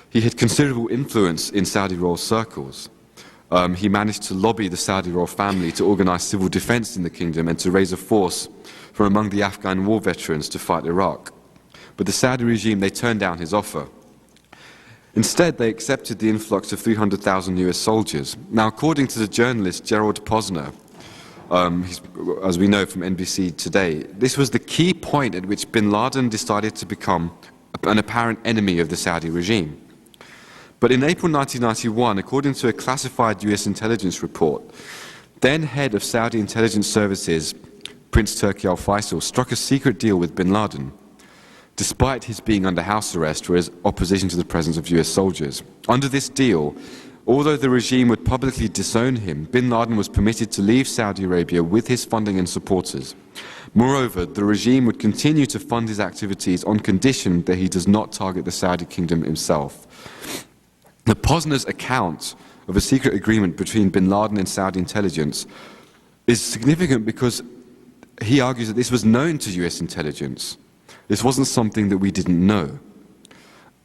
he had considerable influence in Saudi royal circles. He managed to lobby the Saudi royal family to organize civil defense in the kingdom and to raise a force from among the Afghan war veterans to fight Iraq. But the Saudi regime, they turned down his offer. Instead, they accepted the influx of 300,000 US soldiers. Now, according to the journalist Gerald Posner, as we know from NBC Today, this was the key point at which bin Laden decided to become an apparent enemy of the Saudi regime. But in April 1991, according to a classified US intelligence report, then head of Saudi intelligence services, Prince Turki al-Faisal, struck a secret deal with bin Laden, despite his being under house arrest for his opposition to the presence of US soldiers. Under this deal, although the regime would publicly disown him, bin Laden was permitted to leave Saudi Arabia with his funding and supporters. Moreover, the regime would continue to fund his activities on condition that he does not target the Saudi kingdom himself. The Posner's account of a secret agreement between bin Laden and Saudi intelligence is significant because he argues that this was known to US intelligence. This wasn't something that we didn't know.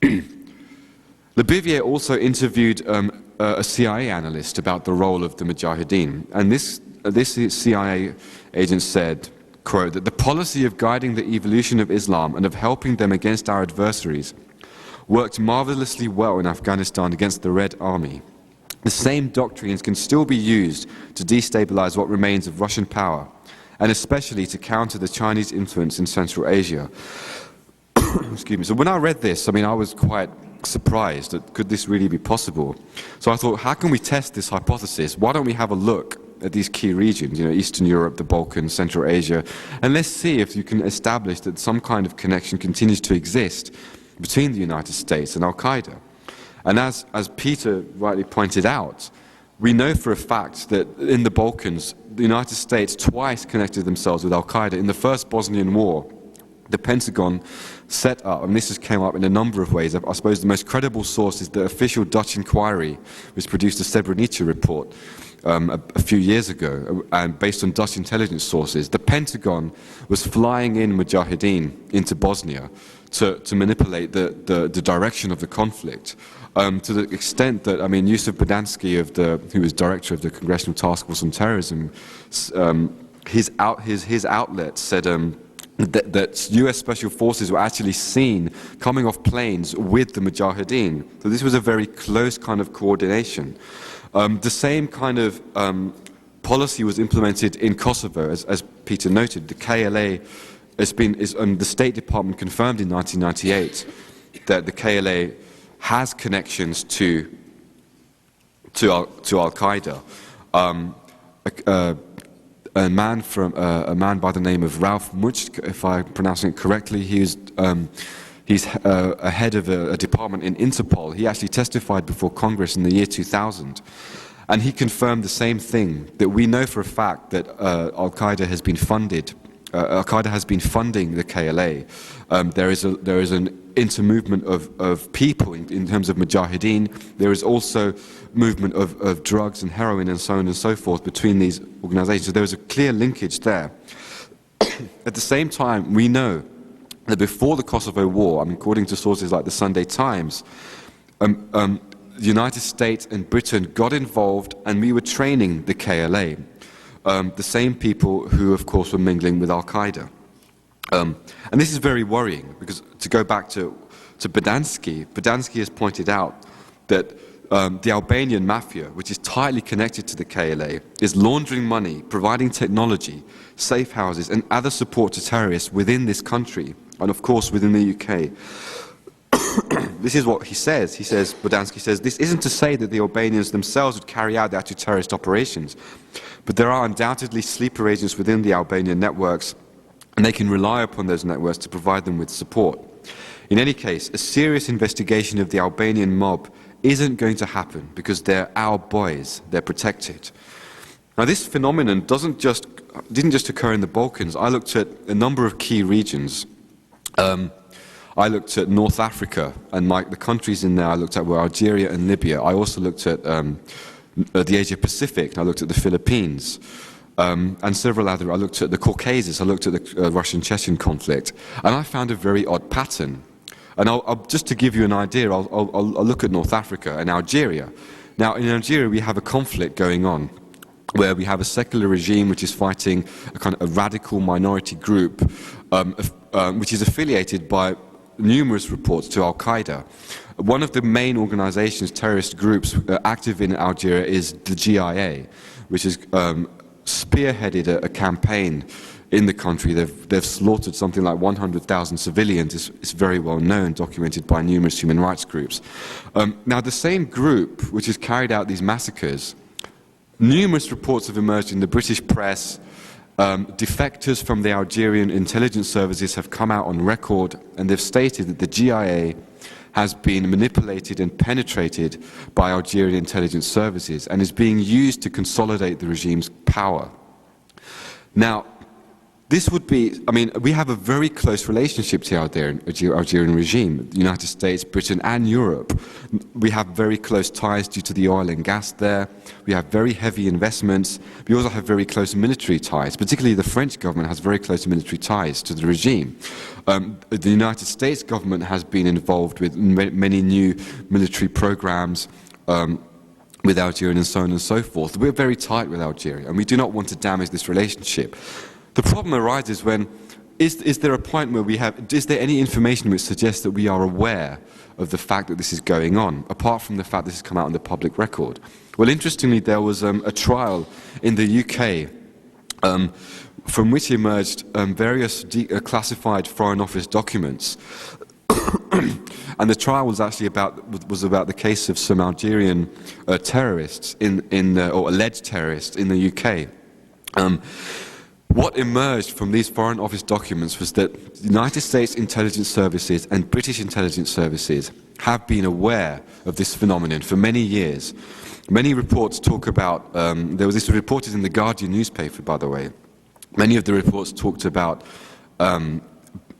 Le Bivier also interviewed a CIA analyst about the role of the Mujahideen, and this CIA agent said, quote, that the policy of guiding the evolution of Islam and of helping them against our adversaries worked marvelously well in Afghanistan against the Red Army. The same doctrines can still be used to destabilize what remains of Russian power, and especially to counter the Chinese influence in Central Asia. Excuse me. So when I read this, I was quite surprised that could this really be possible? So I thought, how can we test this hypothesis? Why don't we have a look at these key regions, Eastern Europe, the Balkans, Central Asia, and let's see if you can establish that some kind of connection continues to exist between the United States and Al-Qaeda. And as Peter rightly pointed out, we know for a fact that in the Balkans, the United States twice connected themselves with Al-Qaeda. In the first Bosnian War, the Pentagon set up, and this came up in a number of ways. I suppose the most credible source is the official Dutch inquiry, which produced the Srebrenica report a few years ago, and based on Dutch intelligence sources. The Pentagon was flying in Mujahideen into Bosnia to manipulate the direction of the conflict, to the extent that, Yusuf Bodansky, who was director of the Congressional Task Force on Terrorism, his outlet said that US Special Forces were actually seen coming off planes with the Mujahideen. So this was a very close kind of coordination. The same kind of policy was implemented in Kosovo, as Peter noted. The KLA the State Department confirmed in 1998 that the KLA has connections to Al-Qaeda. A man by the name of Ralph Mutsch, if I'm pronouncing it correctly, he's a head of a department in Interpol. He actually testified before Congress in the year 2000. And he confirmed the same thing, that we know for a fact that Al-Qaeda has been funded. Al-Qaeda has been funding the KLA. There is an intermovement of people in terms of Mujahideen. There is also movement of drugs and heroin and so on and so forth between these organizations. So there is a clear linkage there. At the same time, we know that before the Kosovo War, according to sources like the Sunday Times, the United States and Britain got involved, and we were training the KLA. The same people who, of course, were mingling with Al-Qaeda. And this is very worrying, because to go back to Bodansky has pointed out that the Albanian mafia, which is tightly connected to the KLA, is laundering money, providing technology, safe houses, and other support to terrorists within this country, and of course within the UK. This is what he says. He says, Bodansky says, this isn't to say that the Albanians themselves would carry out the actual terrorist operations, but there are undoubtedly sleeper agents within the Albanian networks, and they can rely upon those networks to provide them with support. In any case, a serious investigation of the Albanian mob isn't going to happen because they're our boys, they're protected. Now this phenomenon didn't just occur in the Balkans. I looked at a number of key regions. I looked at North Africa, and the countries in there I looked at were Algeria and Libya. I also looked at the Asia Pacific, and I looked at the Philippines, and several other. I looked at the Caucasus, I looked at the Russian-Chechen conflict, and I found a very odd pattern. And just to give you an idea, I'll look at North Africa and Algeria. Now, in Algeria, we have a conflict going on where we have a secular regime which is fighting a kind of a radical minority group which is affiliated by numerous reports to Al-Qaeda. One of the main organizations, terrorist groups active in Algeria is the GIA, which has spearheaded a campaign in the country. They've slaughtered something like 100,000 civilians. It's very well known, documented by numerous human rights groups. Now, the same group which has carried out these massacres, numerous reports have emerged in the British press. Defectors from the Algerian intelligence services have come out on record, and they've stated that the GIA has been manipulated and penetrated by Algerian intelligence services and is being used to consolidate the regime's power. Now, this would be, we have a very close relationship to the Algerian regime, the United States, Britain and Europe. We have very close ties due to the oil and gas there. We have very heavy investments. We also have very close military ties. Particularly the French government has very close military ties to the regime. The United States government has been involved with many new military programs with Algeria and so on and so forth. We're very tight with Algeria, and we do not want to damage this relationship. The problem arises when, is there a point where is there any information which suggests that we are aware of the fact that this is going on, apart from the fact this has come out on the public record? Well, interestingly, there was a trial in the UK from which emerged various classified Foreign Office documents. And the trial was actually about the case of some Algerian terrorists or alleged terrorists in the UK. What emerged from these Foreign Office documents was that the United States intelligence services and British intelligence services have been aware of this phenomenon for many years. Many reports talk about, there was this reported in the Guardian newspaper, by the way. Many of the reports talked about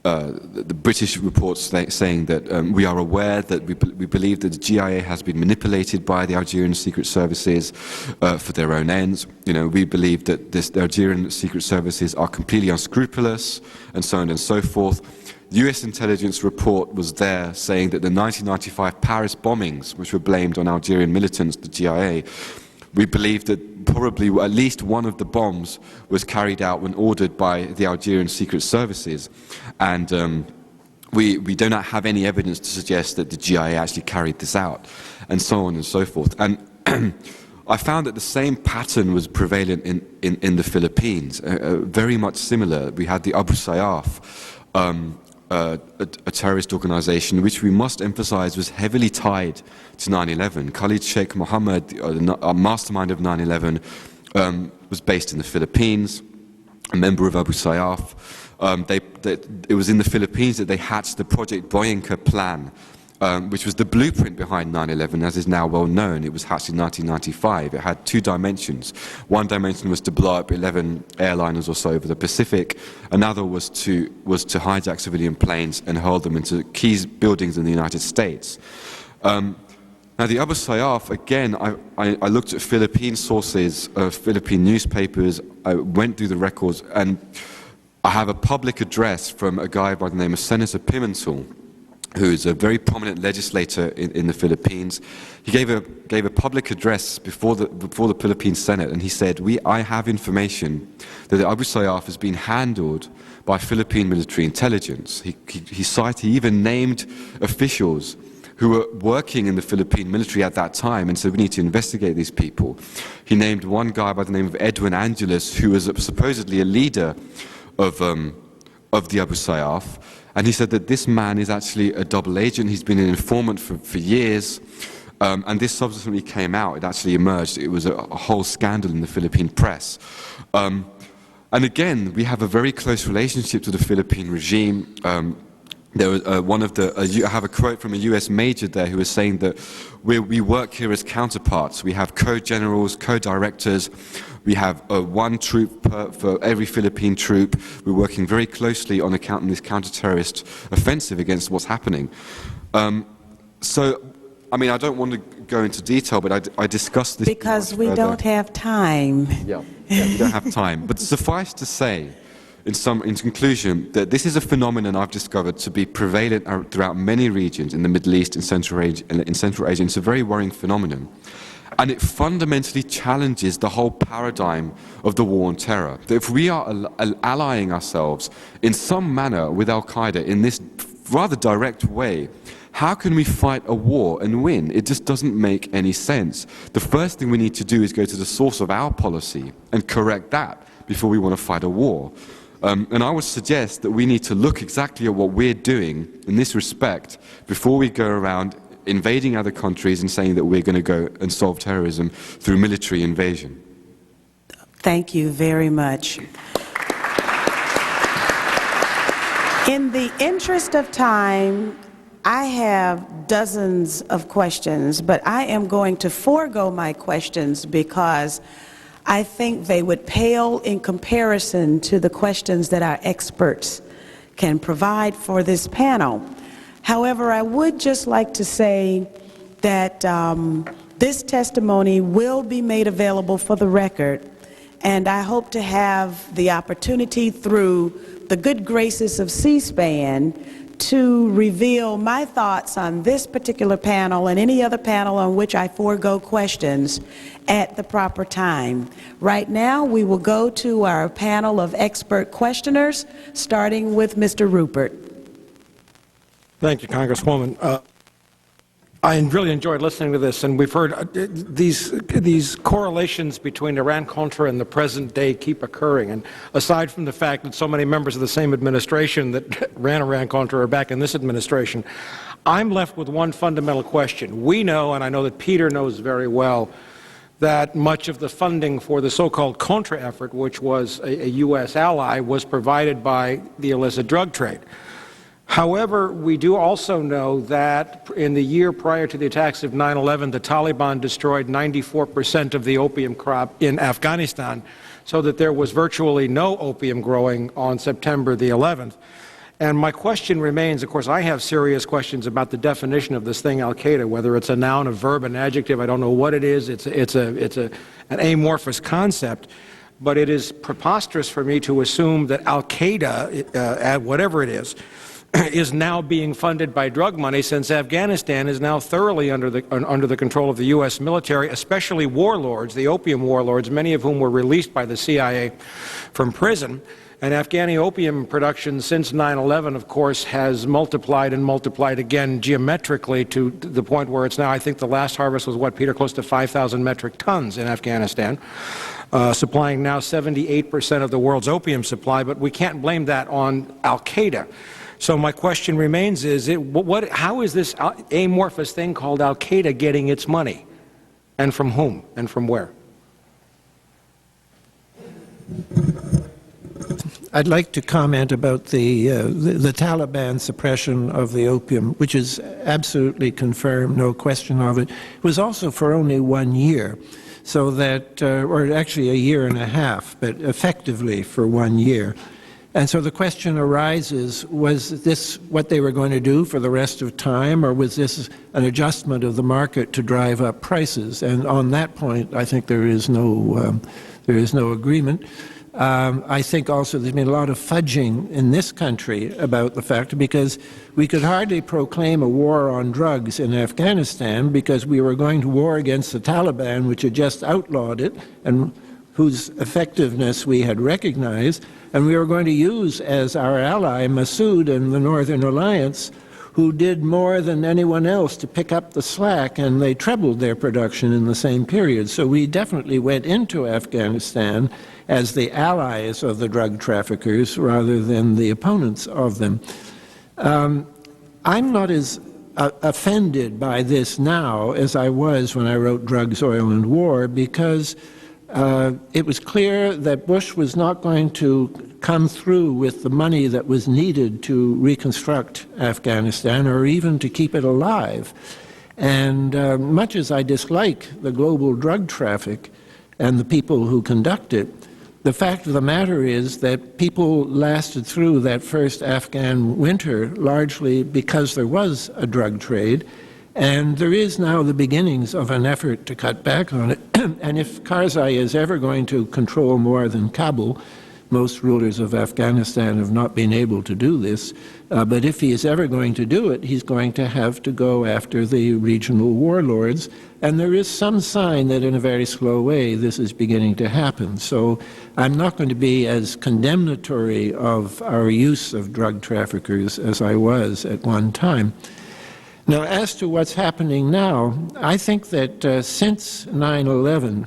the British reports saying that we are aware that we believe that the GIA has been manipulated by the Algerian secret services for their own ends. We believe that the Algerian secret services are completely unscrupulous, and so on and so forth. The US intelligence report was there saying that the 1995 Paris bombings, which were blamed on Algerian militants, the GIA, we believe that probably at least one of the bombs was carried out when ordered by the Algerian secret services. And we do not have any evidence to suggest that the GIA actually carried this out, and so on and so forth. And I found that the same pattern was prevalent in the Philippines, very much similar. We had the Abu Sayyaf, a terrorist organization which we must emphasize was heavily tied to 9/11. Khalid Sheikh Mohammed, a mastermind of 9/11, was based in the Philippines, a member of Abu Sayyaf. It was in the Philippines that they hatched the Project Boyinka plan, which was the blueprint behind 9/11, as is now well known. It was hatched in 1995. It had two dimensions. One dimension was to blow up 11 airliners or so over the Pacific. Another was to hijack civilian planes and hurl them into key buildings in the United States. Now, the Abu Sayyaf, again, I looked at Philippine sources, Philippine newspapers, I went through the records, and I have a public address from a guy by the name of Senator Pimentel, who is a very prominent legislator in the Philippines. He gave a public address before the Philippine Senate, and he said, I have information that the Abu Sayyaf has been handled by Philippine military intelligence. He even named officials who were working in the Philippine military at that time and said, we need to investigate these people. He named one guy by the name of Edwin Angeles, who was supposedly a leader of of the Abu Sayyaf, and he said that this man is actually a double agent. He's been an informant for years, and this subsequently came out. It actually emerged. It was a whole scandal in the Philippine press. And again, we have a very close relationship to the Philippine regime. There was I have a quote from a U.S. major there who was saying that we work here as counterparts. We have co-generals, co-directors. We have one troop for every Philippine troop. We're working very closely on this counter-terrorist offensive against what's happening. So, I mean, I don't want to go into detail, but I discussed this because we don't have time. Yeah, we don't have time. But suffice to say, in conclusion, that this is a phenomenon I've discovered to be prevalent throughout many regions in the Middle East and Central Asia. It's a very worrying phenomenon. And it fundamentally challenges the whole paradigm of the war on terror. That if we are allying ourselves in some manner with Al-Qaeda in this rather direct way, how can we fight a war and win? It just doesn't make any sense. The first thing we need to do is go to the source of our policy and correct that before we want to fight a war. And I would suggest that we need to look exactly at what we're doing in this respect before we go around invading other countries and saying that we're going to go and solve terrorism through military invasion. Thank you very much. In the interest of time, I have dozens of questions, but I am going to forego my questions because I think they would pale in comparison to the questions that our experts can provide for this panel. However, I would just like to say that this testimony will be made available for the record, and I hope to have the opportunity through the good graces of C-SPAN to reveal my thoughts on this particular panel and any other panel on which I forego questions at the proper time. Right now, we will go to our panel of expert questioners, starting with Mr. Rupert. Thank you, Congresswoman. I really enjoyed listening to this, and we've heard these correlations between Iran-Contra and the present day keep occurring. And aside from the fact that so many members of the same administration that ran Iran-Contra are back in this administration, I'm left with one fundamental question. We know, and I know that Peter knows very well, that much of the funding for the so-called Contra effort, which was a U.S. ally, was provided by the illicit drug trade. However, we do also know that in the year prior to the attacks of 9/11, the Taliban destroyed 94% of the opium crop in Afghanistan, so that there was virtually no opium growing on September the 11th. And my question remains, of course, I have serious questions about the definition of this thing, Al-Qaeda, whether it's a noun, a verb, an adjective, I don't know what it is. It's an amorphous concept. But it is preposterous for me to assume that Al-Qaeda, whatever it is now being funded by drug money, since Afghanistan is now thoroughly under the control of the U.S. military, especially warlords, the opium warlords, many of whom were released by the CIA from prison. And Afghani opium production since 9/11, of course, has multiplied and multiplied again geometrically to the point where it's now, I think the last harvest was, what, Peter, close to 5,000 metric tons in Afghanistan, supplying now 78% of the world's opium supply, but we can't blame that on Al-Qaeda. So my question remains how is this amorphous thing called Al-Qaeda getting its money? And from whom? And from where? I'd like to comment about the Taliban suppression of the opium, which is absolutely confirmed, no question of it. It was also for only 1 year, so that, or actually a year and a half, but effectively for 1 year. And so the question arises, was this what they were going to do for the rest of time, or was this an adjustment of the market to drive up prices? And on that point, I think there is no agreement. I think also there's been a lot of fudging in this country about the fact, because we could hardly proclaim a war on drugs in Afghanistan because we were going to war against the Taliban, which had just outlawed it, and whose effectiveness we had recognized, and we were going to use as our ally Massoud and the Northern Alliance, who did more than anyone else to pick up the slack, and they trebled their production in the same period. So we definitely went into Afghanistan as the allies of the drug traffickers rather than the opponents of them. I'm not as offended by this now as I was when I wrote Drugs, Oil, and War, because it was clear that Bush was not going to come through with the money that was needed to reconstruct Afghanistan or even to keep it alive. And much as I dislike the global drug traffic and the people who conduct it, the fact of the matter is that people lasted through that first Afghan winter largely because there was a drug trade, and there is now the beginnings of an effort to cut back on it. And if Karzai is ever going to control more than Kabul, most rulers of Afghanistan have not been able to do this, but if he is ever going to do it, he's going to have to go after the regional warlords, and there is some sign that in a very slow way this is beginning to happen. So I'm not going to be as condemnatory of our use of drug traffickers as I was at one time. Now, as to what's happening now, I think that since 9/11,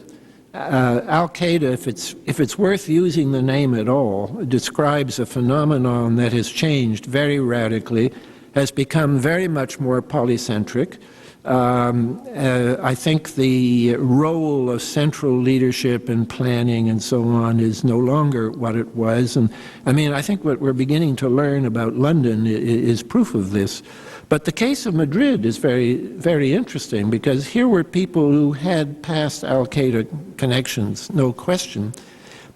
Al-Qaeda, if it's worth using the name at all, describes a phenomenon that has changed very radically, has become very much more polycentric. I think the role of central leadership and planning and so on is no longer what it was. And I mean, I think what we're beginning to learn about London is proof of this. But the case of Madrid is very, very interesting, because here were people who had past al-Qaeda connections, no question,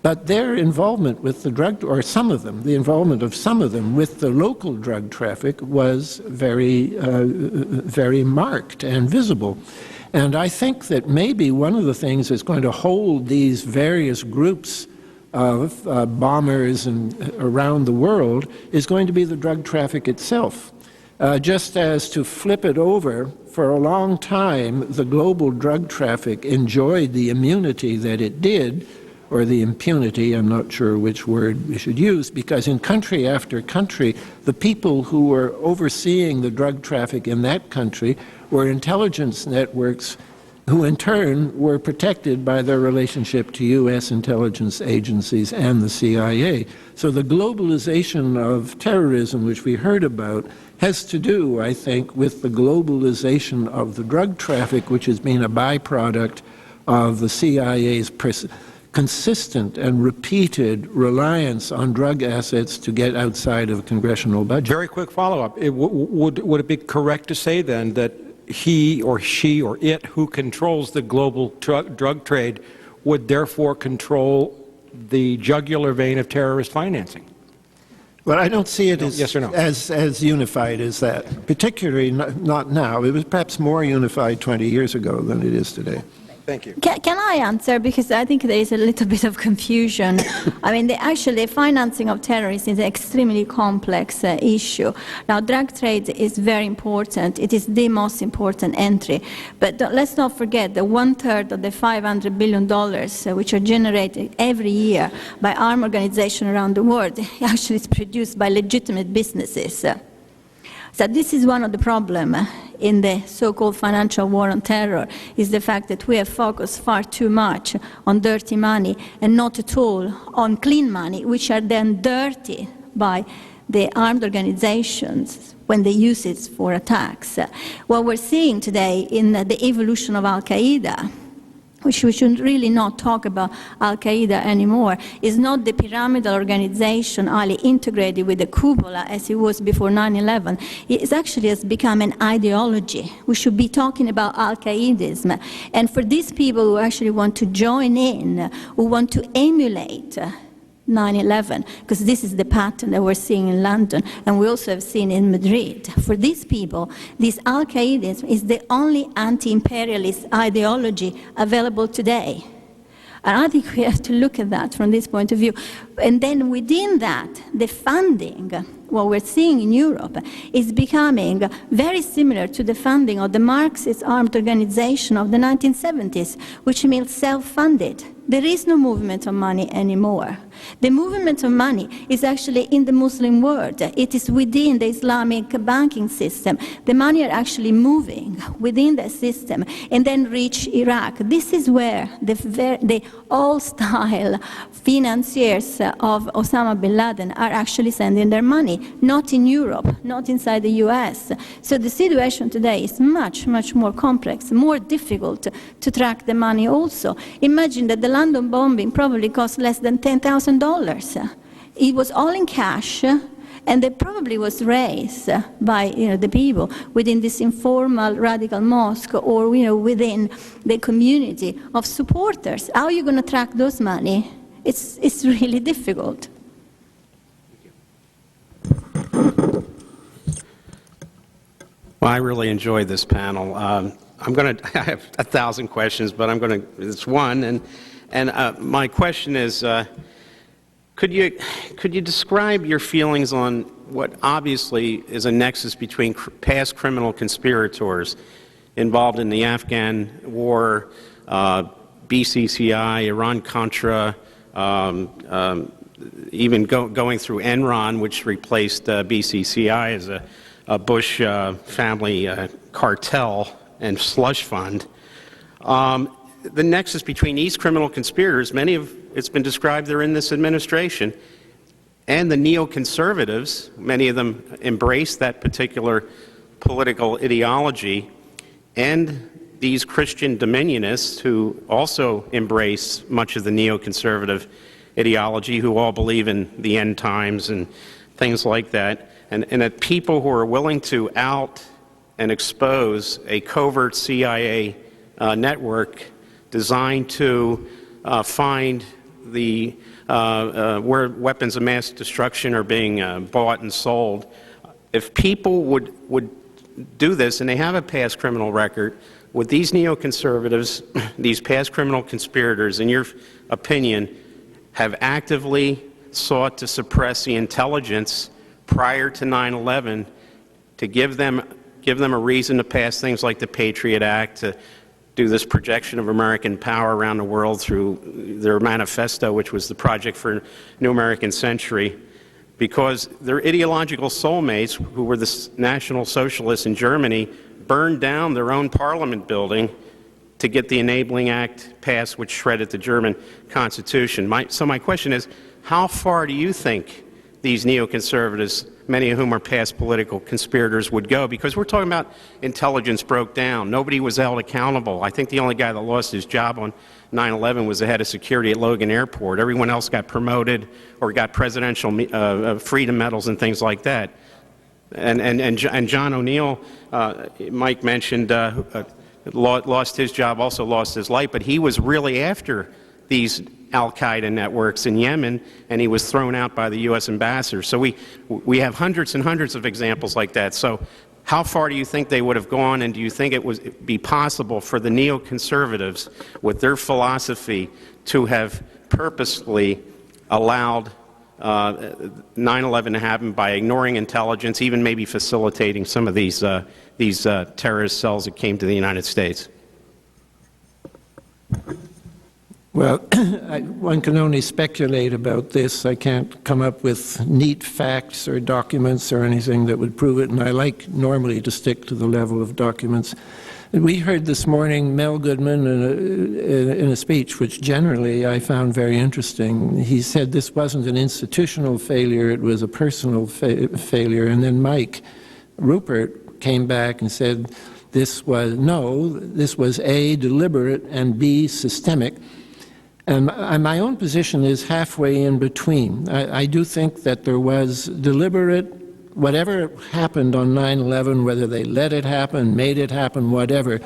but their involvement with the drug, or some of them, the involvement of some of them with the local drug traffic was very, very marked and visible. And I think that maybe one of the things that's going to hold these various groups of bombers and around the world is going to be the drug traffic itself. Just as, to flip it over, for a long time the global drug traffic enjoyed the immunity that it did, or the impunity, I'm not sure which word we should use, because in country after country, the people who were overseeing the drug traffic in that country were intelligence networks who in turn were protected by their relationship to U.S. intelligence agencies and the CIA. So the globalization of terrorism, which we heard about, has to do, I think, with the globalization of the drug traffic, which has been a byproduct of the CIA's consistent and repeated reliance on drug assets to get outside of congressional budget. Very quick follow-up. Would it be correct to say then that he or she or it who controls the global drug trade would therefore control the jugular vein of terrorist financing? Well, I don't see it as, yes or no? as unified as that, particularly not now. It was perhaps more unified 20 years ago than it is today. Thank you. Can I answer? Because I think there is a little bit of confusion. I mean, actually, financing of terrorists is an extremely complex issue. Now, drug trade is very important. It is the most important entry. But let's not forget that 1/3 of the $500 billion which are generated every year by armed organizations around the world actually is produced by legitimate businesses. So this is one of the problems in the so-called financial war on terror, is the fact that we have focused far too much on dirty money and not at all on clean money, which are then dirty by the armed organizations when they use it for attacks. What we're seeing today in the evolution of Al-Qaeda, which we should really not talk about Al-Qaeda anymore, is not the pyramidal organization highly integrated with the cupola as it was before 9/11. It actually has become an ideology. We should be talking about Al-Qaedism. And for these people who actually want to join in, who want to emulate 9/11, because this is the pattern that we're seeing in London, and we also have seen in Madrid. For these people, this Al-Qaedism is the only anti-imperialist ideology available today. And I think we have to look at that from this point of view. And then within that, the funding what we're seeing in Europe, is becoming very similar to the funding of the Marxist armed organization of the 1970s, which means self-funded. There is no movement of money anymore. The movement of money is actually in the Muslim world. It is within the Islamic banking system. The money are actually moving within the system and then reach Iraq. This is where the old-style financiers of Osama bin Laden are actually sending their money, not in Europe, not inside the US. So the situation today is much, much more complex, more difficult to track the money also. Imagine that the London bombing probably cost less than $10,000. It was all in cash, and it probably was raised by the people within this informal radical mosque or within the community of supporters. How are you going to track those money? It's really difficult. Well, I really enjoyed this panel. I have 1,000 questions, but it's one, and my question is, could you describe your feelings on what obviously is a nexus between past criminal conspirators involved in the Afghan war, BCCI, Iran-Contra, even going through Enron, which replaced BCCI as a Bush family cartel and slush fund. The nexus between these criminal conspirators, it's been described they're in this administration, and the neoconservatives, many of them embrace that particular political ideology, and these Christian dominionists who also embrace much of the neoconservative ideology, who all believe in the end times and things like that, and that people who are willing to out and expose a covert CIA network designed to find where weapons of mass destruction are being bought and sold. If people would do this, and they have a past criminal record, would these neoconservatives, these past criminal conspirators, in your opinion, have actively sought to suppress the intelligence prior to 9/11 to give them a reason to pass things like the Patriot Act, to do this projection of American power around the world through their manifesto, which was the Project for New American Century, because their ideological soulmates, who were the National Socialists in Germany, burned down their own parliament building to get the Enabling Act passed, which shredded the German Constitution. So my question is, how far do you think these neoconservatives, many of whom are past political conspirators, would go? Because we're talking about intelligence broke down. Nobody was held accountable. I think the only guy that lost his job on 9/11 was the head of security at Logan Airport. Everyone else got promoted or got presidential freedom medals and things like that. And John O'Neill, Mike mentioned, lost his job, also lost his life, but he was really after these al-Qaeda networks in Yemen, and he was thrown out by the U.S. ambassador. So we have hundreds and hundreds of examples like that. So how far do you think they would have gone, and do you think it would be possible for the neoconservatives, with their philosophy, to have purposely allowed 9/11 to happen by ignoring intelligence, even maybe facilitating some of these terrorist cells that came to the United States? Well, one can only speculate about this. I can't come up with neat facts or documents or anything that would prove it, and I like normally to stick to the level of documents. We heard this morning Mel Goodman in a speech, which generally I found very interesting. He said this wasn't an institutional failure, it was a personal failure. And then Mike Rupert came back and said this was A, deliberate, and B, systemic. And my own position is halfway in between. I do think that there was deliberate, whatever happened on 9/11, whether they let it happen, made it happen, whatever,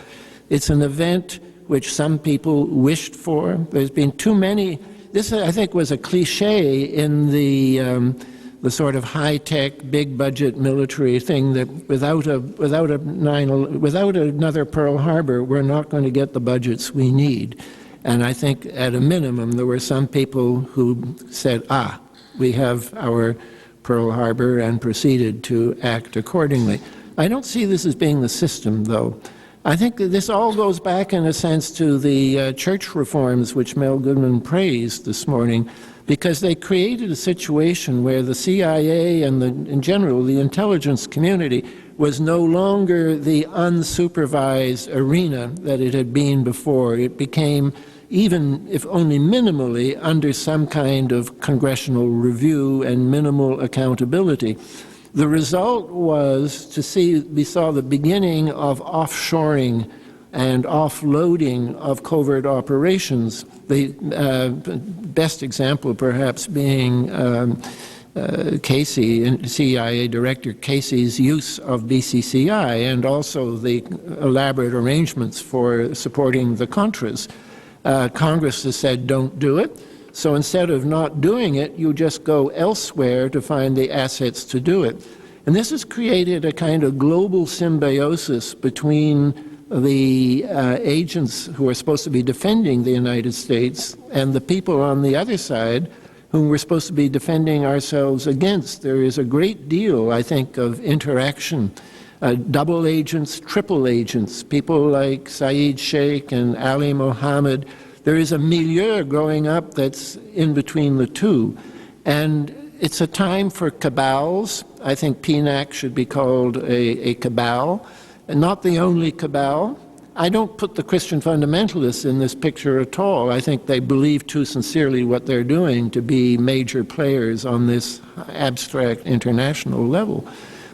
it's an event which some people wished for. There's been too many. This, I think, was a cliche in the sort of high-tech, big-budget military thing that without another Pearl Harbor, we're not going to get the budgets we need. And I think at a minimum there were some people who said, we have our Pearl Harbor and proceeded to act accordingly. I don't see this as being the system, though. I think that this all goes back, in a sense, to the church reforms which Mel Goodman praised this morning, because they created a situation where the CIA and, in general, the intelligence community was no longer the unsupervised arena that it had been before. It became, even if only minimally, under some kind of congressional review and minimal accountability. The result was we saw the beginning of offshoring and offloading of covert operations. The best example, perhaps, being Casey, CIA Director Casey's use of BCCI, and also the elaborate arrangements for supporting the Contras. Congress has said, don't do it. So instead of not doing it, you just go elsewhere to find the assets to do it. And this has created a kind of global symbiosis between the agents who are supposed to be defending the United States and the people on the other side whom we're supposed to be defending ourselves against. There is a great deal, I think, of interaction. Double agents, triple agents, people like Saeed Sheikh and Ali Mohammed. There is a milieu growing up that's in between the two. And it's a time for cabals. I think PNAC should be called a cabal, and not the only cabal. I don't put the Christian fundamentalists in this picture at all. I think they believe too sincerely what they're doing to be major players on this abstract international level.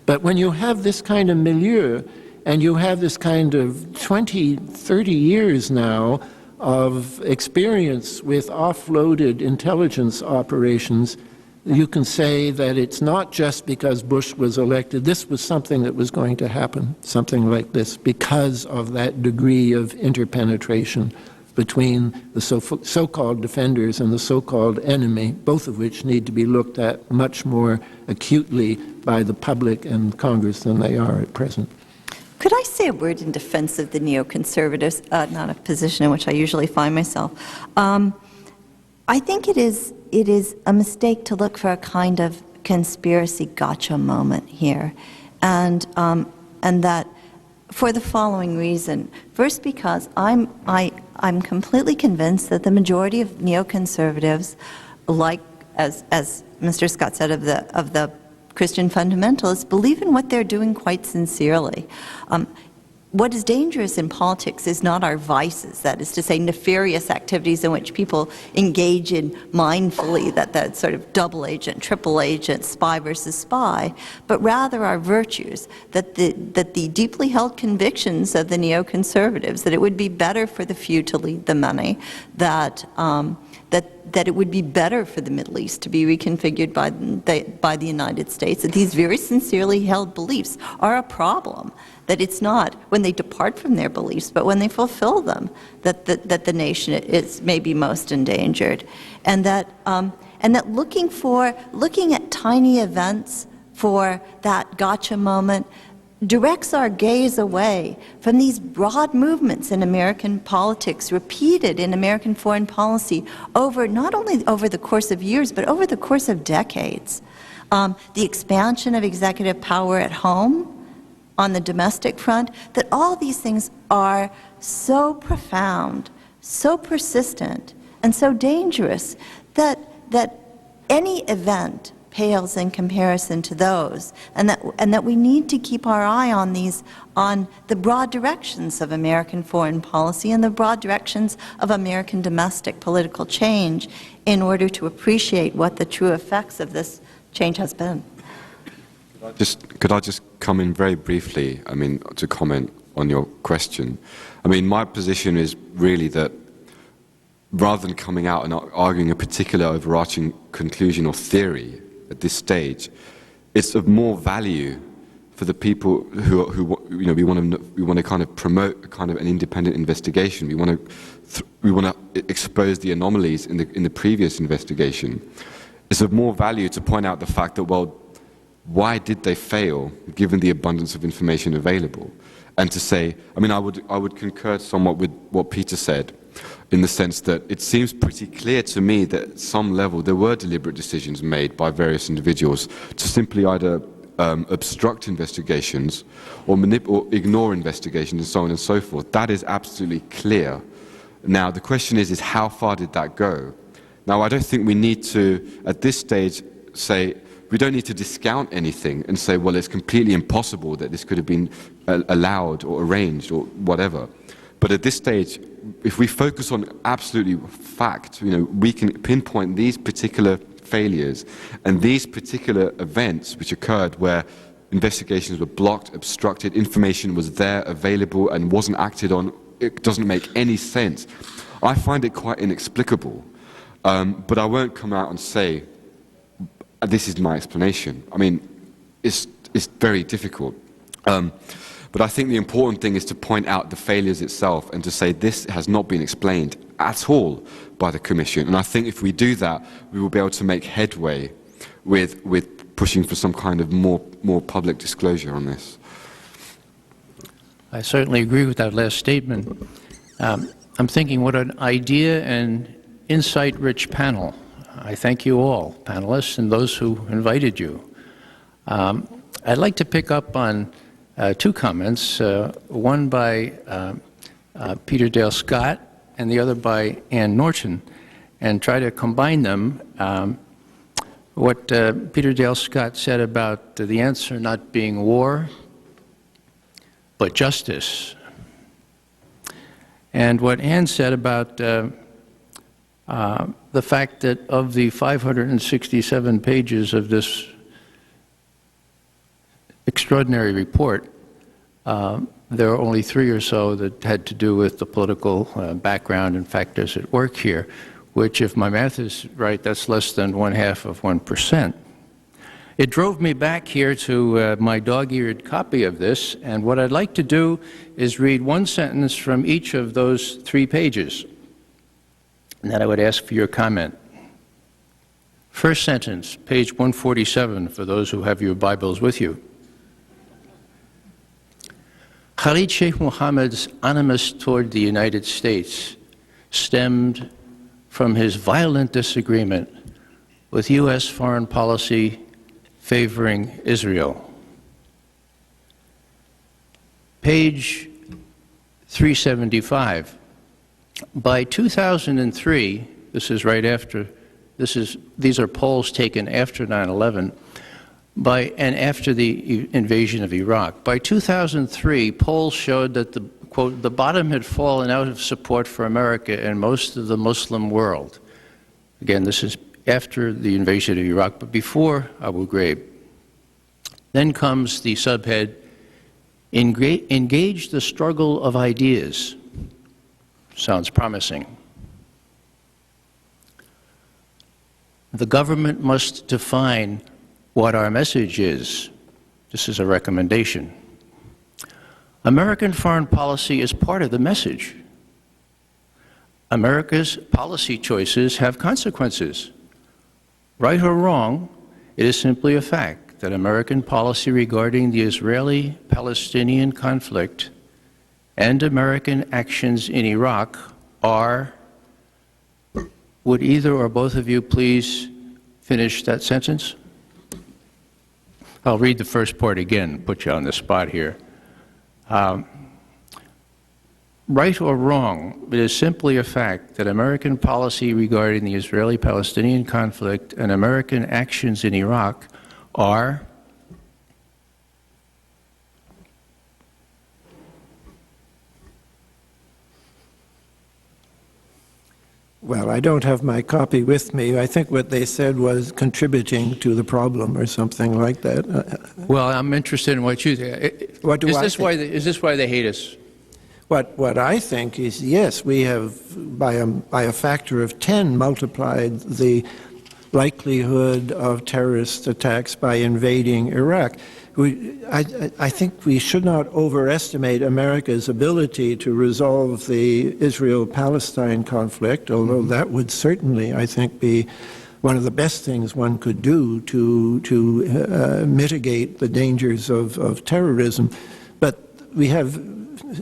But when you have this kind of milieu, and you have this kind of 20, 30 years now of experience with offloaded intelligence operations, you can say that it's not just because Bush was elected. This was something that was going to happen, something like this, because of that degree of interpenetration between the so-called defenders and the so-called enemy, both of which need to be looked at much more acutely by the public and Congress than they are at present. Could I say a word in defense of the neoconservatives, not a position in which I usually find myself? I think it is a mistake to look for a kind of conspiracy gotcha moment here, and that for the following reason. First, because I'm completely convinced that the majority of neoconservatives, like as Mr. Scott said of the Christian fundamentalists, believe in what they're doing quite sincerely. What is dangerous in politics is not our vices, that is to say, nefarious activities in which people engage in mindfully, that sort of double agent, triple agent, spy versus spy, but rather our virtues, that the deeply held convictions of the neoconservatives, that it would be better for the few to lead the many, that it would be better for the Middle East to be reconfigured by the United States, that these very sincerely held beliefs are a problem, that it's not when they depart from their beliefs, but when they fulfill them, that the nation is maybe most endangered, and that looking at tiny events for that gotcha moment directs our gaze away from these broad movements in American politics, repeated in American foreign policy not only over the course of years, but over the course of decades. The expansion of executive power at home, on the domestic front, that all these things are so profound, so persistent, and so dangerous that any event pales in comparison to those, and that we need to keep our eye on the broad directions of American foreign policy and the broad directions of American domestic political change in order to appreciate what the true effects of this change has been. Could I just come in very briefly, to comment on your question? My position is really that rather than coming out and arguing a particular overarching conclusion or theory at this stage, it's of more value for the people who we want to kind of promote a kind of an independent investigation. We want to expose the anomalies in the previous investigation. It's of more value to point out the fact that, well, why did they fail given the abundance of information available? And to say, I would concur somewhat with what Peter said, in the sense that it seems pretty clear to me that at some level there were deliberate decisions made by various individuals to simply either obstruct investigations or ignore investigations and so on and so forth. That is absolutely clear. Now, the question is how far did that go? Now, I don't think we need to, at this stage, say, we don't need to discount anything and say, well, it's completely impossible that this could have been allowed or arranged or whatever. But at this stage, if we focus on absolutely fact, we can pinpoint these particular failures and these particular events which occurred where investigations were blocked, obstructed, information was there, available, and wasn't acted on. It doesn't make any sense. I find it quite inexplicable. But I won't come out and say, this is my explanation. I mean, it's very difficult. But I think the important thing is to point out the failures itself and to say this has not been explained at all by the Commission. And I think if we do that, we will be able to make headway with pushing for some kind of more public disclosure on this. I certainly agree with that last statement. I'm thinking what an idea and insight-rich panel. I thank you all, panelists, and those who invited you. I'd like to pick up on two comments, one by Peter Dale Scott and the other by Ann Norton, and try to combine them. What Peter Dale Scott said about the answer not being war, but justice. And what Ann said about the fact that of the 567 pages of this extraordinary report, there are only 3 or so that had to do with the political background and factors at work here, which, if my math is right, that's less than 0.5%. It drove me back here to my dog-eared copy of this, and what I'd like to do is read one sentence from each of those 3 pages, and then I would ask for your comment. First sentence, page 147, for those who have your Bibles with you. Khalid Sheikh Mohammed's animus toward the United States stemmed from his violent disagreement with U.S. foreign policy favoring Israel. Page 375. By 2003, this is right after, these are polls taken after 9/11, and after the invasion of Iraq. By 2003, polls showed that the, quote, the bottom had fallen out of support for America in most of the Muslim world. Again, this is after the invasion of Iraq, but before Abu Ghraib. Then comes the subhead, engage the struggle of ideas. Sounds promising. The government must define what our message is. This is a recommendation. American foreign policy is part of the message. America's policy choices have consequences. Right or wrong, it is simply a fact that American policy regarding the Israeli-Palestinian conflict and American actions in Iraq are, would either or both of you please finish that sentence? I'll read the first part again, put you on the spot here. Right or wrong, it is simply a fact that American policy regarding the Israeli-Palestinian conflict and American actions in Iraq are Well, I don't have my copy with me. I think what they said was contributing to the problem or something like that. Well, I'm interested in what you think. What do I think? Is this why they hate us? What I think is, yes, we have, by a factor of 10, multiplied the likelihood of terrorist attacks by invading Iraq. I think we should not overestimate America's ability to resolve the Israel-Palestine conflict, although that would certainly, I think, be one of the best things one could do to mitigate the dangers of terrorism. But we have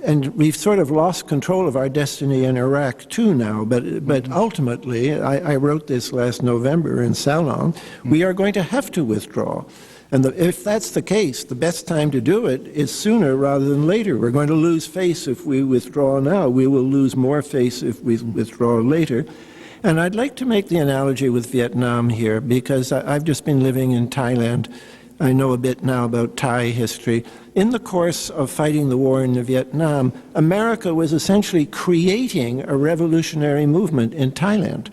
and we've sort of lost control of our destiny in Iraq too now, but ultimately, I wrote this last November in Salon, we are going to have to withdraw. And if that's the case, the best time to do it is sooner rather than later. We're going to lose face if we withdraw now. We will lose more face if we withdraw later. And I'd like to make the analogy with Vietnam here, because I've just been living in Thailand. I know a bit now about Thai history. In the course of fighting the war in Vietnam, America was essentially creating a revolutionary movement in Thailand.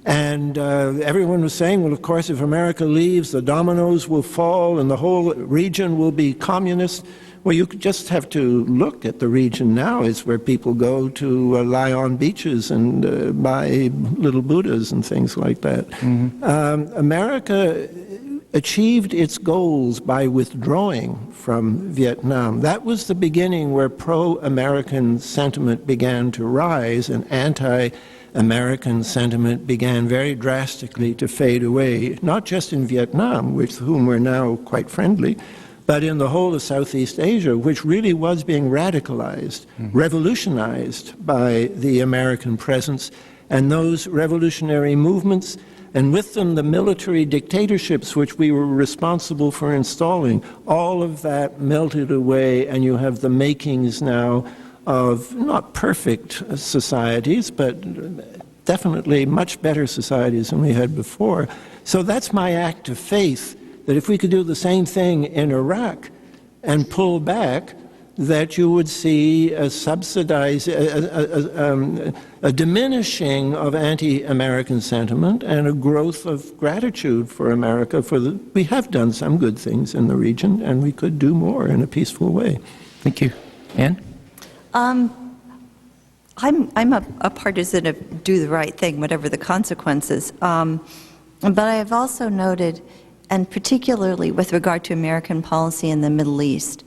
And everyone was saying, well, of course, if America leaves, the dominoes will fall and the whole region will be communist. Well, you just have to look at the region now. It's where people go to lie on beaches and buy little Buddhas and things like that. America achieved its goals by withdrawing from Vietnam. That was the beginning where pro-American sentiment began to rise and anti-American sentiment began very drastically to fade away, not just in Vietnam, with whom we're now quite friendly, but in the whole of Southeast Asia, which really was being radicalized, revolutionized by the American presence, and those revolutionary movements, and with them the military dictatorships which we were responsible for installing, all of that melted away, and you have the makings now of not perfect societies, but definitely much better societies than we had before. So that's my act of faith, that if we could do the same thing in Iraq and pull back, that you would see a a diminishing of anti-American sentiment and a growth of gratitude for America. We have done some good things in the region, and we could do more in a peaceful way. Thank you. Ann? I'm a partisan of do the right thing, whatever the consequences. But I have also noted, and particularly with regard to American policy in the Middle East,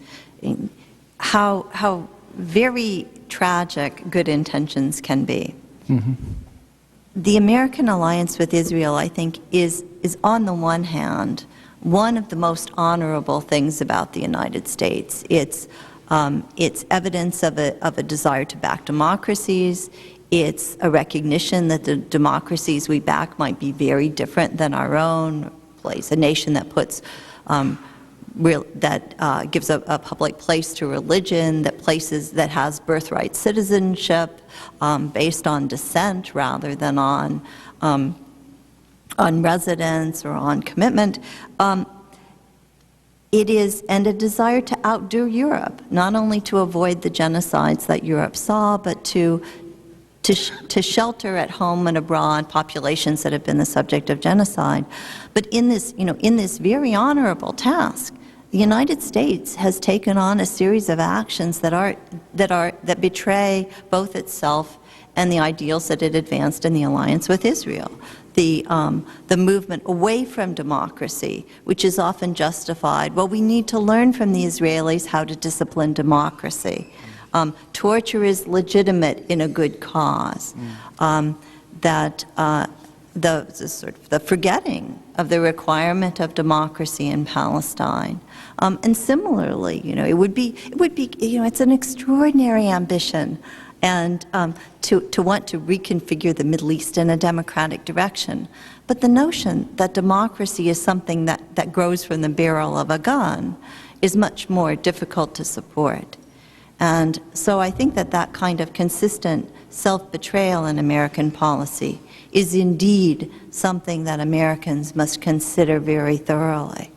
how very tragic good intentions can be. The American alliance with Israel, I think, is on the one hand one of the most honorable things about the United States. It's evidence of a desire to back democracies. It's a recognition that the democracies we back might be very different than our own place, a nation that puts gives a public place to religion, that has birthright citizenship based on descent rather than on residence or on commitment. It is, and a desire to outdo Europe, not only to avoid the genocides that Europe saw, but to shelter at home and abroad populations that have been the subject of genocide. But in this very honorable task, the United States has taken on a series of actions that betray both itself and the ideals that it advanced in the alliance with Israel. The movement away from democracy, which is often justified. Well, we need to learn from the Israelis how to discipline democracy. Torture is legitimate in a good cause. The forgetting of the requirement of democracy in Palestine. And similarly, it's an extraordinary ambition, and to want to reconfigure the Middle East in a democratic direction. But the notion that democracy is something that grows from the barrel of a gun is much more difficult to support. And so I think that kind of consistent self-betrayal in American policy is indeed something that Americans must consider very thoroughly,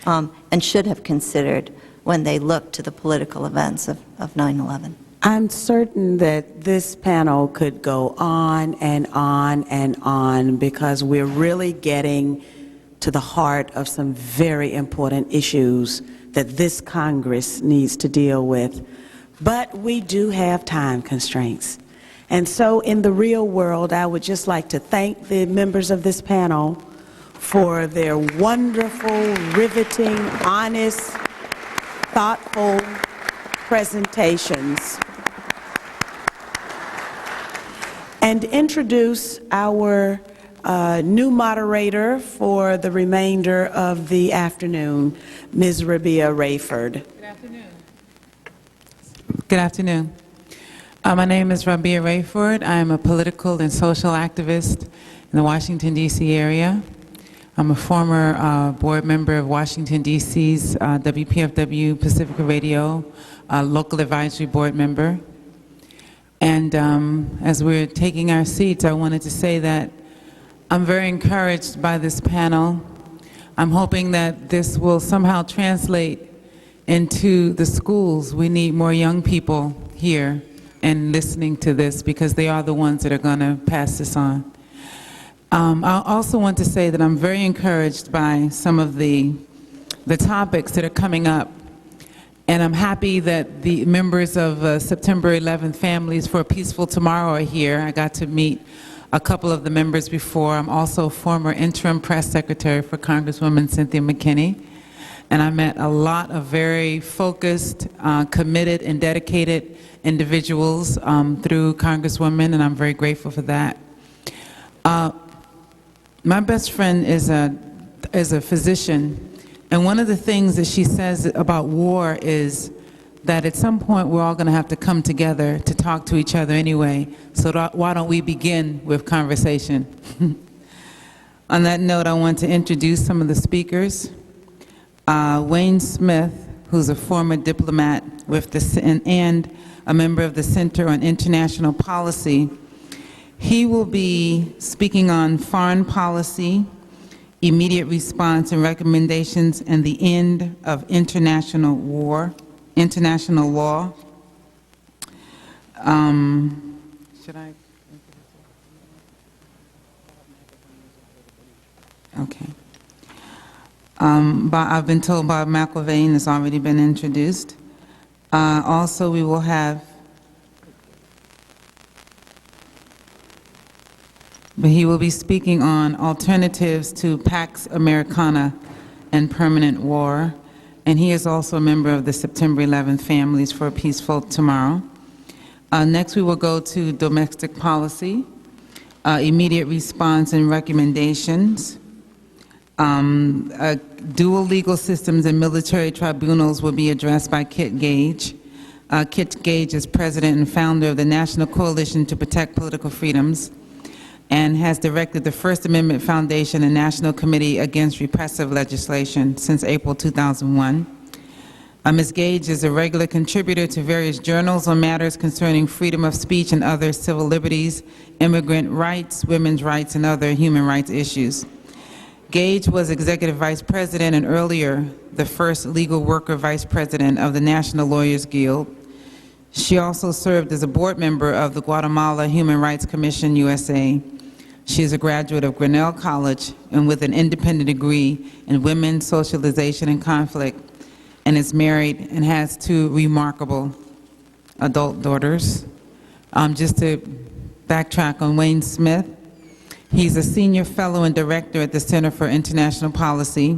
and should have considered when they look to the political events of 9/11. I'm certain that this panel could go on and on and on, because we're really getting to the heart of some very important issues that this Congress needs to deal with. But we do have time constraints. And so in the real world, I would just like to thank the members of this panel for their wonderful, riveting, honest, thoughtful presentations, and introduce our new moderator for the remainder of the afternoon, Ms. Rabia Rayford. Good afternoon. Good afternoon. My name is Rabia Rayford. I am a political and social activist in the Washington, D.C. area. I'm a former board member of Washington, D.C.'s WPFW Pacifica Radio, local advisory board member. And as we're taking our seats, I wanted to say that I'm very encouraged by this panel. I'm hoping that this will somehow translate into the schools. We need more young people here and listening to this because they are the ones that are going to pass this on. I also want to say that I'm very encouraged by some of the topics that are coming up. And I'm happy that the members of September 11th Families for a Peaceful Tomorrow are here. I got to meet a couple of the members before. I'm also former interim press secretary for Congresswoman Cynthia McKinney. And I met a lot of very focused, committed, and dedicated individuals through Congresswoman, and I'm very grateful for that. My best friend is a physician, and one of the things that she says about war is that at some point we're all going to have to come together to talk to each other anyway, so why don't we begin with conversation? On that note, I want to introduce some of the speakers. Wayne Smith, who's a former diplomat with and a member of the Center on International Policy. He will be speaking on foreign policy, immediate response and recommendations, and the end of international law. Should I? Okay. I've been told Bob McIlvaine has already been introduced. Also, we will have, but he will be speaking on alternatives to Pax Americana and permanent war, and he is also a member of the September 11th Families for a Peaceful Tomorrow. Next, we will go to domestic policy, immediate response and recommendations. Dual legal systems and military tribunals will be addressed by Kit Gage. Kit Gage is president and founder of the National Coalition to Protect Political Freedoms and has directed the First Amendment Foundation and National Committee Against Repressive Legislation since April 2001. Ms. Gage is a regular contributor to various journals on matters concerning freedom of speech and other civil liberties, immigrant rights, women's rights, and other human rights issues. Gage was Executive Vice President and earlier the first legal worker Vice President of the National Lawyers Guild. She also served as a board member of the Guatemala Human Rights Commission, USA. She is a graduate of Grinnell College and with an independent degree in women's socialization and conflict, and is married and has 2 remarkable adult daughters. Just to backtrack on Wayne Smith, he's a senior fellow and director at the Center for International Policy.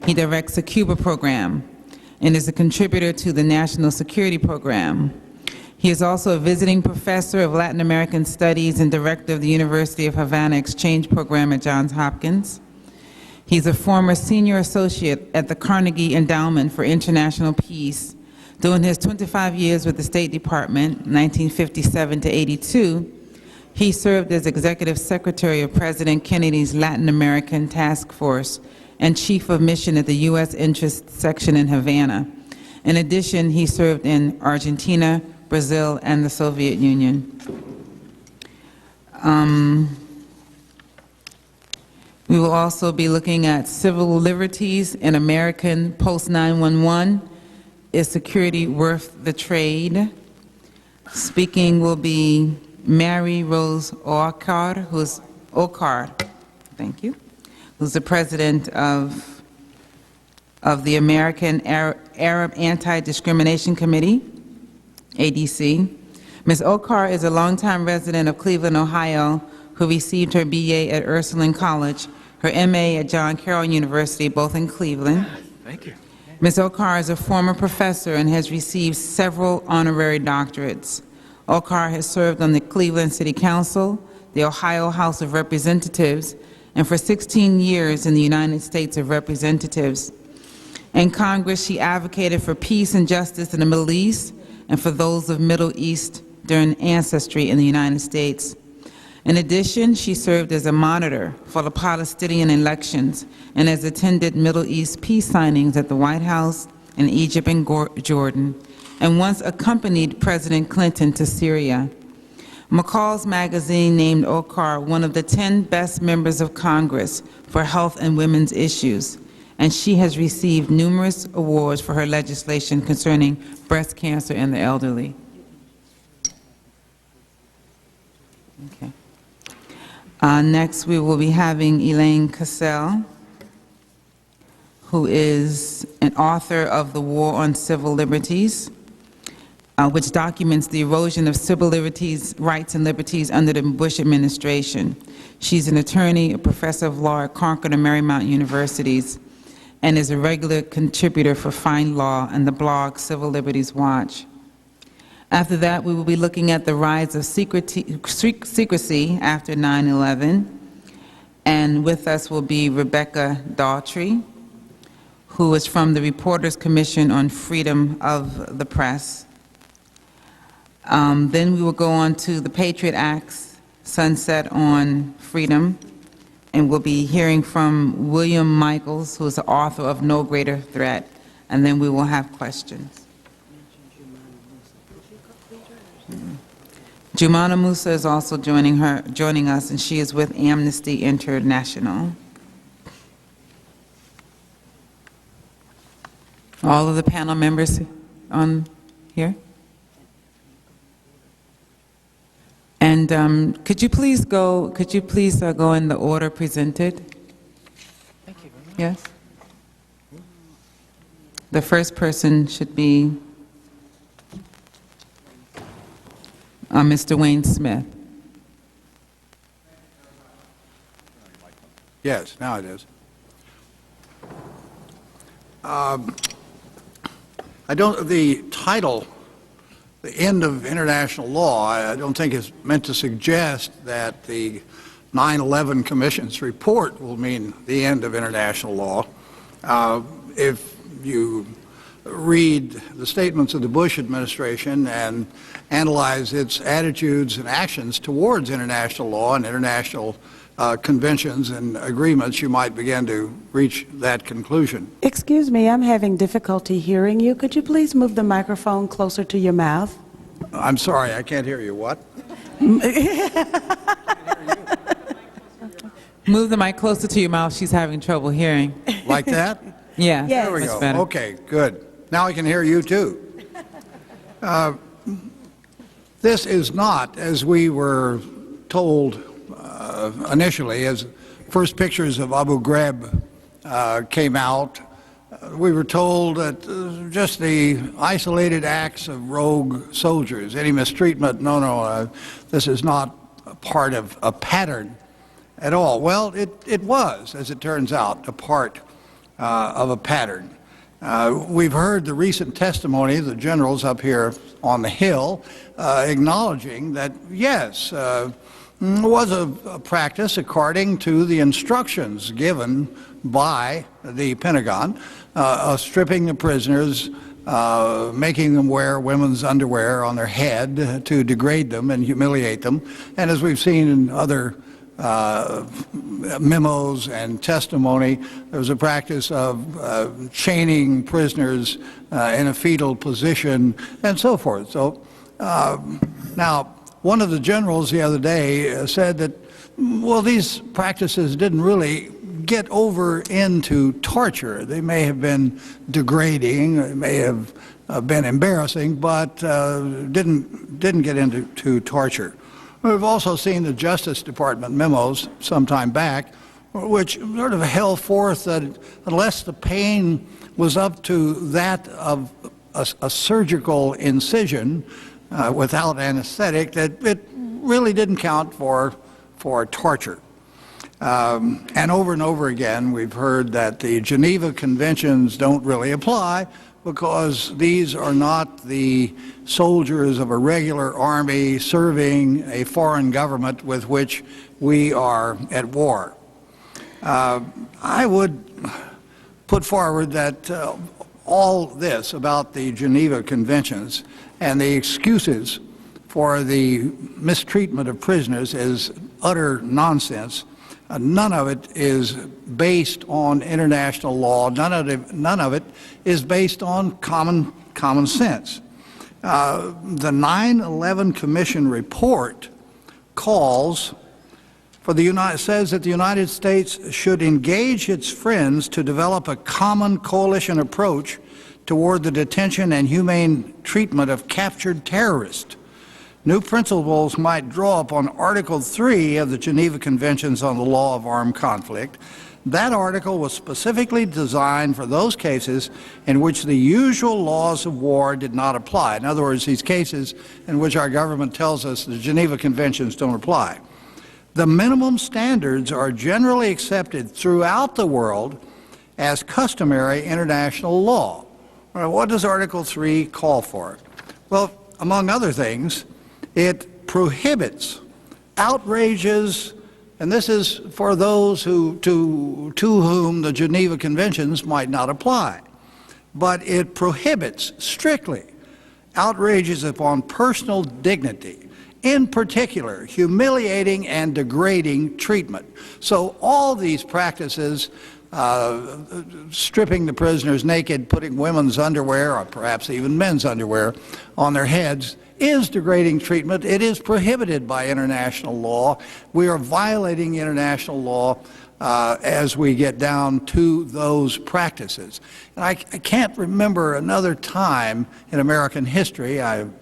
He directs the Cuba program and is a contributor to the National Security Program. He is also a visiting professor of Latin American Studies and director of the University of Havana Exchange Program at Johns Hopkins. He's a former senior associate at the Carnegie Endowment for International Peace. During his 25 years with the State Department, 1957 to 82, he served as Executive Secretary of President Kennedy's Latin American Task Force and Chief of Mission at the U.S. Interest Section in Havana. In addition, he served in Argentina, Brazil, and the Soviet Union. We will also be looking at civil liberties in American post-9/11. Is security worth the trade? Speaking will be Mary Rose Okar, who's the president of the American Arab Anti-Discrimination Committee, ADC. Ms. Okar is a longtime resident of Cleveland, Ohio, who received her BA at Ursuline College, her MA at John Carroll University, both in Cleveland. Thank you. Ms. Okar is a former professor and has received several honorary doctorates. Okar has served on the Cleveland City Council, the Ohio House of Representatives, and for 16 years in the United States of Representatives. In Congress, she advocated for peace and justice in the Middle East and for those of Middle Eastern ancestry in the United States. In addition, she served as a monitor for the Palestinian elections and has attended Middle East peace signings at the White House in Egypt and Jordan, and once accompanied President Clinton to Syria. McCall's magazine named Okar one of the 10 best members of Congress for health and women's issues, and she has received numerous awards for her legislation concerning breast cancer in the elderly. Okay. Next, we will be having Elaine Cassell, who is an author of The War on Civil Liberties, which documents the erosion of civil liberties, rights and liberties under the Bush administration. She's an attorney, a professor of law at Concord and Marymount Universities, and is a regular contributor for Find Law and the blog Civil Liberties Watch. After that, we will be looking at the rise of secrecy after 9/11, and with us will be Rebecca Daughtry, who is from the Reporters Commission on Freedom of the Press. Then we will go on to the Patriot Act's Sunset on Freedom, and we'll be hearing from William Michaels, who is the author of No Greater Threat, and then we will have questions. Jumana Musa is also joining us, and she is with Amnesty International. All of the panel members on here? And could you please go in the order presented? Thank you. Yes? The first person should be Mr. Wayne Smith. Yes, now it is. The title, The End of International Law, I don't think is meant to suggest that the 9/11 Commission's report will mean the end of international law. If you read the statements of the Bush administration and analyze its attitudes and actions towards international law and international conventions and agreements, you might begin to reach that conclusion. Excuse me, I'm having difficulty hearing you. Could you please move the microphone closer to your mouth? I'm sorry, I can't hear you. What? Move the mic closer to your mouth. She's having trouble hearing. Like that? Yeah, Yes. There we much go. better. Okay, good. Now I can hear you too. This is not, as we were told initially, as first pictures of Abu Ghraib came out, we were told that just the isolated acts of rogue soldiers, any mistreatment, no, this is not a part of a pattern at all. Well, it was, as it turns out, a part of a pattern. We've heard the recent testimony of the generals up here on the Hill acknowledging that, yes, was a practice according to the instructions given by the Pentagon, stripping the prisoners, making them wear women's underwear on their head to degrade them and humiliate them. And as we've seen in other memos and testimony, there was a practice of chaining prisoners in a fetal position and so forth. So now, one of the generals the other day said that, well, these practices didn't really get over into torture. They may have been degrading, they may have been embarrassing, but didn't get into torture. We've also seen the Justice Department memos some time back, which sort of held forth that unless the pain was up to that of a surgical incision without anesthetic, that it really didn't count for torture. And over again, we've heard that the Geneva Conventions don't really apply because these are not the soldiers of a regular army serving a foreign government with which we are at war. I would put forward that all this about the Geneva Conventions and the excuses for the mistreatment of prisoners is utter nonsense. None of it is based on international law. None of it is based on common sense. The 9/11 Commission report says that the United States should engage its friends to develop a common coalition approach toward the detention and humane treatment of captured terrorists. New principles might draw upon Article 3 of the Geneva Conventions on the Law of Armed Conflict. That article was specifically designed for those cases in which the usual laws of war did not apply. In other words, these cases in which our government tells us the Geneva Conventions don't apply. The minimum standards are generally accepted throughout the world as customary international law. What does Article 3 call for? Well, among other things, it prohibits outrages, and this is for those to whom the Geneva Conventions might not apply, but it prohibits strictly outrages upon personal dignity, in particular humiliating and degrading treatment. So all these practices, stripping the prisoners naked, putting women's underwear, or perhaps even men's underwear, on their heads, is degrading treatment. It is prohibited by international law. We are violating international law as we get down to those practices. And I can't remember another time in American history, I'm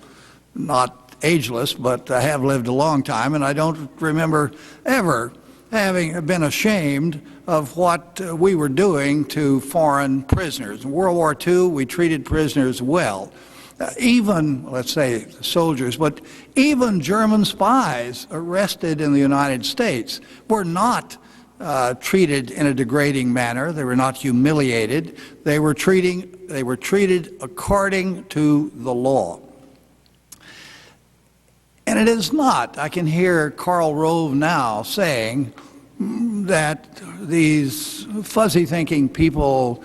not ageless, but I have lived a long time, and I don't remember ever having been ashamed of what we were doing to foreign prisoners. In World War II, we treated prisoners well. Even, let's say, soldiers, but even German spies arrested in the United States were not treated in a degrading manner. They were not humiliated. They were treated according to the law. And it is not. I can hear Karl Rove now saying that these fuzzy-thinking people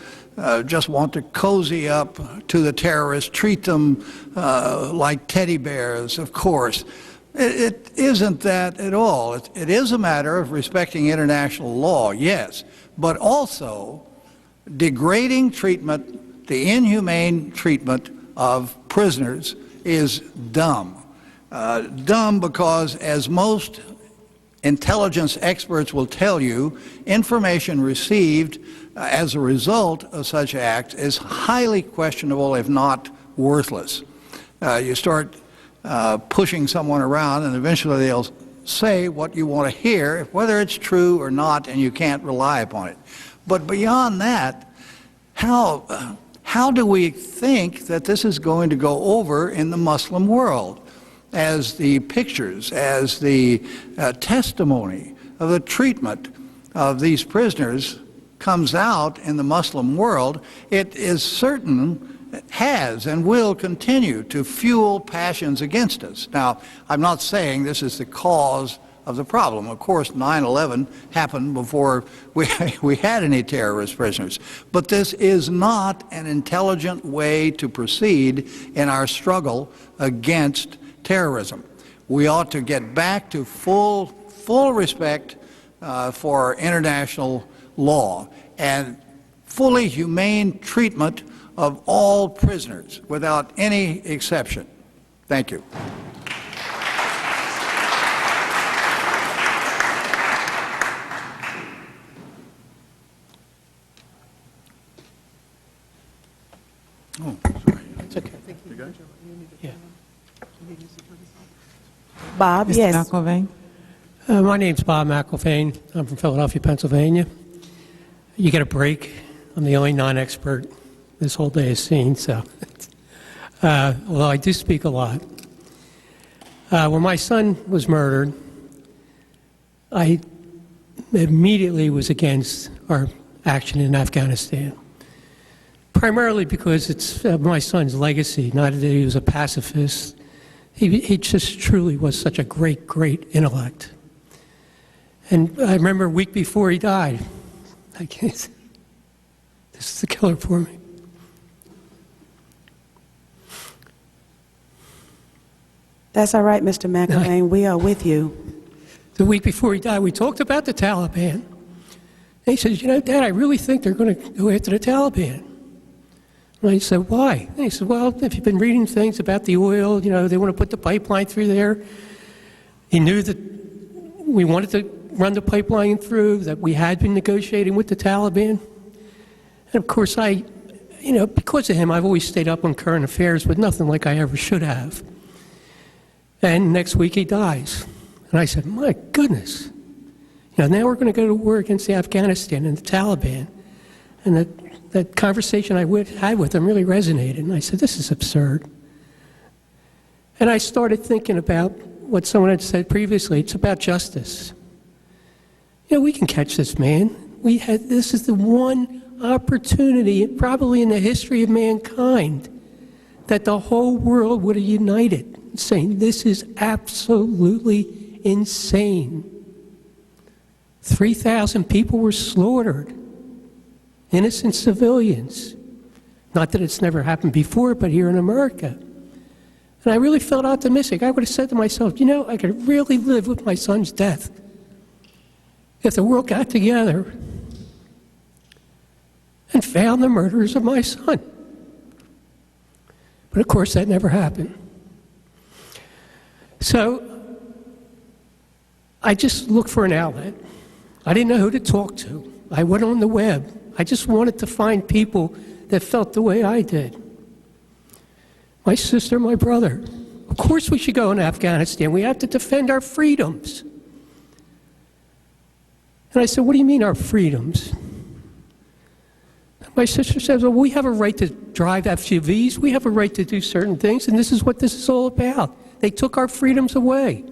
just want to cozy up to the terrorists, treat them like teddy bears, of course. It isn't that at all. It is a matter of respecting international law, yes, but also degrading treatment, the inhumane treatment of prisoners is dumb. Dumb because, as most intelligence experts will tell you, information received as a result of such acts is highly questionable, if not worthless. You start pushing someone around, and eventually they'll say what you want to hear, whether it's true or not, and you can't rely upon it. But beyond that, how do we think that this is going to go over in the Muslim world? As the pictures, as the testimony of the treatment of these prisoners comes out in the Muslim world, it is certain, has and will continue to fuel passions against us. Now, I'm not saying this is the cause of the problem. Of course, 9/11 happened before we had any terrorist prisoners. But this is not an intelligent way to proceed in our struggle against terrorism. We ought to get back to full respect for international law and fully humane treatment of all prisoners without any exception. Thank you. Oh, sorry. It's okay. Yeah. Bob, yes. McIlvaine? My name's Bob McIlvaine. I'm from Philadelphia, Pennsylvania. You get a break. I'm the only non-expert this whole day has seen, so. Although I do speak a lot. When my son was murdered, I immediately was against our action in Afghanistan. Primarily because it's my son's legacy, not that he was a pacifist. He just truly was such a great, great intellect. And I remember a week before he died, this is the killer for me. That's all right, Mr. McElvain. We are with you. The week before he died, we talked about the Taliban. And he says, you know, Dad, I really think they're going to go after the Taliban. And I said, why? And he said, well, if you've been reading things about the oil, you know, they want to put the pipeline through there. He knew that we wanted to run the pipeline through, that we had been negotiating with the Taliban. And of course, you know, because of him, I've always stayed up on current affairs, but nothing like I ever should have. And next week he dies. And I said, my goodness. You know, now we're going to go to war against Afghanistan and the Taliban. And that conversation I had with him really resonated. And I said, this is absurd. And I started thinking about what someone had said previously. It's about justice. You know, we can catch this man. This is the one opportunity, probably in the history of mankind, that the whole world would have united, saying this is absolutely insane. 3,000 people were slaughtered, innocent civilians. Not that it's never happened before, but here in America. And I really felt optimistic. I would have said to myself, you know, I could really live with my son's death if the world got together and found the murderers of my son. But of course, that never happened. So I just looked for an outlet. I didn't know who to talk to. I went on the web. I just wanted to find people that felt the way I did. My sister, my brother. Of course we should go in Afghanistan. We have to defend our freedoms. And I said, what do you mean our freedoms? My sister says, well, we have a right to drive SUVs. We have a right to do certain things, and this is what this is all about. They took our freedoms away.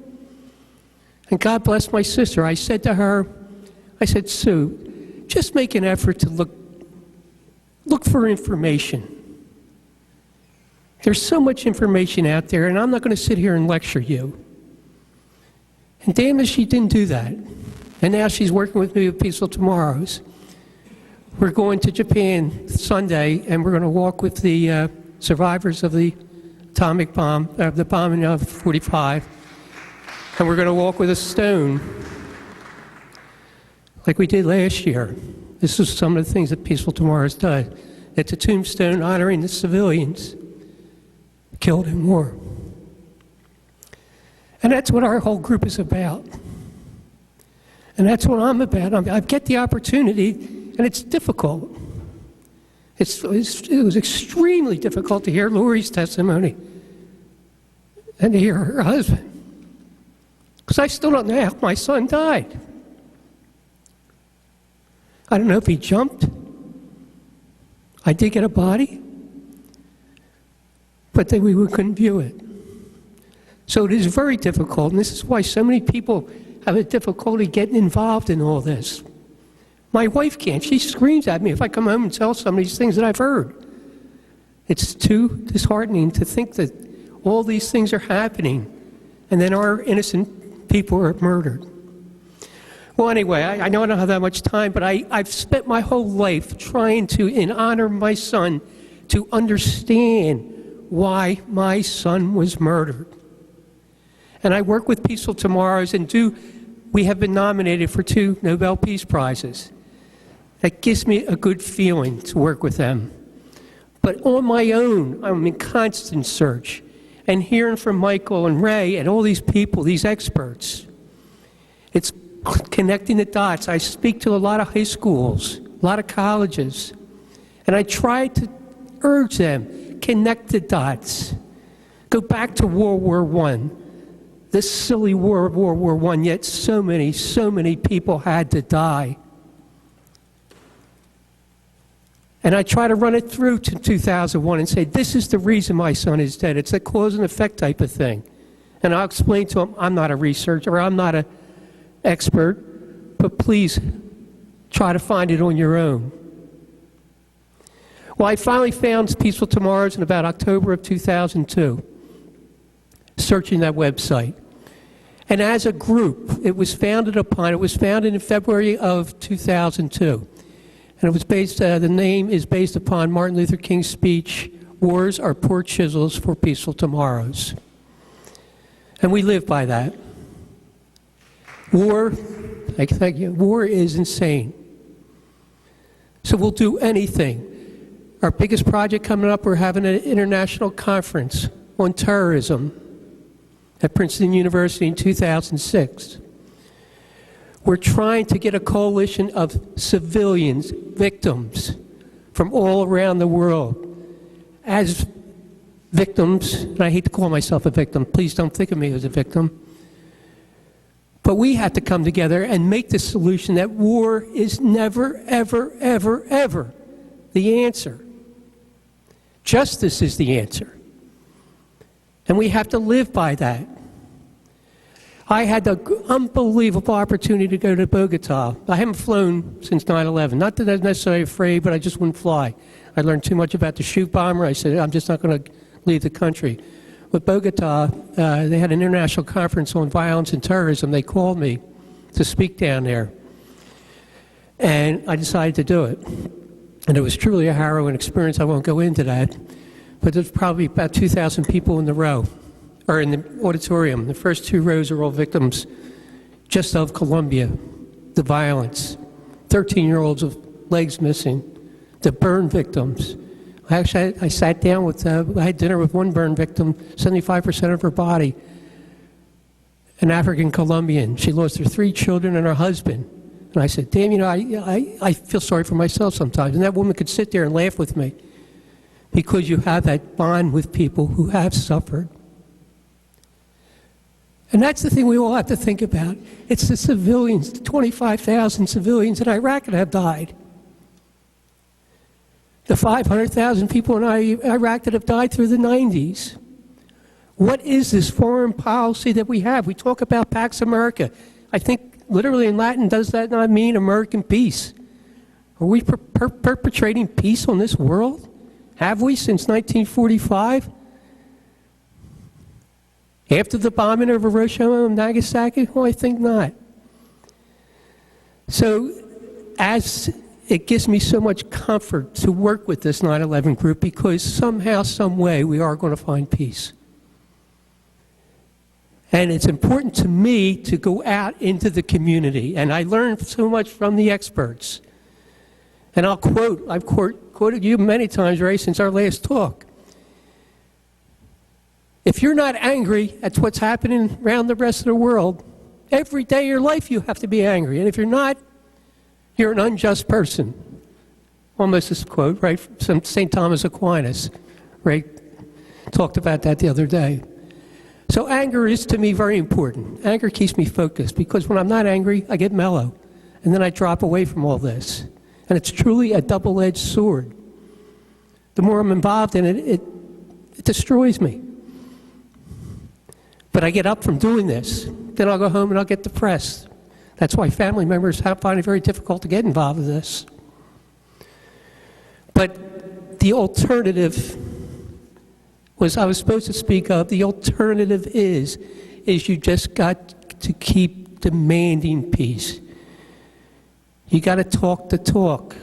And God bless my sister. I said to her, I said, Sue, just make an effort to look for information. There's so much information out there, and I'm not going to sit here and lecture you. And damn it, she didn't do that. And now she's working with me with Peaceful Tomorrows. We're going to Japan Sunday, and we're going to walk with the survivors of the atomic bomb, the bombing of 45. And we're going to walk with a stone, like we did last year. This is some of the things that Peaceful Tomorrows does. It's a tombstone honoring the civilians killed in war. And that's what our whole group is about. And that's what I'm about. I get the opportunity, and it's difficult. It was extremely difficult to hear Lori's testimony and to hear her husband. Because I still don't know how my son died. I don't know if he jumped. I did get a body, but then we couldn't view it. So it is very difficult, and this is why so many people have a difficulty getting involved in all this. My wife can't. She screams at me if I come home and tell some of these things that I've heard. It's too disheartening to think that all these things are happening, and then our innocent people are murdered. Well, anyway, I know I don't have that much time, but I've spent my whole life trying to, in honor of my son, to understand why my son was murdered. And I work with Peaceful Tomorrows, and we have been nominated for 2 Nobel Peace Prizes. That gives me a good feeling to work with them. But on my own, I'm in constant search. And hearing from Michael and Ray and all these people, these experts, it's connecting the dots. I speak to a lot of high schools, a lot of colleges, and I try to urge them, connect the dots. Go back to World War I, this silly war of World War I, yet so many people had to die. And I try to run it through to 2001 and say, this is the reason my son is dead. It's a cause and effect type of thing. And I'll explain to him, I'm not a researcher, I'm not an expert, but please try to find it on your own. Well, I finally found Peaceful Tomorrows in about October of 2002, searching that website. And as a group, it was founded in February of 2002. And it was the name is based upon Martin Luther King's speech, "Wars are poor chisels for peaceful tomorrows." And we live by that. War, thank you, war is insane. So we'll do anything. Our biggest project coming up, we're having an international conference on terrorism at Princeton University in 2006. We're trying to get a coalition of civilians, victims, from all around the world as victims, and I hate to call myself a victim, please don't think of me as a victim, but we have to come together and make the solution that war is never, ever, ever, ever the answer. Justice is the answer. And we have to live by that. I had the unbelievable opportunity to go to Bogota. I haven't flown since 9/11. Not that I'm necessarily afraid, but I just wouldn't fly. I learned too much about the shoot bomber. I said, I'm just not going to leave the country. With Bogota, they had an international conference on violence and terrorism. They called me to speak down there. And I decided to do it. And it was truly a harrowing experience. I won't go into that. But there's probably about 2,000 people in the row, or in the auditorium. The first 2 rows are all victims just of Colombia, the violence. 13-year-olds with legs missing, the burn victims. Actually, I sat down with, I had dinner with one burn victim, 75% of her body, an African Colombian. She lost her 3 children and her husband. And I said, damn, you know, I feel sorry for myself sometimes. And that woman could sit there and laugh with me because you have that bond with people who have suffered. And that's the thing we all have to think about. It's the civilians, the 25,000 civilians in Iraq that have died. The 500,000 people in Iraq that have died through the 90s. What is this foreign policy that we have? We talk about Pax America. I think literally in Latin, does that not mean American peace? Are we perpetrating peace on this world? Have we since 1945? After the bombing of Hiroshima and Nagasaki? Well, I think not. So, as it gives me so much comfort to work with this 9/11 group because somehow, some way, we are going to find peace. And it's important to me to go out into the community. And I learned so much from the experts. And I've quoted you many times, Ray, since our last talk. If you're not angry at what's happening around the rest of the world, every day of your life you have to be angry. And if you're not, you're an unjust person. Almost this quote, right, from St. Thomas Aquinas. Ray talked about that the other day. So anger is, to me, very important. Anger keeps me focused because when I'm not angry, I get mellow. And then I drop away from all this. And it's truly a double-edged sword. The more I'm involved in it, it destroys me. But I get up from doing this. Then I'll go home and I'll get depressed. That's why family members find it very difficult to get involved in this. But the alternative I was supposed to speak of, the alternative is you just got to keep demanding peace. You got to talk the talk.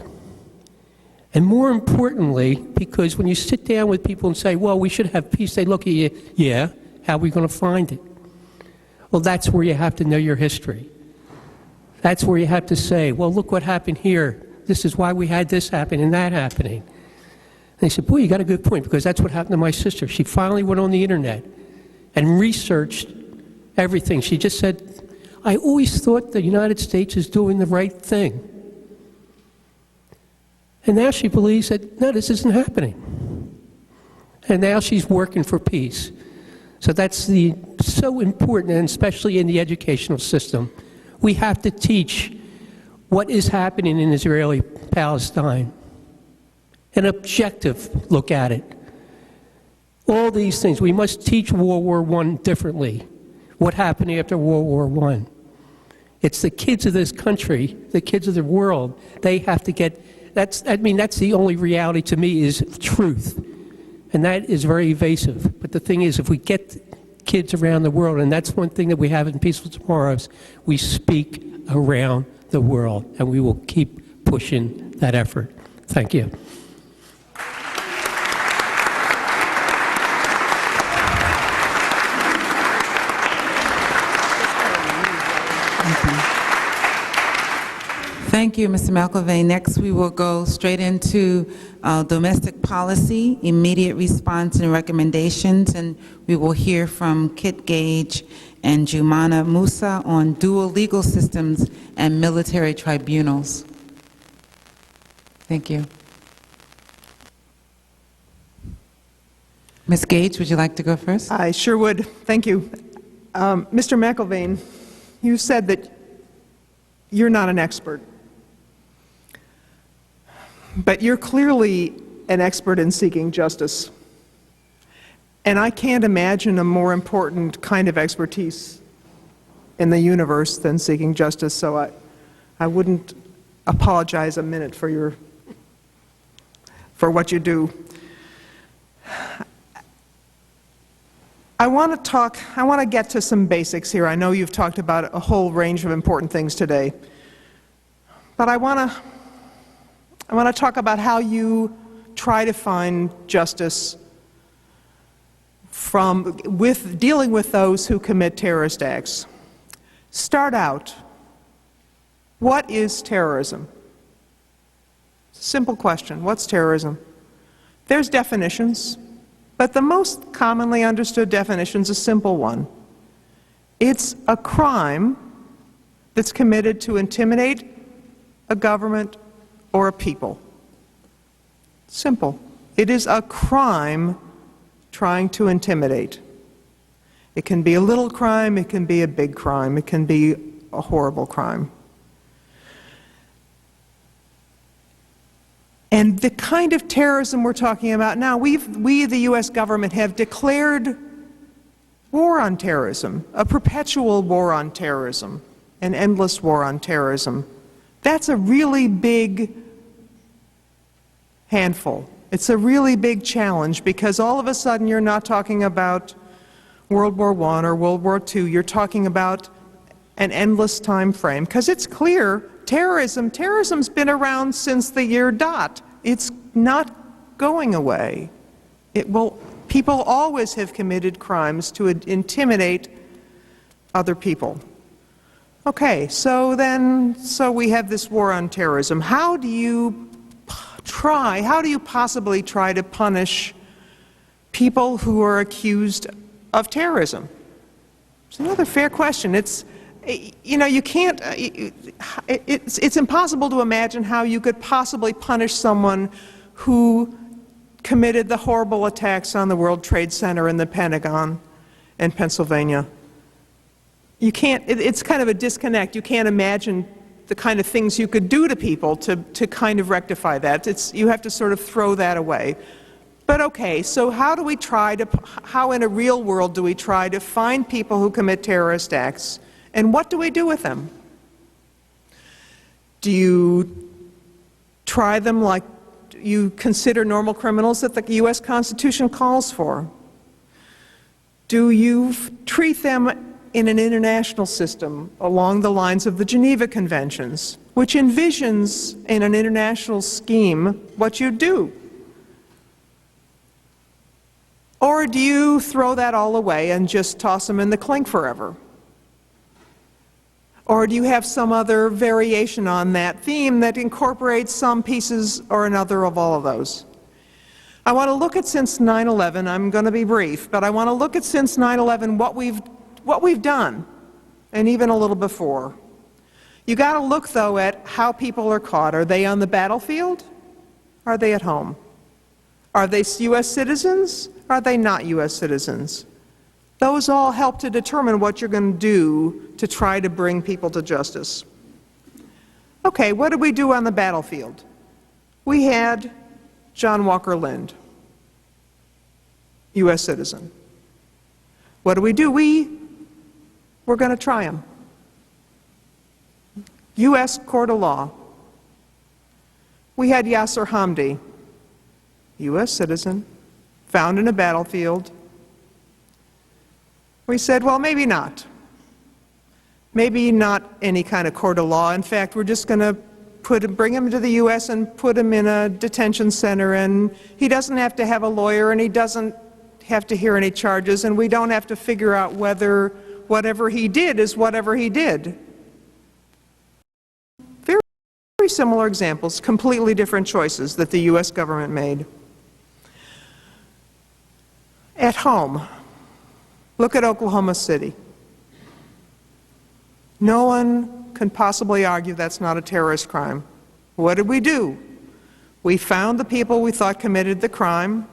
And more importantly, because when you sit down with people and say, well, we should have peace, they look at you, yeah, how are we going to find it? Well, that's where you have to know your history. That's where you have to say, well, look what happened here. This is why we had this happen and that happening. They said, boy, you got a good point, because that's what happened to my sister. She finally went on the internet and researched everything. She just said, I always thought the United States is doing the right thing. And now she believes that, no, this isn't happening. And now she's working for peace. So that's so important, and especially in the educational system. We have to teach what is happening in Israeli-Palestine. An objective look at it. All these things. We must teach World War I differently. What happened after World War I? It's the kids of this country, the kids of the world, they have to get, that's the only reality to me is truth. And that is very evasive. But the thing is, if we get kids around the world, and that's one thing that we have in Peaceful Tomorrows, we speak around the world, and we will keep pushing that effort. Thank you. Thank you, Mr. McIlvaine. Next, we will go straight into domestic policy, immediate response and recommendations, and we will hear from Kit Gage and Jumana Musa on dual legal systems and military tribunals. Thank you. Ms. Gage, would you like to go first? I sure would. Thank you. Mr. McIlvaine, you said that you're not an expert, but you're clearly an expert in seeking justice. And I can't imagine a more important kind of expertise in the universe than seeking justice, so I wouldn't apologize a minute for what you do. I want to get to some basics here. I know you've talked about a whole range of important things today, but I want to talk about how you try to find justice with dealing with those who commit terrorist acts. Start out. What is terrorism? Simple question. What's terrorism? There's definitions, but the most commonly understood definition is a simple one. It's a crime that's committed to intimidate a government or a people. Simple. It is a crime trying to intimidate. It can be a little crime, it can be a big crime, it can be a horrible crime. And the kind of terrorism we're talking about now, we, the U.S. government, have declared war on terrorism, a perpetual war on terrorism, an endless war on terrorism. That's a really big handful. It's a really big challenge because all of a sudden you're not talking about World War I or World War II. You're talking about an endless time frame because it's clear terrorism's been around since the year dot. It's not going away. People always have committed crimes to intimidate other people. Okay, so we have this war on terrorism. How do you possibly try to punish people who are accused of terrorism? It's another fair question. It's impossible to imagine how you could possibly punish someone who committed the horrible attacks on the World Trade Center and the Pentagon in Pennsylvania. You can't, it's kind of a disconnect. You can't imagine the kind of things you could do to people to kind of rectify that. You have to sort of throw that away. But okay, so how in a real world do we try to find people who commit terrorist acts? And what do we do with them? Do you try them like you consider normal criminals that the U.S. Constitution calls for? Do you treat them in an international system along the lines of the Geneva Conventions, which envisions in an international scheme what you do? Or do you throw that all away and just toss them in the clink forever? Or do you have some other variation on that theme that incorporates some pieces or another of all of those? I want to look at since 9/11, I'm going to be brief, but I want to look at since 9/11 what we've done, and even a little before. You got to look, though, at how people are caught. Are they on the battlefield? Are they at home? Are they U.S. citizens? Are they not U.S. citizens? Those all help to determine what you're going to do to try to bring people to justice. Okay, what did we do on the battlefield? We had John Walker Lind, U.S. citizen. What do? We're going to try him. U.S. court of law. We had Yasser Hamdi, U.S. citizen, found in a battlefield. We said, well, maybe not. Maybe not any kind of court of law. In fact, we're just going to bring him to the U.S. and put him in a detention center, and he doesn't have to have a lawyer, and he doesn't have to hear any charges, and we don't have to figure out whether whatever he did is whatever he did. very similar examples, completely different choices that the U.S. government made. At home, look at Oklahoma City. No one can possibly argue that's not a terrorist crime. What did we do? We found the people we thought committed the crime,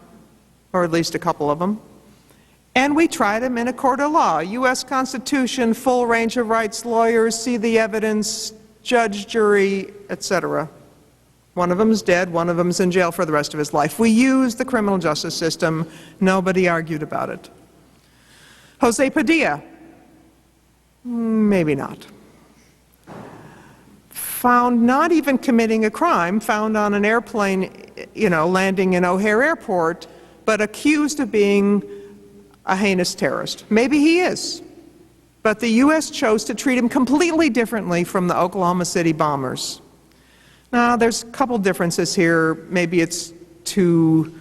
or at least a couple of them, and we tried them in a court of law. U.S. Constitution, full range of rights, lawyers, see the evidence, judge, jury, etc. One of them is dead, one of them is in jail for the rest of his life. We used the criminal justice system. Nobody argued about it. Jose Padilla, maybe not. Found not even committing a crime, found on an airplane, landing in O'Hare Airport, but accused of being a heinous terrorist. Maybe he is. But the U.S. chose to treat him completely differently from the Oklahoma City bombers. Now, there's a couple differences here. Maybe it's too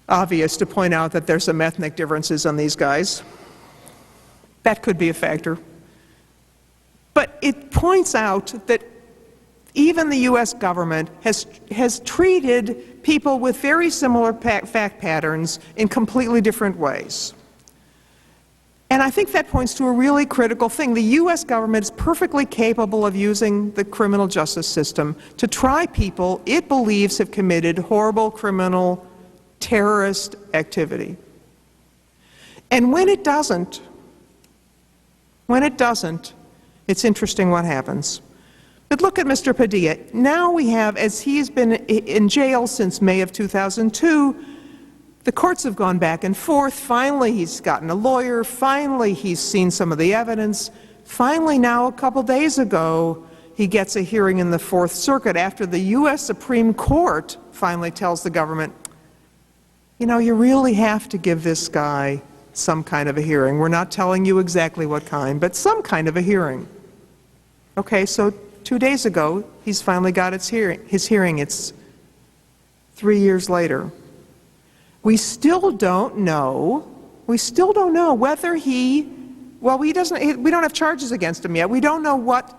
obvious to point out that there's some ethnic differences on these guys. That could be a factor. But it points out that even the U.S. government has treated people with very similar fact patterns in completely different ways. And I think that points to a really critical thing. The U.S. government is perfectly capable of using the criminal justice system to try people it believes have committed horrible criminal terrorist activity. And when it doesn't, it's interesting what happens. But look at Mr. Padilla. Now we have, as he's been in jail since May of 2002, the courts have gone back and forth. Finally, he's gotten a lawyer. Finally, he's seen some of the evidence. Finally, now, a couple days ago, he gets a hearing in the Fourth Circuit after the U.S. Supreme Court finally tells the government, you really have to give this guy some kind of a hearing. We're not telling you exactly what kind, but some kind of a hearing. Okay, so 2 days ago, he's finally got his hearing. It's 3 years later. We still don't know whether we don't have charges against him yet. We don't know whether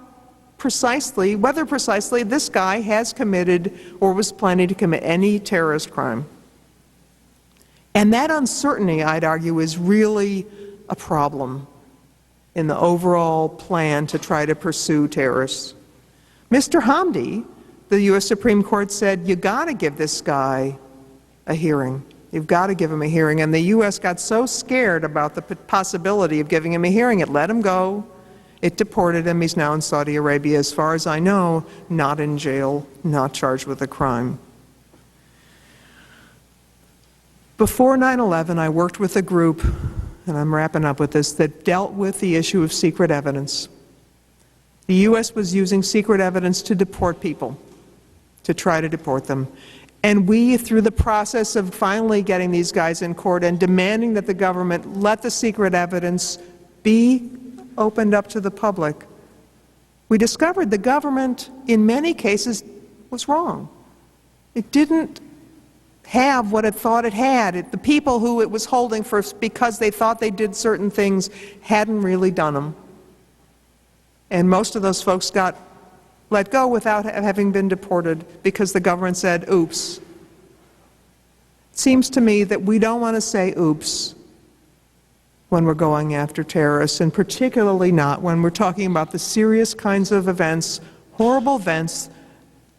precisely this guy has committed or was planning to commit any terrorist crime. And that uncertainty, I'd argue, is really a problem in the overall plan to try to pursue terrorists. Mr. Hamdi, the U.S. Supreme Court said, you got to give this guy a hearing. You've got to give him a hearing. And the U.S. got so scared about the possibility of giving him a hearing, it let him go. It deported him. He's now in Saudi Arabia, as far as I know, not in jail, not charged with a crime. Before 9/11, I worked with a group, and I'm wrapping up with this, that dealt with the issue of secret evidence. The U.S. was using secret evidence to deport people, to try to deport them. And we, through the process of finally getting these guys in court and demanding that the government let the secret evidence be opened up to the public, we discovered the government, in many cases, was wrong. It didn't have what it thought it had. The people who it was holding for because they thought they did certain things hadn't really done them. And most of those folks got let go without having been deported because the government said, oops. It seems to me that we don't want to say oops when we're going after terrorists, and particularly not when we're talking about the serious kinds of events, horrible events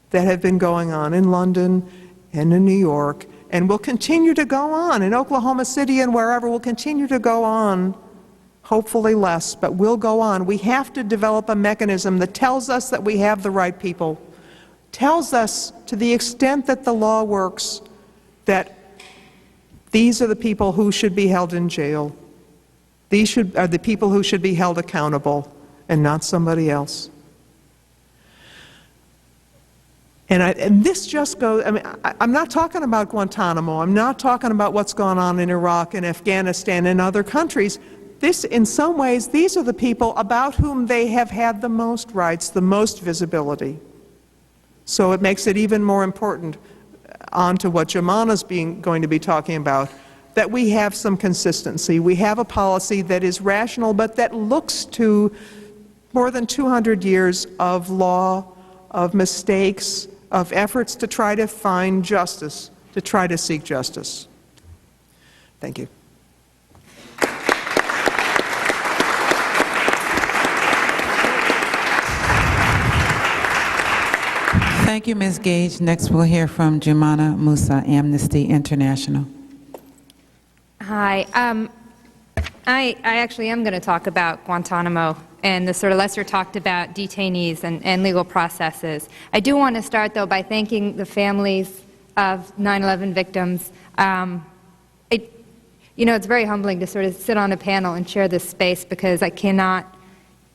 that have been going on in London and in New York, and will continue to go on in Oklahoma City and wherever, will continue to go on. Hopefully less, but will go on. We have to develop a mechanism that tells us that we have the right people, tells us, to the extent that the law works, that these are the people who should be held in jail. These are the people who should be held accountable, and not somebody else. And this just goes, I'm not talking about Guantanamo. I'm not talking about what's gone on in Iraq and Afghanistan and other countries. In some ways, these are the people about whom they have had the most rights, the most visibility. So it makes it even more important, on to what Jomana's going to be talking about, that we have some consistency. We have a policy that is rational, but that looks to more than 200 years of law, of mistakes, of efforts to try to find justice, to try to seek justice. Thank you. Thank you, Ms. Gage. Next, we'll hear from Jumana Musa, Amnesty International. Hi. I actually am going to talk about Guantanamo and the sort of lesser talked about detainees and legal processes. I do want to start, though, by thanking the families of 9/11 victims. It's very humbling to sort of sit on a panel and share this space, because I cannot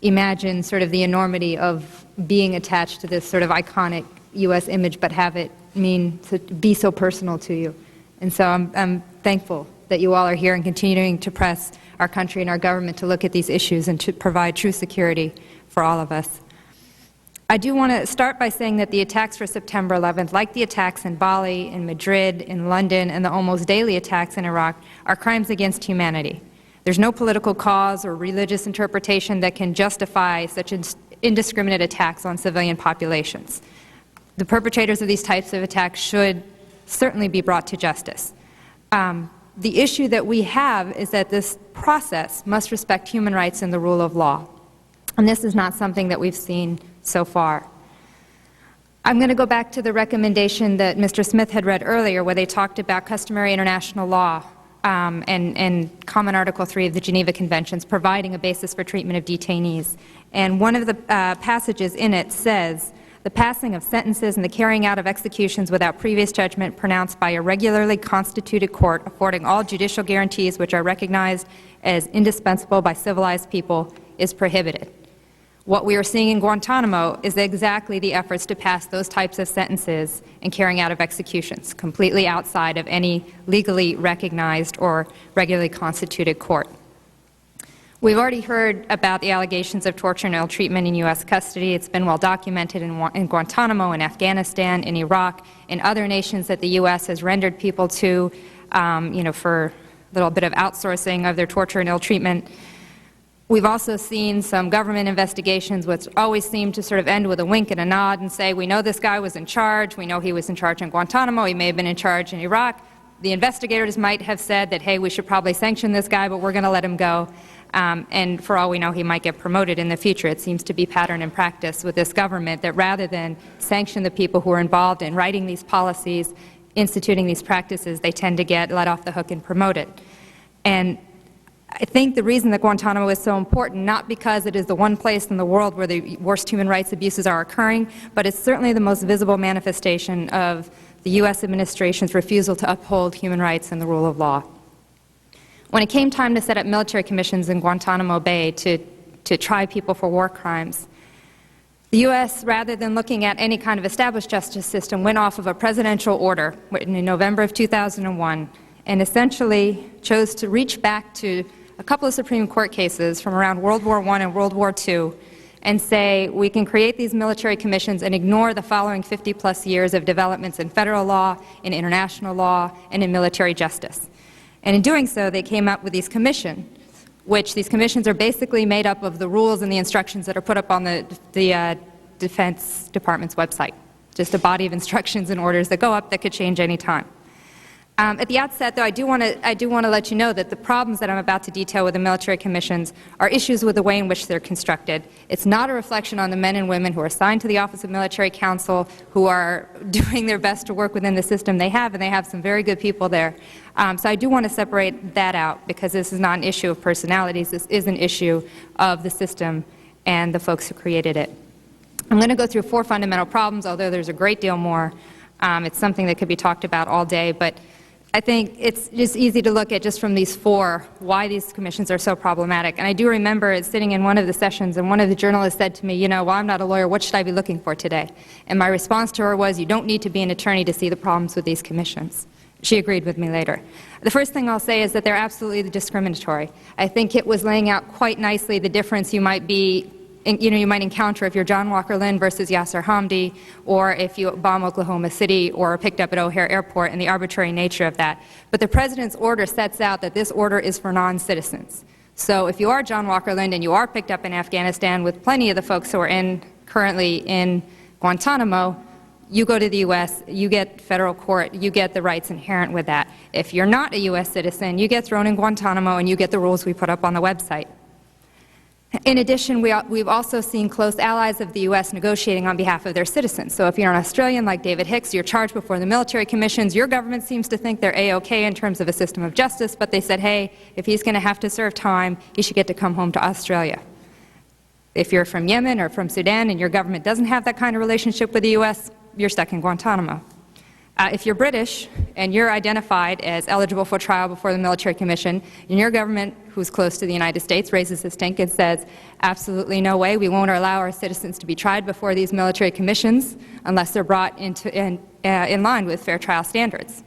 imagine sort of the enormity of being attached to this sort of iconic U.S. image, but have it mean to be so personal to you. And so I'm thankful that you all are here and continuing to press our country and our government to look at these issues and to provide true security for all of us. I do want to start by saying that the attacks for September 11th, like the attacks in Bali, in Madrid, in London, and the almost daily attacks in Iraq, are crimes against humanity. There's no political cause or religious interpretation that can justify such indiscriminate attacks on civilian populations. The perpetrators of these types of attacks should certainly be brought to justice. The issue that we have is that this process must respect human rights and the rule of law. And this is not something that we've seen so far. I'm going to go back to the recommendation that Mr. Smith had read earlier, where they talked about customary international law and Common Article 3 of the Geneva Conventions providing a basis for treatment of detainees. And one of the passages in it says, "The passing of sentences and the carrying out of executions without previous judgment pronounced by a regularly constituted court affording all judicial guarantees which are recognized as indispensable by civilized people is prohibited." What we are seeing in Guantanamo is exactly the efforts to pass those types of sentences and carrying out of executions, completely outside of any legally recognized or regularly constituted court. We've already heard about the allegations of torture and ill treatment in U.S. custody. It's been well documented in Guantanamo, in Afghanistan, in Iraq, in other nations that the U.S. has rendered people to, for a little bit of outsourcing of their torture and ill treatment. We've also seen some government investigations which always seem to sort of end with a wink and a nod and say, we know this guy was in charge, we know he was in charge in Guantanamo, he may have been in charge in Iraq. The investigators might have said that, hey, we should probably sanction this guy, but we're going to let him go. And for all we know, he might get promoted in the future. It seems to be pattern and practice with this government that rather than sanction the people who are involved in writing these policies, instituting these practices, they tend to get let off the hook and promoted. And I think the reason that Guantanamo is so important, not because it is the one place in the world where the worst human rights abuses are occurring, but it's certainly the most visible manifestation of the U.S. administration's refusal to uphold human rights and the rule of law. When it came time to set up military commissions in Guantanamo Bay to try people for war crimes, the U.S., rather than looking at any kind of established justice system, went off of a presidential order written in November of 2001 and essentially chose to reach back to a couple of Supreme Court cases from around World War I and World War II and say we can create these military commissions and ignore the following 50-plus years of developments in federal law, in international law, and in military justice. And in doing so, they came up with these commissions, which these commissions are basically made up of the rules and the instructions that are put up on the Defense Department's website. Just a body of instructions and orders that go up that could change any time. At the outset, though, I do want to let you know that the problems that I'm about to detail with the military commissions are issues with the way in which they're constructed. It's not a reflection on the men and women who are assigned to the Office of Military Counsel, who are doing their best to work within the system they have, and they have some very good people there. So I do want to separate that out, because this is not an issue of personalities. This is an issue of the system and the folks who created it. I'm going to go through 4 fundamental problems, although there's a great deal more. It's something that could be talked about all day, but I think it's just easy to look at just from these 4 why these commissions are so problematic. And I do remember sitting in one of the sessions and one of the journalists said to me, well, I'm not a lawyer, what should I be looking for today? And my response to her was, you don't need to be an attorney to see the problems with these commissions. She agreed with me later. The first thing I'll say is that they're absolutely discriminatory. I think it was laying out quite nicely the difference you might encounter if you're John Walker Lindh versus Yasser Hamdi, or if you bomb Oklahoma City or are picked up at O'Hare Airport, and the arbitrary nature of that. But the President's order sets out that this order is for non-citizens. So if you are John Walker Lindh and you are picked up in Afghanistan with plenty of the folks who are currently in Guantanamo, you go to the U.S., you get federal court, you get the rights inherent with that. If you're not a U.S. citizen, you get thrown in Guantanamo and you get the rules we put up on the website. In addition, we've also seen close allies of the U.S. negotiating on behalf of their citizens. So if you're an Australian like David Hicks, you're charged before the military commissions. Your government seems to think they're A-OK in terms of a system of justice, but they said, hey, if he's going to have to serve time, he should get to come home to Australia. If you're from Yemen or from Sudan and your government doesn't have that kind of relationship with the U.S., you're stuck in Guantanamo. If you're British and you're identified as eligible for trial before the military commission, and your government, who's close to the United States, raises its stink and says, absolutely no way, we won't allow our citizens to be tried before these military commissions unless they're brought in line with fair trial standards.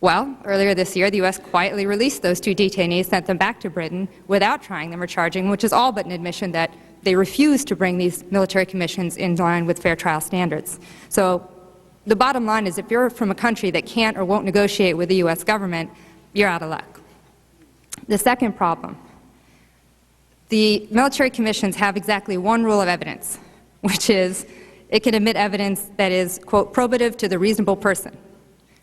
Well, earlier this year, the U.S. quietly released those 2 detainees, sent them back to Britain without trying them or charging, which is all but an admission that they refused to bring these military commissions in line with fair trial standards. So the bottom line is if you're from a country that can't or won't negotiate with the U.S. government, you're out of luck. The second problem, the military commissions have exactly one rule of evidence, which is it can admit evidence that is, quote, probative to the reasonable person,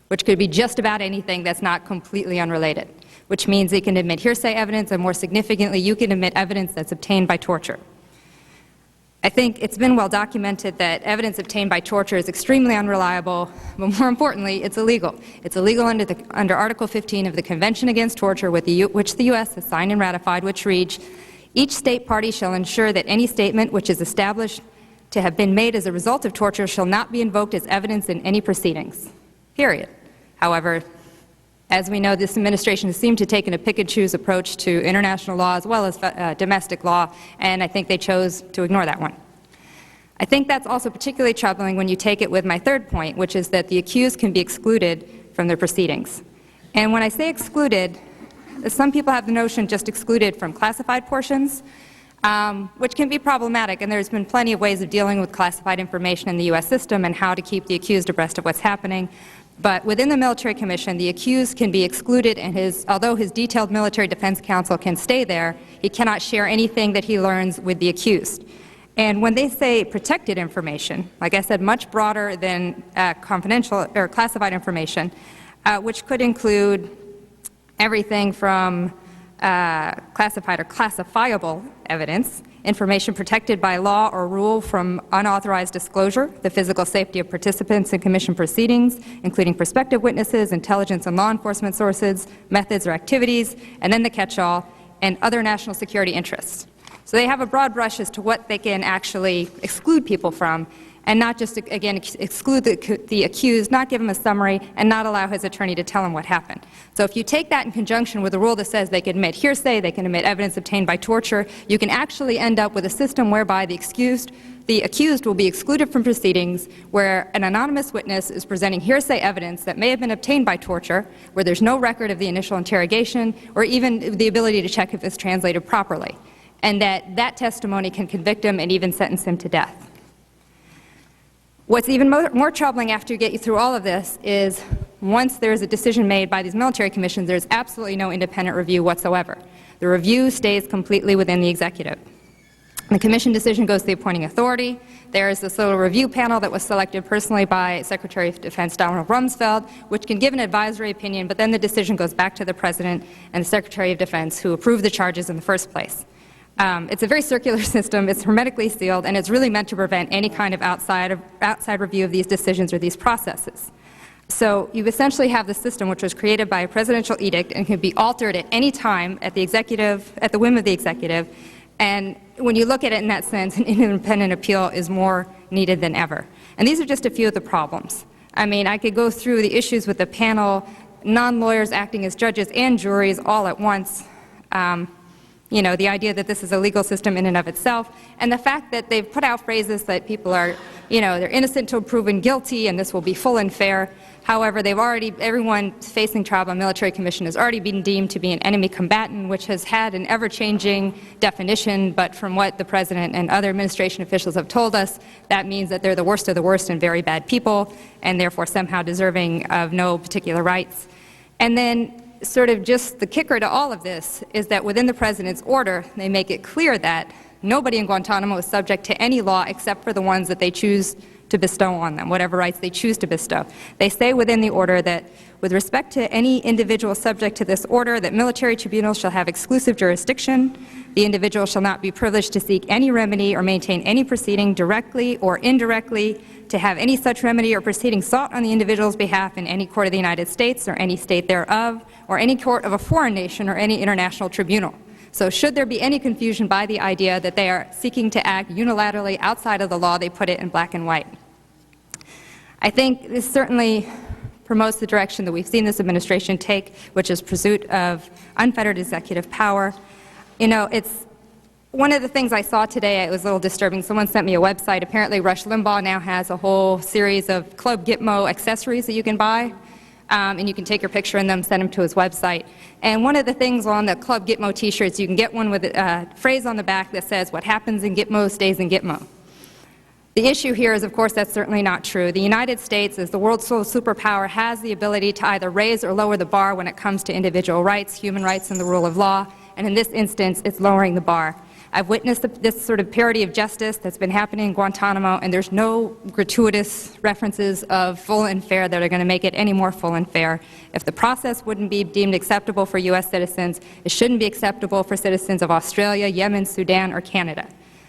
which could be just about anything that's not completely unrelated, which means it can admit hearsay evidence, and more significantly, you can admit evidence that's obtained by torture. I think it's been well documented that evidence obtained by torture is extremely unreliable, but more importantly, it's illegal. It's illegal under Article 15 of the Convention Against Torture, which the U.S. has signed and ratified, which reads, each state party shall ensure that any statement which is established to have been made as a result of torture shall not be invoked as evidence in any proceedings, period. However, as we know, this administration has seemed to take a pick-and-choose approach to international law as well as domestic law, and I think they chose to ignore that one. I think that's also particularly troubling when you take it with my third point, which is that the accused can be excluded from their proceedings. And when I say excluded, some people have the notion just excluded from classified portions, which can be problematic, and there's been plenty of ways of dealing with classified information in the U.S. system and how to keep the accused abreast of what's happening. But within the military commission, the accused can be excluded, and although his detailed military defense counsel can stay there, he cannot share anything that he learns with the accused. And when they say protected information, like I said, much broader than confidential or classified information, which could include everything from classified or classifiable evidence, information protected by law or rule from unauthorized disclosure, the physical safety of participants in commission proceedings, including prospective witnesses, intelligence and law enforcement sources, methods or activities, and then the catch-all, and other national security interests. So they have a broad brush as to what they can actually exclude people from, and not just, again, exclude the accused, not give him a summary, and not allow his attorney to tell him what happened. So if you take that in conjunction with a rule that says they can admit hearsay, they can admit evidence obtained by torture, you can actually end up with a system whereby the accused will be excluded from proceedings where an anonymous witness is presenting hearsay evidence that may have been obtained by torture, where there's no record of the initial interrogation, or even the ability to check if it's translated properly, and that testimony can convict him and even sentence him to death. What's even more troubling after you get through all of this is once there's a decision made by these military commissions, there's absolutely no independent review whatsoever. The review stays completely within the executive. The commission decision goes to the appointing authority. There's this little review panel that was selected personally by Secretary of Defense Donald Rumsfeld, which can give an advisory opinion, but then the decision goes back to the President and the Secretary of Defense, who approved the charges in the first place. It's a very circular system, it's hermetically sealed, and it's really meant to prevent any kind of outside review of these decisions or these processes. So you essentially have the system which was created by a presidential edict and can be altered at any time at the whim of the executive, and when you look at it in that sense, an independent appeal is more needed than ever. And these are just a few of the problems. I mean, I could go through the issues with the panel, non-lawyers acting as judges and juries all at once. You know, the idea that this is a legal system in and of itself, and the fact that they've put out phrases that people are, you know, they're innocent until proven guilty and this will be full and fair. However, everyone facing trial by military commission has already been deemed to be an enemy combatant, which has had an ever-changing definition, but from what the President and other administration officials have told us, that means that they're the worst of the worst and very bad people, and therefore somehow deserving of no particular rights. And then sort of just the kicker to all of this is that within the President's order, they make it clear that nobody in Guantanamo is subject to any law except for the ones that they choose to bestow on them, whatever rights they choose to bestow. They say within the order that with respect to any individual subject to this order, that military tribunals shall have exclusive jurisdiction. The individual shall not be privileged to seek any remedy or maintain any proceeding directly or indirectly, to have any such remedy or proceeding sought on the individual's behalf in any court of the United States or any state thereof, or any court of a foreign nation or any international tribunal. So should there be any confusion by the idea that they are seeking to act unilaterally outside of the law, they put it in black and white. I think this certainly promotes the direction that we've seen this administration take, which is pursuit of unfettered executive power. You know, it's one of the things I saw today, it was a little disturbing. Someone sent me a website. Apparently Rush Limbaugh now has a whole series of Club Gitmo accessories that you can buy, and you can take your picture in them, send them to his website. And one of the things on the Club Gitmo t-shirts, you can get one with a phrase on the back that says, "What happens in Gitmo stays in Gitmo." The issue here is, of course, that's certainly not true. The United States, as the world's sole superpower, has the ability to either raise or lower the bar when it comes to individual rights, human rights, and the rule of law. And in this instance, it's lowering the bar. I've witnessed this sort of parody of justice that's been happening in Guantanamo, and there's no gratuitous references of full and fair that are going to make it any more full and fair. If the process wouldn't be deemed acceptable for U.S. citizens, it shouldn't be acceptable for citizens of Australia, Yemen, Sudan, or Canada.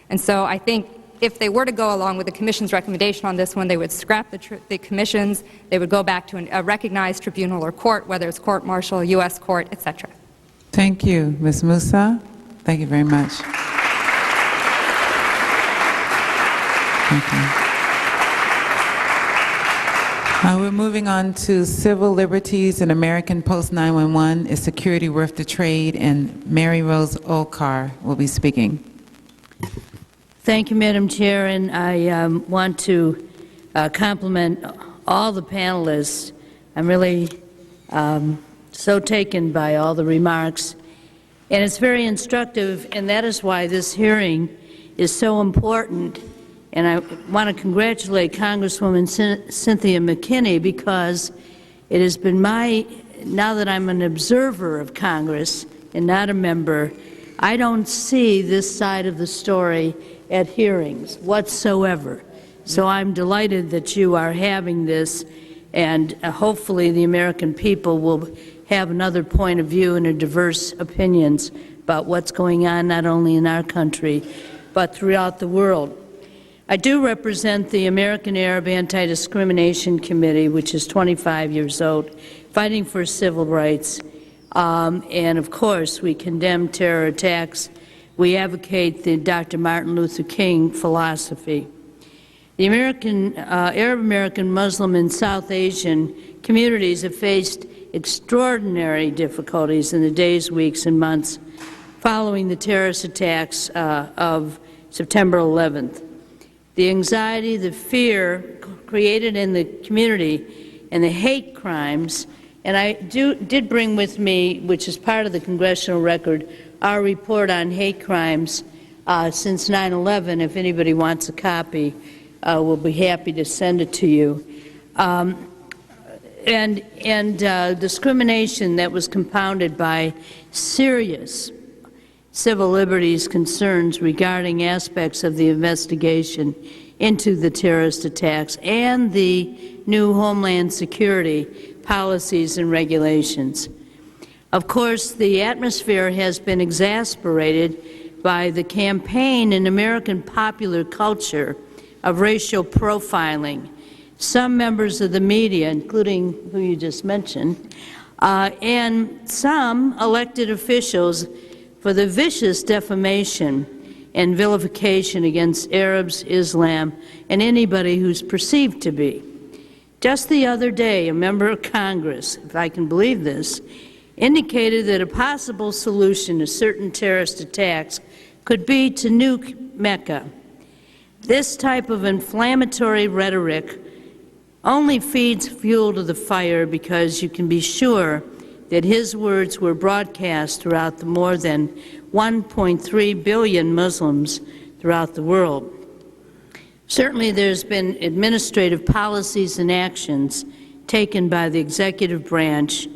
And so I think if they were to go along with the Commission's recommendation on this one, they would scrap the commissions, they would go back to a recognized tribunal or court, whether it's court-martial, U.S. court, etc. Thank you. Ms. Musa, thank you very much. Thank you. We're moving on to civil liberties and American post-911. Is security worth the trade? And Mary Rose Olkar will be speaking. Thank you, Madam Chair, and I want to compliment all the panelists. I'm really so taken by all the remarks, and it's very instructive, and that is why this hearing is so important. And I want to congratulate Congresswoman Cynthia McKinney, because it has been now that I'm an observer of Congress and not a member, I don't see this side of the story at hearings whatsoever. So I'm delighted that you are having this, and hopefully the American people will have another point of view and diverse opinions about what's going on not only in our country but throughout the world. I do represent the American Arab Anti-Discrimination Committee, which is 25 years old, fighting for civil rights. And of course, we condemn terror attacks. We advocate the Dr. Martin Luther King philosophy. The Arab American, Muslim, and South Asian communities have faced extraordinary difficulties in the days, weeks, and months following the terrorist attacks of September 11th. The anxiety, the fear created in the community, and the hate crimes, and I did bring with me, which is part of the congressional record, our report on hate crimes since 9/11. If anybody wants a copy, we'll be happy to send it to you. And discrimination that was compounded by serious civil liberties concerns regarding aspects of the investigation into the terrorist attacks and the new Homeland Security policies and regulations. Of course, the atmosphere has been exasperated by the campaign in American popular culture of racial profiling. Some members of the media, including who you just mentioned, and some elected officials for the vicious defamation and vilification against Arabs, Islam, and anybody who's perceived to be. Just the other day, a member of Congress, if I can believe this, indicated that a possible solution to certain terrorist attacks could be to nuke Mecca. This type of inflammatory rhetoric only feeds fuel to the fire, because you can be sure that his words were broadcast throughout the more than 1.3 billion Muslims throughout the world. Certainly there's been administrative policies and actions taken by the executive branch,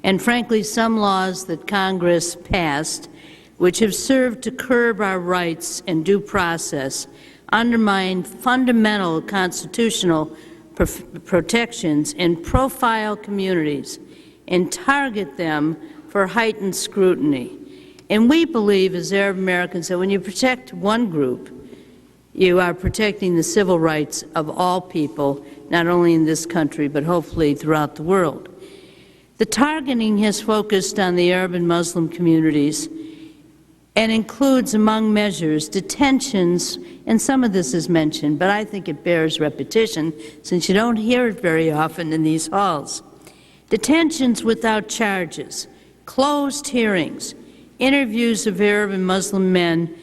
and frankly some laws that Congress passed, which have served to curb our rights and due process undermine fundamental constitutional protections and profile communities and target them for heightened scrutiny. And we believe as Arab Americans that when you protect one group, you are protecting the civil rights of all people, not only in this country, but hopefully throughout the world. The targeting has focused on the Arab and Muslim communities and includes, among measures, detentions, and some of this is mentioned, but I think it bears repetition since you don't hear it very often in these halls. Detentions without charges, closed hearings, interviews of Arab and Muslim men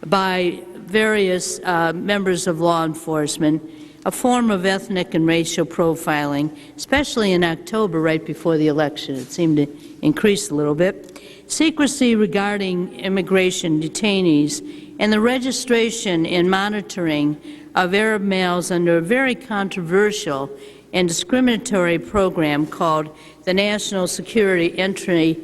by various members of law enforcement, a form of ethnic and racial profiling, especially in October, right before the election. It seemed to increase a little bit. Secrecy regarding immigration detainees, and the registration and monitoring of Arab males under a very controversial and discriminatory program called the National Security Entry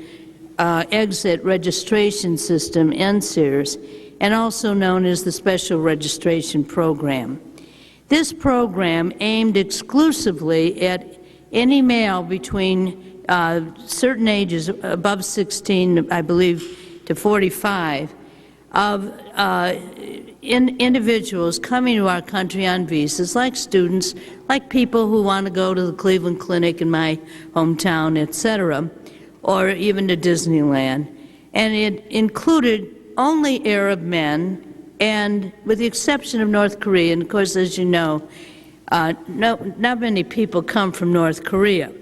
Exit Registration System, NSERS, and also known as the Special Registration Program. This program aimed exclusively at any male between certain ages, above 16, I believe, to 45, of individuals coming to our country on visas, like students, like people who want to go to the Cleveland Clinic in my hometown, etc., or even to Disneyland. And it included only Arab men, and with the exception of North Korea, and of course, as you know, not many people come from North Korea.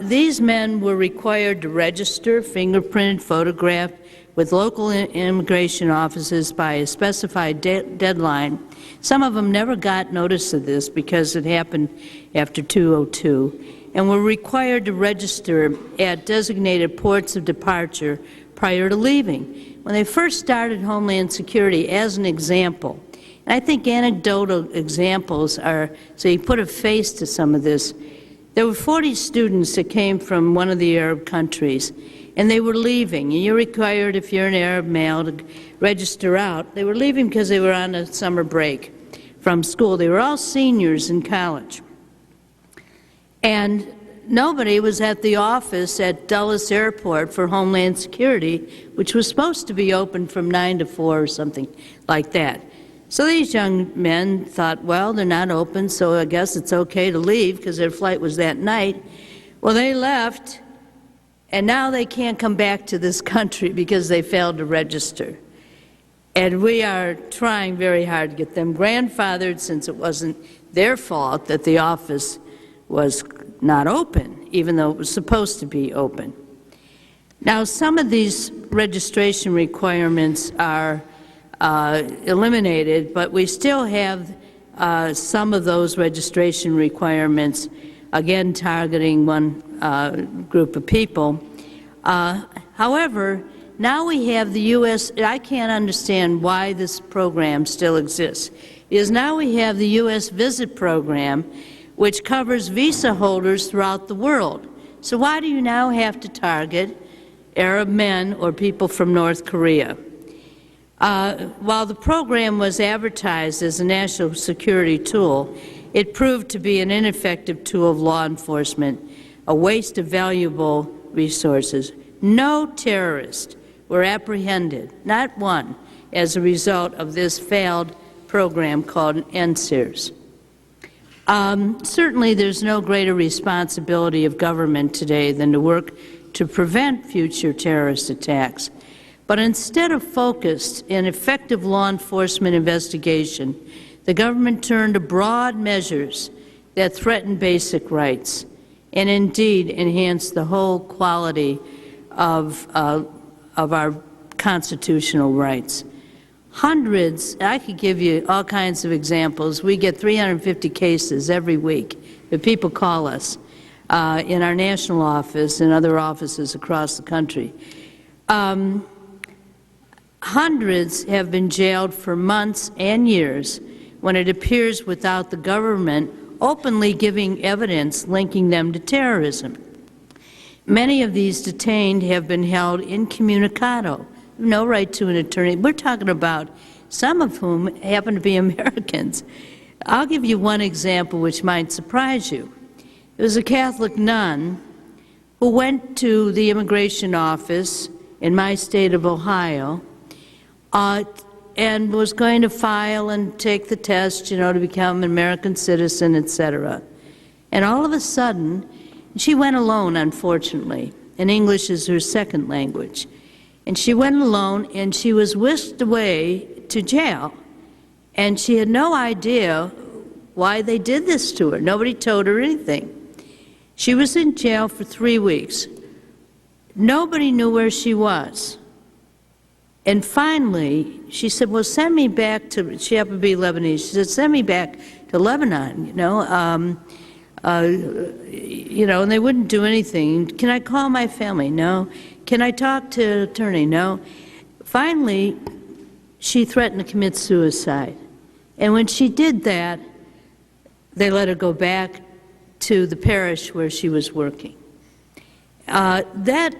These men were required to register, fingerprinted, photographed with local immigration offices by a specified deadline. Some of them never got notice of this because it happened after 2002, and were required to register at designated ports of departure prior to leaving. When they first started Homeland Security, as an example, and I think anecdotal examples are, so you put a face to some of this, there were 40 students that came from one of the Arab countries, and they were leaving. And you're required, if you're an Arab male, to register out. They were leaving because they were on a summer break from school. They were all seniors in college. And nobody was at the office at Dulles Airport for Homeland Security, which was supposed to be open from 9 to 4 or something like that. So these young men thought, well, they're not open, so I guess it's okay to leave because their flight was that night. Well, they left, and now they can't come back to this country because they failed to register. And we are trying very hard to get them grandfathered, since it wasn't their fault that the office was not open, even though it was supposed to be open. Now, some of these registration requirements are eliminated, but we still have some of those registration requirements, again targeting one group of people. However, now we have the U.S., I can't understand why this program still exists, because now we have the U.S. Visit Program, which covers visa holders throughout the world. So why do you now have to target Arab men or people from North Korea? While the program was advertised as a national security tool, it proved to be an ineffective tool of law enforcement, a waste of valuable resources. No terrorists were apprehended, not one, as a result of this failed program called NSERS. Certainly there's no greater responsibility of government today than to work to prevent future terrorist attacks. But instead of focused and effective law enforcement investigation, the government turned to broad measures that threaten basic rights and indeed enhance the whole quality of our constitutional rights. Hundreds, I could give you all kinds of examples. We get 350 cases every week that people call us in our national office and other offices across the country. Hundreds have been jailed for months and years when it appears without the government openly giving evidence linking them to terrorism. Many of these detained have been held incommunicado, no right to an attorney. We're talking about some of whom happen to be Americans. I'll give you one example which might surprise you. There was a Catholic nun who went to the immigration office in my state of Ohio and was going to file and take the test, to become an American citizen, etc. And all of a sudden, she went alone, unfortunately, and English is her second language. And she went alone, and she was whisked away to jail. And she had no idea why they did this to her. Nobody told her anything. She was in jail for 3 weeks. Nobody knew where she was. And finally, she said, well, send me back to, she happened to be Lebanese, she said, send me back to Lebanon, and they wouldn't do anything. Can I call my family? No. Can I talk to an attorney? No. Finally, she threatened to commit suicide. And when she did that, they let her go back to the parish where she was working. That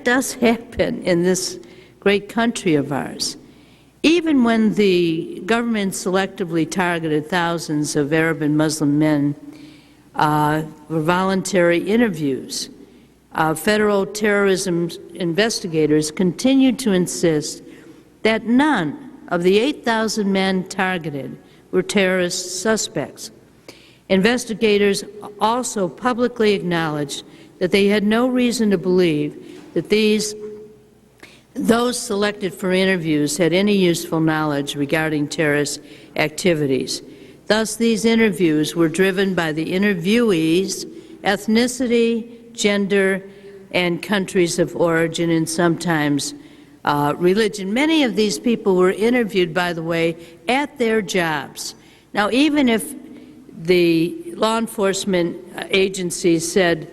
does happen in this great country of ours. Even when the government selectively targeted thousands of Arab and Muslim men for voluntary interviews, federal terrorism investigators continued to insist that none of the 8,000 men targeted were terrorist suspects. Investigators also publicly acknowledged that they had no reason to believe that those selected for interviews had any useful knowledge regarding terrorist activities. Thus, these interviews were driven by the interviewees' ethnicity, gender, and countries of origin, and sometimes religion. Many of these people were interviewed, by the way, at their jobs. Now, even if the law enforcement agencies said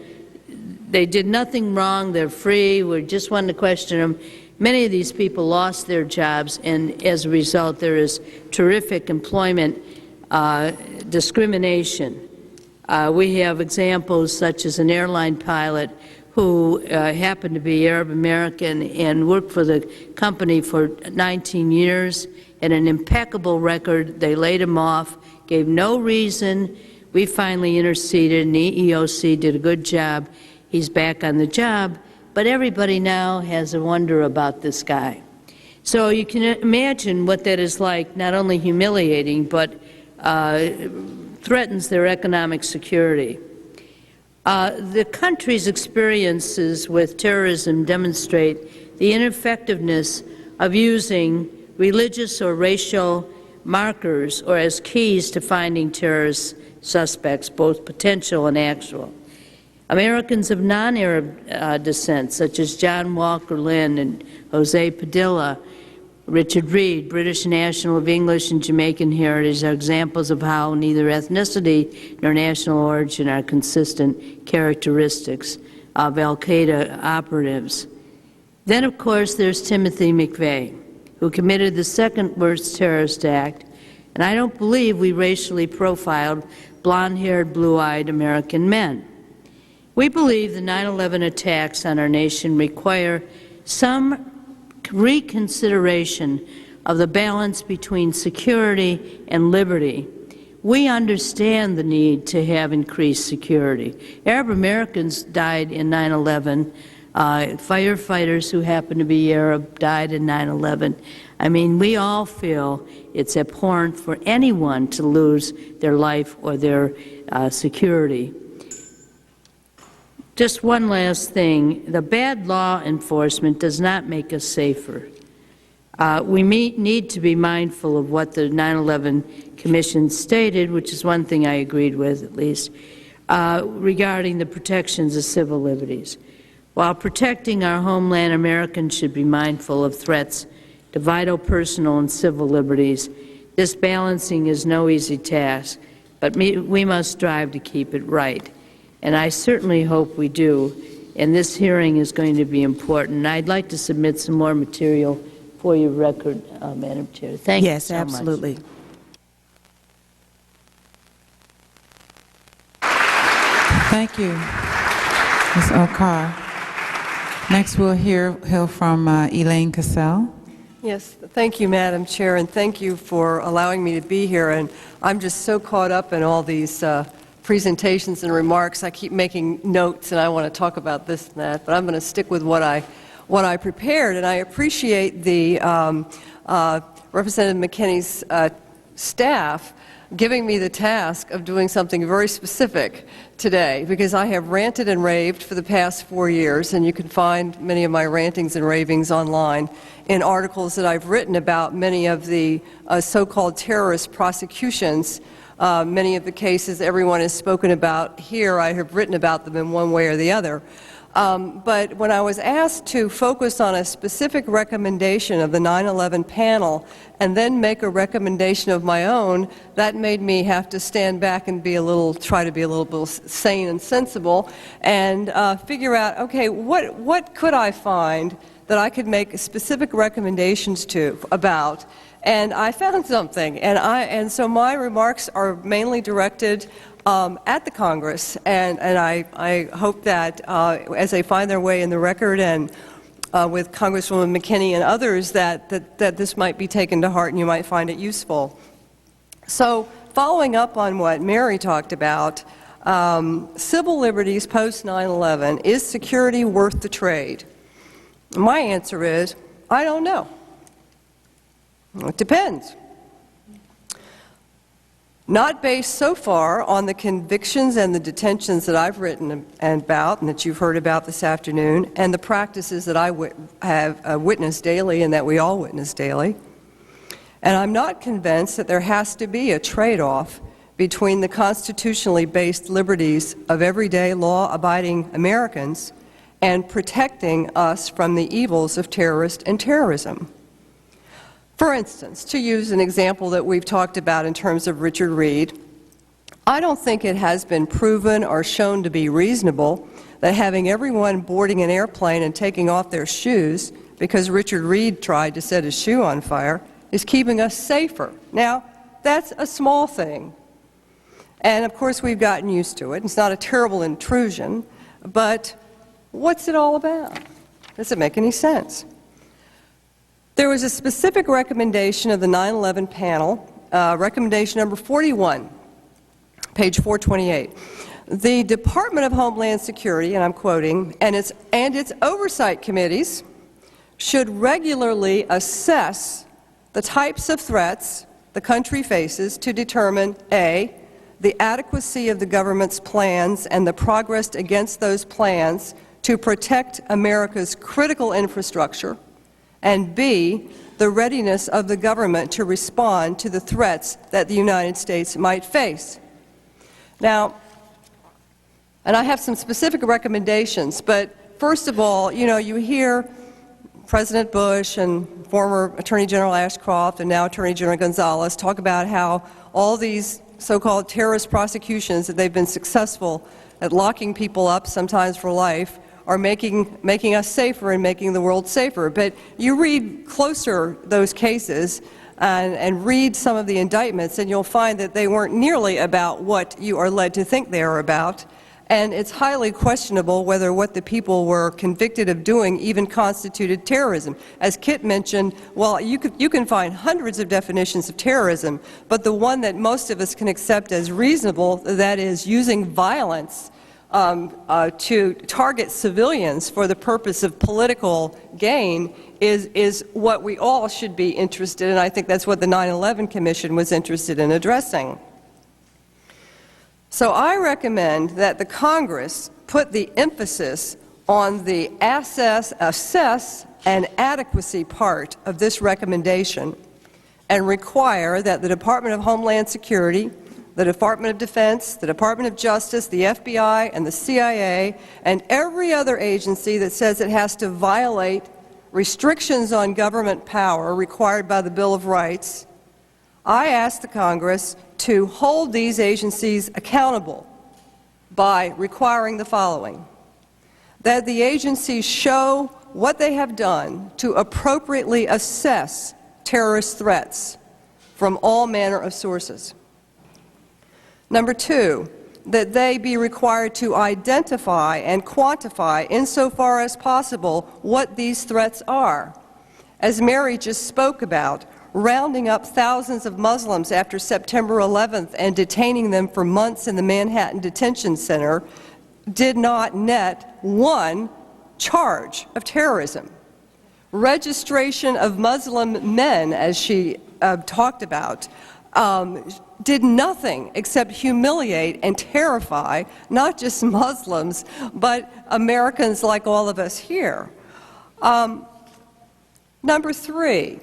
they did nothing wrong, they're free, we just wanted to question them, many of these people lost their jobs, and as a result, there is terrific employment discrimination. We have examples such as an airline pilot who happened to be Arab American and worked for the company for 19 years, had an impeccable record. They laid him off, gave no reason. We finally interceded, and the EEOC did a good job. He's back on the job, but everybody now has a wonder about this guy. So you can imagine what that is like, not only humiliating, but threatens their economic security. The country's experiences with terrorism demonstrate the ineffectiveness of using religious or racial markers or as keys to finding terrorist suspects, both potential and actual. Americans of non-Arab descent, such as John Walker Lynn and Jose Padilla, Richard Reed, British national of English and Jamaican heritage, are examples of how neither ethnicity nor national origin are consistent characteristics of al-Qaeda operatives. Then, of course, there's Timothy McVeigh, who committed the second worst terrorist act, and I don't believe we racially profiled blonde-haired, blue-eyed American men. We believe the 9/11 attacks on our nation require some reconsideration of the balance between security and liberty. We understand the need to have increased security. Arab Americans died in 9/11. Firefighters who happen to be Arab died in 9/11. I mean, we all feel it's abhorrent for anyone to lose their life or their security. Just one last thing. The bad law enforcement does not make us safer. We need to be mindful of what the 9/11 Commission stated, which is one thing I agreed with at least, regarding the protections of civil liberties. While protecting our homeland, Americans should be mindful of threats to vital personal and civil liberties. This balancing is no easy task, but we must strive to keep it right. And I certainly hope we do. And this hearing is going to be important. I'd like to submit some more material for your record, Madam Chair. Thank you so much. Yes, absolutely. Thank you, Ms. Okar. Next, we'll hear from Elaine Cassell. Yes, thank you, Madam Chair, and thank you for allowing me to be here. And I'm just so caught up in all these presentations and remarks. I keep making notes, and I want to talk about this and that, but I'm going to stick with what I prepared. And I appreciate the Representative McKinney's staff giving me the task of doing something very specific today, because I have ranted and raved for the past 4 years, and you can find many of my rantings and ravings online in articles that I've written about many of the so-called terrorist prosecutions. Many of the cases everyone has spoken about here, I have written about them in one way or the other. But when I was asked to focus on a specific recommendation of the 9/11 panel and then make a recommendation of my own, that made me have to stand back and try to be a little bit sane and sensible and figure out, okay, what could I find that I could make specific recommendations about? And I found something, and so my remarks are mainly directed at the Congress, and I hope that as they find their way in the record and with Congresswoman McKinney and others that this might be taken to heart and you might find it useful. So following up on what Mary talked about, civil liberties post 9/11, is security worth the trade? My answer is, I don't know. It depends. Not based so far on the convictions and the detentions that I've written about and that you've heard about this afternoon, and the practices that I have witnessed daily and that we all witness daily. And I'm not convinced that there has to be a trade-off between the constitutionally based liberties of everyday law-abiding Americans and protecting us from the evils of terrorists and terrorism. For instance, to use an example that we've talked about in terms of Richard Reed, I don't think it has been proven or shown to be reasonable that having everyone boarding an airplane and taking off their shoes because Richard Reed tried to set his shoe on fire is keeping us safer. Now, that's a small thing. And of course, we've gotten used to it. It's not a terrible intrusion, but what's it all about? Does it make any sense? There was a specific recommendation of the 9/11 panel, recommendation number 41, page 428. The Department of Homeland Security, and I'm quoting, and its oversight committees should regularly assess the types of threats the country faces to determine, A, the adequacy of the government's plans and the progress against those plans to protect America's critical infrastructure, and B, the readiness of the government to respond to the threats that the United States might face. Now, and I have some specific recommendations, but first of all, you hear President Bush and former Attorney General Ashcroft and now Attorney General Gonzalez talk about how all these so-called terrorist prosecutions that they've been successful at locking people up, sometimes for life, are making us safer and making the world safer. But you read closer those cases and read some of the indictments, and you'll find that they weren't nearly about what you are led to think they are about. And it's highly questionable whether what the people were convicted of doing even constituted terrorism. As Kit mentioned, well, you can find hundreds of definitions of terrorism, but the one that most of us can accept as reasonable, that is using violence to target civilians for the purpose of political gain, is what we all should be interested in. I think that's what the 9/11 Commission was interested in addressing. So I recommend that the Congress put the emphasis on the assess and adequacy part of this recommendation and require that the Department of Homeland Security, the Department of Defense, the Department of Justice, the FBI, and the CIA, and every other agency that says it has to violate restrictions on government power required by the Bill of Rights, I ask the Congress to hold these agencies accountable by requiring the following: that the agencies show what they have done to appropriately assess terrorist threats from all manner of sources. Number two, that they be required to identify and quantify, insofar as possible, what these threats are. as Mary just spoke about, rounding up thousands of Muslims after September 11th and detaining them for months in the Manhattan Detention Center did not net one charge of terrorism. Registration of Muslim men, as she talked about, did nothing except humiliate and terrify not just Muslims, but Americans like all of us here. Number three,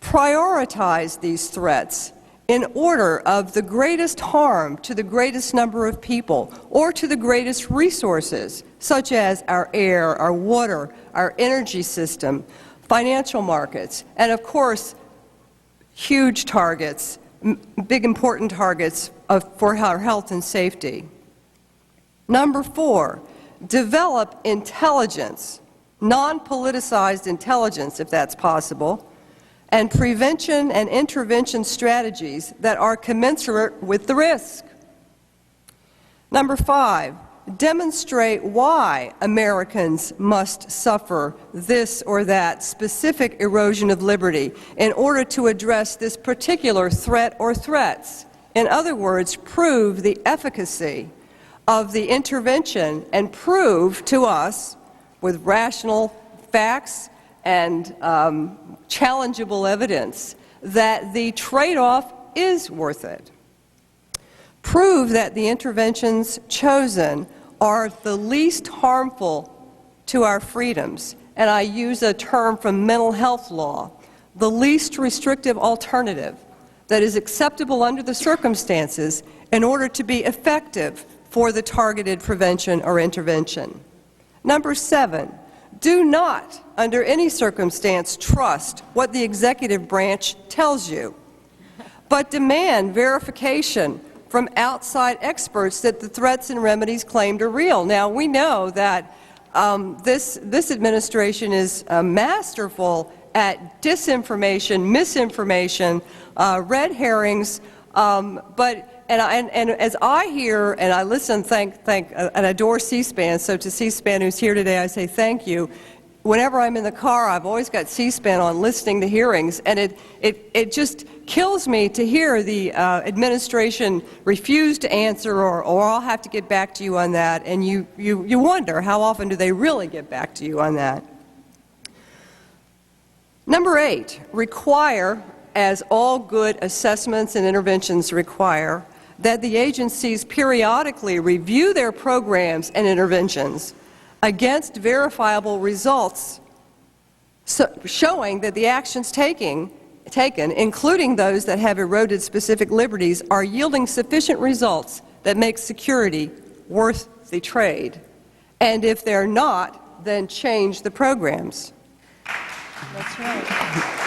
prioritize these threats in order of the greatest harm to the greatest number of people or to the greatest resources, such as our air, our water, our energy system, financial markets, and of course, huge targets, big important targets for our health and safety. Number four, develop intelligence, non-politicized intelligence if that's possible, and prevention and intervention strategies that are commensurate with the risk. Number five, demonstrate why Americans must suffer this or that specific erosion of liberty in order to address this particular threat or threats. In other words, prove the efficacy of the intervention and prove to us with rational facts and challengeable evidence that the trade-off is worth it. Prove that the interventions chosen are the least harmful to our freedoms, and I use a term from mental health law, the least restrictive alternative that is acceptable under the circumstances in order to be effective for the targeted prevention or intervention. Number seven, do not, under any circumstance, trust what the executive branch tells you, but demand verification from outside experts that the threats and remedies claimed are real. Now, we know that this administration is masterful at disinformation, misinformation, red herrings, and as I hear and I listen, and adore C-SPAN, so to C-SPAN who's here today, I say thank you. Whenever I'm in the car, I've always got C-SPAN on listening to hearings, and it just kills me to hear the administration refuse to answer, or I'll have to get back to you on that, and you wonder how often do they really get back to you on that. Number eight, require, as all good assessments and interventions require, that the agencies periodically review their programs and interventions against verifiable results showing that the actions taken, including those that have eroded specific liberties, are yielding sufficient results that make security worth the trade. And if they're not, then change the programs. That's right.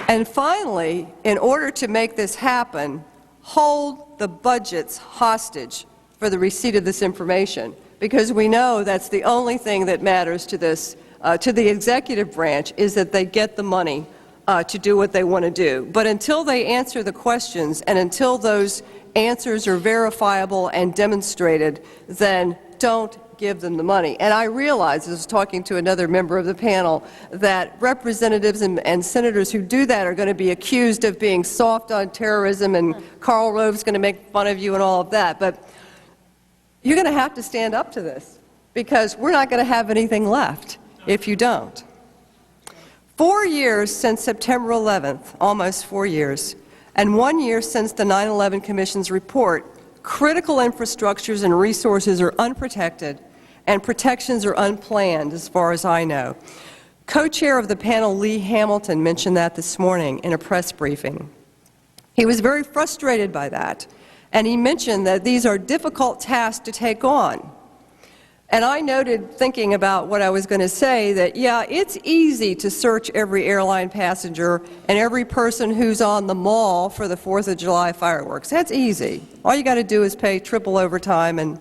And finally, in order to make this happen, hold the budgets hostage for the receipt of this information, because we know that's the only thing that matters to this, to the executive branch, is that they get the money to do what they want to do. But until they answer the questions and until those answers are verifiable and demonstrated, then don't give them the money. And I realize, I was talking to another member of the panel, that representatives and senators who do that are going to be accused of being soft on terrorism, and Karl Rove's going to make fun of you and all of that. But you're going to have to stand up to this, because we're not going to have anything left if you don't. 4 years since September 11th, almost 4 years, and 1 year since the 9/11 Commission's report, critical infrastructures and resources are unprotected, and protections are unplanned, as far as I know. Co-chair of the panel, Lee Hamilton, mentioned that this morning in a press briefing. He was very frustrated by that, and he mentioned that these are difficult tasks to take on. And I noted, thinking about what I was going to say, that, yeah, it's easy to search every airline passenger and every person who's on the mall for the 4th of July fireworks. That's easy. All you got to do is pay triple overtime and,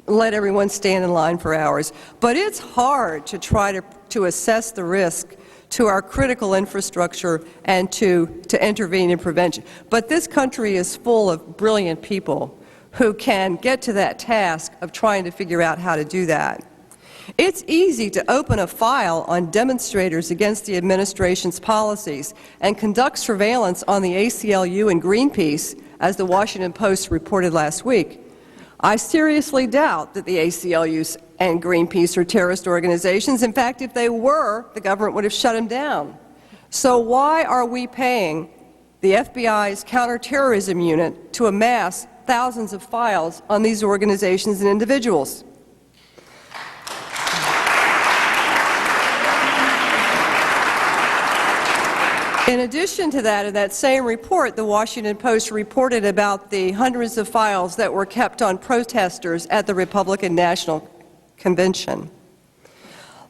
let everyone stand in line for hours. But it's hard to try to assess the risk to our critical infrastructure and to intervene in prevention. But this country is full of brilliant people who can get to that task of trying to figure out how to do that. It's easy to open a file on demonstrators against the administration's policies and conduct surveillance on the ACLU and Greenpeace, as the Washington Post reported last week. I seriously doubt that the ACLU and Greenpeace are terrorist organizations. In fact, if they were, the government would have shut them down. So why are we paying the FBI's counterterrorism unit to amass thousands of files on these organizations and individuals? In addition to that, in that same report, the Washington Post reported about the hundreds of files that were kept on protesters at the Republican National Convention.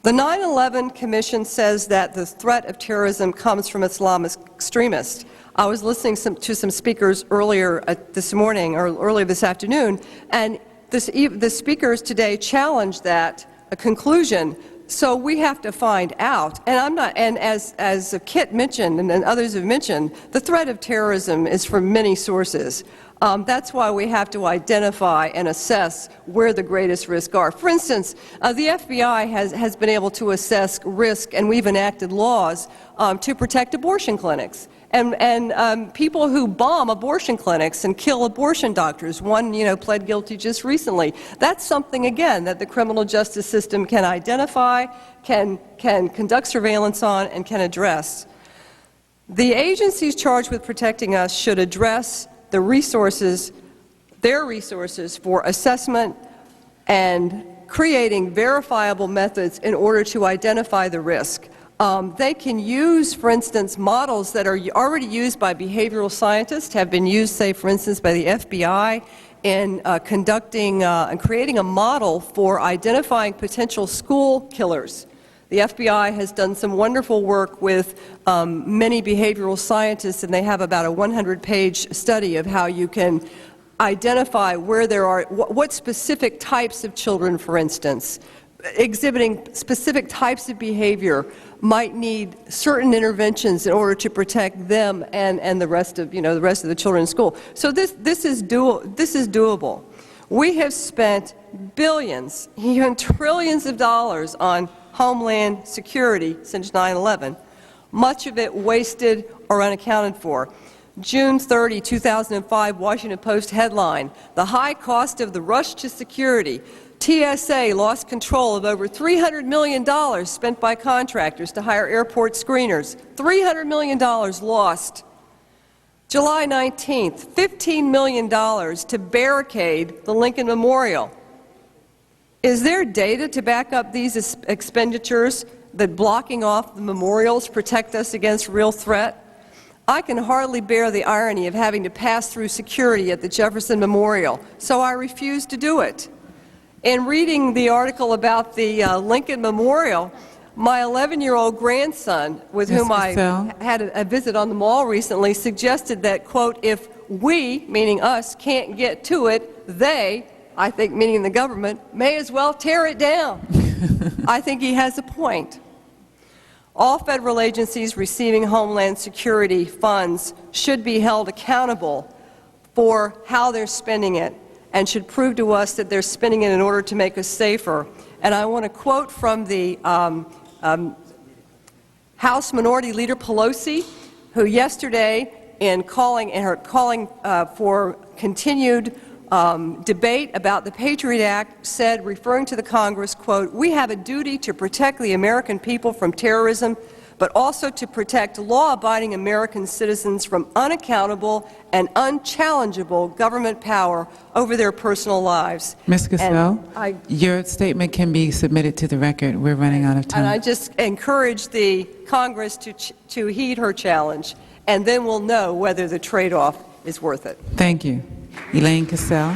The 9/11 Commission says that the threat of terrorism comes from Islamist extremists. I was listening to some speakers earlier this morning, or earlier this afternoon, and the speakers today challenged that conclusion. So we have to find out, and as Kit mentioned and others have mentioned, the threat of terrorism is from many sources. That's why we have to identify and assess where the greatest risks are. For instance, the FBI has been able to assess risk, and we've enacted laws to protect abortion clinics. And people who bomb abortion clinics and kill abortion doctors, one, pled guilty just recently. That's something, again, that the criminal justice system can identify, can conduct surveillance on, and can address. The agencies charged with protecting us should address their resources for assessment and creating verifiable methods in order to identify the risk. They can use, for instance, models that are already used by behavioral scientists, have been used, say, for instance, by the FBI in conducting and creating a model for identifying potential school killers. The FBI has done some wonderful work with many behavioral scientists, and they have about a 100-page study of how you can identify where there are, what specific types of children, for instance, exhibiting specific types of behavior might need certain interventions in order to protect them and the rest of the children in school. So this is doable. We have spent billions, even trillions of dollars on homeland security since 9/11. Much of it wasted or unaccounted for. June 30, 2005, Washington Post headline: "The high cost of the rush to security. TSA lost control of over $300 million spent by contractors to hire airport screeners. $300 million lost." July 19th, $15 million to barricade the Lincoln Memorial. Is there data to back up these expenditures, that blocking off the memorials protect us against real threat? I can hardly bear the irony of having to pass through security at the Jefferson Memorial, so I refuse to do it. In reading the article about the Lincoln Memorial, my 11-year-old grandson, with whom I had a visit on the mall recently, suggested that, quote, if we, meaning us, can't get to it, they, I think meaning the government, may as well tear it down. I think he has a point. All federal agencies receiving Homeland Security funds should be held accountable for how they're spending it, and should prove to us that they're spending it in order to make us safer. And I want to quote from the House Minority Leader Pelosi, who yesterday, in calling for continued debate about the Patriot Act, said, referring to the Congress, quote, "We have a duty to protect the American people from terrorism, but also to protect law-abiding American citizens from unaccountable and unchallengeable government power over their personal lives." Ms. Cassell, your statement can be submitted to the record. We're running out of time. And I just encourage the Congress to heed her challenge, and then we'll know whether the trade-off is worth it. Thank you. Elaine Cassell.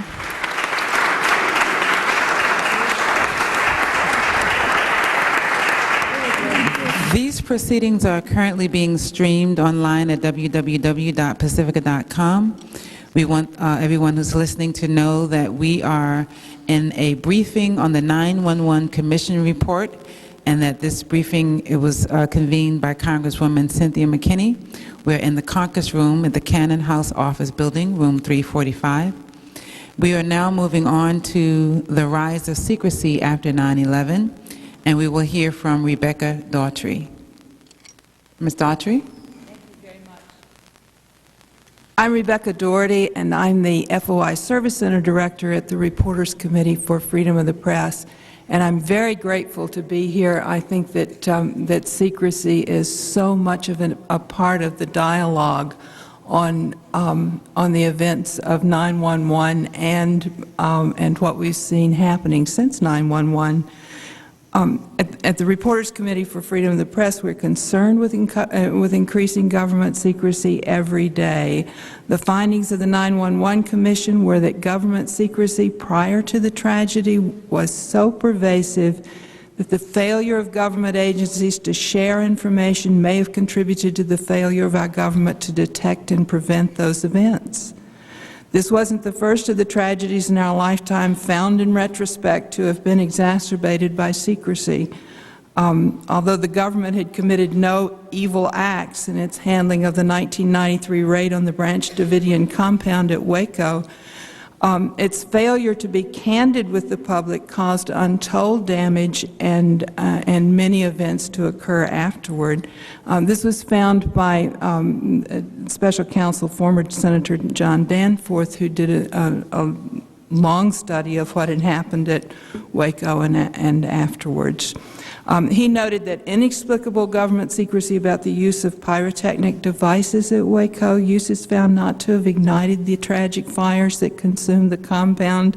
These proceedings are currently being streamed online at www.pacifica.com. We want everyone who's listening to know that we are in a briefing on the 9/11 Commission report, and that this briefing, it was convened by Congresswoman Cynthia McKinney. We're in the Caucus room at the Cannon House Office Building, room 345. We are now moving on to the rise of secrecy after 9/11. and we will hear from Rebecca Daughtry. Ms. Daughtry? I'm Rebecca Doherty, and I'm the FOI Service Center Director at the Reporters Committee for Freedom of the Press. And I'm very grateful to be here. I think that, that secrecy is so much of a part of the dialogue on the events of 9/11 and what we've seen happening since 9/11. At the Reporters Committee for Freedom of the Press, we're concerned with increasing government secrecy every day. The findings of the 9/11 Commission were that government secrecy prior to the tragedy was so pervasive that the failure of government agencies to share information may have contributed to the failure of our government to detect and prevent those events. This wasn't the first of the tragedies in our lifetime found in retrospect to have been exacerbated by secrecy. Although the government had committed no evil acts in its handling of the 1993 raid on the Branch Davidian compound at Waco, its failure to be candid with the public caused untold damage and many events to occur afterward. This was found by Special Counsel, former Senator John Danforth, who did a long study of what had happened at Waco and afterwards. He noted that inexplicable government secrecy about the use of pyrotechnic devices at Waco, uses found not to have ignited the tragic fires that consumed the compound,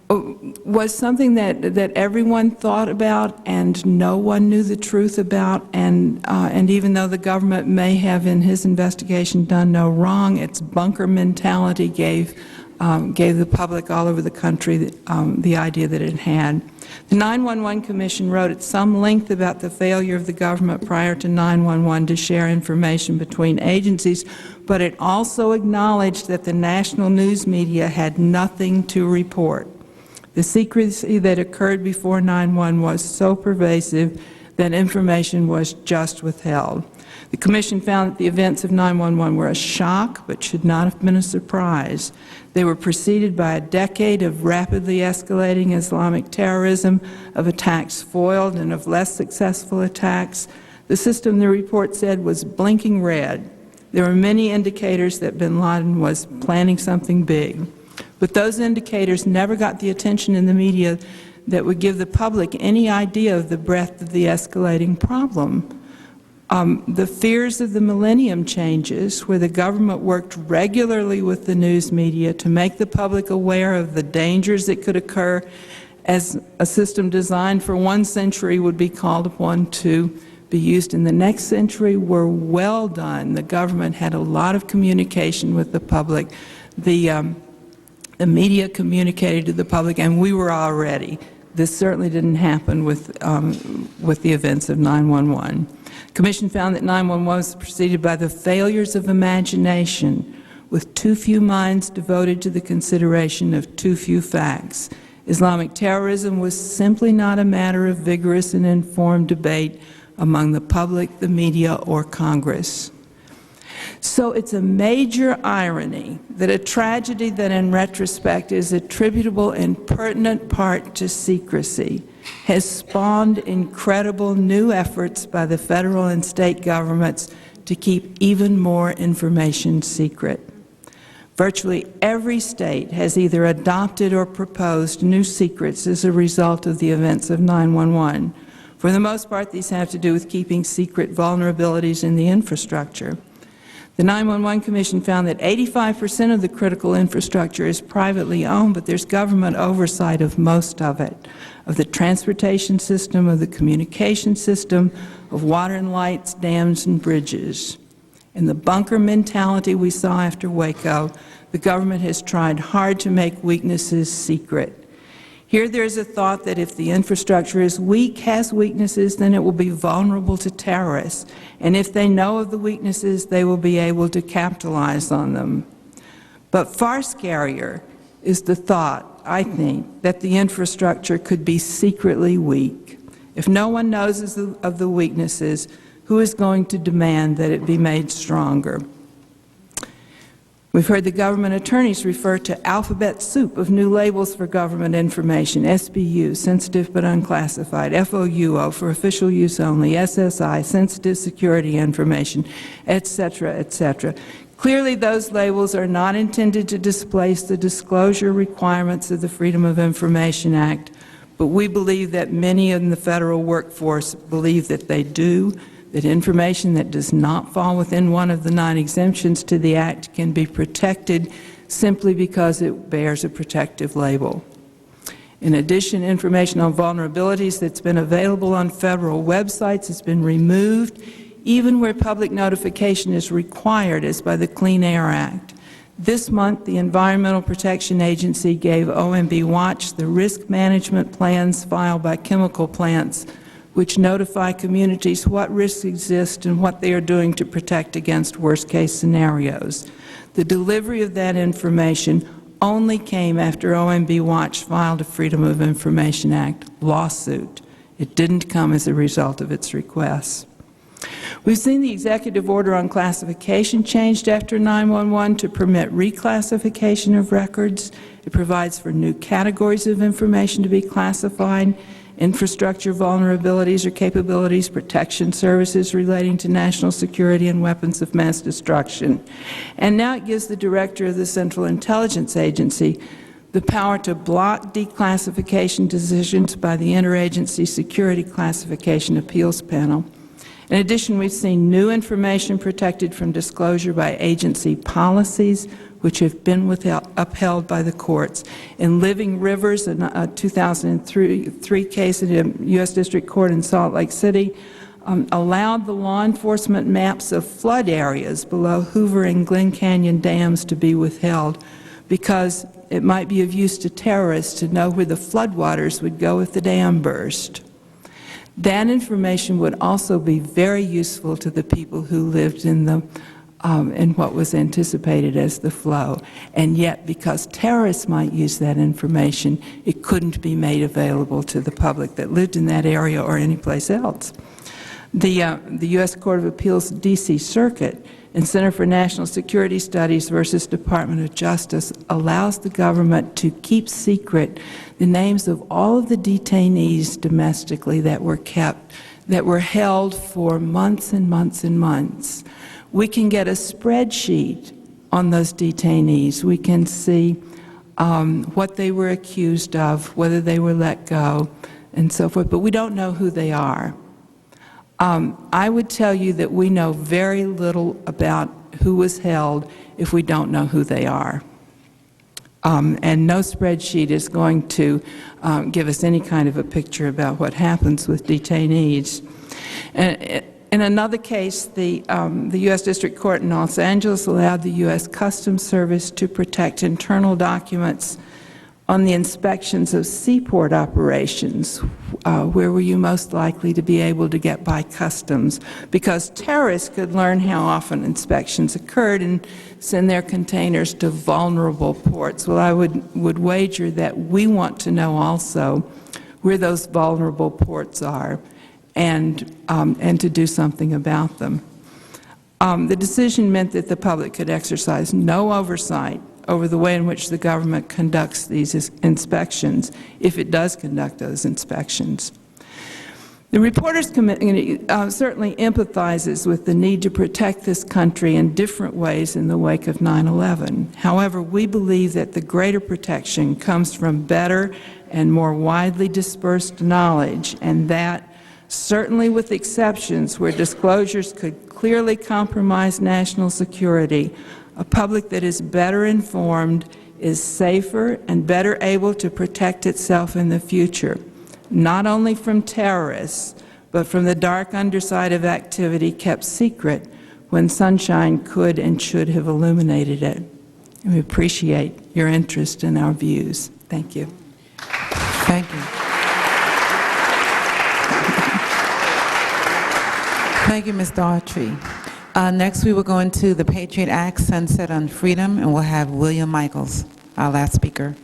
was something that everyone thought about and no one knew the truth about. And even though the government may have in his investigation done no wrong, its bunker mentality gave the public all over the country the idea that it had. The 9/11 Commission wrote at some length about the failure of the government prior to 9/11 to share information between agencies, but it also acknowledged that the national news media had nothing to report. The secrecy that occurred before 9/11 was so pervasive that information was just withheld. The Commission found that the events of 9/11 were a shock, but should not have been a surprise. They were preceded by a decade of rapidly escalating Islamic terrorism, of attacks foiled and of less successful attacks. The system, the report said, was blinking red. There were many indicators that bin Laden was planning something big. But those indicators never got the attention in the media that would give the public any idea of the breadth of the escalating problem. The fears of the millennium changes, where the government worked regularly with the news media to make the public aware of the dangers that could occur as a system designed for one century would be called upon to be used in the next century, were well done. The government had a lot of communication with the public. The media communicated to the public, and we were all ready. This certainly didn't happen with the events of 9/11. The Commission found that 9/11 was preceded by the failures of imagination, with too few minds devoted to the consideration of too few facts. Islamic terrorism was simply not a matter of vigorous and informed debate among the public, the media, or Congress. So it's a major irony that a tragedy that in retrospect is attributable in pertinent part to secrecy has spawned incredible new efforts by the federal and state governments to keep even more information secret. Virtually every state has either adopted or proposed new secrets as a result of the events of 9/11. For the most part, these have to do with keeping secret vulnerabilities in the infrastructure. The 9/11 Commission found that 85% of the critical infrastructure is privately owned, but there's government oversight of most of it, of the transportation system, of the communication system, of water and lights, dams, and bridges. In the bunker mentality we saw after Waco, the government has tried hard to make weaknesses secret. Here there's a thought that if the infrastructure is weak, has weaknesses, then it will be vulnerable to terrorists. And if they know of the weaknesses, they will be able to capitalize on them. But far scarier is the thought, I think, that the infrastructure could be secretly weak. If no one knows of the weaknesses, who is going to demand that it be made stronger? We've heard the government attorneys refer to alphabet soup of new labels for government information: SBU, sensitive but unclassified; FOUO, for official use only; SSI, sensitive security information, etc., etc. Clearly, those labels are not intended to displace the disclosure requirements of the Freedom of Information Act, but we believe that many in the federal workforce believe that they do, that information that does not fall within one of the 9 exemptions to the Act can be protected simply because it bears a protective label. In addition, information on vulnerabilities that's been available on federal websites has been removed, even where public notification is required, as by the Clean Air Act. This month, the Environmental Protection Agency gave OMB Watch the risk management plans filed by chemical plants, which notify communities what risks exist and what they are doing to protect against worst-case scenarios. The delivery of that information only came after OMB Watch filed a Freedom of Information Act lawsuit. It didn't come as a result of its requests. We've seen the executive order on classification changed after 9/11 to permit reclassification of records. It provides for new categories of information to be classified: infrastructure vulnerabilities or capabilities, protection services relating to national security, and weapons of mass destruction. And now it gives the Director of the Central Intelligence Agency the power to block declassification decisions by the Interagency Security Classification Appeals Panel. In addition, we've seen new information protected from disclosure by agency policies, which have been upheld by the courts. In Living Rivers, a 2003 case in a U.S. District Court in Salt Lake City, allowed the law enforcement maps of flood areas below Hoover and Glen Canyon dams to be withheld because it might be of use to terrorists to know where the floodwaters would go if the dam burst. That information would also be very useful to the people who lived in what was anticipated as the flow. And yet, because terrorists might use that information, it couldn't be made available to the public that lived in that area or anyplace else. The U.S. Court of Appeals D.C. Circuit and Center for National Security Studies versus Department of Justice allows the government to keep secret the names of all of the detainees domestically that were held for months and months and months. We can get a spreadsheet on those detainees. We can see what they were accused of, whether they were let go, and so forth, but we don't know who they are. I would tell you that we know very little about who was held if we don't know who they are. And no spreadsheet is going to give us any kind of a picture about what happens with detainees. In another case, the U.S. District Court in Los Angeles allowed the U.S. Customs Service to protect internal documents on the inspections of seaport operations. Where were you most likely to be able to get by customs? Because terrorists could learn how often inspections occurred and send their containers to vulnerable ports. Well, I would wager that we want to know also where those vulnerable ports are and to do something about them. The decision meant that the public could exercise no oversight over the way in which the government conducts these inspections, if it does conduct those inspections. The Reporters Committee certainly empathizes with the need to protect this country in different ways in the wake of 9/11. However, we believe that the greater protection comes from better and more widely dispersed knowledge, and that, certainly with exceptions where disclosures could clearly compromise national security, a public that is better informed is safer and better able to protect itself in the future, not only from terrorists, but from the dark underside of activity kept secret when sunshine could and should have illuminated it. We appreciate your interest in our views. Thank you. Thank you. Thank you, Ms. Daughtry. Next, we will go into the Patriot Act, Sunset on Freedom, and we'll have William Michaels, our last speaker.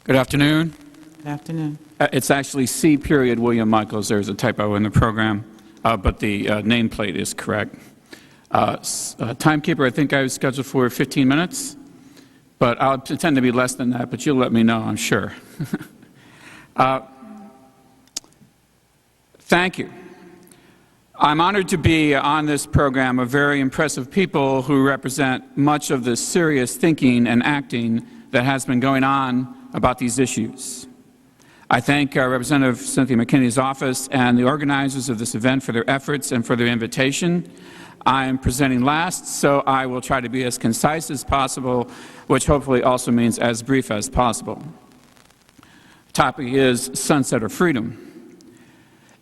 Good afternoon. Good afternoon. It's actually C. William Michaels. There's a typo in the program, but the nameplate is correct. Timekeeper, I think I was scheduled for 15 minutes, but I'll pretend to be less than that, but you'll let me know, I'm sure. Thank you. I'm honored to be on this program of very impressive people who represent much of the serious thinking and acting that has been going on about these issues. I thank Representative Cynthia McKinney's office and the organizers of this event for their efforts and for their invitation. I am presenting last, so I will try to be as concise as possible, which hopefully also means as brief as possible. The topic is sunset or freedom.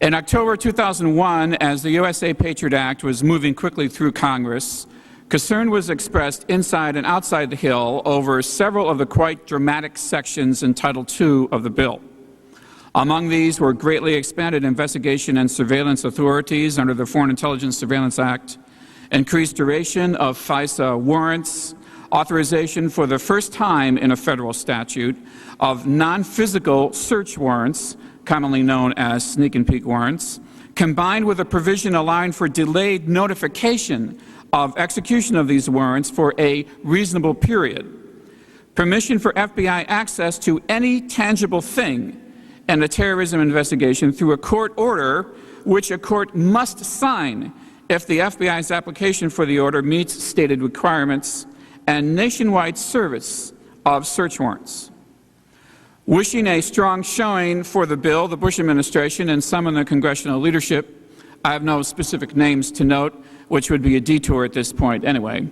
In October 2001, as the USA Patriot Act was moving quickly through Congress, concern was expressed inside and outside the Hill over several of the quite dramatic sections in Title II of the bill. Among these were greatly expanded investigation and surveillance authorities under the Foreign Intelligence Surveillance Act, increased duration of FISA warrants, authorization for the first time in a federal statute of non-physical search warrants, commonly known as sneak and peek warrants, combined with a provision allowing for delayed notification of execution of these warrants for a reasonable period, permission for FBI access to any tangible thing in a terrorism investigation through a court order which a court must sign if the FBI's application for the order meets stated requirements, and nationwide service of search warrants. Wishing a strong showing for the bill, the Bush administration and some in the congressional leadership, I have no specific names to note, which would be a detour at this point anyway,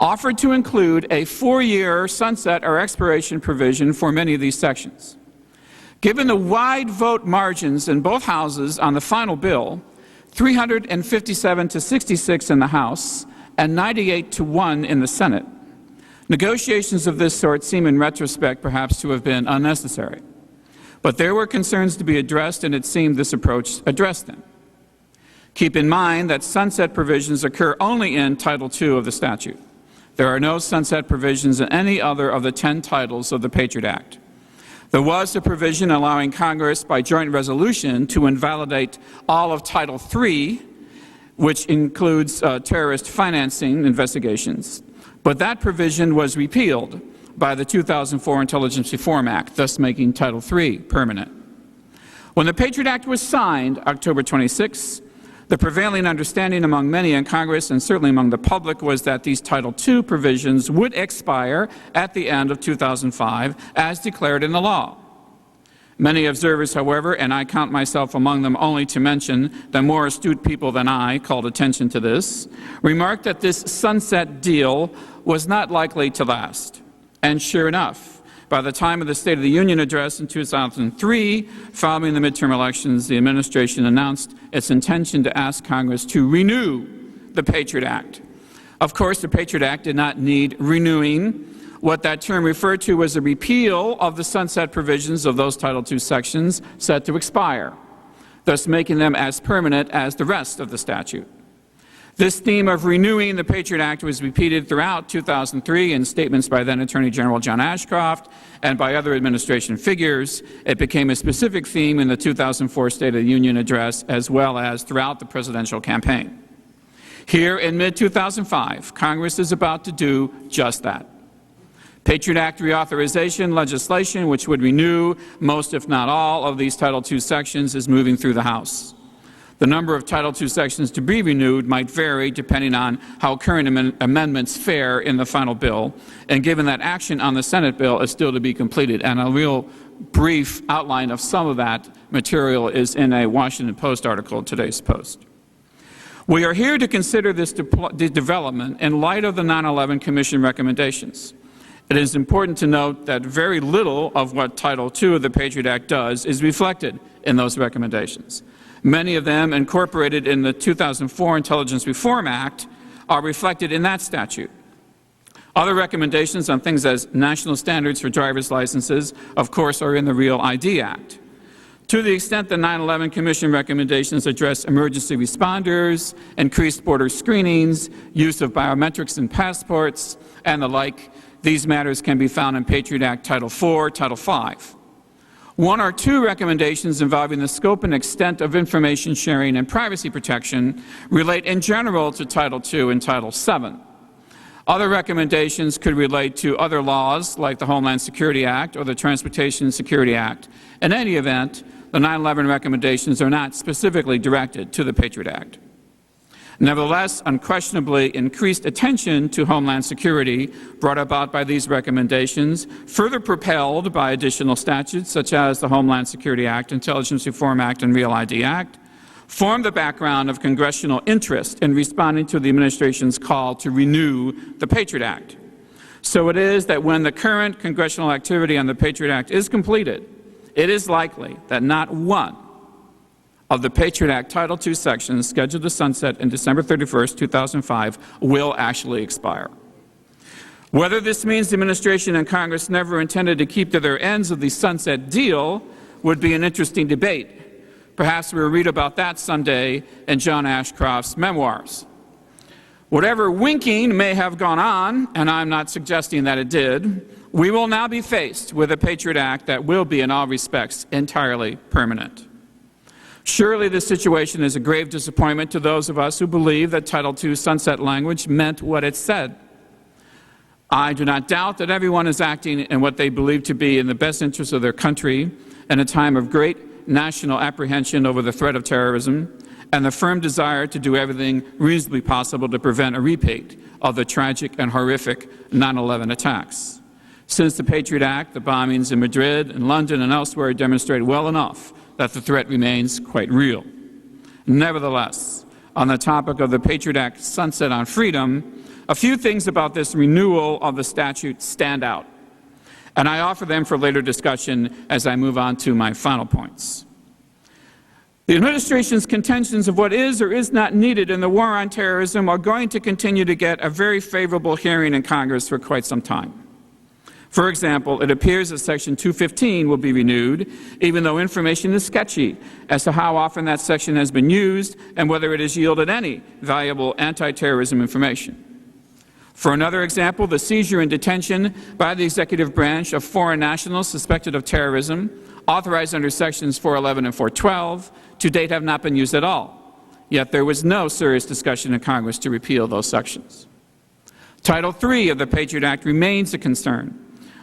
offered to include a 4-year sunset or expiration provision for many of these sections. Given the wide vote margins in both houses on the final bill, 357 to 66 in the House and 98 to 1 in the Senate, negotiations of this sort seem in retrospect perhaps to have been unnecessary. But there were concerns to be addressed, and it seemed this approach addressed them. Keep in mind that sunset provisions occur only in Title II of the statute. There are no sunset provisions in any other of the 10 titles of the Patriot Act. There was a provision allowing Congress by joint resolution to invalidate all of Title III, which includes terrorist financing investigations. But that provision was repealed by the 2004 Intelligence Reform Act, thus making Title III permanent. When the Patriot Act was signed, October 26, the prevailing understanding among many in Congress and certainly among the public was that these Title II provisions would expire at the end of 2005 as declared in the law. Many observers, however, and I count myself among them only to mention that more astute people than I called attention to this, remarked that this sunset deal was not likely to last. And sure enough, by the time of the State of the Union address in 2003, following the midterm elections, the administration announced its intention to ask Congress to renew the Patriot Act. Of course, the Patriot Act did not need renewing. What that term referred to was a repeal of the sunset provisions of those Title II sections set to expire, thus making them as permanent as the rest of the statute. This theme of renewing the Patriot Act was repeated throughout 2003 in statements by then Attorney General John Ashcroft and by other administration figures. It became a specific theme in the 2004 State of the Union address as well as throughout the presidential campaign. Here in mid-2005, Congress is about to do just that. Patriot Act reauthorization legislation, which would renew most, if not all, of these Title II sections, is moving through the House. The number of Title II sections to be renewed might vary depending on how current amendments fare in the final bill, and given that action on the Senate bill is still to be completed. And a real brief outline of some of that material is in a Washington Post article, today's Post. We are here to consider this development in light of the 9/11 Commission recommendations. It is important to note that very little of what Title II of the Patriot Act does is reflected in those recommendations. Many of them, incorporated in the 2004 Intelligence Reform Act, are reflected in that statute. Other recommendations on things as national standards for driver's licenses, of course, are in the Real ID Act. To the extent the 9/11 Commission recommendations address emergency responders, increased border screenings, use of biometrics in passports, and the like, these matters can be found in Patriot Act Title IV, Title V. One or two recommendations involving the scope and extent of information sharing and privacy protection relate in general to Title II and Title VII. Other recommendations could relate to other laws like the Homeland Security Act or the Transportation Security Act. In any event, the 9/11 recommendations are not specifically directed to the Patriot Act. Nevertheless, unquestionably increased attention to Homeland Security brought about by these recommendations, further propelled by additional statutes such as the Homeland Security Act, Intelligence Reform Act, and Real ID Act, formed the background of congressional interest in responding to the administration's call to renew the Patriot Act. So it is that when the current congressional activity on the Patriot Act is completed, it is likely that not one of the Patriot Act Title II sections scheduled to sunset in December 31st, 2005 will actually expire. Whether this means the administration and Congress never intended to keep to their ends of the sunset deal would be an interesting debate. Perhaps we'll read about that someday in John Ashcroft's memoirs. Whatever winking may have gone on, and I'm not suggesting that it did, we will now be faced with a Patriot Act that will be in all respects entirely permanent. Surely this situation is a grave disappointment to those of us who believe that Title II sunset language meant what it said. I do not doubt that everyone is acting in what they believe to be in the best interest of their country in a time of great national apprehension over the threat of terrorism and the firm desire to do everything reasonably possible to prevent a repeat of the tragic and horrific 9/11 attacks. Since the Patriot Act, the bombings in Madrid and London and elsewhere demonstrate well enough that the threat remains quite real. Nevertheless, on the topic of the Patriot Act sunset on freedom, a few things about this renewal of the statute stand out, and I offer them for later discussion as I move on to my final points. The administration's contentions of what is or is not needed in the war on terrorism are going to continue to get a very favorable hearing in Congress for quite some time. For example, it appears that Section 215 will be renewed, even though information is sketchy as to how often that section has been used and whether it has yielded any valuable anti-terrorism information. For another example, the seizure and detention by the executive branch of foreign nationals suspected of terrorism, authorized under Sections 411 and 412, to date have not been used at all. Yet there was no serious discussion in Congress to repeal those sections. Title III of the Patriot Act remains a concern.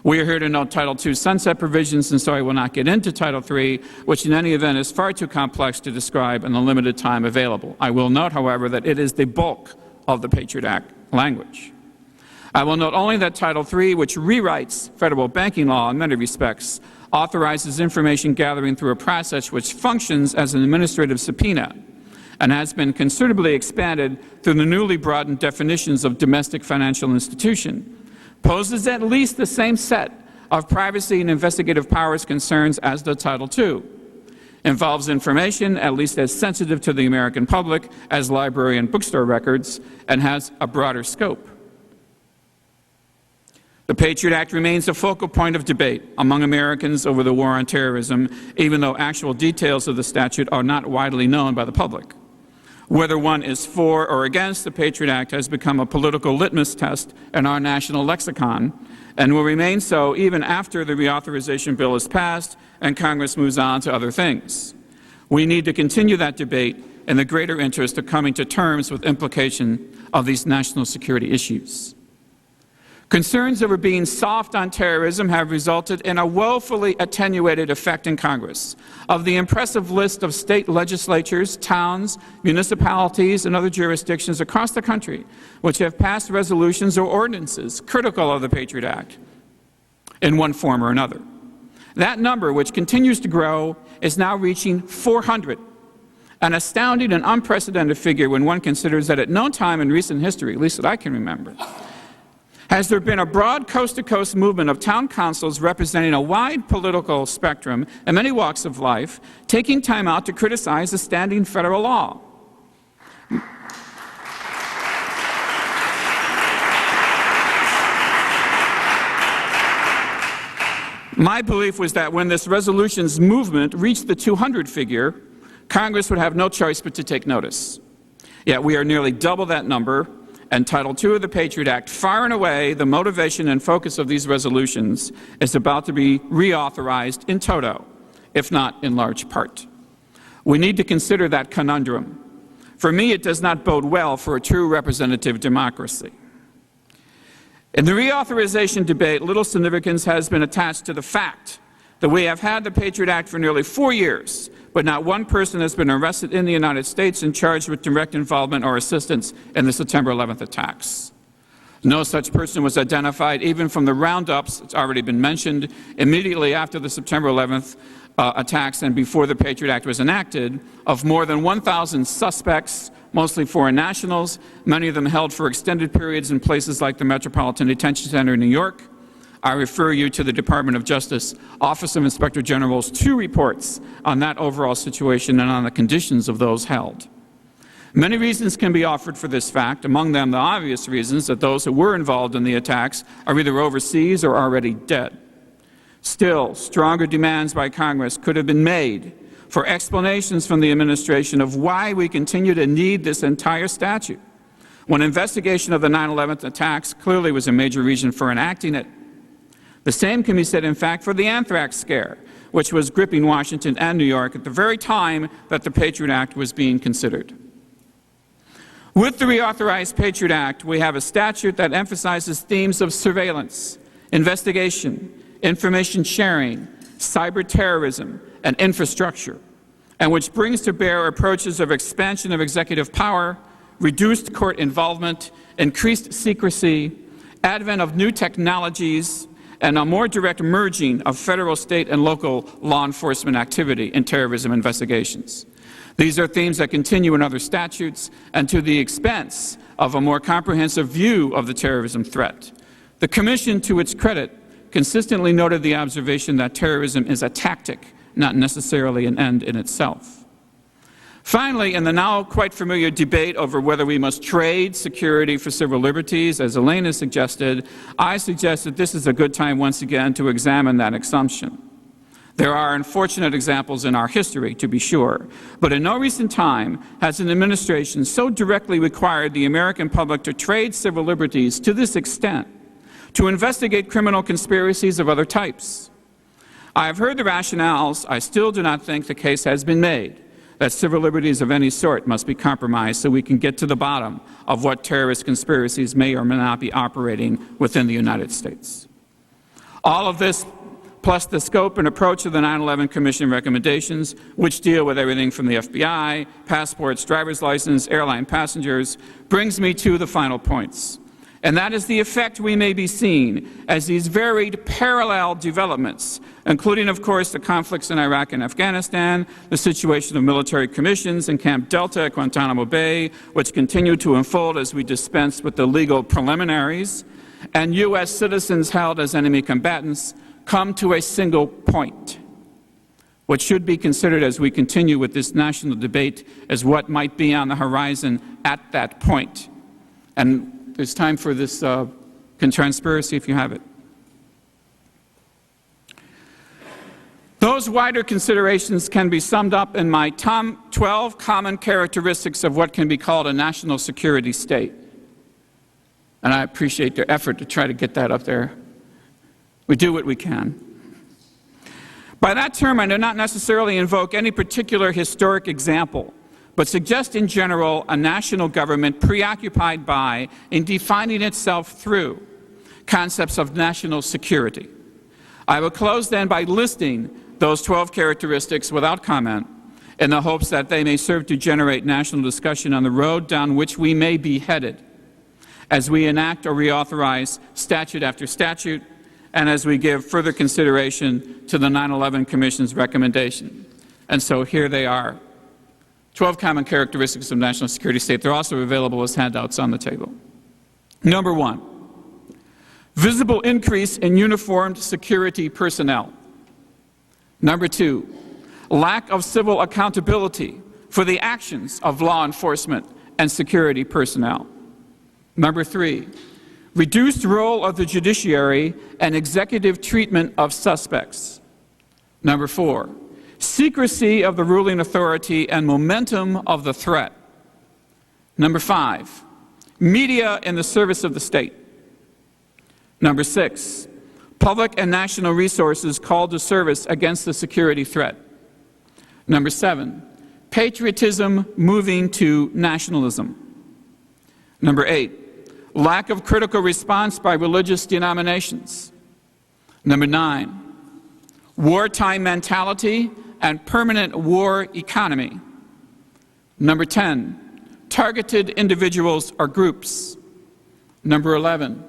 We are here to note Title II sunset provisions, and so I will not get into Title III, which in any event is far too complex to describe in the limited time available. I will note, however, that it is the bulk of the Patriot Act language. I will note only that Title III, which rewrites federal banking law in many respects, authorizes information gathering through a process which functions as an administrative subpoena and has been considerably expanded through the newly broadened definitions of domestic financial institution, poses at least the same set of privacy and investigative powers concerns as does Title II, involves information at least as sensitive to the American public as library and bookstore records, and has a broader scope. The Patriot Act remains a focal point of debate among Americans over the war on terrorism, even though actual details of the statute are not widely known by the public. Whether one is for or against the Patriot Act has become a political litmus test in our national lexicon and will remain so even after the reauthorization bill is passed and Congress moves on to other things. We need to continue that debate in the greater interest of coming to terms with implication of these national security issues. Concerns over being soft on terrorism have resulted in a woefully attenuated effect in Congress of the impressive list of state legislatures, towns, municipalities, and other jurisdictions across the country which have passed resolutions or ordinances critical of the Patriot Act in one form or another. That number, which continues to grow, is now reaching 400, an astounding and unprecedented figure when one considers that at no time in recent history, at least that I can remember, has there been a broad coast-to-coast movement of town councils representing a wide political spectrum and many walks of life, taking time out to criticize a standing federal law. My belief was that when this resolutions movement reached the 200 figure, Congress would have no choice but to take notice. Yet we are nearly double that number, and Title II of the Patriot Act, far and away the motivation and focus of these resolutions, is about to be reauthorized in toto if not in large part. We need to consider that conundrum. For me, it does not bode well for a true representative democracy. In the reauthorization debate, little significance has been attached to the fact that we have had the Patriot Act for nearly 4 years, but not one person has been arrested in the United States and charged with direct involvement or assistance in the September 11th attacks. No such person was identified, even from the roundups, it's already been mentioned, immediately after the September 11th attacks and before the Patriot Act was enacted, of more than 1,000 suspects, mostly foreign nationals, many of them held for extended periods in places like the Metropolitan Detention Center in New York. I refer you to the Department of Justice Office of Inspector General's 2 reports on that overall situation and on the conditions of those held. Many reasons can be offered for this fact, among them the obvious reasons that those who were involved in the attacks are either overseas or already dead. Still, stronger demands by Congress could have been made for explanations from the administration of why we continue to need this entire statute, when investigation of the 9/11 attacks clearly was a major reason for enacting it. The same can be said, in fact, for the anthrax scare, which was gripping Washington and New York at the very time that the Patriot Act was being considered. With the reauthorized Patriot Act, we have a statute that emphasizes themes of surveillance, investigation, information sharing, cyber terrorism, and infrastructure, and which brings to bear approaches of expansion of executive power, reduced court involvement, increased secrecy, advent of new technologies, and a more direct merging of federal, state, and local law enforcement activity in terrorism investigations. These are themes that continue in other statutes and to the expense of a more comprehensive view of the terrorism threat. The Commission, to its credit, consistently noted the observation that terrorism is a tactic, not necessarily an end in itself. Finally, in the now quite familiar debate over whether we must trade security for civil liberties, as Elaine has suggested, I suggest that this is a good time once again to examine that assumption. There are unfortunate examples in our history, to be sure, but in no recent time has an administration so directly required the American public to trade civil liberties to this extent, to investigate criminal conspiracies of other types. I have heard the rationales. I still do not think the case has been made that civil liberties of any sort must be compromised so we can get to the bottom of what terrorist conspiracies may or may not be operating within the United States. All of this, plus the scope and approach of the 9/11 Commission recommendations, which deal with everything from the FBI, passports, driver's license, airline passengers, brings me to the final points. And that is the effect we may be seeing as these varied parallel developments, including, of course, the conflicts in Iraq and Afghanistan, the situation of military commissions in Camp Delta at Guantanamo Bay, which continue to unfold as we dispense with the legal preliminaries, and U.S. citizens held as enemy combatants, come to a single point. What should be considered as we continue with this national debate is what might be on the horizon at that point. And there's time for this conspiracy if you have it. Those wider considerations can be summed up in my 12 common characteristics of what can be called a national security state. And I appreciate their effort to try to get that up there. We do what we can. By that term, I do not necessarily invoke any particular historic example, but suggest in general a national government preoccupied by and defining itself through concepts of national security. I will close then by listing those 12 characteristics without comment in the hopes that they may serve to generate national discussion on the road down which we may be headed as we enact or reauthorize statute after statute and as we give further consideration to the 9/11 Commission's recommendation. And so here they are. 12 common characteristics of national security state. They're also available as handouts on the table. Number 1, visible increase in uniformed security personnel. Number 2, lack of civil accountability for the actions of law enforcement and security personnel. Number 3, reduced role of the judiciary and executive treatment of suspects. Number 4, secrecy of the ruling authority and momentum of the threat. Number 5, media in the service of the state. Number 6, public and national resources called to service against the security threat. Number 7, patriotism moving to nationalism. Number 8, lack of critical response by religious denominations. Number 9, wartime mentality and permanent war economy. Number 10, targeted individuals or groups. Number 11,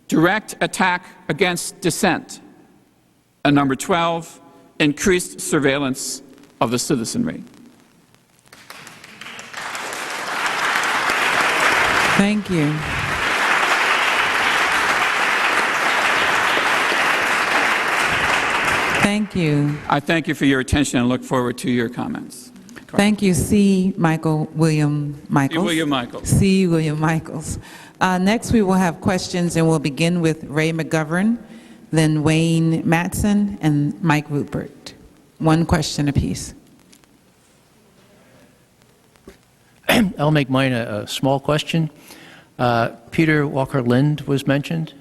direct attack against dissent. And number 12, increased surveillance of the citizenry. Thank you. Thank you. I thank you for your attention and look forward to your comments. Thank you, C. William Michaels. C. William Michaels. Next, we will have questions, and we'll begin with Ray McGovern, then Wayne Matson, and Mike Rupert. One question apiece. I'll make mine a small question. Peter Walker Lind was mentioned.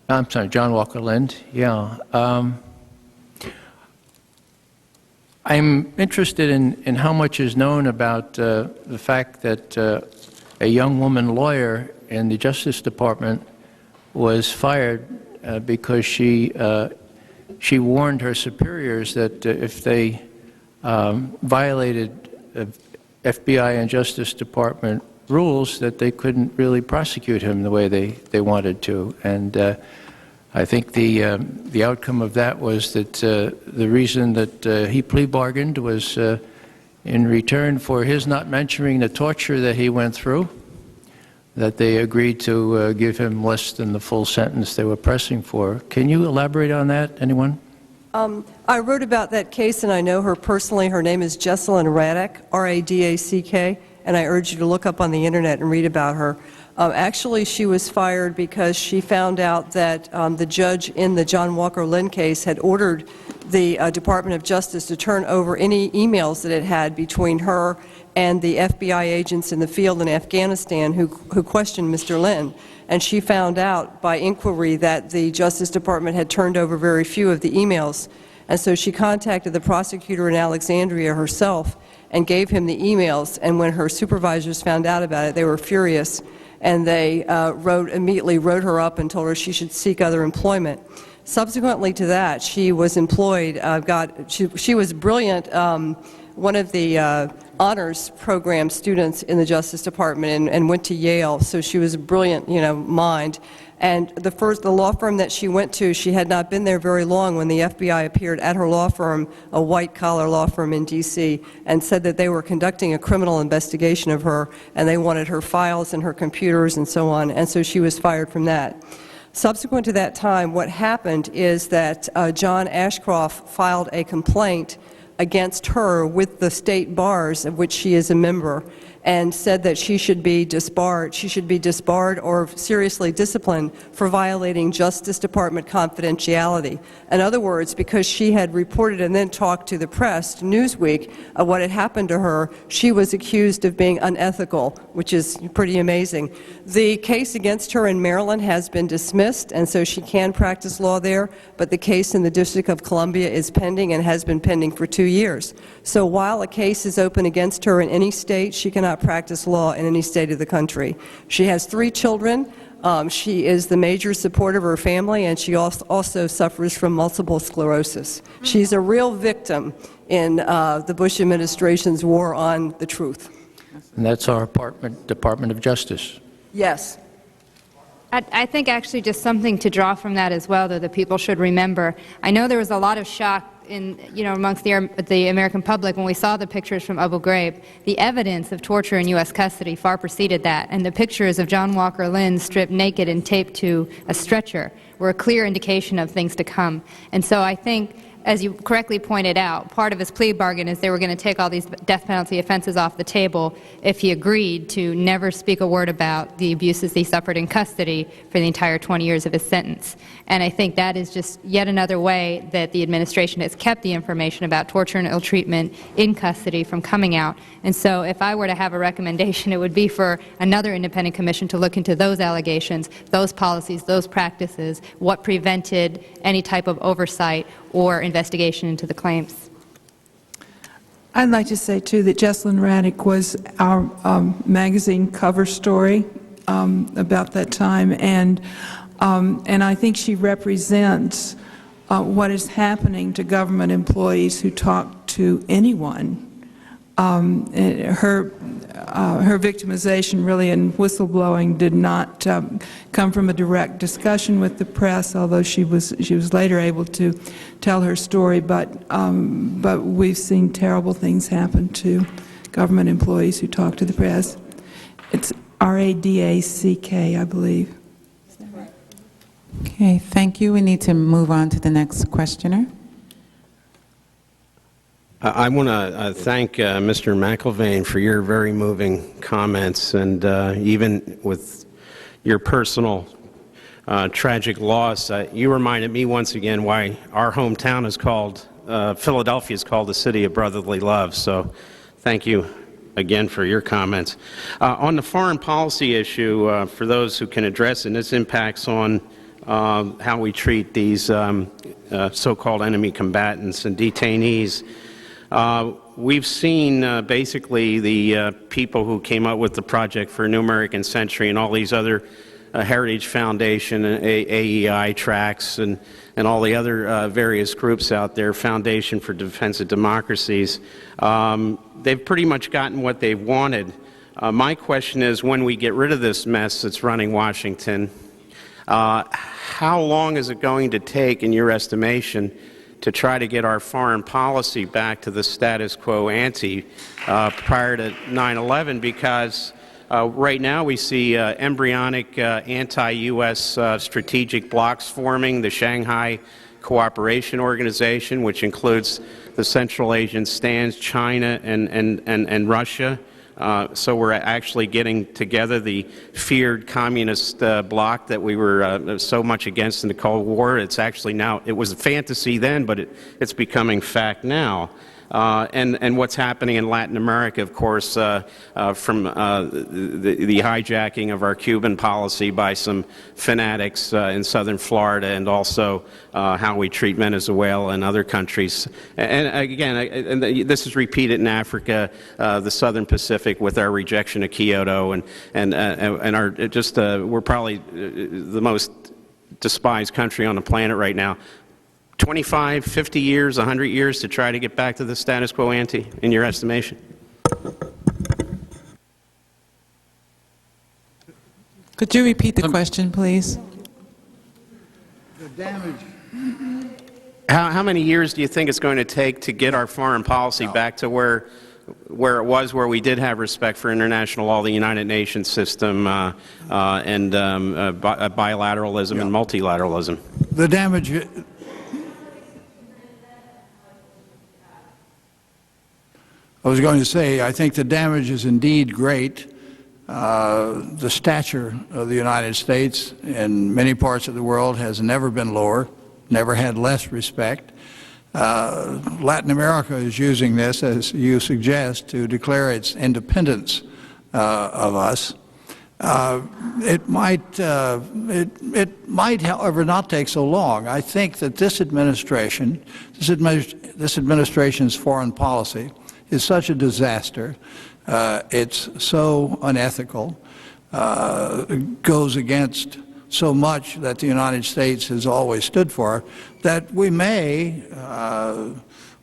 I'm sorry, John Walker Lind. Yeah. I'm interested in how much is known about the fact that a young woman lawyer in the Justice Department was fired because she warned her superiors that if they violated FBI and Justice Department rules, that they couldn't really prosecute him the way they wanted to. And I think the outcome of that was that the reason that he plea bargained was in return for his not mentioning the torture that he went through, that they agreed to give him less than the full sentence they were pressing for. Can you elaborate on that, anyone? I wrote about that case, and I know her personally. Her name is Jesselyn Radack, R-A-D-A-C-K, and I urge you to look up on the internet and read about her. Actually, she was fired because she found out that the judge in the John Walker Lind case had ordered the Department of Justice to turn over any emails that it had between her and the FBI agents in the field in Afghanistan who questioned Mr. Lind. And she found out by inquiry that the Justice Department had turned over very few of the emails. And so she contacted the prosecutor in Alexandria herself and gave him the emails. And when her supervisors found out about it, they were furious. And they immediately wrote her up and told her she should seek other employment. Subsequently to that, she was employed, she was brilliant, one of the honors program students in the Justice Department and went to Yale, so she was a brilliant, mind. And the law firm that she went to, she had not been there very long when the FBI appeared at her law firm, a white-collar law firm in D.C., and said that they were conducting a criminal investigation of her, and they wanted her files and her computers and so on, and so she was fired from that. Subsequent to that time, what happened is that John Ashcroft filed a complaint against her with the state bars of which she is a member, and said that she should be disbarred or seriously disciplined for violating Justice Department confidentiality. In other words, because she had reported and then talked to the press, Newsweek, of what had happened to her, she was accused of being unethical, which is pretty amazing. The case against her in Maryland has been dismissed, and so she can practice law there, but the case in the District of Columbia is pending and has been pending for 2 years. So while a case is open against her in any state, she cannot practice law in any state of the country. She has 3 children. She is the major support of her family, and she also suffers from multiple sclerosis. She's a real victim in the Bush administration's war on the truth. And that's our Department of Justice. Yes. I think actually just something to draw from that as well, though, that people should remember. I know there was a lot of shock amongst the American public when we saw the pictures from Abu Ghraib. The evidence of torture in U.S. custody far preceded that, and the pictures of John Walker Lind stripped naked and taped to a stretcher were a clear indication of things to come. And so I think, as you correctly pointed out, part of his plea bargain is they were going to take all these death penalty offenses off the table if he agreed to never speak a word about the abuses he suffered in custody for the entire 20 years of his sentence. And I think that is just yet another way that the administration has kept the information about torture and ill treatment in custody from coming out. And so if I were to have a recommendation, it would be for another independent commission to look into those allegations, those policies, those practices, what prevented any type of oversight or investigation into the claims. I'd like to say, too, that Jessalyn Raddick was our magazine cover story about that time, and I think she represents what is happening to government employees who talk to anyone. Her victimization, really, and whistleblowing did not come from a direct discussion with the press, although she was later able to tell her story. But we've seen terrible things happen to government employees who talk to the press. It's R-A-D-A-C-K, I believe. Okay, thank you. We need to move on to the next questioner. I want to thank Mr. McIlvaine for your very moving comments, and even with your personal tragic loss, you reminded me once again why our hometown is called, Philadelphia is called the city of brotherly love. So thank you again for your comments. On the foreign policy issue, for those who can address it, and this impacts on how we treat these so-called enemy combatants and detainees. We've seen basically the people who came up with the Project for a New American Century and all these other Heritage Foundation, AEI tracks, and all the other various groups out there, Foundation for Defense of Democracies. They've pretty much gotten what they've wanted. My question is, when we get rid of this mess that's running Washington, how long is it going to take, in your estimation, to try to get our foreign policy back to the status quo ante prior to 9/11? Because right now we see embryonic anti-U.S. strategic blocs forming, the Shanghai Cooperation Organization, which includes the Central Asian stands, China and Russia. So we're actually getting together the feared communist bloc that we were so much against in the Cold War. It's actually now, it was a fantasy then, but it's becoming fact now. And what's happening in Latin America, of course, from the hijacking of our Cuban policy by some fanatics in southern Florida, and also how we treat Venezuela and other countries. And again, this is repeated in Africa, the Southern Pacific, with our rejection of Kyoto, and our we're probably the most despised country on the planet right now. 25, 50 years, 100 years to try to get back to the status quo ante, in your estimation? Could you repeat the question, please? The damage. How many years do you think it's going to take to get our foreign policy back to where it was, where we did have respect for international law, the United Nations system, and bilateralism and multilateralism? The damage. I was going to say, I think the damage is indeed great. The stature of the United States in many parts of the world has never been lower, never had less respect. Latin America is using this, as you suggest, to declare its independence of us. It might, however, not take so long. I think that this administration's foreign policy is such a disaster. It's so unethical, goes against so much that the United States has always stood for, that we may,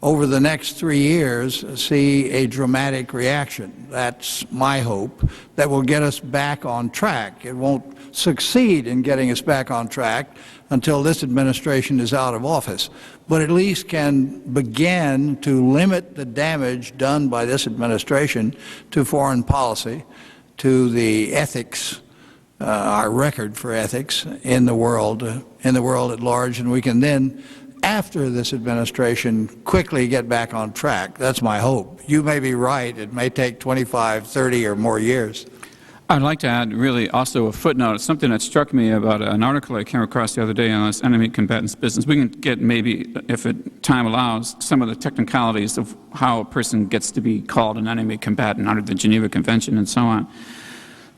over the next 3 years, see a dramatic reaction. That's my hope, that will get us back on track. It won't succeed in getting us back on track until this administration is out of office, but at least can begin to limit the damage done by this administration to foreign policy, to the ethics, our record for ethics in the world at large, and we can then, after this administration, quickly get back on track. That's my hope. You may be right. It may take 25, 30 or more years. I'd like to add really also a footnote, something that struck me about an article I came across the other day on this enemy combatants business. We can get maybe, if time allows, some of the technicalities of how a person gets to be called an enemy combatant under the Geneva Convention and so on.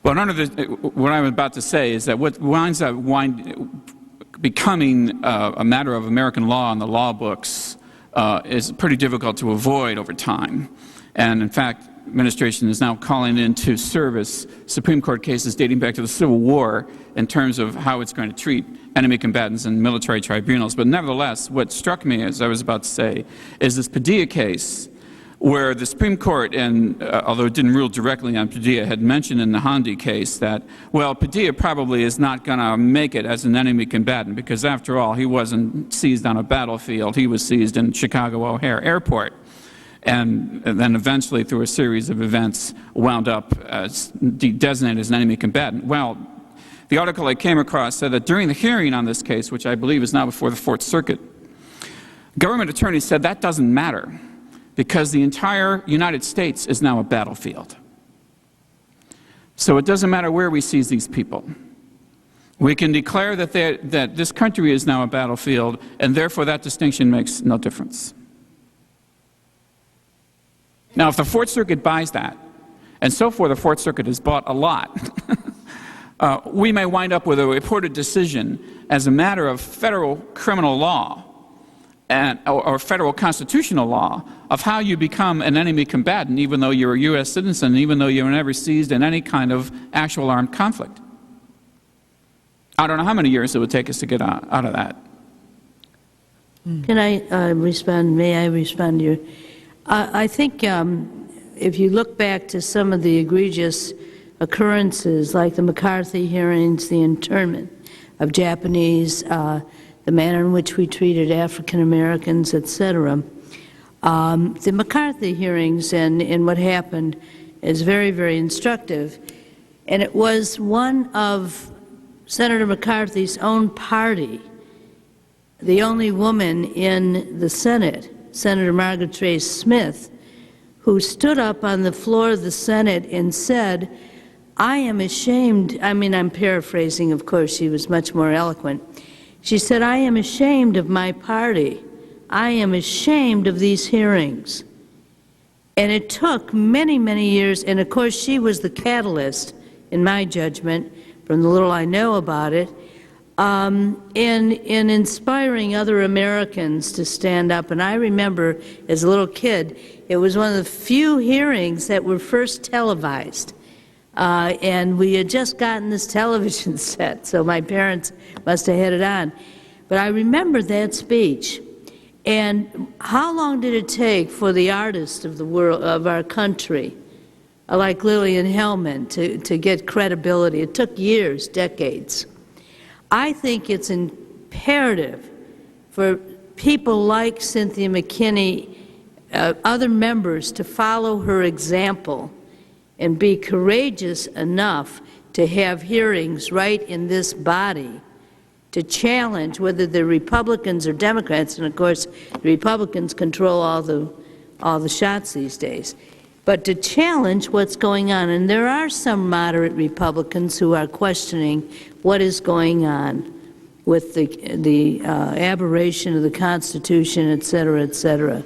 But what I'm about to say is that what winds up becoming a matter of American law in the law books is pretty difficult to avoid over time. And in fact, administration is now calling into service Supreme Court cases dating back to the Civil War in terms of how it's going to treat enemy combatants in military tribunals. But nevertheless, what struck me, as I was about to say, is this Padilla case, where the Supreme Court, and although it didn't rule directly on Padilla, had mentioned in the Handy case that, well, Padilla probably is not going to make it as an enemy combatant, because after all, he wasn't seized on a battlefield. He was seized in Chicago O'Hare Airport. And then eventually, through a series of events, wound up as designated as an enemy combatant. Well, the article I came across said that during the hearing on this case, which I believe is now before the Fourth Circuit, government attorneys said that doesn't matter because the entire United States is now a battlefield. So it doesn't matter where we seize these people. We can declare that this country is now a battlefield, and therefore that distinction makes no difference. Now, if the Fourth Circuit buys that, and so far the Fourth Circuit has bought a lot, we may wind up with a reported decision as a matter of federal criminal law or federal constitutional law of how you become an enemy combatant, even though you're a U.S. citizen, even though you were never seized in any kind of actual armed conflict. I don't know how many years it would take us to get out of that. Can I respond? May I respond to you? I think if you look back to some of the egregious occurrences, like the McCarthy hearings, the internment of Japanese, the manner in which we treated African Americans, etc., the McCarthy hearings and what happened is very, very instructive. And it was one of Senator McCarthy's own party, the only woman in the Senate, Senator Margaret Trace Smith, who stood up on the floor of the Senate and said, I am ashamed, I mean, I'm paraphrasing, of course, she was much more eloquent. She said, I am ashamed of my party. I am ashamed of these hearings. And it took many, many years, and of course she was the catalyst, in my judgment, from the little I know about it, in inspiring other Americans to stand up. And I remember, as a little kid, it was one of the few hearings that were first televised. And we had just gotten this television set, so my parents must have had it on. But I remember that speech. And how long did it take for the artists of the world, of our country, like Lillian Hellman, to get credibility? It took years, decades. I think it's imperative for people like Cynthia McKinney, other members, to follow her example and be courageous enough to have hearings right in this body to challenge whether they're Republicans or Democrats, and of course the Republicans control all the shots these days, but to challenge what's going on. And there are some moderate Republicans who are questioning what is going on with the aberration of the Constitution, et cetera, et cetera.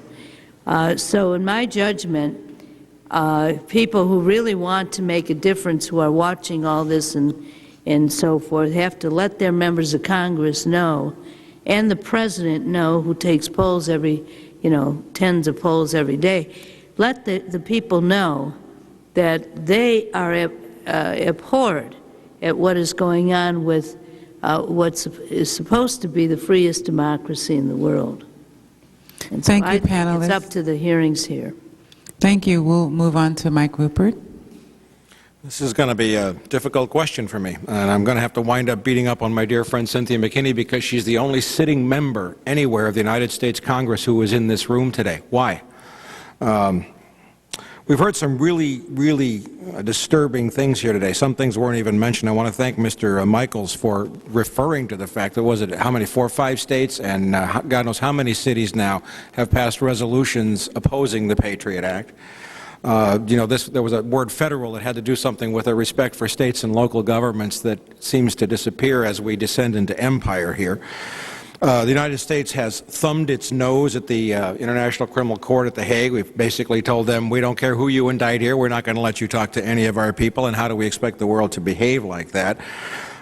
So in my judgment, people who really want to make a difference, who are watching all this and so forth, have to let their members of Congress know, and the President know, who takes polls every, tens of polls every day. Let the people know that they are abhorred at what is going on with what is supposed to be the freest democracy in the world. And so Thank you, I think panelists. it's up to the hearings here. Thank you. We'll move on to Mike Rupert. This is going to be a difficult question for me, and I'm going to have to wind up beating up on my dear friend Cynthia McKinney because she's the only sitting member anywhere of the United States Congress who is in this room today. Why? We've heard some really, really disturbing things here today. Some things weren't even mentioned. I want to thank Mr. Michaels for referring to the fact that, was it how many, 4 or 5 states and God knows how many cities now have passed resolutions opposing the Patriot Act. There was a word federal that had to do something with a respect for states and local governments that seems to disappear as we descend into empire here. The United States has thumbed its nose at the International Criminal Court at The Hague. We've basically told them, we don't care who you indict here, we're not going to let you talk to any of our people, and how do we expect the world to behave like that?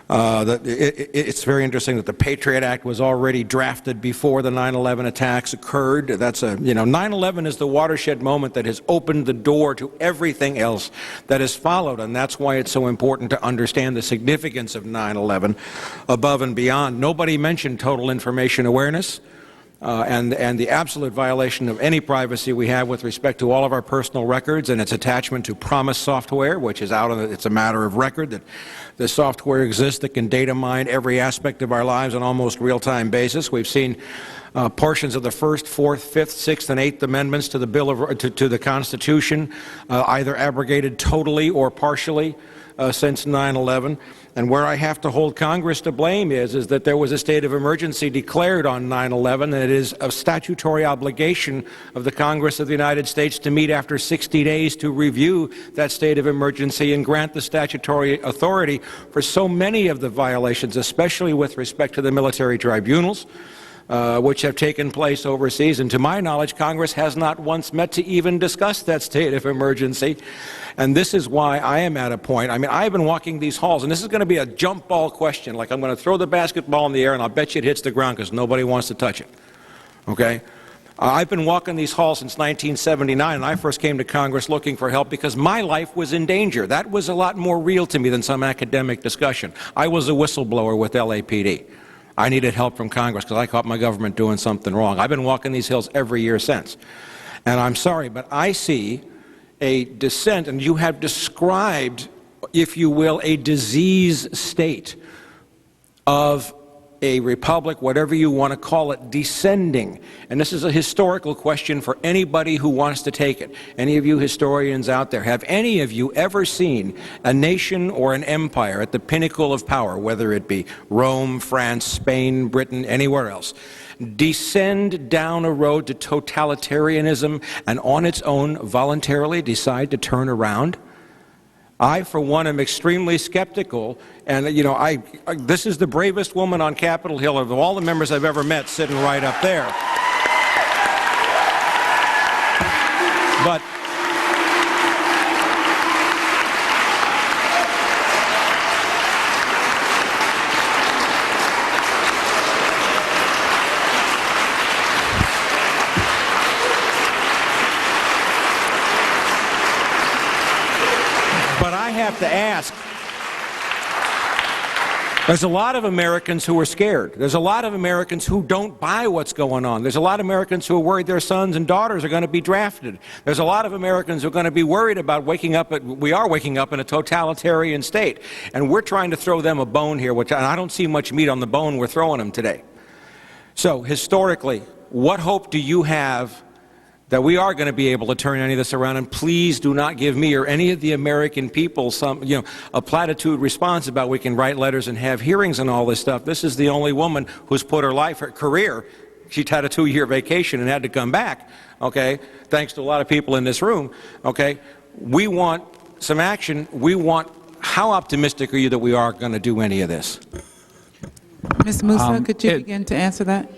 It's very interesting that the Patriot Act was already drafted before the 9/11 attacks occurred. That's 9/11 is the watershed moment that has opened the door to everything else that has followed, and that's why it's so important to understand the significance of 9/11 above and beyond. Nobody mentioned total information awareness. And the absolute violation of any privacy we have with respect to all of our personal records and its attachment to Promise software, which is it's a matter of record that the software exists that can data mine every aspect of our lives on almost real-time basis. We've seen portions of the First, Fourth, Fifth, Sixth, and Eighth Amendments to the to the Constitution either abrogated totally or partially since 9/11. And where I have to hold Congress to blame is that there was a state of emergency declared on 9/11, and it is a statutory obligation of the Congress of the United States to meet after 60 days to review that state of emergency and grant the statutory authority for so many of the violations, especially with respect to the military tribunals, which have taken place overseas. And to my knowledge, Congress has not once met to even discuss that state of emergency. And this is why I am at a point. I mean, I've been walking these halls, and this is going to be a jump ball question. Like, I'm going to throw the basketball in the air, and I'll bet you it hits the ground because nobody wants to touch it. Okay? I've been walking these halls since 1979, and I first came to Congress looking for help because my life was in danger. That was a lot more real to me than some academic discussion. I was a whistleblower with LAPD. I needed help from Congress because I caught my government doing something wrong. I've been walking these hills every year since. And I'm sorry, but I see a descent, and you have described, if you will, a disease state of a republic, whatever you want to call it, descending. And this is a historical question for anybody who wants to take it. Any of you historians out there, have any of you ever seen a nation or an empire at the pinnacle of power, whether it be Rome, France, Spain, Britain, anywhere else, descend down a road to totalitarianism and on its own voluntarily decide to turn around? I, for one, am extremely skeptical, and this is the bravest woman on Capitol Hill of all the members I've ever met, sitting right up there. But I have to ask, there's a lot of Americans who are scared. There's a lot of Americans who don't buy what's going on. There's a lot of Americans who are worried their sons and daughters are going to be drafted. There's a lot of Americans who are going to be worried about we are waking up in a totalitarian state. And we're trying to throw them a bone here, which I don't see much meat on the bone we're throwing them today. So, historically, what hope do you have that we are going to be able to turn any of this around? And please do not give me or any of the American people a platitude response about we can write letters and have hearings and all this stuff. This is the only woman who's put her career, she had a 2-year vacation and had to come back, okay, thanks to a lot of people in this room, okay. We want some action. How optimistic are you that we are going to do any of this? Ms. Musa, could you begin to answer that?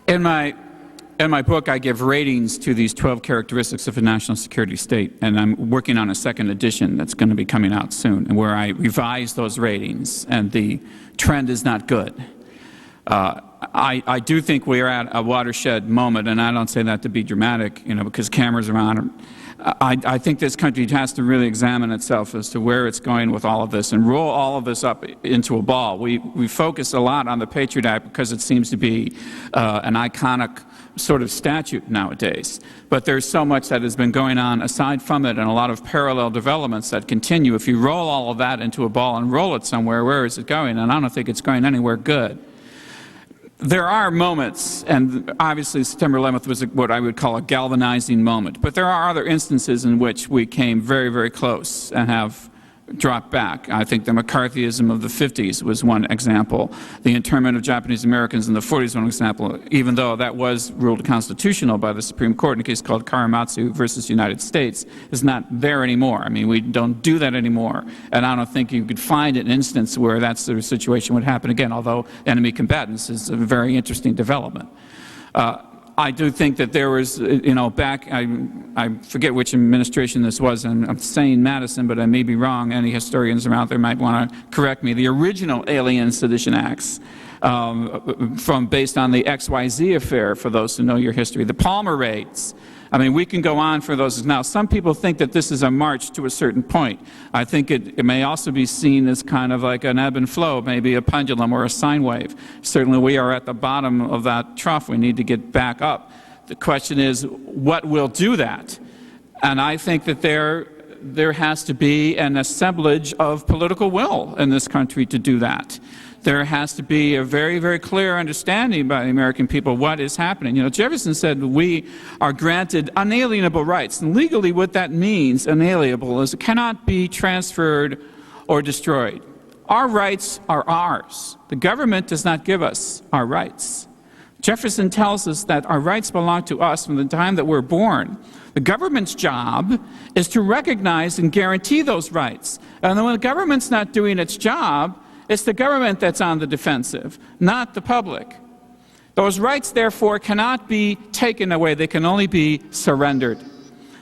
In my book, I give ratings to these 12 characteristics of a national security state, and I'm working on a second edition that's going to be coming out soon, and where I revise those ratings, and the trend is not good. I do think we are at a watershed moment, and I don't say that to be dramatic, because cameras are on. I think this country has to really examine itself as to where it's going with all of this and roll all of this up into a ball. We focus a lot on the Patriot Act because it seems to be an iconic sort of statute nowadays. But there's so much that has been going on aside from it and a lot of parallel developments that continue. If you roll all of that into a ball and roll it somewhere, where is it going? And I don't think it's going anywhere good. There are moments, and obviously September 11th was what I would call a galvanizing moment, but there are other instances in which we came very, very close and have dropped back. I think the McCarthyism of the 50s was one example. The internment of Japanese Americans in the 40s was one example, even though that was ruled constitutional by the Supreme Court in a case called Karamatsu versus United States. Is not there anymore. I mean, we don't do that anymore, and I don't think you could find an instance where that sort of situation would happen again, although enemy combatants is a very interesting development. I do think that there was, I forget which administration this was, and I'm saying Madison, but I may be wrong. Any historians around there might want to correct me. The original Alien Sedition Acts, based on the XYZ affair, for those who know your history, the Palmer raids. I mean, we can go on for those. Now, some people think that this is a march to a certain point. I think it may also be seen as kind of like an ebb and flow, maybe a pendulum or a sine wave. Certainly, we are at the bottom of that trough. We need to get back up. The question is, what will do that? And I think that there has to be an assemblage of political will in this country to do that. There has to be a very, very clear understanding by the American people what is happening. You know, Jefferson said we are granted unalienable rights. And legally what that means, unalienable, is it cannot be transferred or destroyed. Our rights are ours. The government does not give us our rights. Jefferson tells us that our rights belong to us from the time that we're born. The government's job is to recognize and guarantee those rights. And then when the government's not doing its job, it's the government that's on the defensive, not the public. Those rights, therefore, cannot be taken away. They can only be surrendered.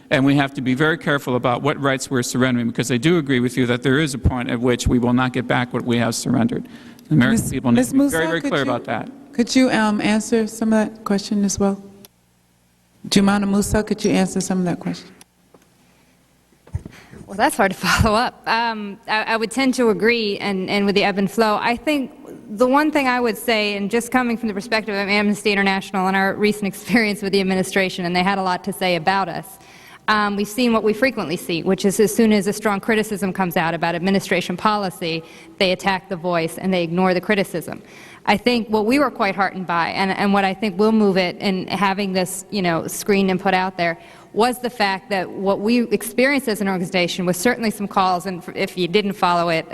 And we have to be very careful about what rights we're surrendering, because I do agree with you that there is a point at which we will not get back what we have surrendered. The American people need to be very, very clear about that. Could you answer some of that question as well? Jumana Musa, could you answer some of that question? Well, that's hard to follow up. I would tend to agree, and with the ebb and flow. I think the one thing I would say, and just coming from the perspective of Amnesty International and our recent experience with the administration, and they had a lot to say about us, we've seen what we frequently see, which is as soon as a strong criticism comes out about administration policy, they attack the voice and they ignore the criticism. I think what we were quite heartened by, and what I think will move it in having this, screened and put out there, was the fact that what we experienced as an organization was certainly some calls, and if you didn't follow it,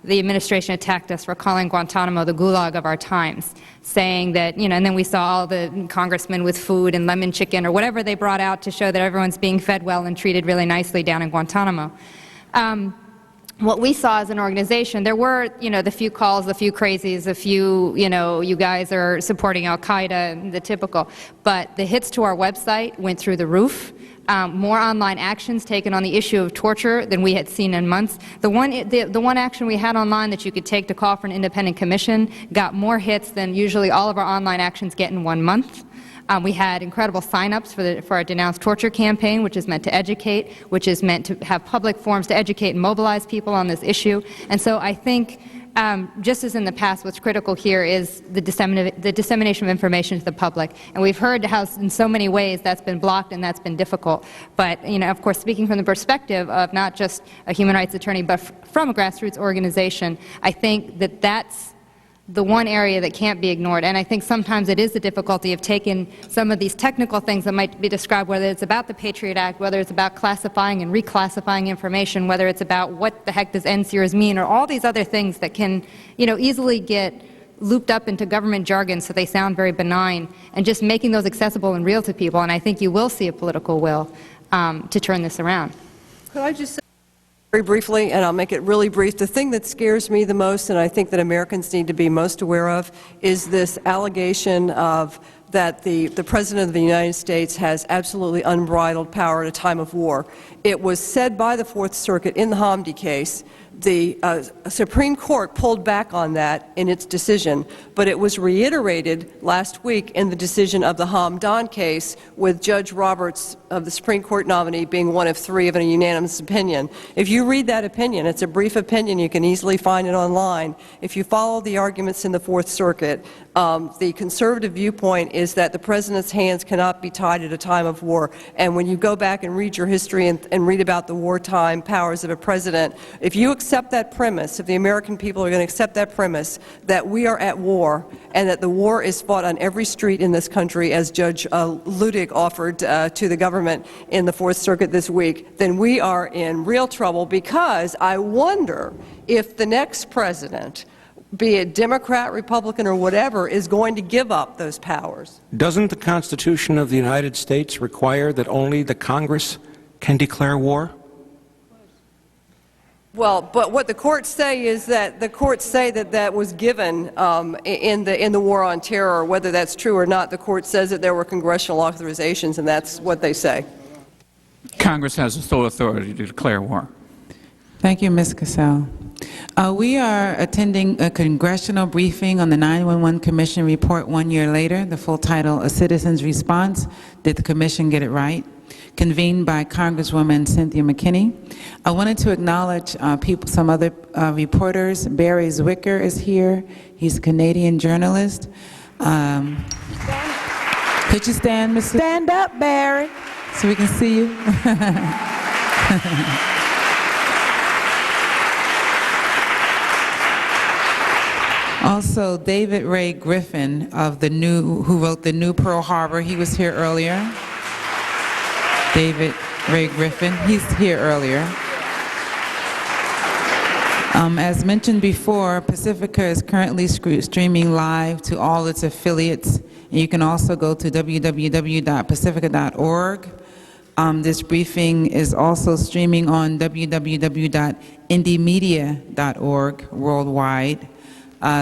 the administration attacked us for calling Guantanamo the gulag of our times, saying that, and then we saw all the congressmen with food and lemon chicken or whatever they brought out to show that everyone's being fed well and treated really nicely down in Guantanamo. What we saw as an organization, there were, the few calls, the few crazies, a few, you guys are supporting al-Qaeda, the typical. But the hits to our website went through the roof. More online actions taken on the issue of torture than we had seen in months. The one action we had online that you could take to call for an independent commission got more hits than usually all of our online actions get in 1 month. We had incredible sign-ups for our Denounce Torture campaign, which is meant to educate, which is meant to have public forums to educate and mobilize people on this issue. And so I think, just as in the past, what's critical here is the dissemination of information to the public. And we've heard how in so many ways that's been blocked and that's been difficult. But, of course, speaking from the perspective of not just a human rights attorney, but from a grassroots organization, I think that that's the one area that can't be ignored. And I think sometimes it is the difficulty of taking some of these technical things that might be described, whether it's about the Patriot Act, whether it's about classifying and reclassifying information, whether it's about what the heck does NSEERS mean, or all these other things that can, easily get looped up into government jargon so they sound very benign, and just making those accessible and real to people. And I think you will see a political will to turn this around. Could I just say very briefly, and I'll make it really brief, the thing that scares me the most, and I think that Americans need to be most aware of, is this allegation of that the President of the United States has absolutely unbridled power at a time of war. It was said by the Fourth Circuit in the Hamdi case. The Supreme Court pulled back on that in its decision, but it was reiterated last week in the decision of the Hamdan case, with Judge Roberts of the Supreme Court nominee being one of three of a unanimous opinion. If you read that opinion, it's a brief opinion, you can easily find it online. If you follow the arguments in the Fourth Circuit, the conservative viewpoint is that the President's hands cannot be tied at a time of war. And when you go back and read your history and read about the wartime powers of a president, if you accept that premise, if the American people are going to accept that premise, that we are at war and that the war is fought on every street in this country, as Judge Ludig offered to the government in the Fourth Circuit this week, then we are in real trouble, because I wonder if the next president, be it Democrat, Republican, or whatever, is going to give up those powers. Doesn't the Constitution of the United States require that only the Congress can declare war? Well, but what the courts say is that that was given in the war on terror. Whether that's true or not, the court says that there were congressional authorizations, and that's what they say. Congress has the sole authority to declare war. Thank you, Ms. Cassell. We are attending a congressional briefing on the 911 Commission report 1 year later. The full title, A Citizen's Response, Did the Commission Get It Right? Convened by Congresswoman Cynthia McKinney. I wanted to acknowledge some other reporters. Barry Zwicker is here. He's a Canadian journalist. Could you stand, Mr. Stand up, Barry. So we can see you. Also, David Ray Griffin who wrote the New Pearl Harbor. He was here earlier. David Ray Griffin, he's here earlier. As mentioned before, Pacifica is currently streaming live to all its affiliates. And you can also go to www.pacifica.org. This briefing is also streaming on www.indiemedia.org worldwide.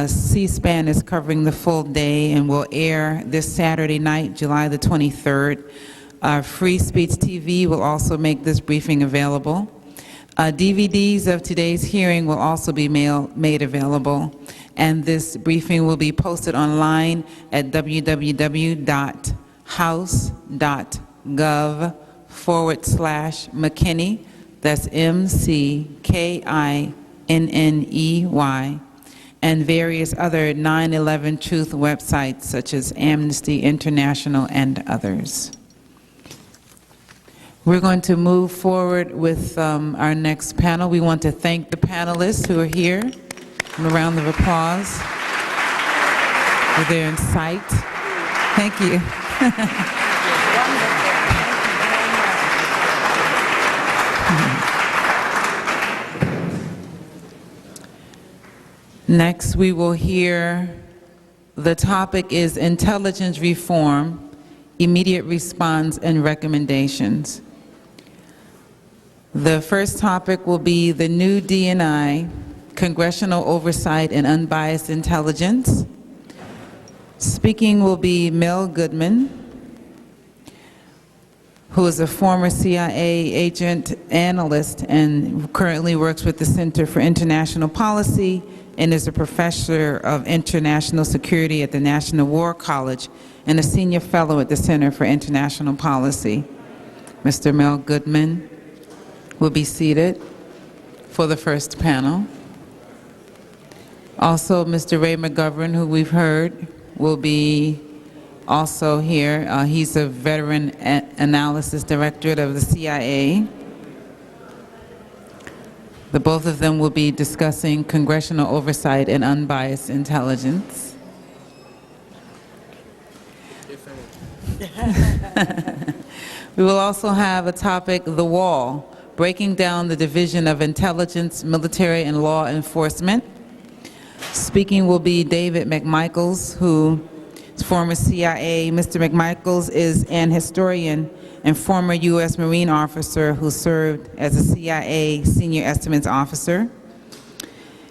C-SPAN is covering the full day and will air this Saturday night, July the 23rd. Free Speech TV will also make this briefing available. DVDs of today's hearing will also be made available, and this briefing will be posted online at www.house.gov/McKinney. That's McKinney, and various other 9/11 Truth websites such as Amnesty International and others. We're going to move forward with our next panel. We want to thank the panelists who are here. A round of applause. We're there in Cite. Thank you. Next, we will hear, the topic is intelligence reform, immediate response and recommendations. The first topic will be the new D&I, Congressional Oversight and Unbiased Intelligence. Speaking will be Mel Goodman, who is a former CIA agent analyst and currently works with the Center for International Policy and is a professor of international security at the National War College and a senior fellow at the Center for International Policy. Mr. Mel Goodman will be seated for the first panel. Also, Mr. Ray McGovern, who we've heard, will be also here. He's a veteran analysis directorate of the CIA. The both of them will be discussing congressional oversight and unbiased intelligence. We will also have a topic, The Wall, breaking down the division of intelligence, military, and law enforcement. Speaking will be David McMichaels, who is former CIA. Mr. McMichaels is an historian and former U.S. Marine officer who served as a CIA Senior Estimates Officer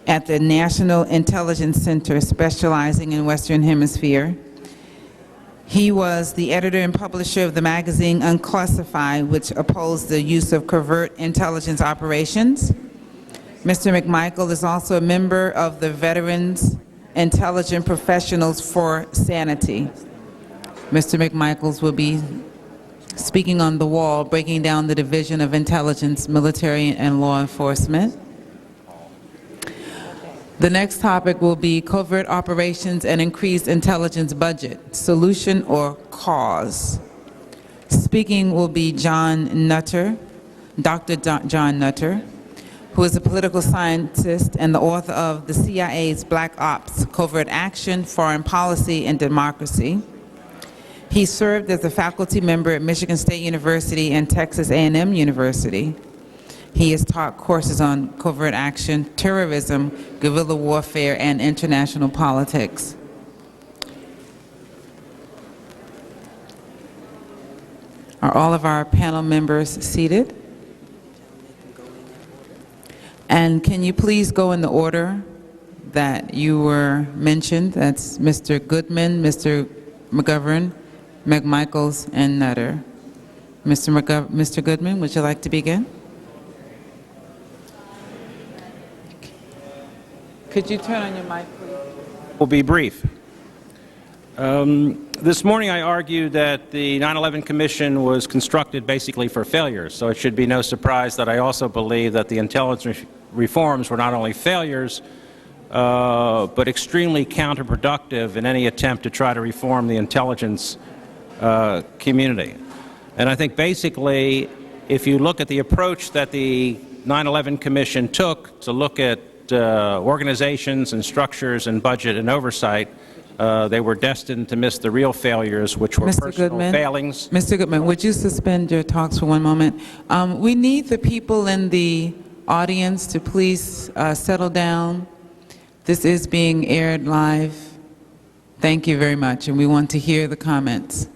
at the National Intelligence Center, specializing in Western Hemisphere. He was the editor and publisher of the magazine Unclassified, which opposed the use of covert intelligence operations. Mr. McMichael is also a member of the Veterans Intelligent Professionals for Sanity. Mr. McMichaels will be speaking on The Wall, breaking down the division of intelligence, military, and law enforcement. The next topic will be covert operations and increased intelligence budget, solution or cause. Speaking will be John Nutter, Dr. John Nutter, who is a political scientist and the author of the CIA's Black Ops, Covert Action, Foreign Policy, and Democracy. He served as a faculty member at Michigan State University and Texas A&M University. He has taught courses on covert action, terrorism, guerrilla warfare, and international politics. Are all of our panel members seated? And And can you please go in the order that you were mentioned? That's Mr. Goodman, Mr. McGovern, McMichaels, and Nutter. Mr. Goodman, would you like to begin? Could you turn on your mic, please? Will be brief. This morning I argued that the 9/11 Commission was constructed basically for failures, so it should be no surprise that I also believe that the intelligence reforms were not only failures, but extremely counterproductive in any attempt to try to reform the intelligence community. And I think basically, if you look at the approach that the 9/11 Commission took to look at organizations and structures and budget and oversight, they were destined to miss the real failures, which were personal failings. Mr. Goodman, would you suspend your talks for one moment? We need the people in the audience to please settle down. This is being aired live. Thank you very much, and we want to hear the comments.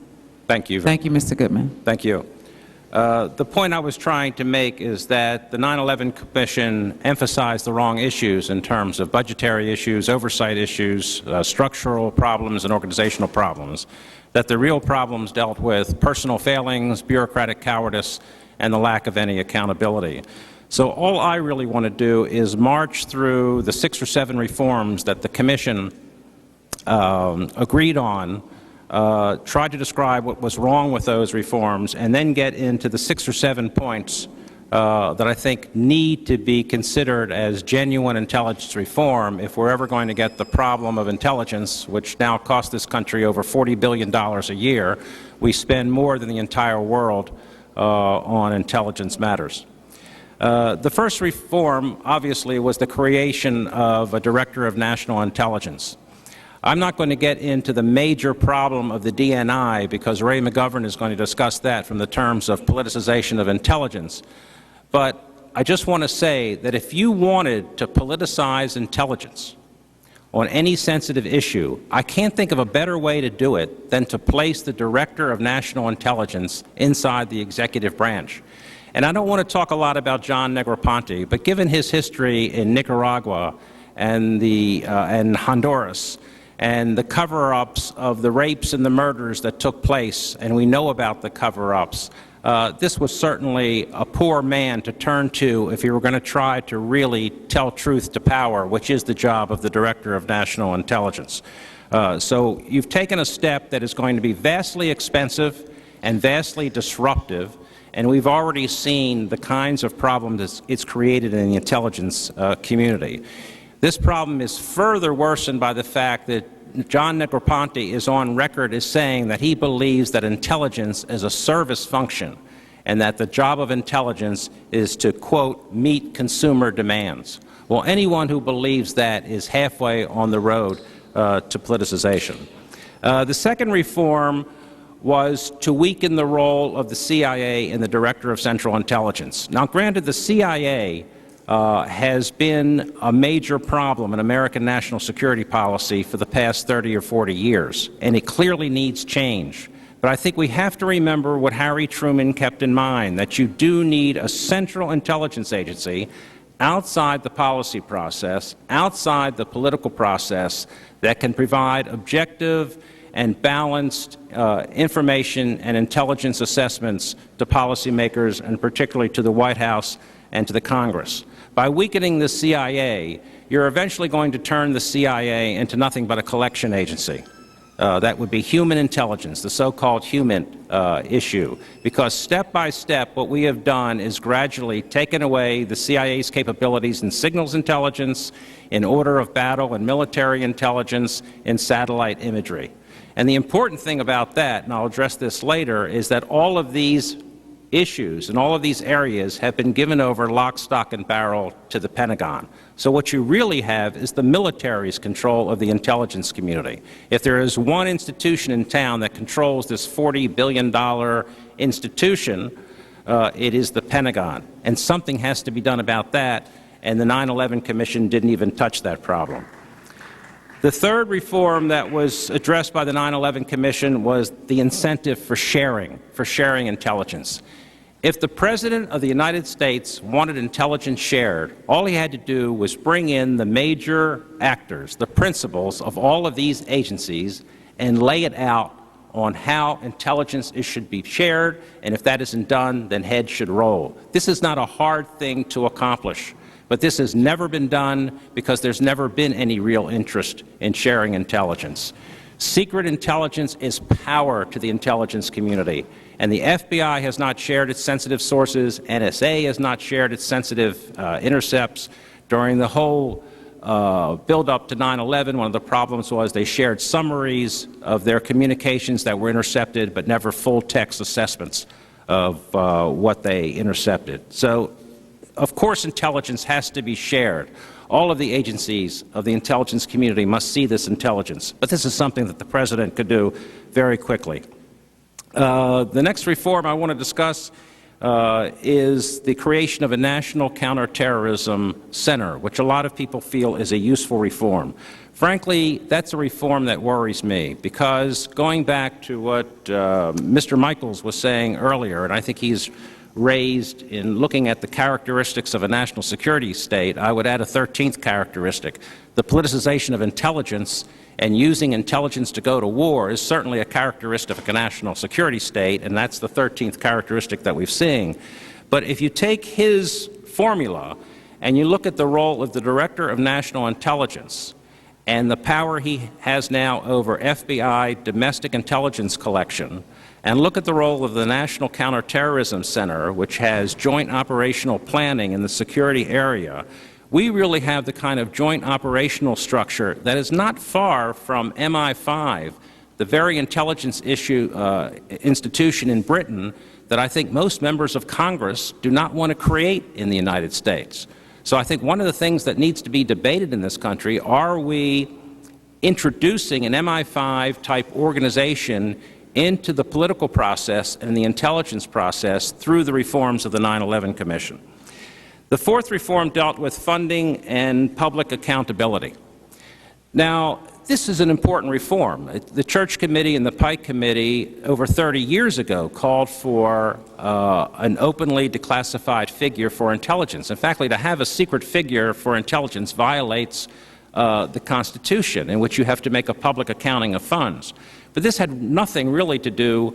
Thank you. Thank you, Mr. Goodman. Thank you. The point I was trying to make is that the 9/11 Commission emphasized the wrong issues in terms of budgetary issues, oversight issues, structural problems, and organizational problems, that the real problems dealt with personal failings, bureaucratic cowardice, and the lack of any accountability. So all I really want to do is march through the 6 or 7 reforms that the Commission agreed on, try to describe what was wrong with those reforms, and then get into the 6 or 7 points that I think need to be considered as genuine intelligence reform if we're ever going to get the problem of intelligence, which now costs this country over $40 billion a year. We spend more than the entire world on intelligence matters. The first reform, obviously, was the creation of a Director of National Intelligence. I'm not going to get into the major problem of the DNI because Ray McGovern is going to discuss that from the terms of politicization of intelligence. But I just want to say that if you wanted to politicize intelligence on any sensitive issue, I can't think of a better way to do it than to place the Director of National Intelligence inside the executive branch. And I don't want to talk a lot about John Negroponte, but given his history in Nicaragua and Honduras, and the cover-ups of the rapes and the murders that took place, and we know about the cover-ups, this was certainly a poor man to turn to if you were going to try to really tell truth to power, which is the job of the Director of National Intelligence. So you've taken a step that is going to be vastly expensive and vastly disruptive, and we've already seen the kinds of problems it's created in the intelligence community. This problem is further worsened by the fact that John Negroponte is on record as saying that he believes that intelligence is a service function and that the job of intelligence is to, quote, meet consumer demands. Well, anyone who believes that is halfway on the road to politicization. The second reform was to weaken the role of the CIA and the Director of Central Intelligence. Now, granted, the CIA has been a major problem in American national security policy for the past 30 or 40 years, and it clearly needs change. But I think we have to remember what Harry Truman kept in mind, that you do need a central intelligence agency outside the policy process, outside the political process, that can provide objective and balanced information and intelligence assessments to policymakers, and particularly to the White House and to the Congress. By weakening the CIA, you're eventually going to turn the CIA into nothing but a collection agency. That would be human intelligence, the so-called human issue, because step by step what we have done is gradually taken away the CIA's capabilities in signals intelligence, in order of battle and military intelligence, in satellite imagery. And the important thing about that, and I'll address this later, is that all of these issues and all of these areas have been given over lock, stock, and barrel to the Pentagon. So what you really have is the military's control of the intelligence community. If there is one institution in town that controls this $40 billion institution, it is the Pentagon. And something has to be done about that, and the 9/11 Commission didn't even touch that problem. The third reform that was addressed by the 9/11 Commission was the incentive for sharing intelligence. If the President of the United States wanted intelligence shared, all he had to do was bring in the major actors, the principals of all of these agencies, and lay it out on how intelligence should be shared, and if that isn't done, then heads should roll. This is not a hard thing to accomplish, but this has never been done because there's never been any real interest in sharing intelligence. Secret intelligence is power to the intelligence community, and the FBI has not shared its sensitive sources, NSA has not shared its sensitive intercepts. During the whole build-up to 9/11, one of the problems was they shared summaries of their communications that were intercepted, but never full-text assessments of what they intercepted. So, of course, intelligence has to be shared. All of the agencies of the intelligence community must see this intelligence, but this is something that the President could do very quickly. The next reform I want to discuss is the creation of a National Counterterrorism Center, which a lot of people feel is a useful reform. Frankly, that's a reform that worries me, because going back to what Mr. Michaels was saying earlier, and I think he's raised in looking at the characteristics of a national security state, I would add a 13th characteristic. The politicization of intelligence and using intelligence to go to war is certainly a characteristic of a national security state, and that's the 13th characteristic that we've seen. But if you take his formula and you look at the role of the Director of National Intelligence and the power he has now over FBI domestic intelligence collection, and look at the role of the National Counterterrorism Center, which has joint operational planning in the security area, we really have the kind of joint operational structure that is not far from MI5, the very intelligence institution in Britain that I think most members of Congress do not want to create in the United States. So I think one of the things that needs to be debated in this country, are we introducing an MI5 type organization into the political process and the intelligence process through the reforms of the 9/11 Commission. The fourth reform dealt with funding and public accountability. Now, this is an important reform. The Church Committee and the Pike Committee over 30 years ago called for an openly declassified figure for intelligence. In fact, to have a secret figure for intelligence violates the Constitution, in which you have to make a public accounting of funds. But this had nothing really to do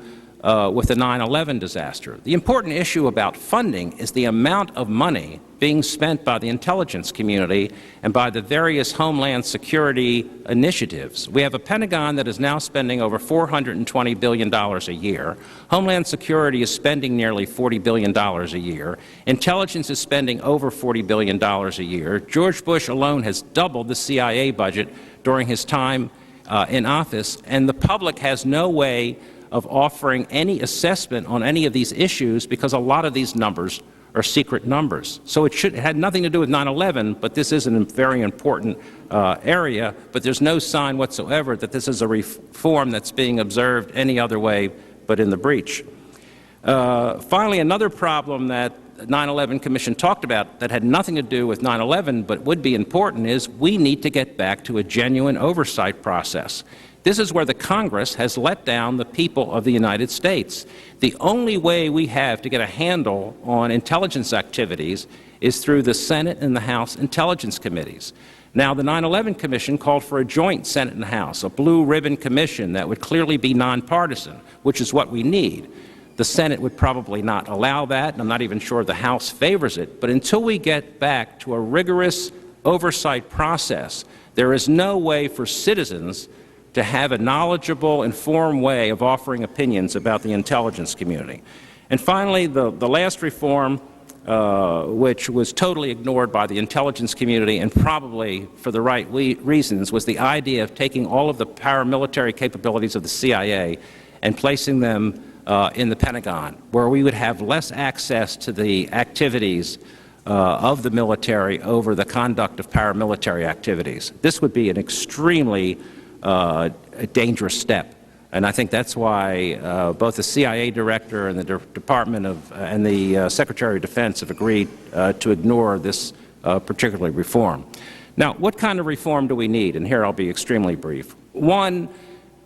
with the 9/11 disaster. The important issue about funding is the amount of money being spent by the intelligence community and by the various homeland security initiatives. We have a Pentagon that is now spending over $420 billion a year. Homeland Security is spending nearly $40 billion a year. Intelligence is spending over $40 billion a year. George Bush alone has doubled the CIA budget during his time in office, and the public has no way of offering any assessment on any of these issues because a lot of these numbers are secret numbers. So it had nothing to do with 9/11, but this is a very important area, but there's no sign whatsoever that this is a reform that's being observed any other way but in the breach. Finally, another problem that the 9/11 Commission talked about that had nothing to do with 9/11 but would be important is we need to get back to a genuine oversight process. This is where the Congress has let down the people of the United States. The only way we have to get a handle on intelligence activities is through the Senate and the House Intelligence Committees. Now, the 9/11 Commission called for a joint Senate and House, a blue ribbon commission that would clearly be nonpartisan, which is what we need. The Senate would probably not allow that, and I'm not even sure the House favors it. But until we get back to a rigorous oversight process, there is no way for citizens to have a knowledgeable, informed way of offering opinions about the intelligence community. And finally, the last reform, which was totally ignored by the intelligence community and probably for the right reasons, was the idea of taking all of the paramilitary capabilities of the CIA and placing them in the Pentagon, where we would have less access to the activities of the military over the conduct of paramilitary activities. This would be an extremely a dangerous step, and I think that's why both the CIA director and the Department of and the Secretary of Defense have agreed to ignore this particular reform. Now, what kind of reform do we need? And here I'll be extremely brief. One,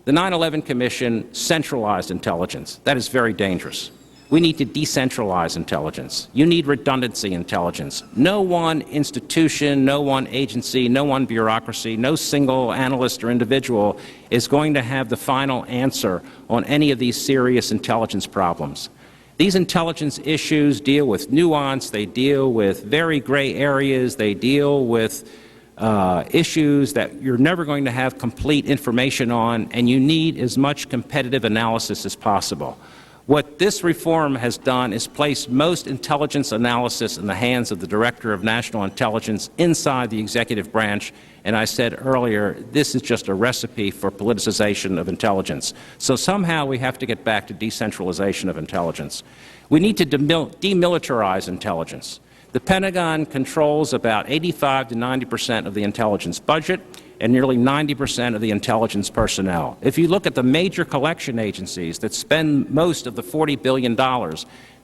the 9/11 Commission centralized intelligence. That is very dangerous. We need to decentralize intelligence. You need redundancy intelligence. No one institution, no one agency, no one bureaucracy, no single analyst or individual is going to have the final answer on any of these serious intelligence problems. These intelligence issues deal with nuance, they deal with very gray areas, they deal with issues that you're never going to have complete information on, and you need as much competitive analysis as possible. What this reform has done is place most intelligence analysis in the hands of the Director of National Intelligence inside the executive branch, and I said earlier, this is just a recipe for politicization of intelligence. So somehow we have to get back to decentralization of intelligence. We need to demilitarize intelligence. The Pentagon controls about 85 to 90% of the intelligence budget and nearly 90% of the intelligence personnel. If you look at the major collection agencies that spend most of the $40 billion,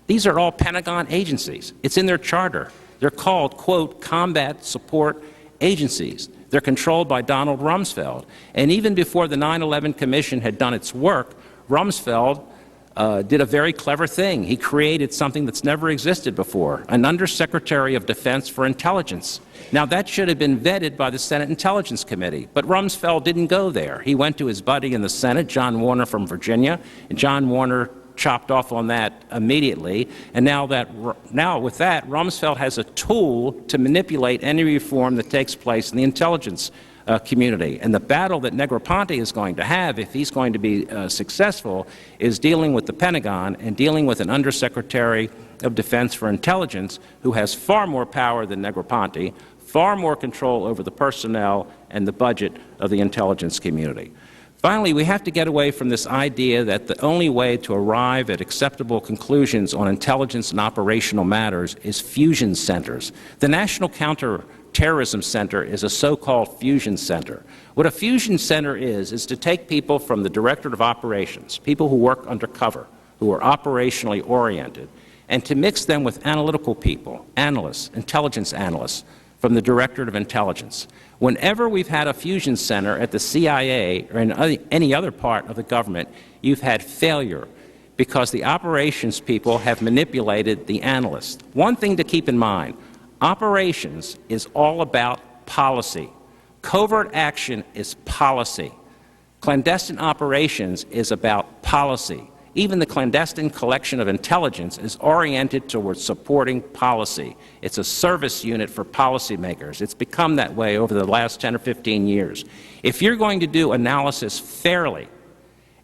these are all Pentagon agencies. It's in their charter. They're called, quote, combat support agencies. They're controlled by Donald Rumsfeld. And even before the 9/11 Commission had done its work, Rumsfeld did a very clever thing. He created something that's never existed before, an Undersecretary of Defense for Intelligence. Now, that should have been vetted by the Senate Intelligence Committee, but Rumsfeld didn't go there. He went to his buddy in the Senate, John Warner from Virginia, and John Warner chopped off on that immediately. And now with that, Rumsfeld has a tool to manipulate any reform that takes place in the intelligence community. And the battle that Negroponte is going to have, if he's going to be successful, is dealing with the Pentagon and dealing with an Undersecretary of Defense for Intelligence who has far more power than Negroponte, far more control over the personnel and the budget of the intelligence community. Finally, we have to get away from this idea that the only way to arrive at acceptable conclusions on intelligence and operational matters is fusion centers. The National Counterterrorism Center is a so-called fusion center. What a fusion center is to take people from the Directorate of Operations, people who work undercover, who are operationally oriented, and to mix them with analytical people, analysts, intelligence analysts from the Directorate of Intelligence. Whenever we've had a fusion center at the CIA or in any other part of the government, you've had failure because the operations people have manipulated the analysts. One thing to keep in mind, operations is all about policy. Covert action is policy. Clandestine operations is about policy. Even the clandestine collection of intelligence is oriented towards supporting policy. It's a service unit for policymakers. It's become that way over the last 10 or 15 years. If you're going to do analysis fairly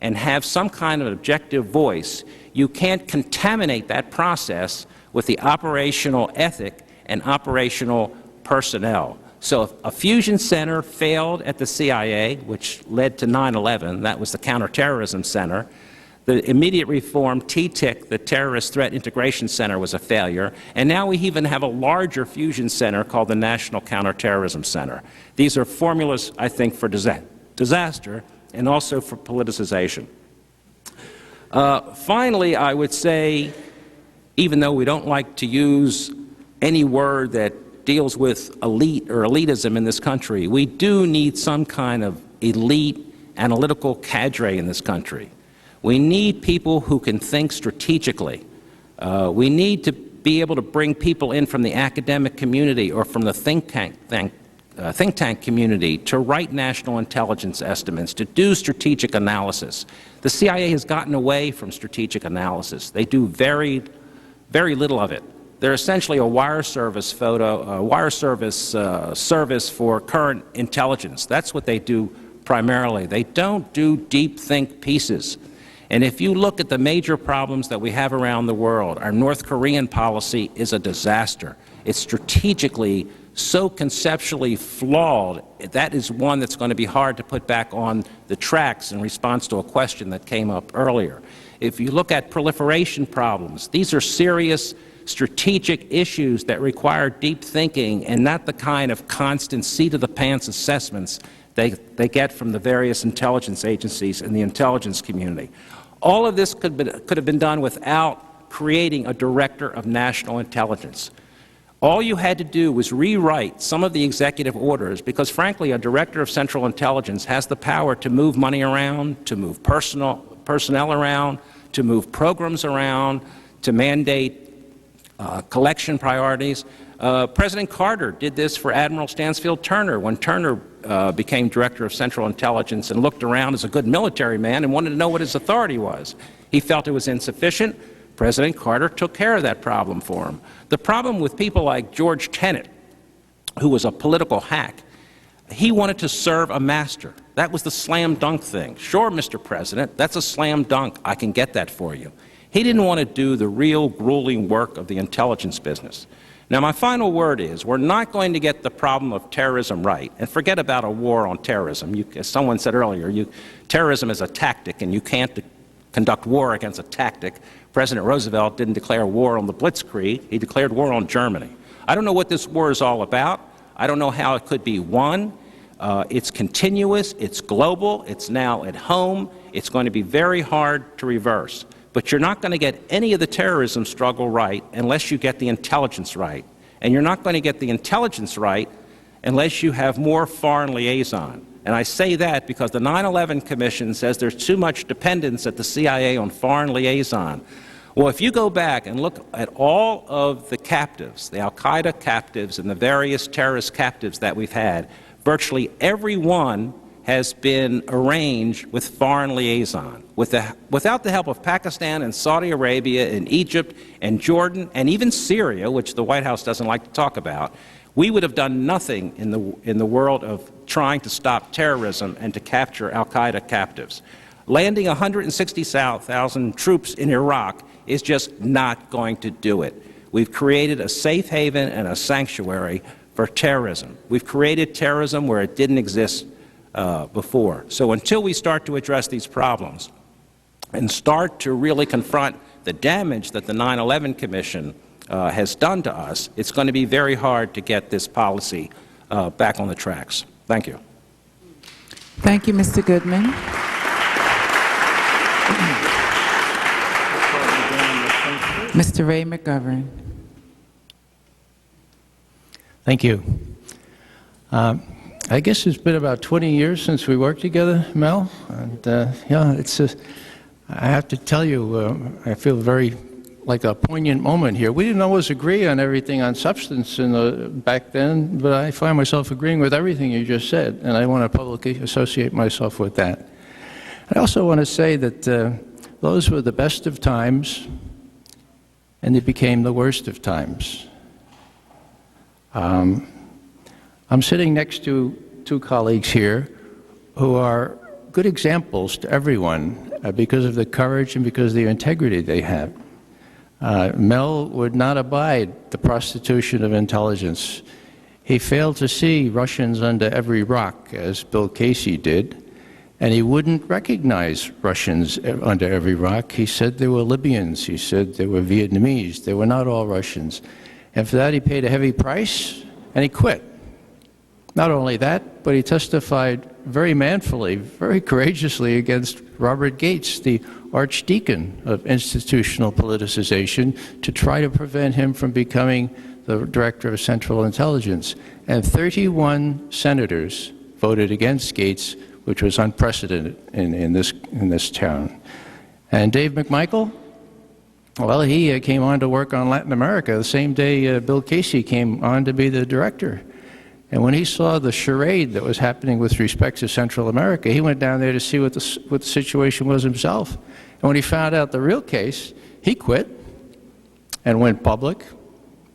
and have some kind of objective voice, you can't contaminate that process with the operational ethic and operational personnel. So if a fusion center failed at the CIA, which led to 9/11, that was the Counterterrorism Center. The immediate reform, TTIC, the Terrorist Threat Integration Center, was a failure. And now we even have a larger fusion center called the National Counterterrorism Center. These are formulas, I think, for disaster and also for politicization. Finally, I would say, even though we don't like to use any word that deals with elite or elitism in this country, we do need some kind of elite analytical cadre in this country. We need people who can think strategically. We need to be able to bring people in from the academic community or from the think tank community to write national intelligence estimates, to do strategic analysis. The CIA has gotten away from strategic analysis. They do very little of it. They're essentially a wire service service for current intelligence. That's what they do primarily. They don't do deep think pieces. And if you look at the major problems that we have around the world, our North Korean policy is a disaster. It's strategically so conceptually flawed. That is one that's going to be hard to put back on the tracks in response to a question that came up earlier. If you look at proliferation problems, these are serious strategic issues that require deep thinking and not the kind of constant seat-of-the-pants assessments they get from the various intelligence agencies and the intelligence community. All of this could have been done without creating a Director of National Intelligence. All you had to do was rewrite some of the executive orders because, frankly, a Director of Central Intelligence has the power to move money around, to move personnel around, to move programs around, to mandate collection priorities. President Carter did this for Admiral Stansfield Turner when Turner became Director of Central Intelligence and looked around as a good military man and wanted to know what his authority was. He felt it was insufficient. President Carter took care of that problem for him. The problem with people like George Tenet, who was a political hack, he wanted to serve a master. That was the slam dunk thing. Sure, Mr. President, that's a slam dunk. I can get that for you. He didn't want to do the real grueling work of the intelligence business. Now, my final word is we're not going to get the problem of terrorism right. And forget about a war on terrorism. As someone said earlier, terrorism is a tactic, and you can't conduct war against a tactic. President Roosevelt didn't declare war on the Blitzkrieg. He declared war on Germany. I don't know what this war is all about. I don't know how it could be won. It's continuous. It's global. It's now at home. It's going to be very hard to reverse. But you're not going to get any of the terrorism struggle right unless you get the intelligence right. And you're not going to get the intelligence right unless you have more foreign liaison. And I say that because the 9/11 Commission says there's too much dependence at the CIA on foreign liaison. Well, if you go back and look at all of the captives, the al-Qaeda captives and the various terrorist captives that we've had, virtually every one has been arranged with foreign liaison. Without the help of Pakistan and Saudi Arabia and Egypt and Jordan and even Syria, which the White House doesn't like to talk about, we would have done nothing in the world of trying to stop terrorism and to capture al-Qaeda captives. Landing 160,000 troops in Iraq is just not going to do it. We've created a safe haven and a sanctuary for terrorism. We've created terrorism where it didn't exist before. So until we start to address these problems and start to really confront the damage that the 9/11 Commission has done to us, it's going to be very hard to get this policy back on the tracks. Thank you. Thank you, Mr. Goodman. Mr. Ray McGovern. Thank you. I guess it's been about 20 years since we worked together, Mel, and yeah, I have to tell you, I feel very like a poignant moment here. We didn't always agree on everything on substance back then, but I find myself agreeing with everything you just said, and I want to publicly associate myself with that. I also want to say that those were the best of times, and they became the worst of times. I'm sitting next to two colleagues here who are good examples to everyone because of the courage and because of the integrity they have. Mel would not abide the prostitution of intelligence. He failed to see Russians under every rock, as Bill Casey did, and he wouldn't recognize Russians under every rock. He said they were Libyans. He said they were Vietnamese. They were not all Russians. And for that, he paid a heavy price, and he quit. Not only that, but he testified very manfully, very courageously against Robert Gates, the archdeacon of institutional politicization, to try to prevent him from becoming the director of Central Intelligence. And 31 senators voted against Gates, which was unprecedented in this town. And Dave McMichael, well, he came on to work on Latin America the same day Bill Casey came on to be the director. And when he saw the charade that was happening with respect to Central America, he went down there to see what the situation was himself. And when he found out the real case, he quit and went public,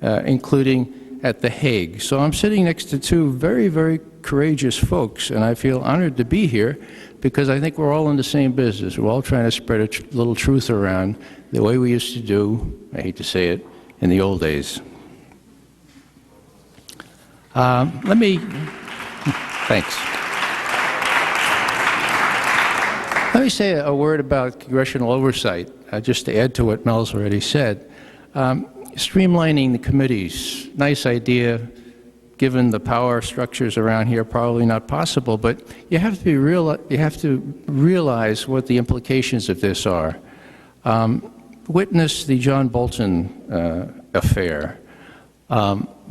including at The Hague. So I'm sitting next to two very, very courageous folks, and I feel honored to be here because I think we're all in the same business. We're all trying to spread a little truth around the way we used to do, I hate to say it, in the old days. Thanks. Let me say a word about congressional oversight, just to add to what Mel's already said. Streamlining the committees, nice idea. Given the power structures around here, probably not possible, but you have to realize what the implications of this are. Witness the John Bolton affair.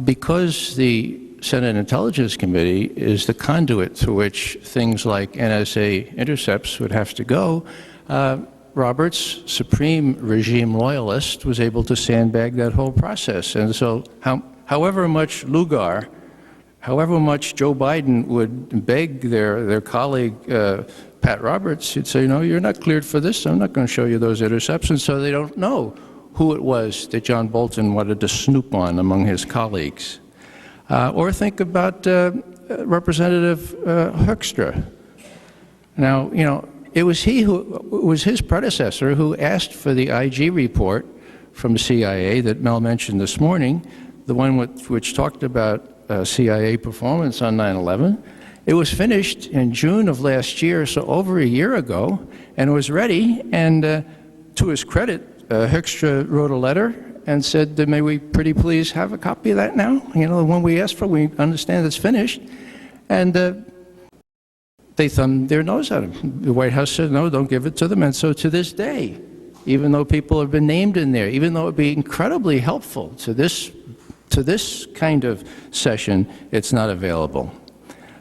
Because the Senate Intelligence Committee is the conduit through which things like NSA intercepts would have to go, Roberts, supreme regime loyalist, was able to sandbag that whole process. And so however much Lugar, however much Joe Biden would beg their colleague Pat Roberts, he'd say, no, you're not cleared for this, I'm not going to show you those interceptions, so they don't know who it was that John Bolton wanted to snoop on among his colleagues. Or think about Representative Hoekstra. Now, you know, it was his predecessor who asked for the IG report from the CIA that Mel mentioned this morning, the one which talked about CIA performance on 9/11. It was finished in June of last year, so over a year ago, and it was ready. And to his credit, Hoekstra wrote a letter and said, may we pretty please have a copy of that now? You know, the one we asked for, we understand it's finished. And they thumbed their nose at him. The White House said, no, don't give it to them. And so to this day, even though people have been named in there, even though it would be incredibly helpful to this kind of session, it's not available.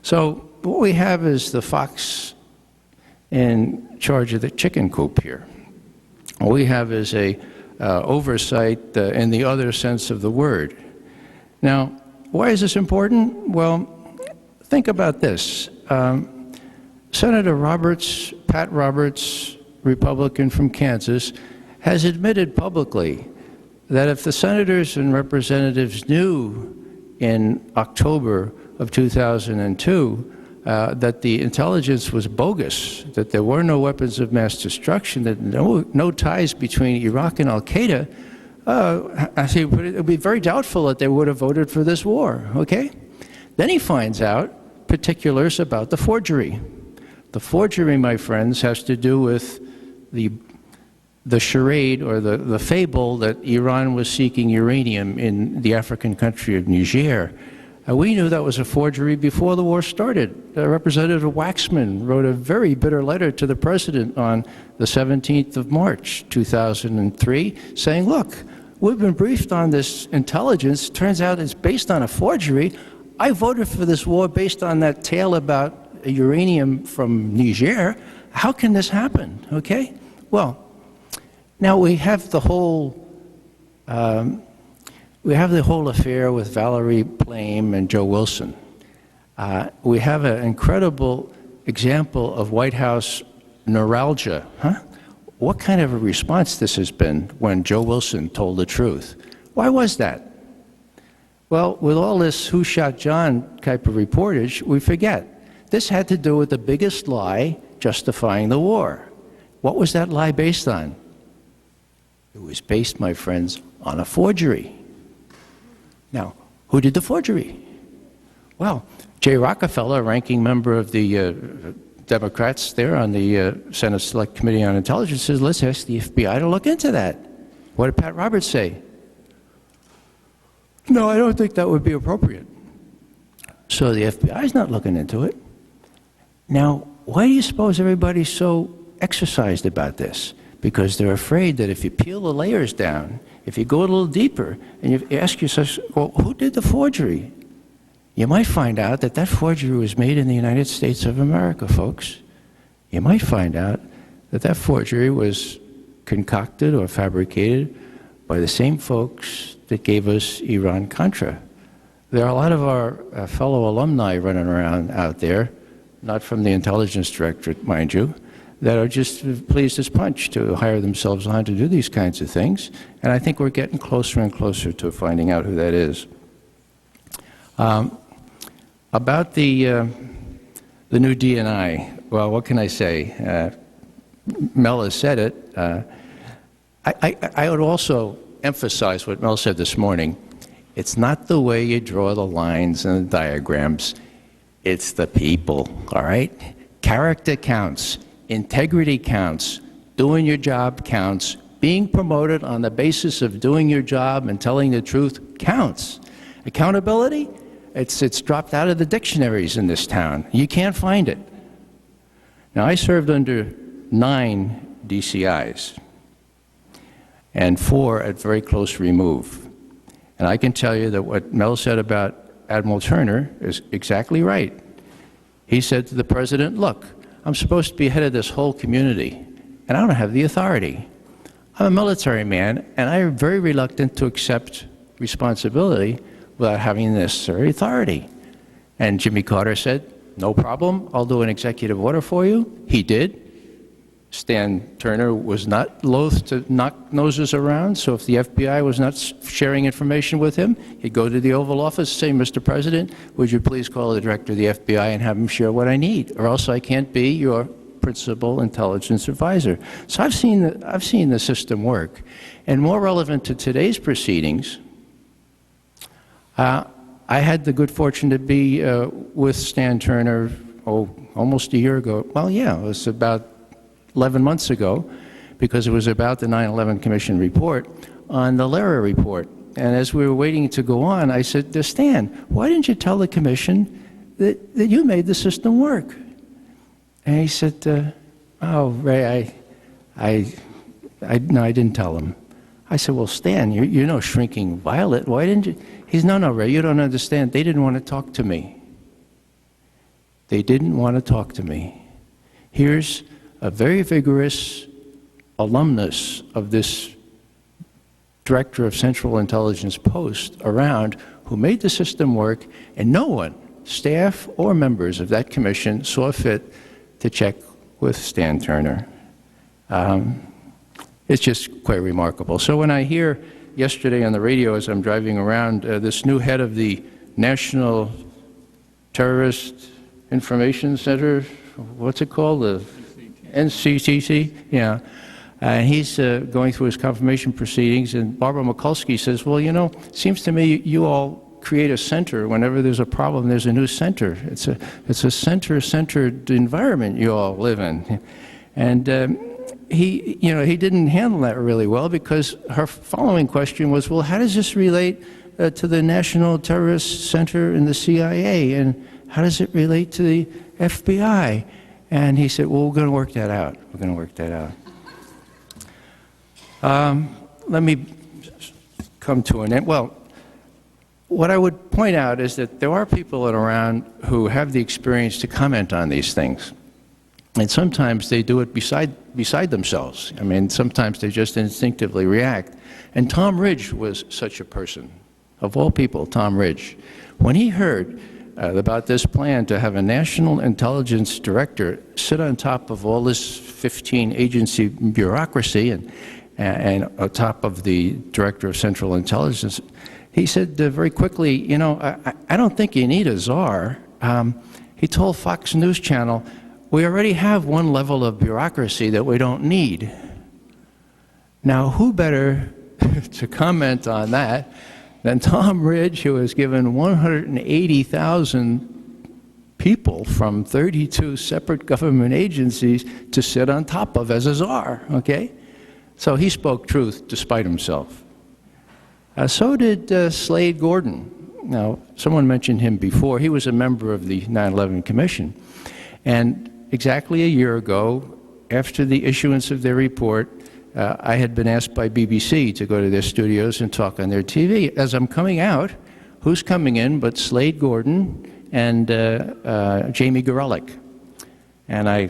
So what we have is the fox in charge of the chicken coop here. What we have is a oversight in the other sense of the word. Now, why is this important? Well, think about this. Senator Roberts, Pat Roberts, Republican from Kansas, has admitted publicly that if the senators and representatives knew in October of 2002 that the intelligence was bogus, that there were no weapons of mass destruction, that no ties between Iraq and al-Qaeda, I think it would be very doubtful that they would have voted for this war, okay? Then he finds out particulars about the forgery. The forgery, my friends, has to do with the charade or the fable that Iran was seeking uranium in the African country of Niger. We knew that was a forgery before the war started. Representative Waxman wrote a very bitter letter to the president on the 17th of March, 2003, saying, look, we've been briefed on this intelligence. Turns out it's based on a forgery. I voted for this war based on that tale about uranium from Niger. How can this happen? Okay? Well, now we have the whole affair with Valerie Plame and Joe Wilson. We have an incredible example of White House neuralgia. What kind of a response this has been when Joe Wilson told the truth? Why was that? Well, with all this who shot John type of reportage, we forget. This had to do with the biggest lie justifying the war. What was that lie based on? It was based, my friends, on a forgery. Now, who did the forgery? Well, Jay Rockefeller, ranking member of the Democrats there on the Senate Select Committee on Intelligence, says, let's ask the FBI to look into that. What did Pat Roberts say? No, I don't think that would be appropriate. So the FBI is not looking into it. Now, why do you suppose everybody's so exercised about this? Because they're afraid that if you peel the layers down, if you go a little deeper, and you ask yourself, well, who did the forgery? You might find out that that forgery was made in the United States of America, folks. You might find out that that forgery was concocted or fabricated by the same folks that gave us Iran-Contra. There are a lot of our fellow alumni running around out there, not from the intelligence directorate, mind you, that are just pleased as punch to hire themselves on to do these kinds of things. And I think we're getting closer and closer to finding out who that is. About the new DNI, well, what can I say? Mel has said it. I would also emphasize what Mel said this morning. It's not the way you draw the lines and the diagrams. It's the people, all right? Character counts. Integrity counts. Doing your job counts. Being promoted on the basis of doing your job and telling the truth counts. Accountability? It's dropped out of the dictionaries in this town. You can't find it. Now, I served under 9 DCIs and 4 at very close remove. And I can tell you that what Mel said about Admiral Turner is exactly right. He said to the president, look, I'm supposed to be head of this whole community, and I don't have the authority. I'm a military man, and I am very reluctant to accept responsibility without having the necessary authority. And Jimmy Carter said, no problem, I'll do an executive order for you. He did. Stan Turner was not loath to knock noses around, so if the FBI was not sharing information with him, he'd go to the Oval Office and say, Mr. President, would you please call the director of the FBI and have him share what I need, or else I can't be your principal intelligence advisor. So I've seen the system work. And more relevant to today's proceedings, I had the good fortune to be with Stan Turner, almost a year ago. Well, yeah, it was about 11 months ago, because it was about the 9/11 Commission report on the Lehrer report. And as we were waiting to go on, I said to Stan, why didn't you tell the Commission that you made the system work? And he said, oh, Ray, no, I didn't tell him. I said, well, Stan, you're no shrinking violet. Why didn't you? He said, no, Ray, you don't understand. They didn't want to talk to me. They didn't want to talk to me. Here's a very vigorous alumnus of this Director of Central Intelligence post around who made the system work, and no one, staff or members of that commission, saw fit to check with Stan Turner. It's just quite remarkable. So when I hear yesterday on the radio as I'm driving around this new head of the National Terrorist Information Center, what's it called? The NCTC? Yeah. He's going through his confirmation proceedings, and Barbara Mikulski says, well, you know, it seems to me you all create a center. Whenever there's a problem, there's a new center. It's a center-centered environment you all live in. And he didn't handle that really well, because her following question was, well, how does this relate to the National Terrorist Center in the CIA, and how does it relate to the FBI? And he said, well, we're going to work that out. We're going to work that out. Let me come to an end. Well, what I would point out is that there are people around who have the experience to comment on these things. And sometimes they do it beside themselves. I mean, sometimes they just instinctively react. And Tom Ridge was such a person. Of all people, Tom Ridge. When he heard about this plan to have a national intelligence director sit on top of all this 15-agency bureaucracy and on top of the director of central intelligence, he said very quickly, you know, I don't think you need a czar. He told Fox News Channel, we already have one level of bureaucracy that we don't need. Now, who better to comment on that than Tom Ridge, who has given 180,000 people from 32 separate government agencies to sit on top of as a czar, okay? So he spoke truth despite himself. So did Slade Gordon. Now, someone mentioned him before. He was a member of the 9/11 Commission. And exactly a year ago, after the issuance of their report, I had been asked by BBC to go to their studios and talk on their TV. As I'm coming out, who's coming in but Slade Gordon and Jamie Gorelick? And I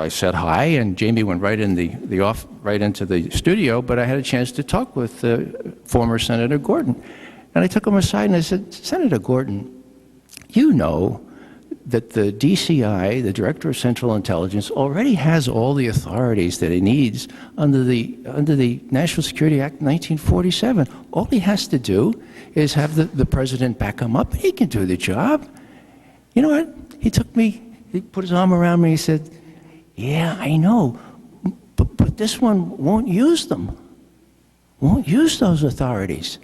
said hi, and Jamie went right in right into the studio. But I had a chance to talk with former Senator Gordon, and I took him aside and I said, Senator Gordon, you know that the DCI, the Director of Central Intelligence, already has all the authorities that he needs under the National Security Act 1947. All he has to do is have the president back him up, and he can do the job. You know what? He put his arm around me, he said, yeah, I know, but this one won't use them, won't use those authorities.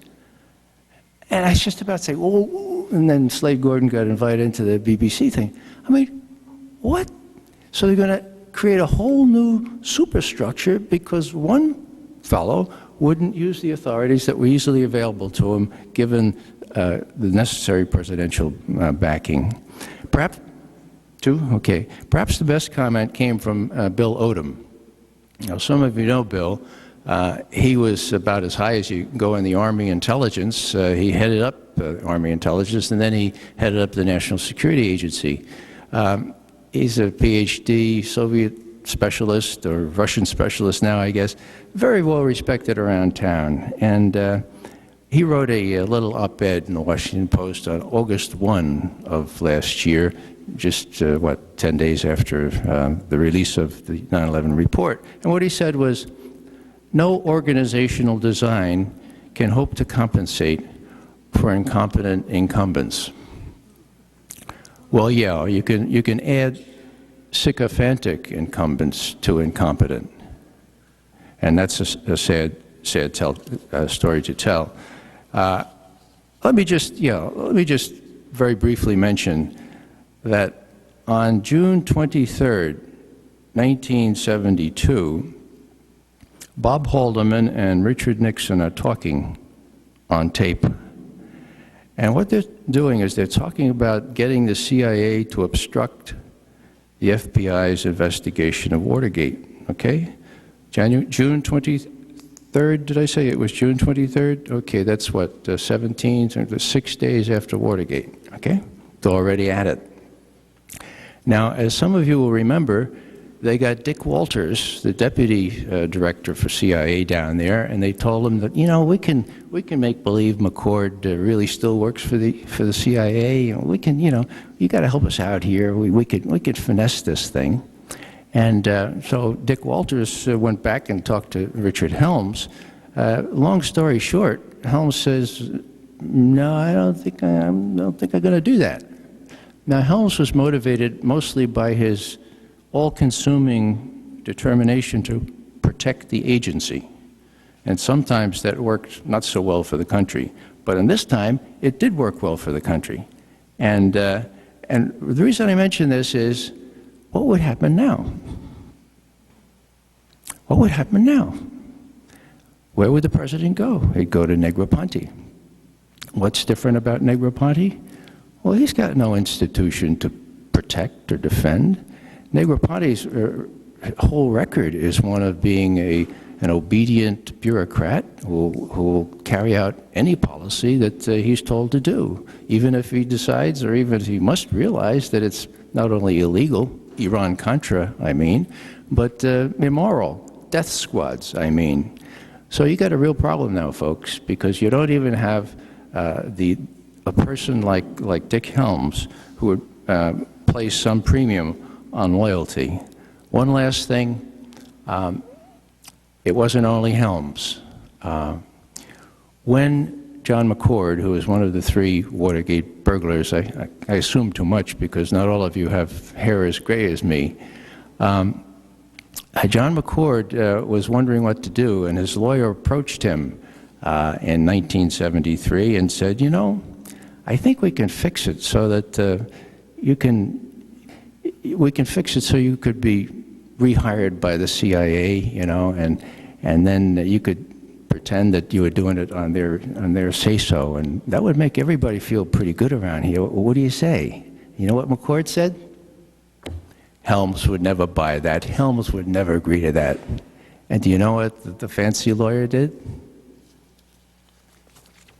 And I was just about to say, oh, and then Slade Gordon got invited into the BBC thing. I mean, what? So they're going to create a whole new superstructure because one fellow wouldn't use the authorities that were easily available to him given the necessary presidential backing. Perhaps the best comment came from Bill Odom. Now, some of you know Bill. He was about as high as you can go in the Army intelligence. He headed up Army intelligence, and then he headed up the National Security Agency. He's a PhD, Soviet specialist, or Russian specialist now, I guess, very well respected around town. And he wrote a little op-ed in the Washington Post on August 1 of last year, just, 10 days after the release of the 9/11 report. And what he said was, no organizational design can hope to compensate for incompetent incumbents. Well, yeah, you can add sycophantic incumbents to incompetent, and that's a sad story to tell. Let me just very briefly mention that on June 23rd, 1972, Bob Haldeman and Richard Nixon are talking on tape. And what they're doing is they're talking about getting the CIA to obstruct the FBI's investigation of Watergate, okay? June 23rd, did I say it was June 23rd? Okay, that's what, 6 days after Watergate, okay? They're already at it. Now, as some of you will remember, they got Dick Walters, the deputy director for CIA down there, and they told him that, we can make believe McCord really still works for the CIA. We can, you got to help us out here. We could finesse this thing. And so Dick Walters went back and talked to Richard Helms. Long story short, Helms says, "No, I don't think I'm going to do that." Now, Helms was motivated mostly by his all-consuming determination to protect the agency. And sometimes that worked not so well for the country. But in this time, it did work well for the country. And the reason I mention this is, what would happen now? What would happen now? Where would the president go? He'd go to Negroponte. What's different about Negroponte? Well, he's got no institution to protect or defend. Negroponte's whole record is one of being an obedient bureaucrat who will carry out any policy that he's told to do, even if he decides, or even if he must realize that it's not only illegal, Iran-Contra, I mean, but immoral, death squads, I mean. So you got a real problem now, folks, because you don't even have a person like Dick Helms who would place some premium on loyalty. One last thing, it wasn't only Helms. When John McCord, who was one of the 3 Watergate burglars, I assume too much because not all of you have hair as gray as me, John McCord was wondering what to do, and his lawyer approached him in 1973 and said, I think we can fix it so that we can fix it so you could be rehired by the CIA, and then you could pretend that you were doing it on their say-so, and that would make everybody feel pretty good around here. What do you say? You know what McCord said? Helms would never buy that. Helms would never agree to that. And do you know what the fancy lawyer did?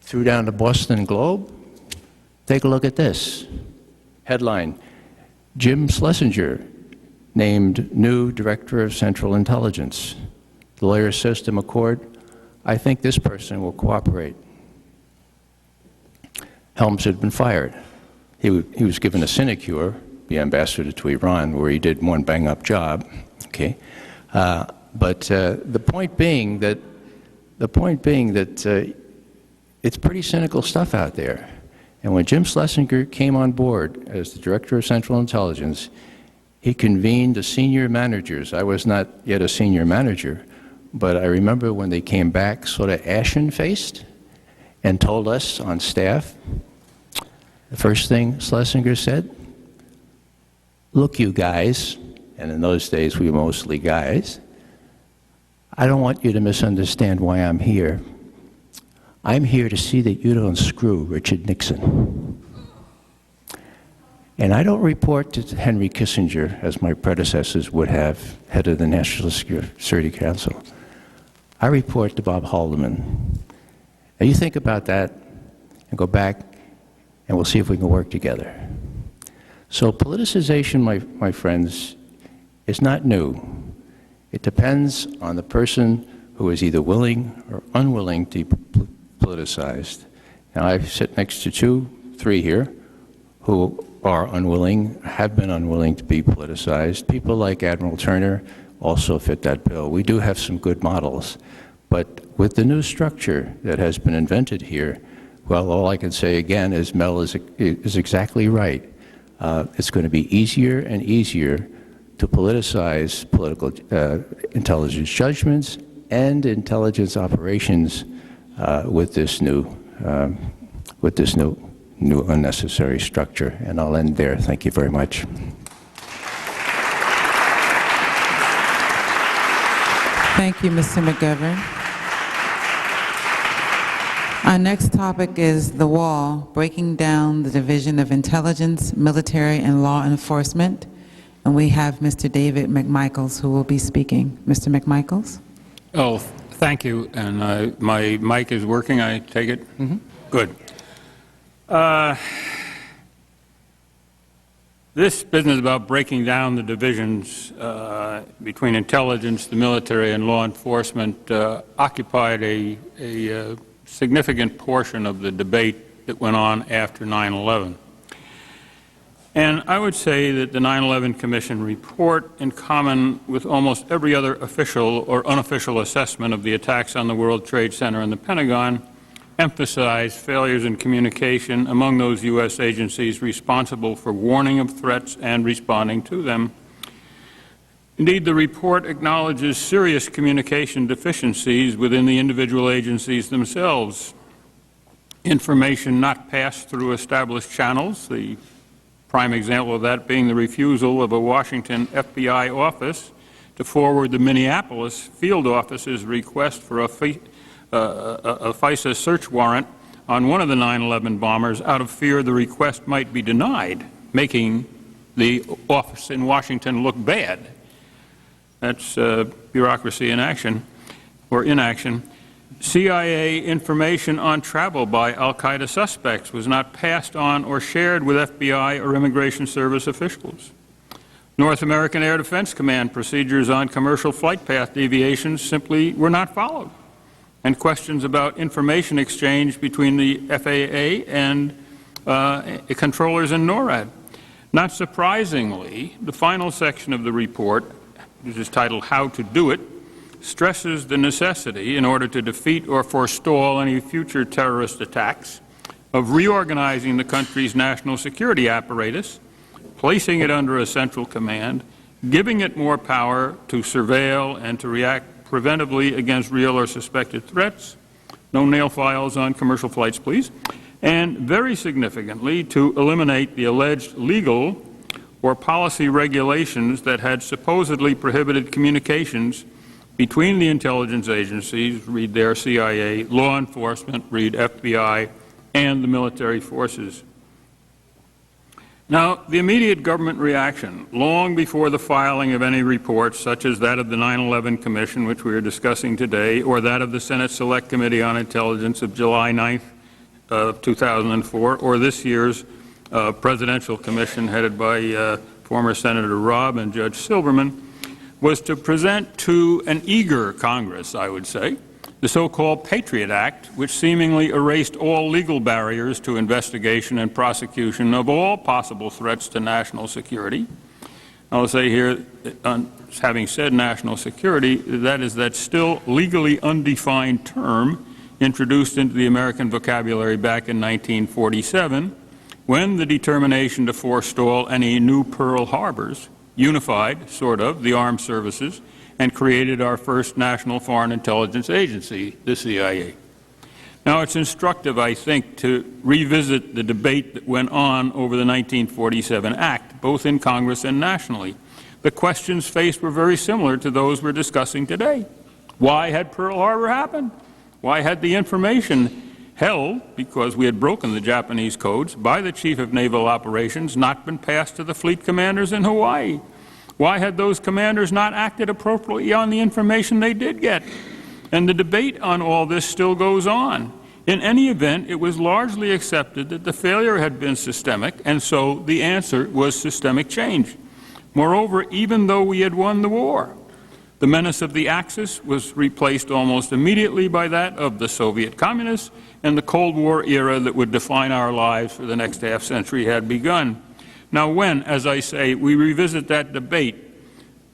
Threw down the Boston Globe. Take a look at this. Headline, Jim Schlesinger named new Director of Central Intelligence. The lawyer says to McCord, I think this person will cooperate. Helms had been fired. He was given a sinecure, the ambassador to Iran, where he did one bang-up job. Okay, but the point being that it's pretty cynical stuff out there. And when Jim Schlesinger came on board as the Director of Central Intelligence, he convened the senior managers. I was not yet a senior manager, but I remember when they came back sort of ashen-faced and told us on staff, the first thing Schlesinger said, look, you guys, and in those days we were mostly guys, I don't want you to misunderstand why I'm here. I'm here to see that you don't screw Richard Nixon. And I don't report to Henry Kissinger, as my predecessors would have, head of the National Security Council. I report to Bob Haldeman. Now you think about that and go back and we'll see if we can work together. So politicization, my friends, is not new. It depends on the person who is either willing or unwilling to be politicized. Now, I sit next to three here, who are unwilling, have been unwilling to be politicized. People like Admiral Turner also fit that bill. We do have some good models. But with the new structure that has been invented here, well, all I can say again is Mel is exactly right. It's going to be easier and easier to politicize political intelligence judgments and intelligence operations with this new unnecessary structure. And I'll end there. Thank you very much. Thank you, Mr. McGovern. Our next topic is the wall, breaking down the division of intelligence, military, and law enforcement. And we have Mr. David McMichaels who will be speaking. Mr. McMichaels? Oh, thank you. And my mic is working, I take it? Mm-hmm. Good. This business about breaking down the divisions between intelligence, the military, and law enforcement occupied a significant portion of the debate that went on after 9/11. And I would say that the 9/11 Commission report, in common with almost every other official or unofficial assessment of the attacks on the World Trade Center and the Pentagon, emphasized failures in communication among those U.S. agencies responsible for warning of threats and responding to them. Indeed, the report acknowledges serious communication deficiencies within the individual agencies themselves. Information not passed through established channels, the prime example of that being the refusal of a Washington FBI office to forward the Minneapolis field office's request for a FISA search warrant on one of the 9/11 bombers out of fear the request might be denied, making the office in Washington look bad. That's bureaucracy in action, or inaction. CIA information on travel by al-Qaeda suspects was not passed on or shared with FBI or Immigration Service officials. North American Air Defense Command procedures on commercial flight path deviations simply were not followed. And questions about information exchange between the FAA and controllers in NORAD. Not surprisingly, the final section of the report, which is titled How to Do It, stresses the necessity, in order to defeat or forestall any future terrorist attacks, of reorganizing the country's national security apparatus, placing it under a central command, giving it more power to surveil and to react preventively against real or suspected threats. No nail files on commercial flights, please. And very significantly, to eliminate the alleged legal or policy regulations that had supposedly prohibited communications between the intelligence agencies, read there CIA, law enforcement, read FBI, and the military forces. Now, the immediate government reaction, long before the filing of any reports, such as that of the 9/11 Commission, which we are discussing today, or that of the Senate Select Committee on Intelligence of July 9th of 2004, or this year's Presidential Commission headed by former Senator Robb and Judge Silberman, was to present to an eager Congress, I would say, the so-called Patriot Act, which seemingly erased all legal barriers to investigation and prosecution of all possible threats to national security. I'll say here, having said national security, that is that still legally undefined term introduced into the American vocabulary back in 1947, when the determination to forestall any new Pearl Harbors unified, sort of, the armed services and created our first national foreign intelligence agency, the CIA. Now, it's instructive, I think, to revisit the debate that went on over the 1947 Act, both in Congress and nationally. The questions faced were very similar to those we're discussing today. Why had Pearl Harbor happened? Why had the information held, because we had broken the Japanese codes, by the Chief of Naval Operations not been passed to the fleet commanders in Hawaii? Why had those commanders not acted appropriately on the information they did get? And the debate on all this still goes on. In any event, it was largely accepted that the failure had been systemic, and so the answer was systemic change. Moreover, even though we had won the war, the menace of the Axis was replaced almost immediately by that of the Soviet communists, and the Cold War era that would define our lives for the next half-century had begun. Now when, as I say, we revisit that debate,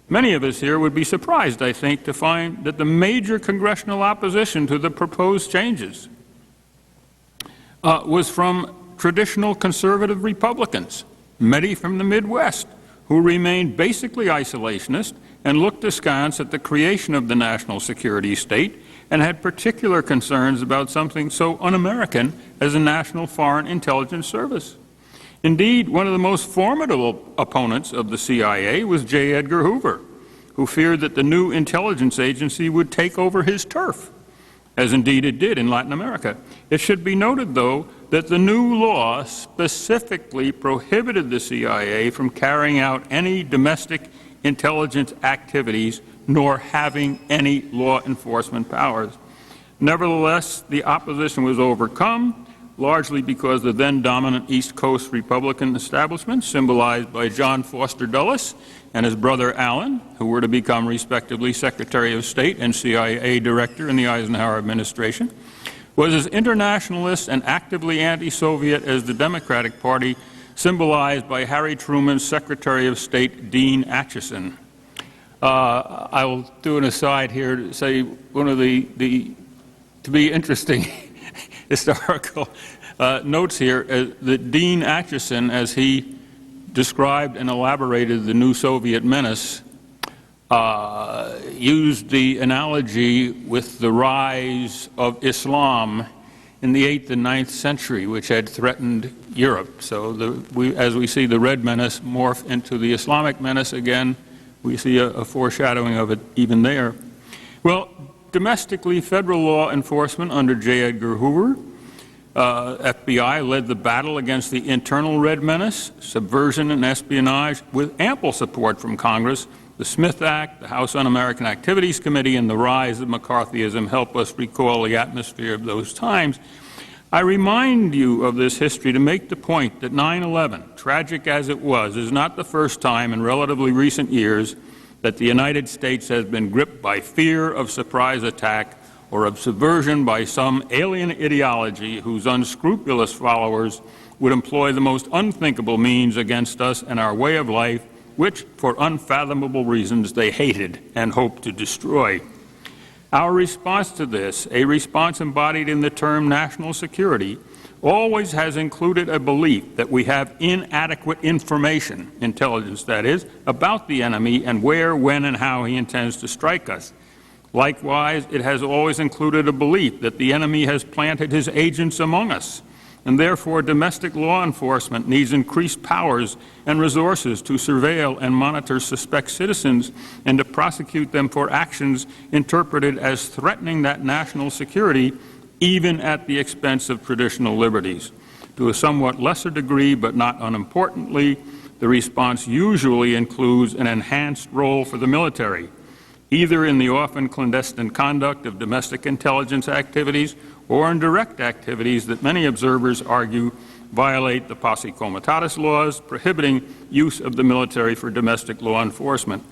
many of us here would be surprised, I think, to find that the major congressional opposition to the proposed changes was from traditional conservative Republicans, many from the Midwest, who remained basically isolationist and looked askance at the creation of the national security state and had particular concerns about something so un-American as a national foreign intelligence service. Indeed, one of the most formidable opponents of the CIA was J. Edgar Hoover, who feared that the new intelligence agency would take over his turf, as indeed it did in Latin America. It should be noted, though, that the new law specifically prohibited the CIA from carrying out any domestic intelligence activities nor having any law enforcement powers. Nevertheless, the opposition was overcome, largely because the then dominant East Coast Republican establishment, symbolized by John Foster Dulles and his brother Alan, who were to become respectively Secretary of State and CIA Director in the Eisenhower administration, was as internationalist and actively anti-Soviet as the Democratic Party, symbolized by Harry Truman's Secretary of State, Dean Acheson. I will do an aside here to say one of the to be interesting historical notes here, that Dean Acheson, as he described and elaborated the new Soviet menace, used the analogy with the rise of Islam in the 8th and 9th century, which had threatened Europe. So as we see the Red Menace morph into the Islamic menace again, we see a foreshadowing of it even there. Well, domestically, federal law enforcement under J. Edgar Hoover, FBI led the battle against the internal Red Menace, subversion and espionage, with ample support from Congress. The Smith Act, the House Un-American Activities Committee, and the rise of McCarthyism help us recall the atmosphere of those times. I remind you of this history to make the point that 9/11, tragic as it was, is not the first time in relatively recent years that the United States has been gripped by fear of surprise attack or of subversion by some alien ideology whose unscrupulous followers would employ the most unthinkable means against us and our way of life, which, for unfathomable reasons, they hated and hoped to destroy. Our response to this, a response embodied in the term national security, always has included a belief that we have inadequate information, intelligence that is, about the enemy and where, when, and how he intends to strike us. Likewise, it has always included a belief that the enemy has planted his agents among us, and therefore domestic law enforcement needs increased powers and resources to surveil and monitor suspect citizens and to prosecute them for actions interpreted as threatening that national security, even at the expense of traditional liberties. To a somewhat lesser degree, but not unimportantly, the response usually includes an enhanced role for the military, either in the often clandestine conduct of domestic intelligence activities or in direct activities that many observers argue violate the posse comitatus laws prohibiting use of the military for domestic law enforcement.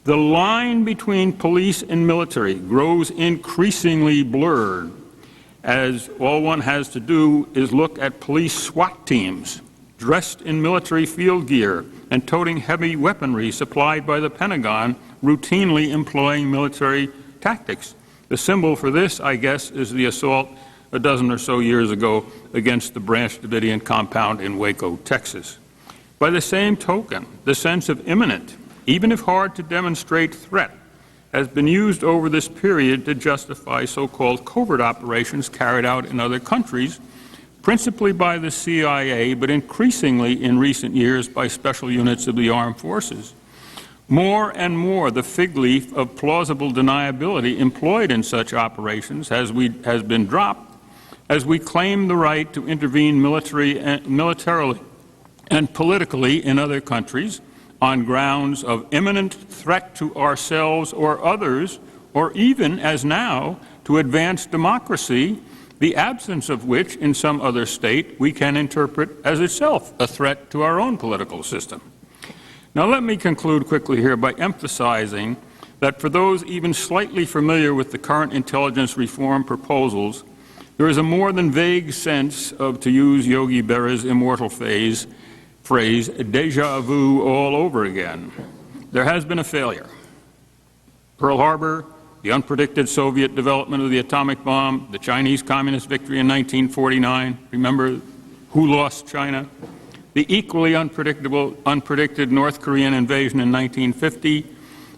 The line between police and military grows increasingly blurred, as all one has to do is look at police SWAT teams dressed in military field gear and toting heavy weaponry supplied by the Pentagon, routinely employing military tactics. The symbol for this, I guess, is the assault a dozen or so years ago against the Branch Davidian compound in Waco, Texas. By the same token, the sense of imminent, even if hard to demonstrate, threat has been used over this period to justify so-called covert operations carried out in other countries, principally by the CIA, but increasingly in recent years by special units of the armed forces. More and more, the fig leaf of plausible deniability employed in such operations has been dropped as we claim the right to intervene militarily and politically in other countries on grounds of imminent threat to ourselves or others, or even, as now, to advance democracy, the absence of which in some other state we can interpret as itself a threat to our own political system. Now let me conclude quickly here by emphasizing that for those even slightly familiar with the current intelligence reform proposals, there is a more than vague sense of, to use Yogi Berra's immortal phrase, déjà vu all over again. There has been a failure. Pearl Harbor, the unpredicted Soviet development of the atomic bomb, the Chinese Communist victory in 1949, remember who lost China? The equally unpredicted North Korean invasion in 1950,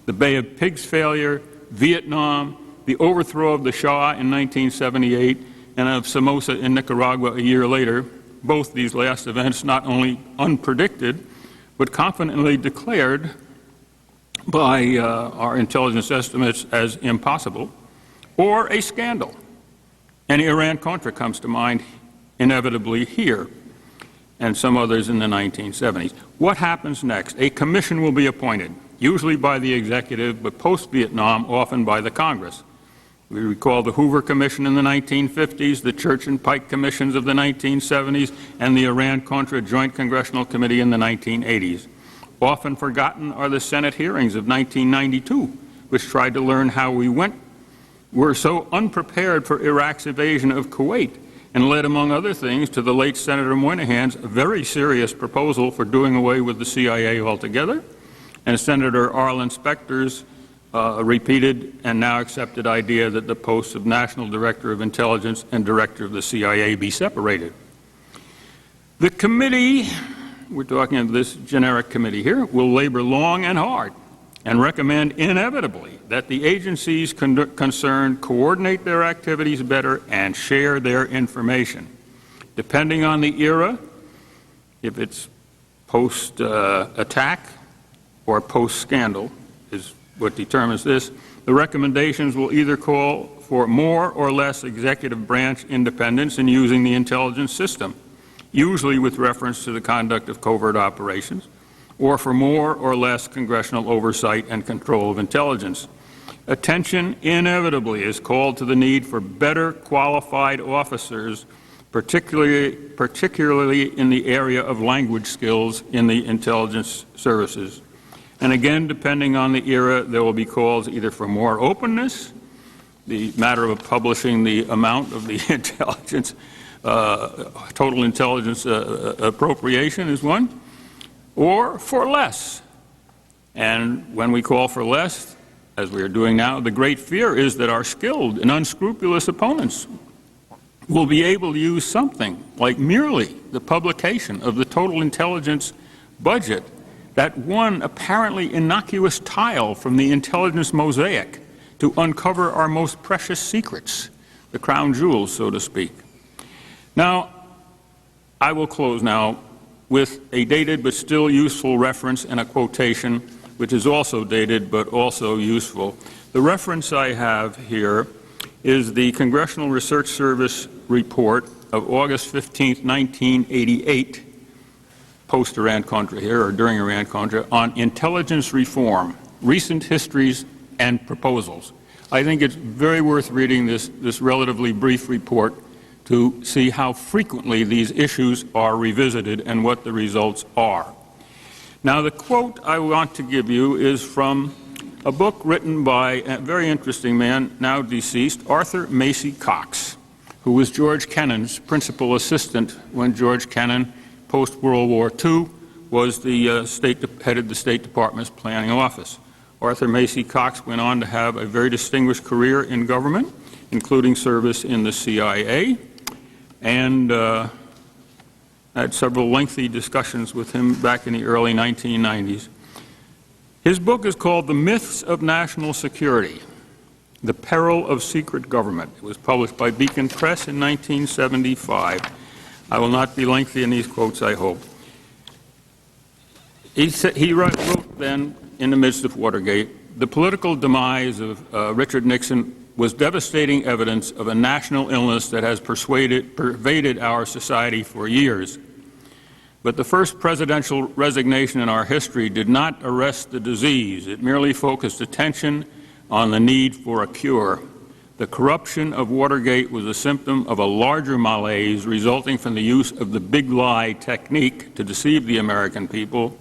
the Bay of Pigs failure, Vietnam, the overthrow of the Shah in 1978, and of Somoza in Nicaragua a year later, both these last events not only unpredicted, but confidently declared by our intelligence estimates as impossible, or a scandal. And Iran-Contra comes to mind inevitably here, and some others in the 1970s. What happens next? A commission will be appointed, usually by the executive, but post-Vietnam, often by the Congress. We recall the Hoover Commission in the 1950s, the Church and Pike Commissions of the 1970s, and the Iran-Contra Joint Congressional Committee in the 1980s. Often forgotten are the Senate hearings of 1992, which tried to learn how we were so unprepared for Iraq's invasion of Kuwait, and led, among other things, to the late Senator Moynihan's very serious proposal for doing away with the CIA altogether, and Senator Arlen Specter's repeated and now accepted idea that the posts of National Director of Intelligence and Director of the CIA be separated. The committee, we're talking of this generic committee here, will labor long and hard and recommend inevitably that the agencies concerned coordinate their activities better and share their information. Depending on the era, if it's post-attack or post-scandal is what determines this, the recommendations will either call for more or less executive branch independence in using the intelligence system, usually with reference to the conduct of covert operations, or for more or less congressional oversight and control of intelligence. Attention inevitably is called to the need for better qualified officers, particularly in the area of language skills in the intelligence services. And again, depending on the era, there will be calls either for more openness, the matter of publishing the amount of the intelligence, total intelligence appropriation is one, or for less. And when we call for less, as we are doing now, the great fear is that our skilled and unscrupulous opponents will be able to use something like merely the publication of the total intelligence budget, that one apparently innocuous tile from the intelligence mosaic, to uncover our most precious secrets, the crown jewels, so to speak. Now, I will close now with a dated but still useful reference and a quotation, which is also dated but also useful. The reference I have here is the Congressional Research Service report of August 15, 1988, post-Iran-Contra here, or during Iran-Contra, on intelligence reform, recent histories and proposals. I think it's very worth reading this relatively brief report to see how frequently these issues are revisited and what the results are. Now, the quote I want to give you is from a book written by a very interesting man, now deceased, Arthur Macy Cox, who was George Kennan's principal assistant when George Kennan, post-World War II, was the headed the State Department's planning office. Arthur Macy Cox went on to have a very distinguished career in government, including service in the CIA, and I had several lengthy discussions with him back in the early 1990s. His book is called The Myths of National Security, The Peril of Secret Government. It was published by Beacon Press in 1975. I will not be lengthy in these quotes, I hope. He wrote then, in the midst of Watergate, the political demise of Richard Nixon was devastating evidence of a national illness that has pervaded our society for years. But the first presidential resignation in our history did not arrest the disease. It merely focused attention on the need for a cure. The corruption of Watergate was a symptom of a larger malaise resulting from the use of the big lie technique to deceive the American people,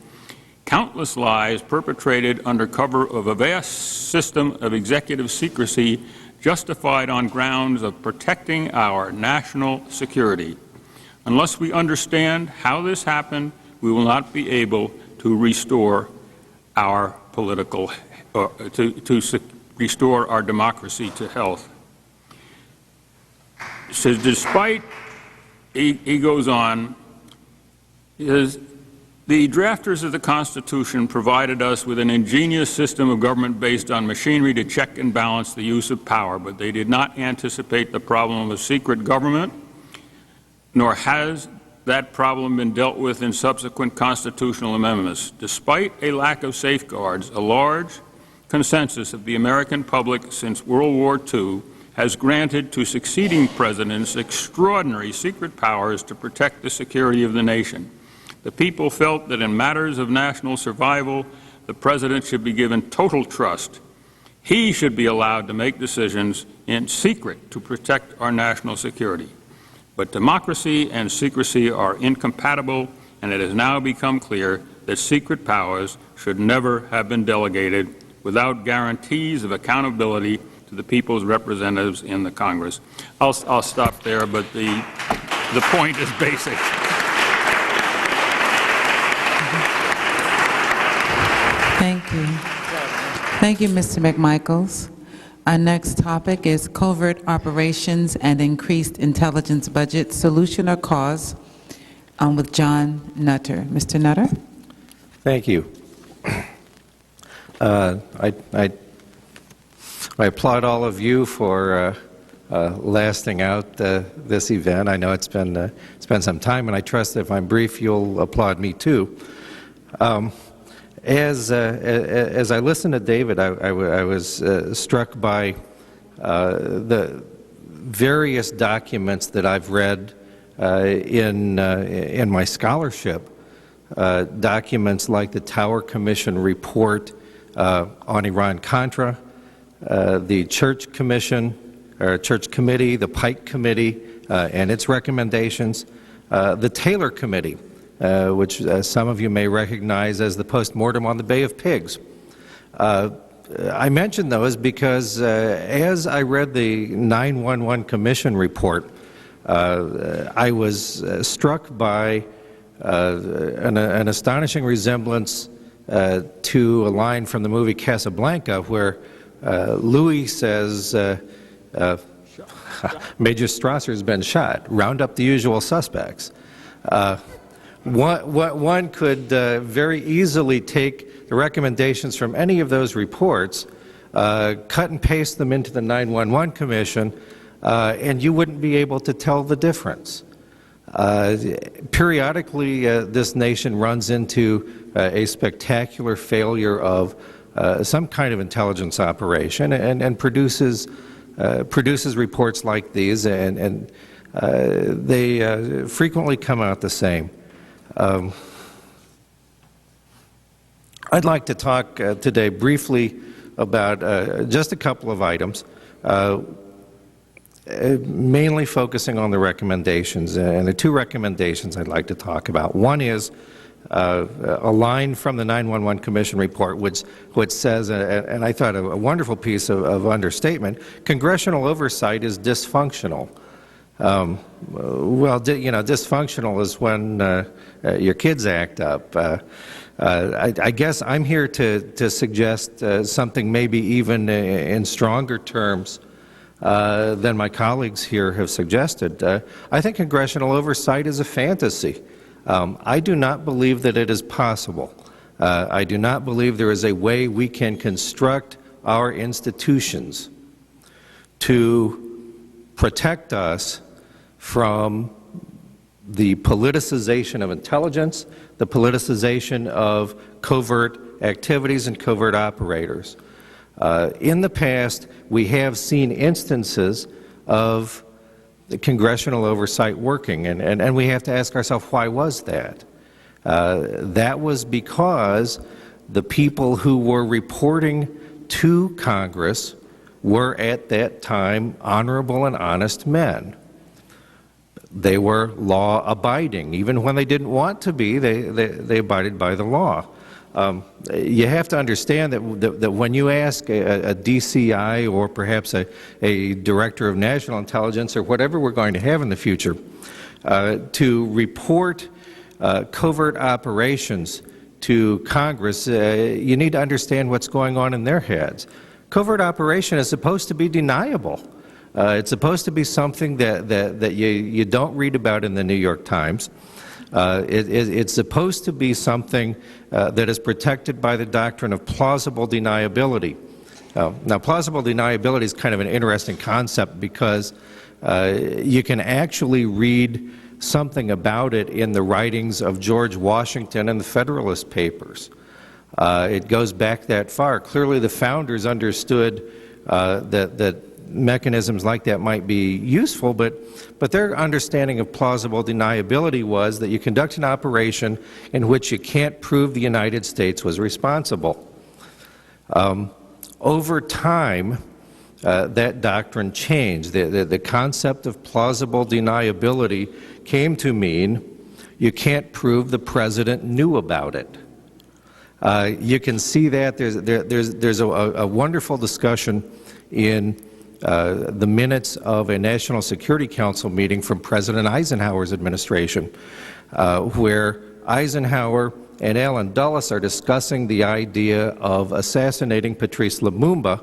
countless lies perpetrated under cover of a vast system of executive secrecy justified on grounds of protecting our national security. Unless we understand how this happened, we will not be able to restore our restore our democracy to health. So despite, he goes on, the drafters of the Constitution provided us with an ingenious system of government based on machinery to check and balance the use of power, but they did not anticipate the problem of secret government, nor has that problem been dealt with in subsequent constitutional amendments. Despite a lack of safeguards, a large consensus of the American public since World War II has granted to succeeding presidents extraordinary secret powers to protect the security of the nation. The people felt that in matters of national survival, the president should be given total trust. He should be allowed to make decisions in secret to protect our national security. But democracy and secrecy are incompatible, and it has now become clear that secret powers should never have been delegated without guarantees of accountability to the people's representatives in the Congress. I'll stop there, but the point is basic. Thank you. Thank you, Mr. McMichaels. Our next topic is Covert Operations and Increased Intelligence Budget, Solution or Cause, with John Nutter. Mr. Nutter? Thank you. I applaud all of you for lasting out this event. I know it's been some time, and I trust that if I'm brief, you'll applaud me too. As I listened to David, I was struck by the various documents that I've read in my scholarship, documents like the Tower Commission report on Iran-Contra, the Church Commission, or Church Committee, the Pike Committee, and its recommendations, the Taylor Committee, which some of you may recognize as the postmortem on the Bay of Pigs. I mention those because as I read the 911 Commission report, I was struck by an astonishing resemblance to a line from the movie Casablanca, where Louis says, Major Strasser's been shot, round up the usual suspects. One could very easily take the recommendations from any of those reports, cut and paste them into the 911 Commission, and you wouldn't be able to tell the difference. Periodically, this nation runs into a spectacular failure of some kind of intelligence operation and produces reports like these, and they frequently come out the same. I'd like to talk today briefly about just a couple of items, mainly focusing on the recommendations. And the two recommendations I'd like to talk about. One is a line from the 911 Commission report which says, and I thought a wonderful piece of understatement, congressional oversight is dysfunctional. Well, dysfunctional is when your kids act up. I guess I'm here to suggest something maybe even in stronger terms than my colleagues here have suggested. I think congressional oversight is a fantasy. I do not believe that it is possible. I do not believe there is a way we can construct our institutions to protect us from the politicization of intelligence, the politicization of covert activities and covert operators. In the past, we have seen instances of the congressional oversight working, and we have to ask ourselves, why was that? That was because the people who were reporting to Congress were at that time honorable and honest men. They were law-abiding. Even when they didn't want to be, they abided by the law. You have to understand that when you ask a DCI or perhaps a Director of National Intelligence or whatever we're going to have in the future to report covert operations to Congress, you need to understand what's going on in their heads. Covert operation is supposed to be deniable. It's supposed to be something that you don't read about in the New York Times. It's supposed to be something that is protected by the doctrine of plausible deniability. Now, plausible deniability is kind of an interesting concept because you can actually read something about it in the writings of George Washington and the Federalist Papers. It goes back that far. Clearly, the founders understood that mechanisms like that might be useful, but their understanding of plausible deniability was that you conduct an operation in which you can't prove the United States was responsible. Over time, that doctrine changed. The concept of plausible deniability came to mean you can't prove the president knew about it. You can see that there's a wonderful discussion in the minutes of a National Security Council meeting from President Eisenhower's administration, where Eisenhower and Allen Dulles are discussing the idea of assassinating Patrice Lumumba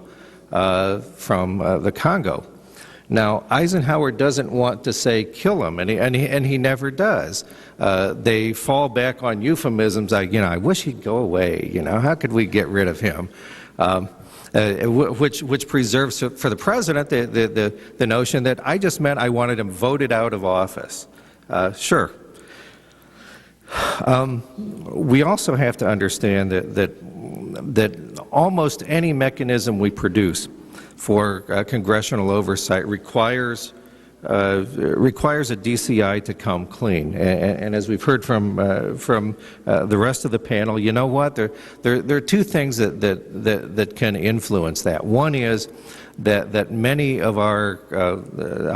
from the Congo. Now, Eisenhower doesn't want to say kill him, and he never does. They fall back on euphemisms like, I wish he'd go away, how could we get rid of him? Which preserves for the president the notion that I just meant I wanted him voted out of office. Sure. We also have to understand that almost any mechanism we produce for congressional oversight requires a DCI to come clean. And as we've heard from the rest of the panel, you know what? There are two things that can influence that. One is that many of our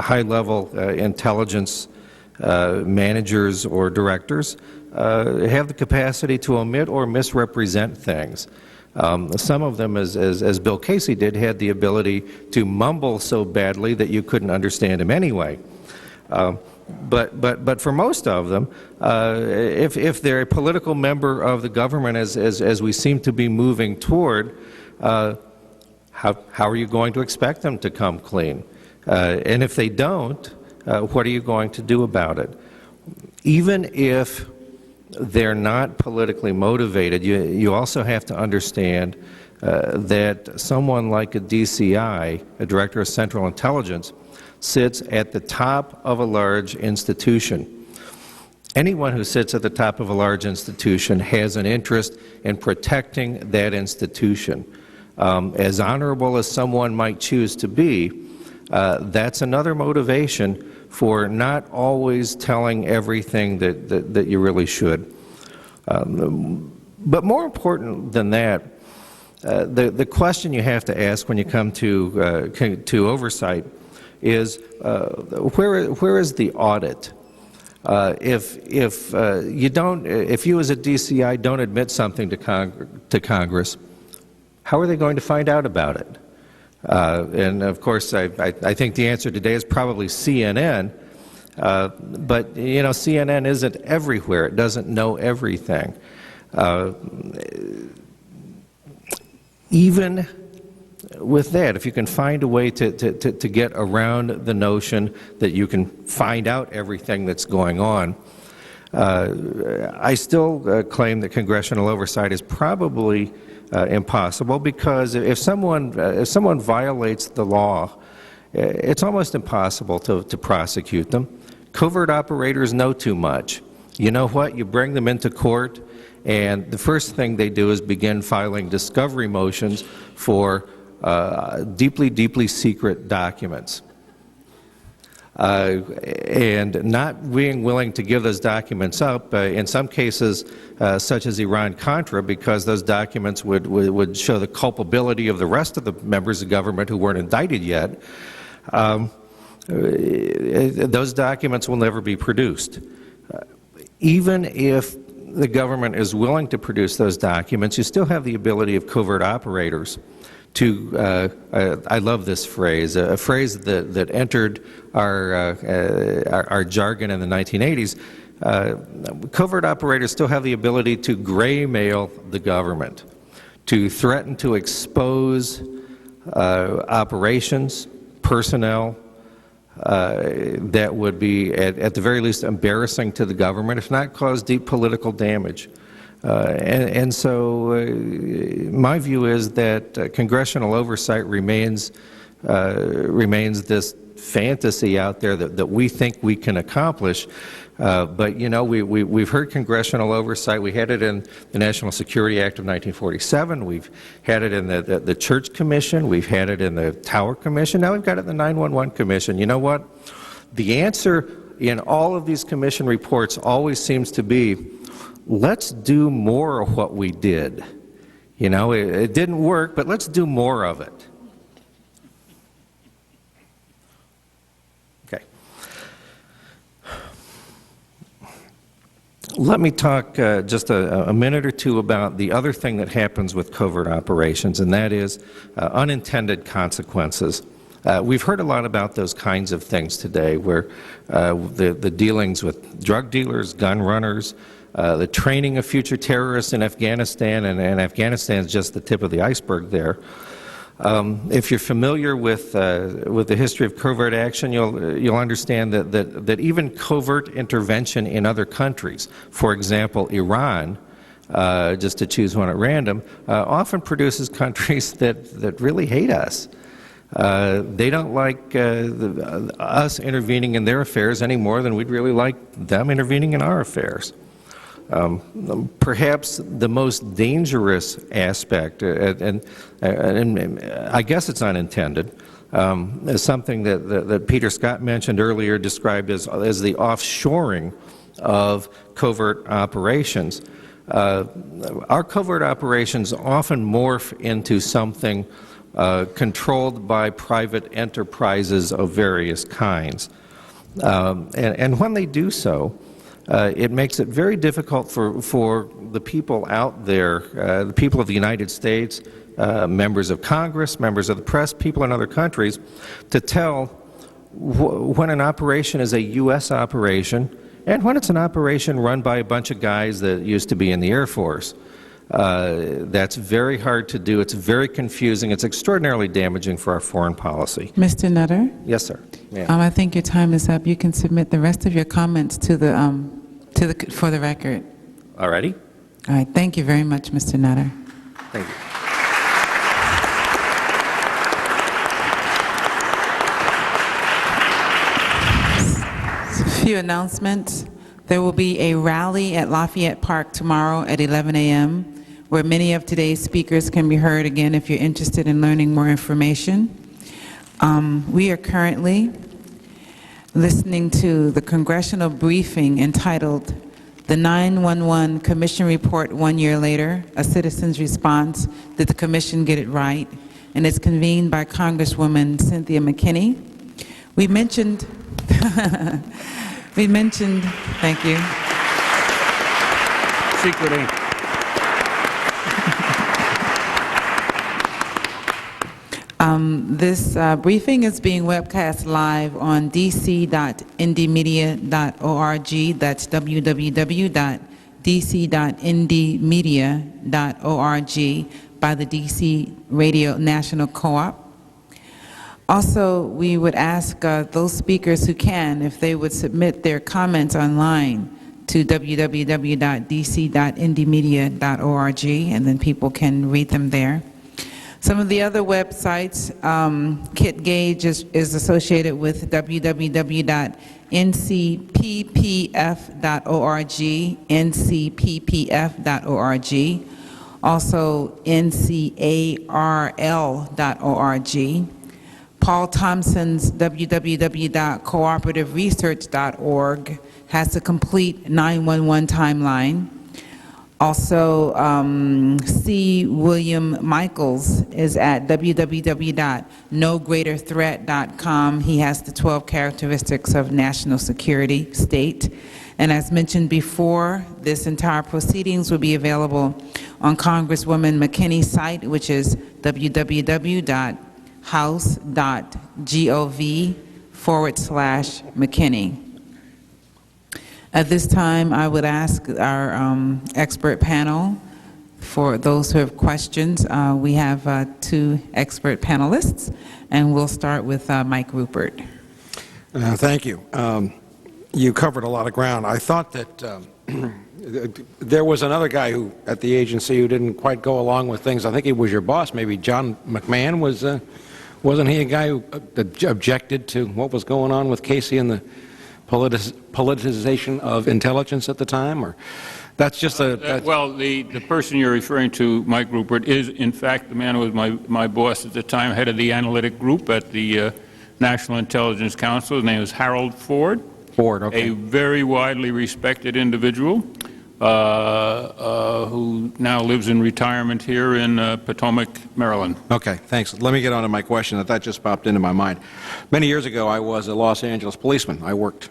high-level intelligence managers or directors have the capacity to omit or misrepresent things. Some of them, as Bill Casey did, had the ability to mumble so badly that you couldn't understand him anyway. But for most of them, if they're a political member of the government, as we seem to be moving toward, how are you going to expect them to come clean? And if they don't, what are you going to do about it? Even if they're not politically motivated, you also have to understand that someone like a DCI, a Director of Central Intelligence, sits at the top of a large institution. Anyone who sits at the top of a large institution has an interest in protecting that institution. As honorable as someone might choose to be, that's another motivation for not always telling everything that you really should. But more important than that, the question you have to ask when you come to oversight is where is the audit? If you as a DCI don't admit something to Congress, how are they going to find out about it? And of course, I think the answer today is probably CNN. But CNN isn't everywhere. It doesn't know everything. Even with that, if you can find a way to get around the notion that you can find out everything that's going on, I still claim that congressional oversight is probably impossible, because if someone violates the law, it's almost impossible to prosecute them. Covert operators know too much. You know what? You bring them into court, and the first thing they do is begin filing discovery motions for deeply, deeply secret documents. And not being willing to give those documents up, in some cases, such as Iran-Contra, because those documents would show the culpability of the rest of the members of government who weren't indicted yet. Those documents will never be produced. Even if the government is willing to produce those documents, you still have the ability of covert operators to, I love this phrase, a phrase that entered our jargon in the 1980s. Covert operators still have the ability to gray mail the government, to threaten to expose operations, personnel, that would be, at the very least, embarrassing to the government, if not cause deep political damage. And so my view is that congressional oversight remains this fantasy out there that we think we can accomplish. But, you know, we've heard congressional oversight. We had it in the National Security Act of 1947. We've had it in the Church Commission. We've had it in the Tower Commission. Now we've got it in the 911 Commission. You know what? The answer in all of these commission reports always seems to be, let's do more of what we did. You know, it didn't work, but let's do more of it. Okay. Let me talk just a minute or two about the other thing that happens with covert operations, and that is unintended consequences. We've heard a lot about those kinds of things today, where the dealings with drug dealers, gun runners, the training of future terrorists in Afghanistan, and Afghanistan is just the tip of the iceberg there. If you're familiar with the history of covert action, you'll understand that even covert intervention in other countries, for example, Iran, just to choose one at random, often produces countries that really hate us. They don't like us intervening in their affairs any more than we'd really like them intervening in our affairs. Perhaps the most dangerous aspect, and I guess it's unintended, is something that Peter Scott mentioned earlier, described as the offshoring of covert operations. Our covert operations often morph into something controlled by private enterprises of various kinds. And when they do so, it makes it very difficult for the people out there, the people of the United States, members of Congress, members of the press, people in other countries, to tell when an operation is a U.S. operation and when it's an operation run by a bunch of guys that used to be in the Air Force. That's very hard to do. It's very confusing. It's extraordinarily damaging for our foreign policy. Mr. Nutter? Yes, sir. Yeah. I think your time is up. You can submit the rest of your comments to for the record. All righty. All right. Thank you very much, Mr. Nutter. Thank you. A few announcements. There will be a rally at Lafayette Park tomorrow at 11 a.m. where many of today's speakers can be heard again if you're interested in learning more information. We are currently listening to the congressional briefing entitled The 911 Commission Report 1 Year Later, A Citizen's Response. Did the Commission Get It Right? And it's convened by Congresswoman Cynthia McKinney. We mentioned, thank you. Secretly. This briefing is being webcast live on dc.indiemedia.org. That's www.dc.indiemedia.org by the DC Radio National Co-op. Also, we would ask those speakers who can, if they would submit their comments online to www.dc.indiemedia.org, and then people can read them there. Some of the other websites, Kit Gage is associated with www.ncppf.org, ncppf.org, also ncarl.org. Paul Thompson's www.cooperativeresearch.org has the complete 911 timeline. Also, C. William Michaels is at www.nogreaterthreat.com. He has the 12 characteristics of national security state. And as mentioned before, this entire proceedings will be available on Congresswoman McKinney's site, which is www.house.gov/McKinney. At this time, I would ask our expert panel, for those who have questions, we have 2 expert panelists, and we'll start with Mike Rupert. Thank you. You covered a lot of ground. I thought that there was another guy who, at the agency, who didn't quite go along with things. I think he was your boss, maybe John McMahon was. Wasn't he a guy who objected to what was going on with Casey and the politicization of intelligence at the time? Or that's just a... well, the person you're referring to, Mike Rupert, is in fact the man who was my boss at the time, head of the analytic group at the National Intelligence Council. His name was Harold Ford. Ford, okay. A very widely respected individual who now lives in retirement here in Potomac, Maryland. Okay, thanks. Let me get on to my question. That just popped into my mind. Many years ago, I was a Los Angeles policeman. I worked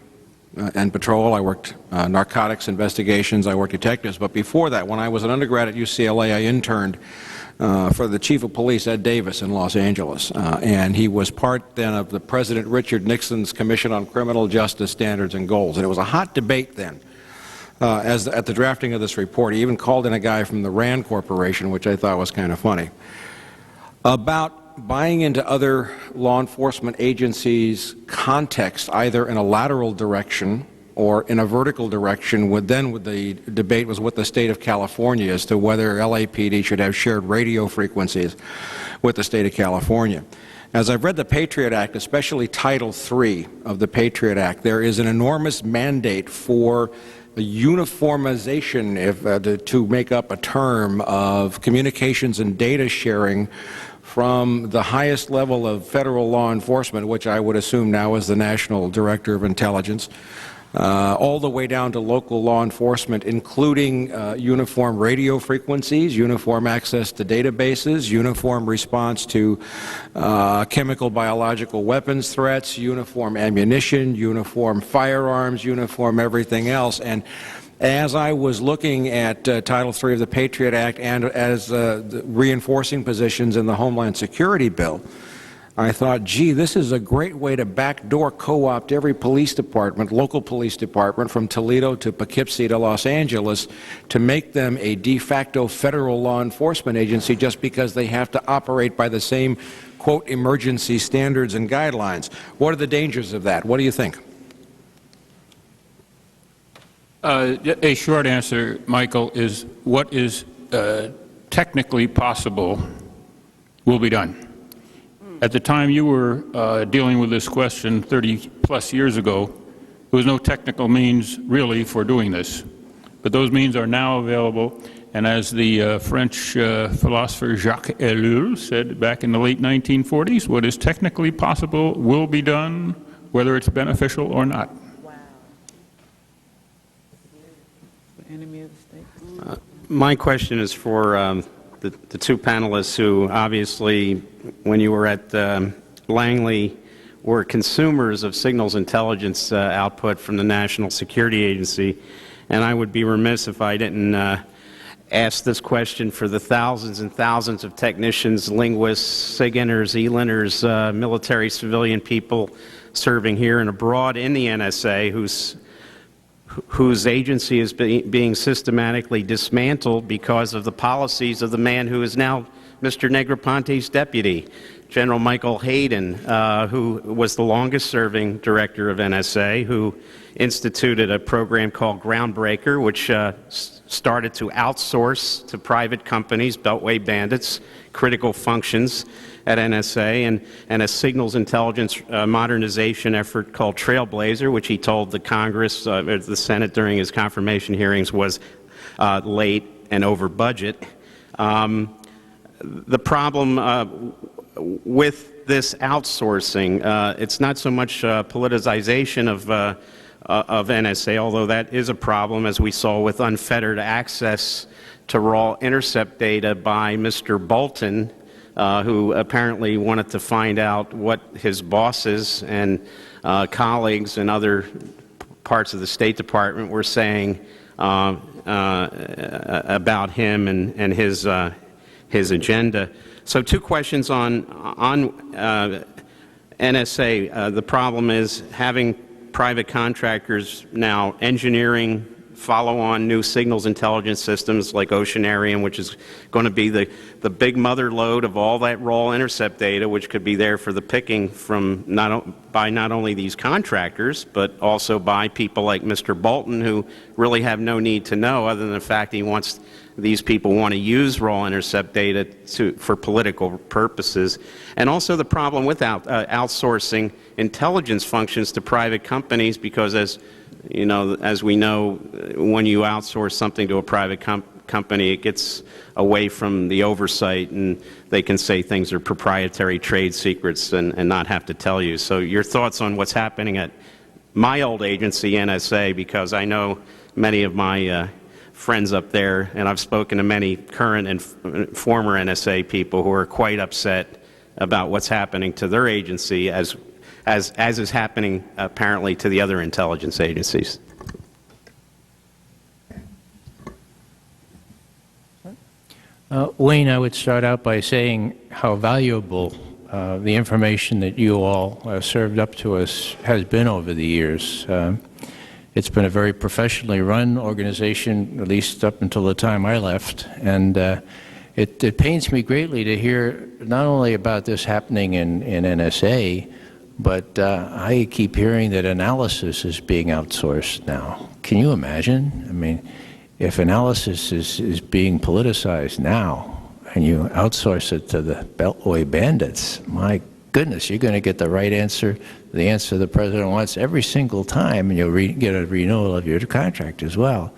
in patrol. I worked narcotics investigations. I worked detectives. But before that, when I was an undergrad at UCLA, I interned for the chief of police, Ed Davis, in Los Angeles. And he was part then of the President Richard Nixon's Commission on Criminal Justice Standards and Goals. And it was a hot debate then. At the drafting of this report, he even called in a guy from the Rand Corporation, which I thought was kind of funny, about buying into other law enforcement agencies' context, either in a lateral direction or in a vertical direction. The debate was with the state of California as to whether LAPD should have shared radio frequencies with the state of California. As I've read the Patriot Act, especially Title III of the Patriot Act, there is an enormous mandate for the uniformization, to make up a term, of communications and data sharing from the highest level of federal law enforcement, which I would assume now is the National Director of Intelligence, all the way down to local law enforcement, including uniform radio frequencies, uniform access to databases, uniform response to chemical, biological weapons threats, uniform ammunition, uniform firearms, uniform everything else. And as I was looking at Title III of the Patriot Act and as the reinforcing positions in the Homeland Security Bill, I thought, gee, this is a great way to backdoor co-opt every police department, local police department, from Toledo to Poughkeepsie to Los Angeles, to make them a de facto federal law enforcement agency just because they have to operate by the same, quote, emergency standards and guidelines. What are the dangers of that? What do you think? A short answer, Michael, is what is technically possible will be done. At the time you were dealing with this question 30-plus years ago, there was no technical means really for doing this. But those means are now available, and as the French philosopher Jacques Ellul said back in the late 1940s, what is technically possible will be done, whether it's beneficial or not. My question is for the 2 panelists who obviously, when you were at Langley, were consumers of signals intelligence output from the National Security Agency. And I would be remiss if I didn't ask this question for the thousands and thousands of technicians, linguists, SIGINTers, ELINTers, military, civilian people serving here and abroad in the NSA whose agency is being systematically dismantled because of the policies of the man who is now Mr. Negroponte's deputy, General Michael Hayden, who was the longest-serving director of NSA, who instituted a program called Groundbreaker, which started to outsource to private companies, Beltway bandits, critical functions at NSA, and a signals intelligence modernization effort called Trailblazer, which he told the Congress, the Senate during his confirmation hearings, was late and over budget. The problem with this outsourcing. It's not so much politicization of NSA, although that is a problem, as we saw with unfettered access to raw intercept data by Mr. Bolton, who apparently wanted to find out what his bosses and colleagues in other parts of the State Department were saying about him and his agenda. So 2 questions on NSA. The problem is having private contractors now engineering follow-on new signals intelligence systems like Oceanarium, which is going to be the big mother lode of all that raw intercept data, which could be there for the picking from by not only these contractors, but also by people like Mr. Bolton, who really have no need to know, other than the fact these people want to use raw intercept data for political purposes. And also the problem with outsourcing intelligence functions to private companies, because as we know, when you outsource something to a private company, it gets away from the oversight, and they can say things are proprietary trade secrets and not have to tell you. So your thoughts on what's happening at my old agency, NSA, because I know many of my friends up there, and I've spoken to many current and former NSA people who are quite upset about what's happening to their agency, as is happening apparently to the other intelligence agencies. Wayne, I would start out by saying how valuable the information that you all served up to us has been over the years. It's been a very professionally run organization, at least up until the time I left, and it pains me greatly to hear not only about this happening in NSA, but I keep hearing that analysis is being outsourced now. Can you imagine? I mean, if analysis is being politicized now, and you outsource it to the Beltway bandits, my goodness, you're going to get the right answer, the answer the President wants every single time, and you'll get a renewal of your contract as well.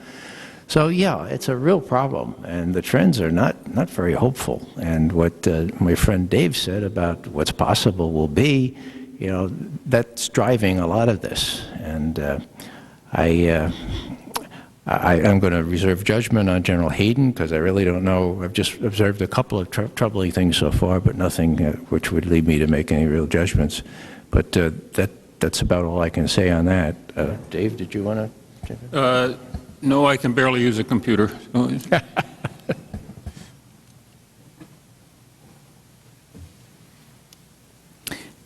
So yeah, it's a real problem, and the trends are not very hopeful. And what my friend Dave said about what's possible will be, that's driving a lot of this. And I'm going to reserve judgment on General Hayden, because I really don't know. I've just observed a couple of troubling things so far, but nothing which would lead me to make any real judgments. But that's about all I can say on that. Dave, did you want to? No, I can barely use a computer.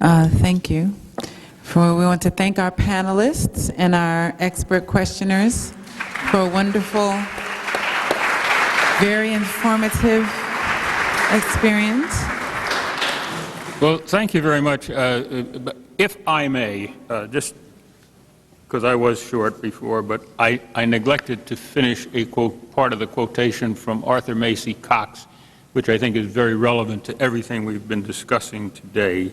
Thank you. We want to thank our panelists and our expert questioners for a wonderful, very informative experience. Well, thank you very much. If I may, just because I was short before, but I neglected to finish a part of the quotation from Arthur Macy Cox, which I think is very relevant to everything we've been discussing today.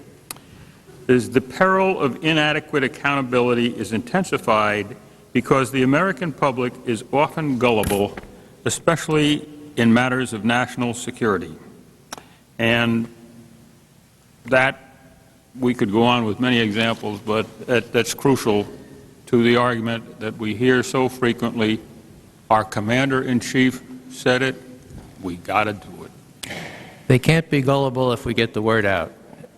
Is the peril of inadequate accountability is intensified because the American public is often gullible, especially in matters of national security. And that, we could go on with many examples, but that's crucial to the argument that we hear so frequently. Our Commander-in-Chief said it, we got to do it. They can't be gullible if we get the word out.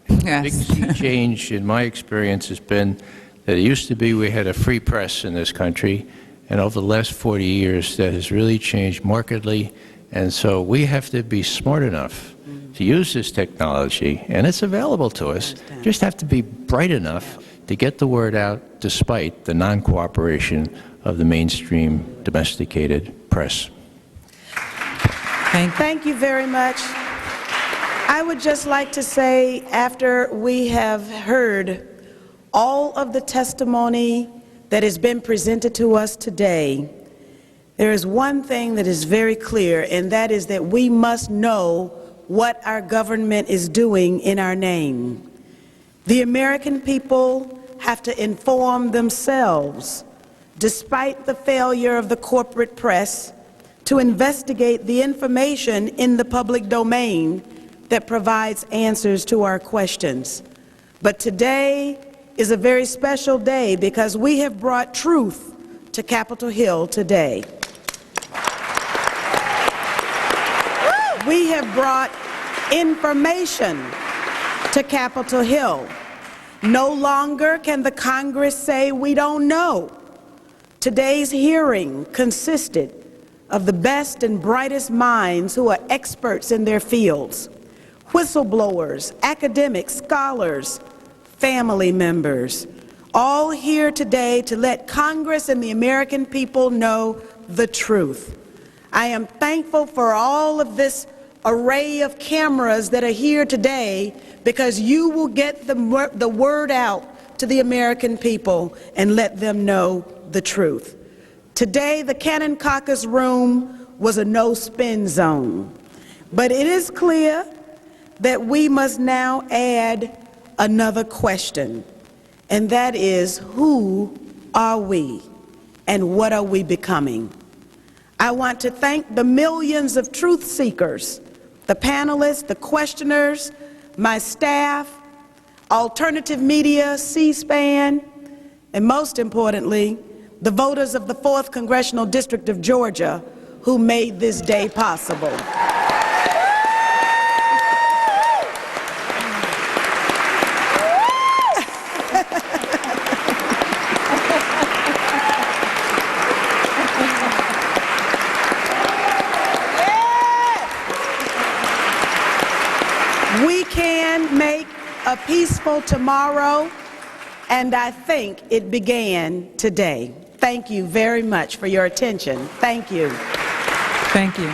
Yes. The big sea change in my experience has been that it used to be we had a free press in this country, and over the last 40 years that has really changed markedly, and so we have to be smart enough to use this technology, and it's available to us, just have to be bright enough to get the word out despite the non-cooperation of the mainstream domesticated press. Thank you very much. I would just like to say, after we have heard all of the testimony that has been presented to us today, there is one thing that is very clear, and that is that we must know what our government is doing in our name. The American people have to inform themselves, despite the failure of the corporate press to investigate the information in the public domain that provides answers to our questions. But today is a very special day because we have brought truth to Capitol Hill today. We have brought information to Capitol Hill. No longer can the Congress say we don't know. Today's hearing consisted of the best and brightest minds who are experts in their fields, whistleblowers, academics, scholars, family members, all here today to let Congress and the American people know the truth. I am thankful for all of this array of cameras that are here today because you will get the word out to the American people and let them know the truth. Today, the Cannon Caucus room was a no-spin zone, but it is clear that we must now add another question, and that is, who are we and what are we becoming? I want to thank the millions of truth seekers, the panelists, the questioners, my staff, alternative media, C-SPAN, and most importantly, the voters of the 4th Congressional District of Georgia who made this day possible. We can make a peaceful tomorrow, and I think it began today. Thank you very much for your attention. Thank you. Thank you.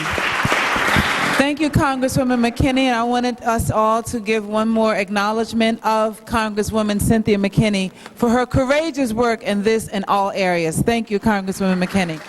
Thank you, Congresswoman McKinney. And I wanted us all to give one more acknowledgement of Congresswoman Cynthia McKinney for her courageous work in this and all areas. Thank you, Congresswoman McKinney.